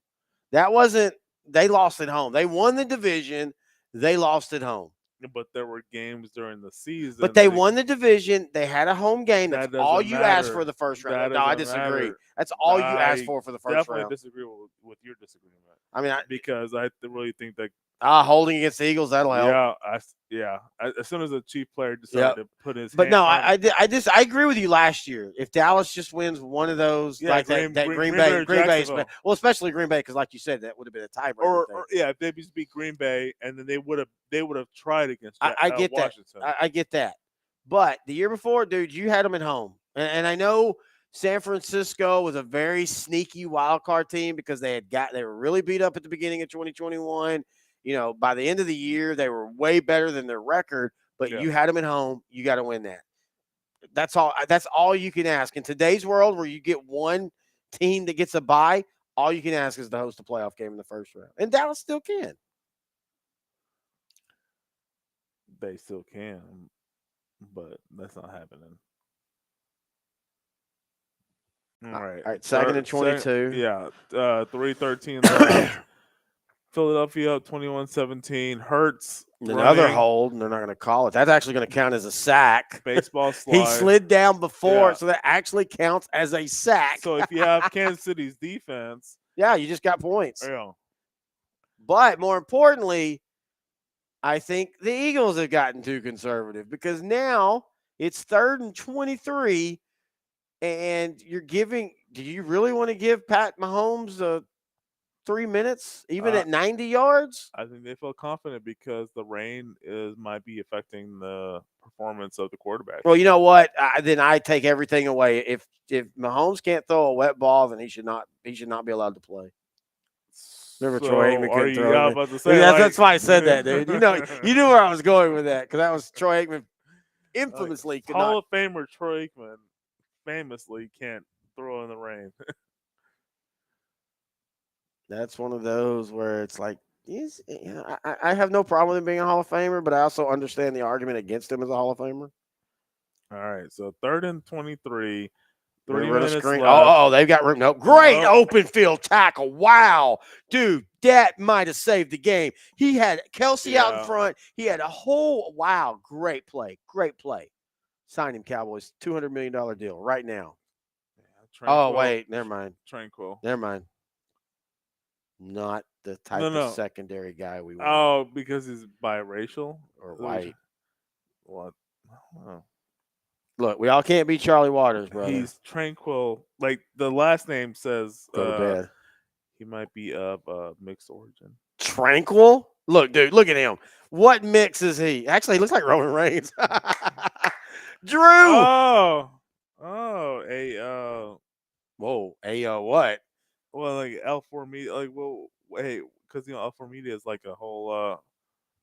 S4: That wasn't, they lost at home. They won the division. They lost at home.
S3: But there were games during the season.
S4: But they won the division. They had a home game. That's all you asked for the first round. No, I disagree.
S3: Matter.
S4: That's all you asked for the first round.
S3: I definitely disagree with your disagreement.
S4: I mean,
S3: because I really think that
S4: Holding against the Eagles, that'll help.
S3: As soon as the chief player decided
S4: Yep.
S3: to put his
S4: But
S3: hand
S4: no,
S3: on,
S4: I agree with you. Last year, if Dallas just wins one of those, like Green
S3: Bay or
S4: Bay's,
S3: Jacksonville.
S4: well, especially Green Bay, because like you said, that would have been a tiebreaker.
S3: If they just beat Green Bay, and then they would have tried against
S4: I get
S3: Washington.
S4: that. I get that. But the year before, dude, you had them at home, and I know San Francisco was a very sneaky wild card team because they were really beat up at the beginning of 2021. You know, by the end of the year, they were way better than their record. But you had them at home. You got to win that. That's all. That's all you can ask in today's world, where you get one team that gets a bye. All you can ask is to host a playoff game in the first round, and Dallas still can.
S3: They still can, but that's not happening. All right.
S4: Second and 22.
S3: 3:13 left. Philadelphia up 21-17. Hurts
S4: Another
S3: running.
S4: hold, and they're not going to call it. That's actually going to count as a sack.
S3: Baseball slide.
S4: He slid down before, so that actually counts as a sack.
S3: So if you have Kansas City's defense,
S4: you just got points.
S3: Yeah.
S4: But more importantly, I think the Eagles have gotten too conservative because now it's 3rd and 23, and you're giving. Do you really want to give Pat Mahomes 3 minutes, even at 90 yards?
S3: I think they feel confident because the rain might be affecting the performance of the quarterback.
S4: Well, you know what? Then I take everything away. If Mahomes can't throw a wet ball, then he should not be allowed to play. Remember Troy Aikman couldn't throw.
S3: About to say,
S4: that's why I said that, dude. You knew where I was going with that because that was Troy Aikman infamously could
S3: Hall
S4: not.
S3: of Famer Troy Aikman famously can't throw in the rain.
S4: That's one of those where it's like, I have no problem with him being a Hall of Famer, but I also understand the argument against him as a Hall of Famer.
S3: All right, so 3rd and 23. 3
S4: minutes
S3: left.
S4: Oh, they've got room. No, great open field tackle. Wow, dude, that might have saved the game. He had Kelsey out in front. He had a whole great play. Sign him, Cowboys. $200 million deal right now. Wait, never mind.
S3: Tranquil.
S4: Never mind. Not the type of secondary guy we want.
S3: Oh, because he's biracial
S4: or white.
S3: What?
S4: Look, we all can't be Charlie Waters, brother.
S3: He's Tranquil. Like the last name says,
S4: go to bed.
S3: He might be of mixed origin.
S4: Tranquil? Look, dude, look at him. What mix is he? Actually, he looks like Roman Reigns. Drew.
S3: Whoa,
S4: what?
S3: Well, like L4 Media, because L4 Media is like a whole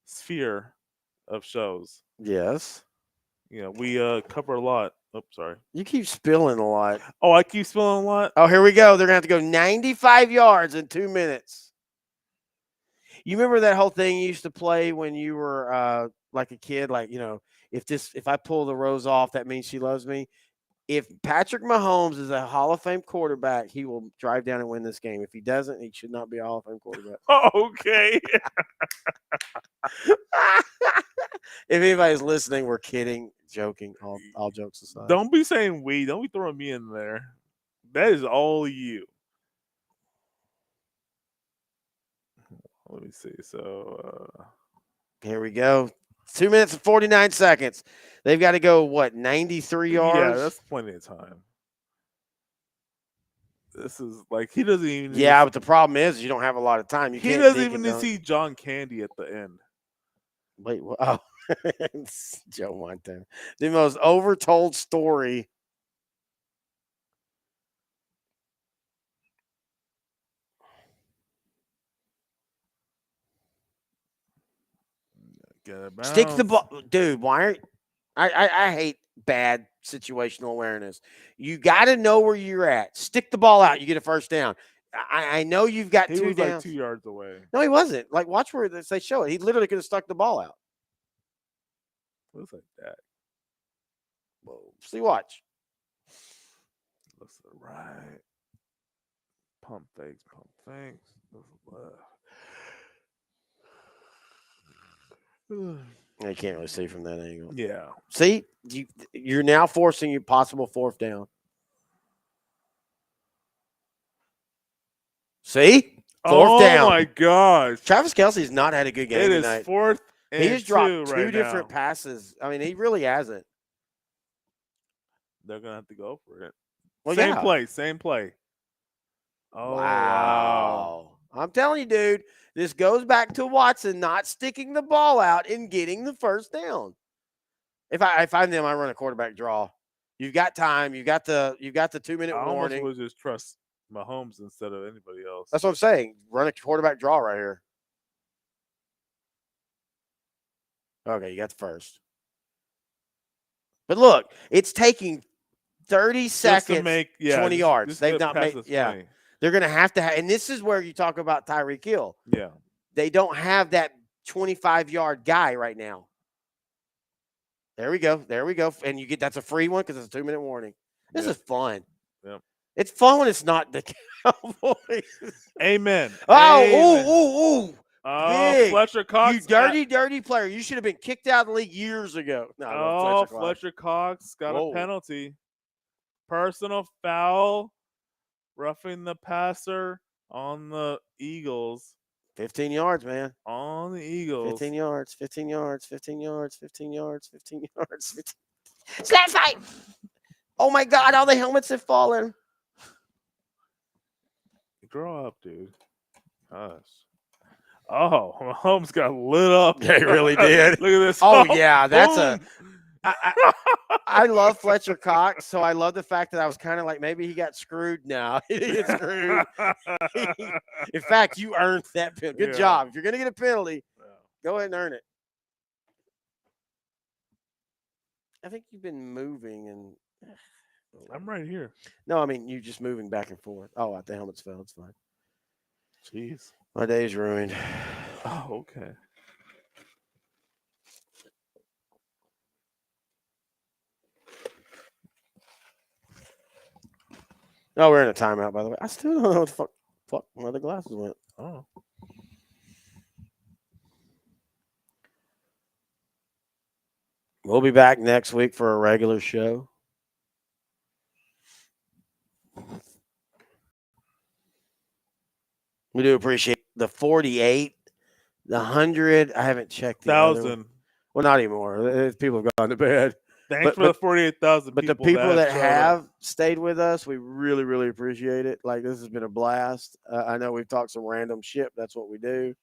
S3: sphere of shows.
S4: Yes.
S3: We cover a lot. Oh, sorry.
S4: You keep spilling a lot.
S3: Oh, I keep spilling a lot?
S4: Oh, here we go. They're going to have to go 95 yards in 2 minutes. You remember that whole thing you used to play when you were like a kid? Like, if I pull the rose off, that means she loves me. If Patrick Mahomes is a Hall of Fame quarterback, he will drive down and win this game. If he doesn't, he should not be a Hall of Fame quarterback.
S3: Okay.
S4: If anybody's listening, we're kidding, joking, all jokes aside.
S3: Don't be saying we. Don't be throwing me in there. That is all you. Let me see. So
S4: here we go. 2 minutes and 49 seconds. They've got to go, 93 yards?
S3: Yeah, that's plenty of time. This is like he doesn't even.
S4: Yeah, but the problem is you don't have a lot of time.
S3: He doesn't even see John Candy at the end.
S4: Wait, it's Joe Montana. The most overtold story. Stick the ball, dude. Why aren't I hate bad situational awareness. You got to know where you're at. Stick the ball out. You get a first down. I know you've got two downs.
S3: Like 2 yards away.
S4: No, he wasn't. Like, watch where they show it. He literally could have stuck the ball out.
S3: Looks like that.
S4: Whoa. See, watch.
S3: Looks right. Pump fakes.
S4: I can't really see from that angle.
S3: Yeah.
S4: See, you're now forcing your possible fourth down. See? Fourth down.
S3: my gosh.
S4: Travis Kelce's not had a good game
S3: It is
S4: tonight.
S3: 4th and
S4: He has dropped
S3: 2
S4: two
S3: right
S4: different
S3: now.
S4: passes. I mean, he really hasn't.
S3: They're going to have to go for it.
S4: Well,
S3: Same
S4: yeah.
S3: play. Same play. Oh, wow.
S4: Wow. I'm telling you, dude, this goes back to Watson not sticking the ball out and getting the first down. If I'm them, I run a quarterback draw. You've got time. You've got the 2-minute
S3: I almost
S4: warning.
S3: would just trust Mahomes instead of anybody else.
S4: That's what I'm saying. Run a quarterback draw right here. Okay, you got the first. But look, it's taking 30
S3: Just
S4: seconds,
S3: to make
S4: 20 yards.
S3: just
S4: They've
S3: get
S4: not
S3: past
S4: made.
S3: the
S4: Yeah,
S3: 20.
S4: they're going to have, and this is where you talk about Tyreek Hill.
S3: Yeah.
S4: They don't have that 25-yard guy right now. There we go. And you get that's a free one because it's a 2-minute warning. This is fun.
S3: Yep.
S4: It's fun when it's not the Cowboys.
S3: Amen.
S4: Oh,
S3: Amen.
S4: ooh.
S3: Oh,
S4: Big.
S3: Fletcher Cox.
S4: You dirty player. You should have been kicked out of the league years ago. No, I love
S3: Fletcher Cox got
S4: Whoa.
S3: a penalty. Personal foul. Roughing the passer on the Eagles.
S4: 15 yards, man.
S3: On the Eagles.
S4: 15 yards. Slap fight. Oh, my God. All the helmets have fallen.
S3: Grow up, dude. Gosh. Oh, Mahomes got lit up.
S4: They really did.
S3: Look at this.
S4: Oh, yeah. That's
S3: boom.
S4: I love Fletcher Cox, so I love the fact that I was kind of like, maybe he got screwed now. He didn't get screwed. In fact, you earned that penalty. Good job. If you're going to get a penalty, go ahead and earn it. I think you've been moving and
S3: I'm right here.
S4: no, I mean you just moving back and forth. Oh, the helmet's fell. It's fine.
S3: Jeez.
S4: My day's ruined.
S3: Oh, okay.
S4: Oh, we're in a timeout, by the way. I still don't know what the fuck where the glasses went.
S3: Oh.
S4: We'll be back next week for a regular show. We do appreciate the 48, the 100. I haven't checked the other
S3: 1,000.
S4: Well, not anymore. People have gone to bed.
S3: Thanks for the 48,000
S4: But
S3: people.
S4: the people that
S3: showed up.
S4: have stayed with us, we really, really appreciate it. Like, this has been a blast. I know we've talked some random shit. That's what we do.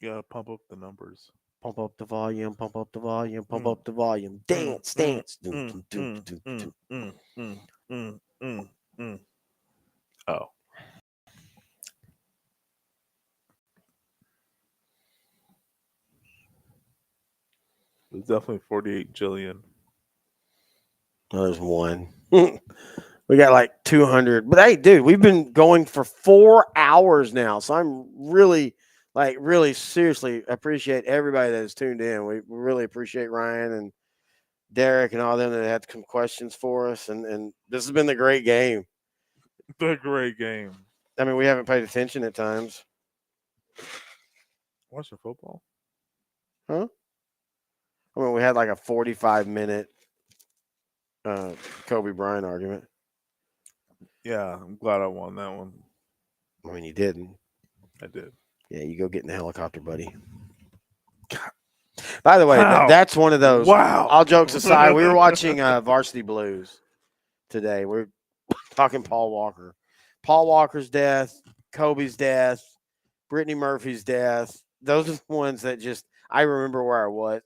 S3: You gotta pump up the numbers.
S4: Pump up the volume, pump up the volume, pump up the volume. Dance, dance.
S3: Oh. It's definitely 48 jillion.
S4: Oh, there's one. We got like 200. But hey, dude, we've been going for 4 hours now. So I'm really seriously appreciate everybody that has tuned in. We really appreciate Ryan and Derek and all them that had some questions for us. And this has been the great game.
S3: The great game.
S4: I mean, we haven't paid attention at times.
S3: Watching football?
S4: Huh? I mean, we had like a 45-minute Kobe Bryant argument.
S3: Yeah, I'm glad I won that one.
S4: I mean, you didn't.
S3: I did.
S4: Yeah, you go get in the helicopter, buddy. By the way,
S3: Wow.
S4: that's one of those.
S3: Wow.
S4: All jokes aside, we were watching Varsity Blues today. We're talking Paul Walker. Paul Walker's death, Kobe's death, Brittany Murphy's death. Those are the ones that just, I remember where I was.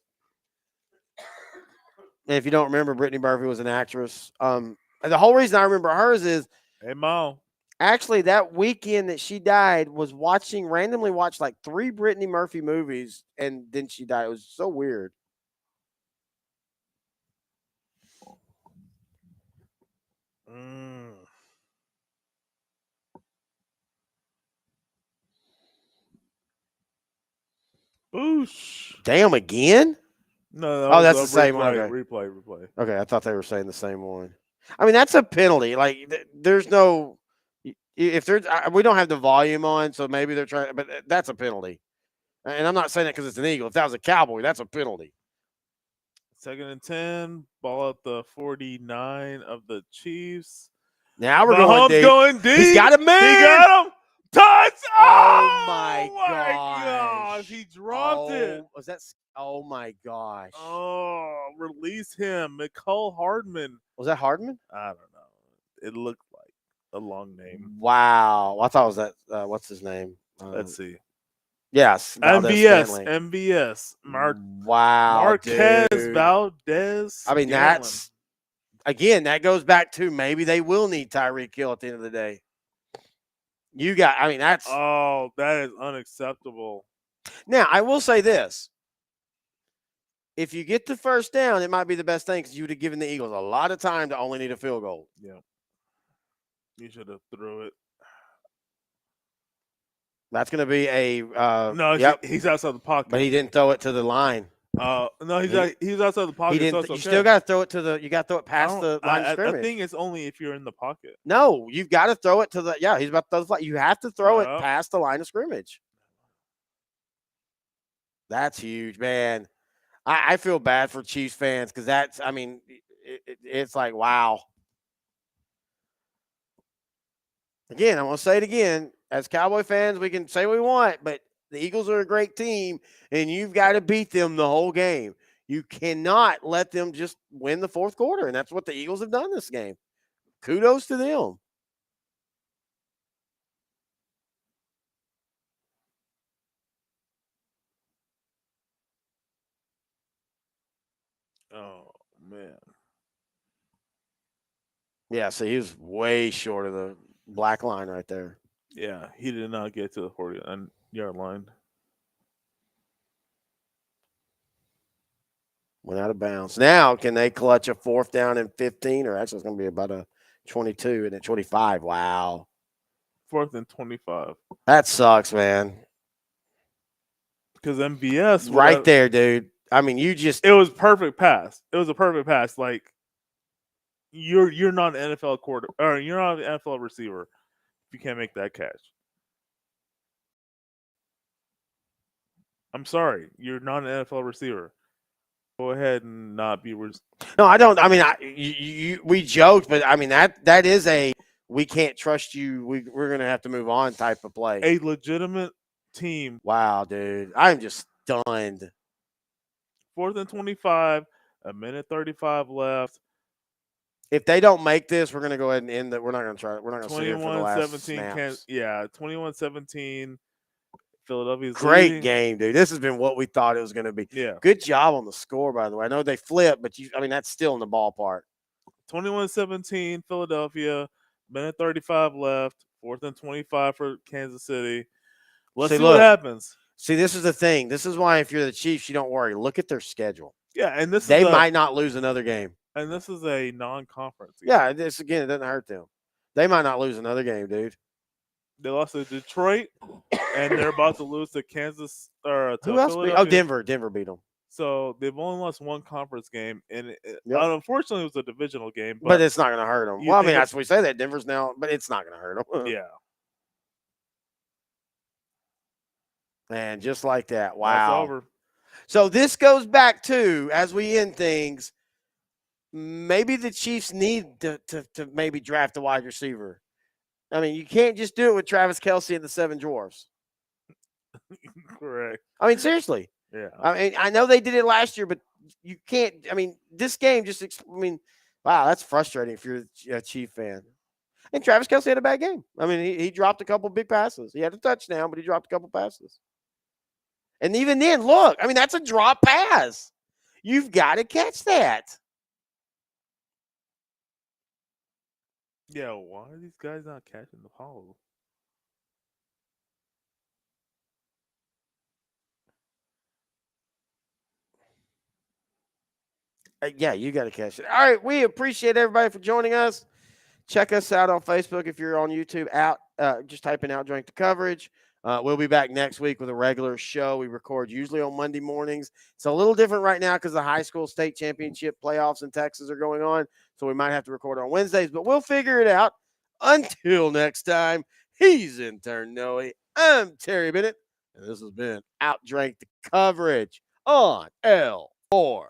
S4: And if you don't remember, Brittany Murphy was an actress. And the whole reason I remember hers is,
S3: Hey, Mo.
S4: actually, that weekend that she died was randomly watched like 3 Brittany Murphy movies, and then she died. It was so weird.
S3: Boosh.
S4: Damn, again?
S3: No,
S4: Oh, that's
S3: was
S4: the
S3: a
S4: same one,
S3: replay.
S4: Okay, I thought they were saying the same one. I mean, that's a penalty. Like, there's no – if there's – we don't have the volume on, so maybe they're trying – but that's a penalty. And I'm not saying that because it's an Eagle. If that was a Cowboy, that's a penalty.
S3: 2nd and 10. Ball at the 49 of the Chiefs.
S4: Now we're going
S3: Mahomes
S4: deep.
S3: going deep.
S4: He's got him, man.
S3: He got him. Touch!
S4: Oh my
S3: gosh! He dropped it.
S4: Was that? Oh my gosh!
S3: Oh, release him, Mecole Hardman.
S4: Was that Hardman?
S3: I don't know. It looked like a long name.
S4: Wow, I thought it was that. What's his name?
S3: Let's see.
S4: Yes,
S3: MVS.
S4: Wow,
S3: Marquez
S4: dude.
S3: Valdez.
S4: I mean, that's again. That goes back to maybe they will need Tyreek Hill at the end of the day. I mean, that's.
S3: Oh, that is unacceptable.
S4: Now, I will say this. If you get the first down, it might be the best thing because you would have given the Eagles a lot of time to only need a field goal.
S3: Yeah. You should have threw it.
S4: That's going to be a.
S3: No, he's outside the pocket.
S4: But he didn't throw it to the line.
S3: No, he's outside the pocket.
S4: He didn't.
S3: So
S4: you still got to throw it to the. You got to throw it past the line of scrimmage.
S3: I think it's only if you're in the pocket.
S4: No, you've got to throw it to the. Yeah, he's about to throw the flag. You have to throw it past the line of scrimmage. That's huge, man. I feel bad for Chiefs fans because that's. I mean, it's like wow. Again, I'm going to say it again. As Cowboy fans, we can say what we want, but the Eagles are a great team, and you've got to beat them the whole game. You cannot let them just win the fourth quarter, and that's what the Eagles have done this game. Kudos to them.
S3: Oh, man.
S4: Yeah, so he was way short of the black line right there.
S3: Yeah, he did not get to the 40-yard line.
S4: Went out of bounds. Now, can they clutch a 4th down and 15? Or actually, it's going to be about a 22 and a 25. Wow.
S3: 4th and 25.
S4: That sucks, man.
S3: Because MVS.
S4: Right there, dude. I mean, you just.
S3: It was perfect pass. It was a perfect pass. Like, you're not an NFL or you're not an NFL receiver if you can't make that catch. I'm sorry. You're not an NFL receiver. Go ahead and not be.
S4: No, I don't. I mean, we joked, but I mean that is a we can't trust you. We're gonna have to move on type of play.
S3: A legitimate team.
S4: Wow, dude, I'm just stunned.
S3: 4th and 25, a minute 35 left.
S4: If they don't make this, we're gonna go ahead and end that. We're not gonna try. We're not gonna sit here for the last
S3: 21-17. Philadelphia's
S4: great
S3: leading.
S4: game, dude. This has been what we thought it was going to be.
S3: Yeah.
S4: Good job on the score, by the way. I know they flipped, but that's still in the ballpark.
S3: 21-17, Philadelphia. Minute 35 left. 4th and 25 for Kansas City. Let's see what happens.
S4: See, this is the thing. This is why if you're the Chiefs, you don't worry. Look at their schedule.
S3: Yeah, and
S4: they might not lose another game.
S3: And this is a non-conference game.
S4: Yeah, this again, it doesn't hurt them. They might not lose another game, dude.
S3: They lost to Detroit, and they're about to lose to Kansas. Or to
S4: who else? Denver. Denver beat them.
S3: So they've only lost one conference game, and unfortunately, it was a divisional game.
S4: But it's not going to hurt them. Well, I mean, that's what we say that Denver's now, but it's not going to hurt them.
S3: Yeah.
S4: Man, just like that. Wow.
S3: That's over.
S4: So this goes back to, as we end things, maybe the Chiefs need to maybe draft a wide receiver. I mean, you can't just do it with Travis Kelce and the Seven Dwarfs.
S3: Correct.
S4: I mean, seriously.
S3: Yeah.
S4: I mean, I know they did it last year, but you can't. I mean, this game just. Wow, that's frustrating if you're a Chief fan. And Travis Kelce had a bad game. I mean, he dropped a couple big passes. He had a touchdown, but he dropped a couple passes. And even then, look, I mean, that's a drop pass. You've got to catch that.
S3: Yeah, why are these guys not catching the ball?
S4: Yeah, you got to catch it. All right, we appreciate everybody for joining us. Check us out on Facebook if you're on YouTube. Just type in OutDrank The Coverage. We'll be back next week with a regular show. We record usually on Monday mornings. It's a little different right now because the high school state championship playoffs in Texas are going on, so we might have to record on Wednesdays, but we'll figure it out. Until next time, he's intern Noe. I'm Terry Bennett, and this has been OutDrank The Coverage on L4.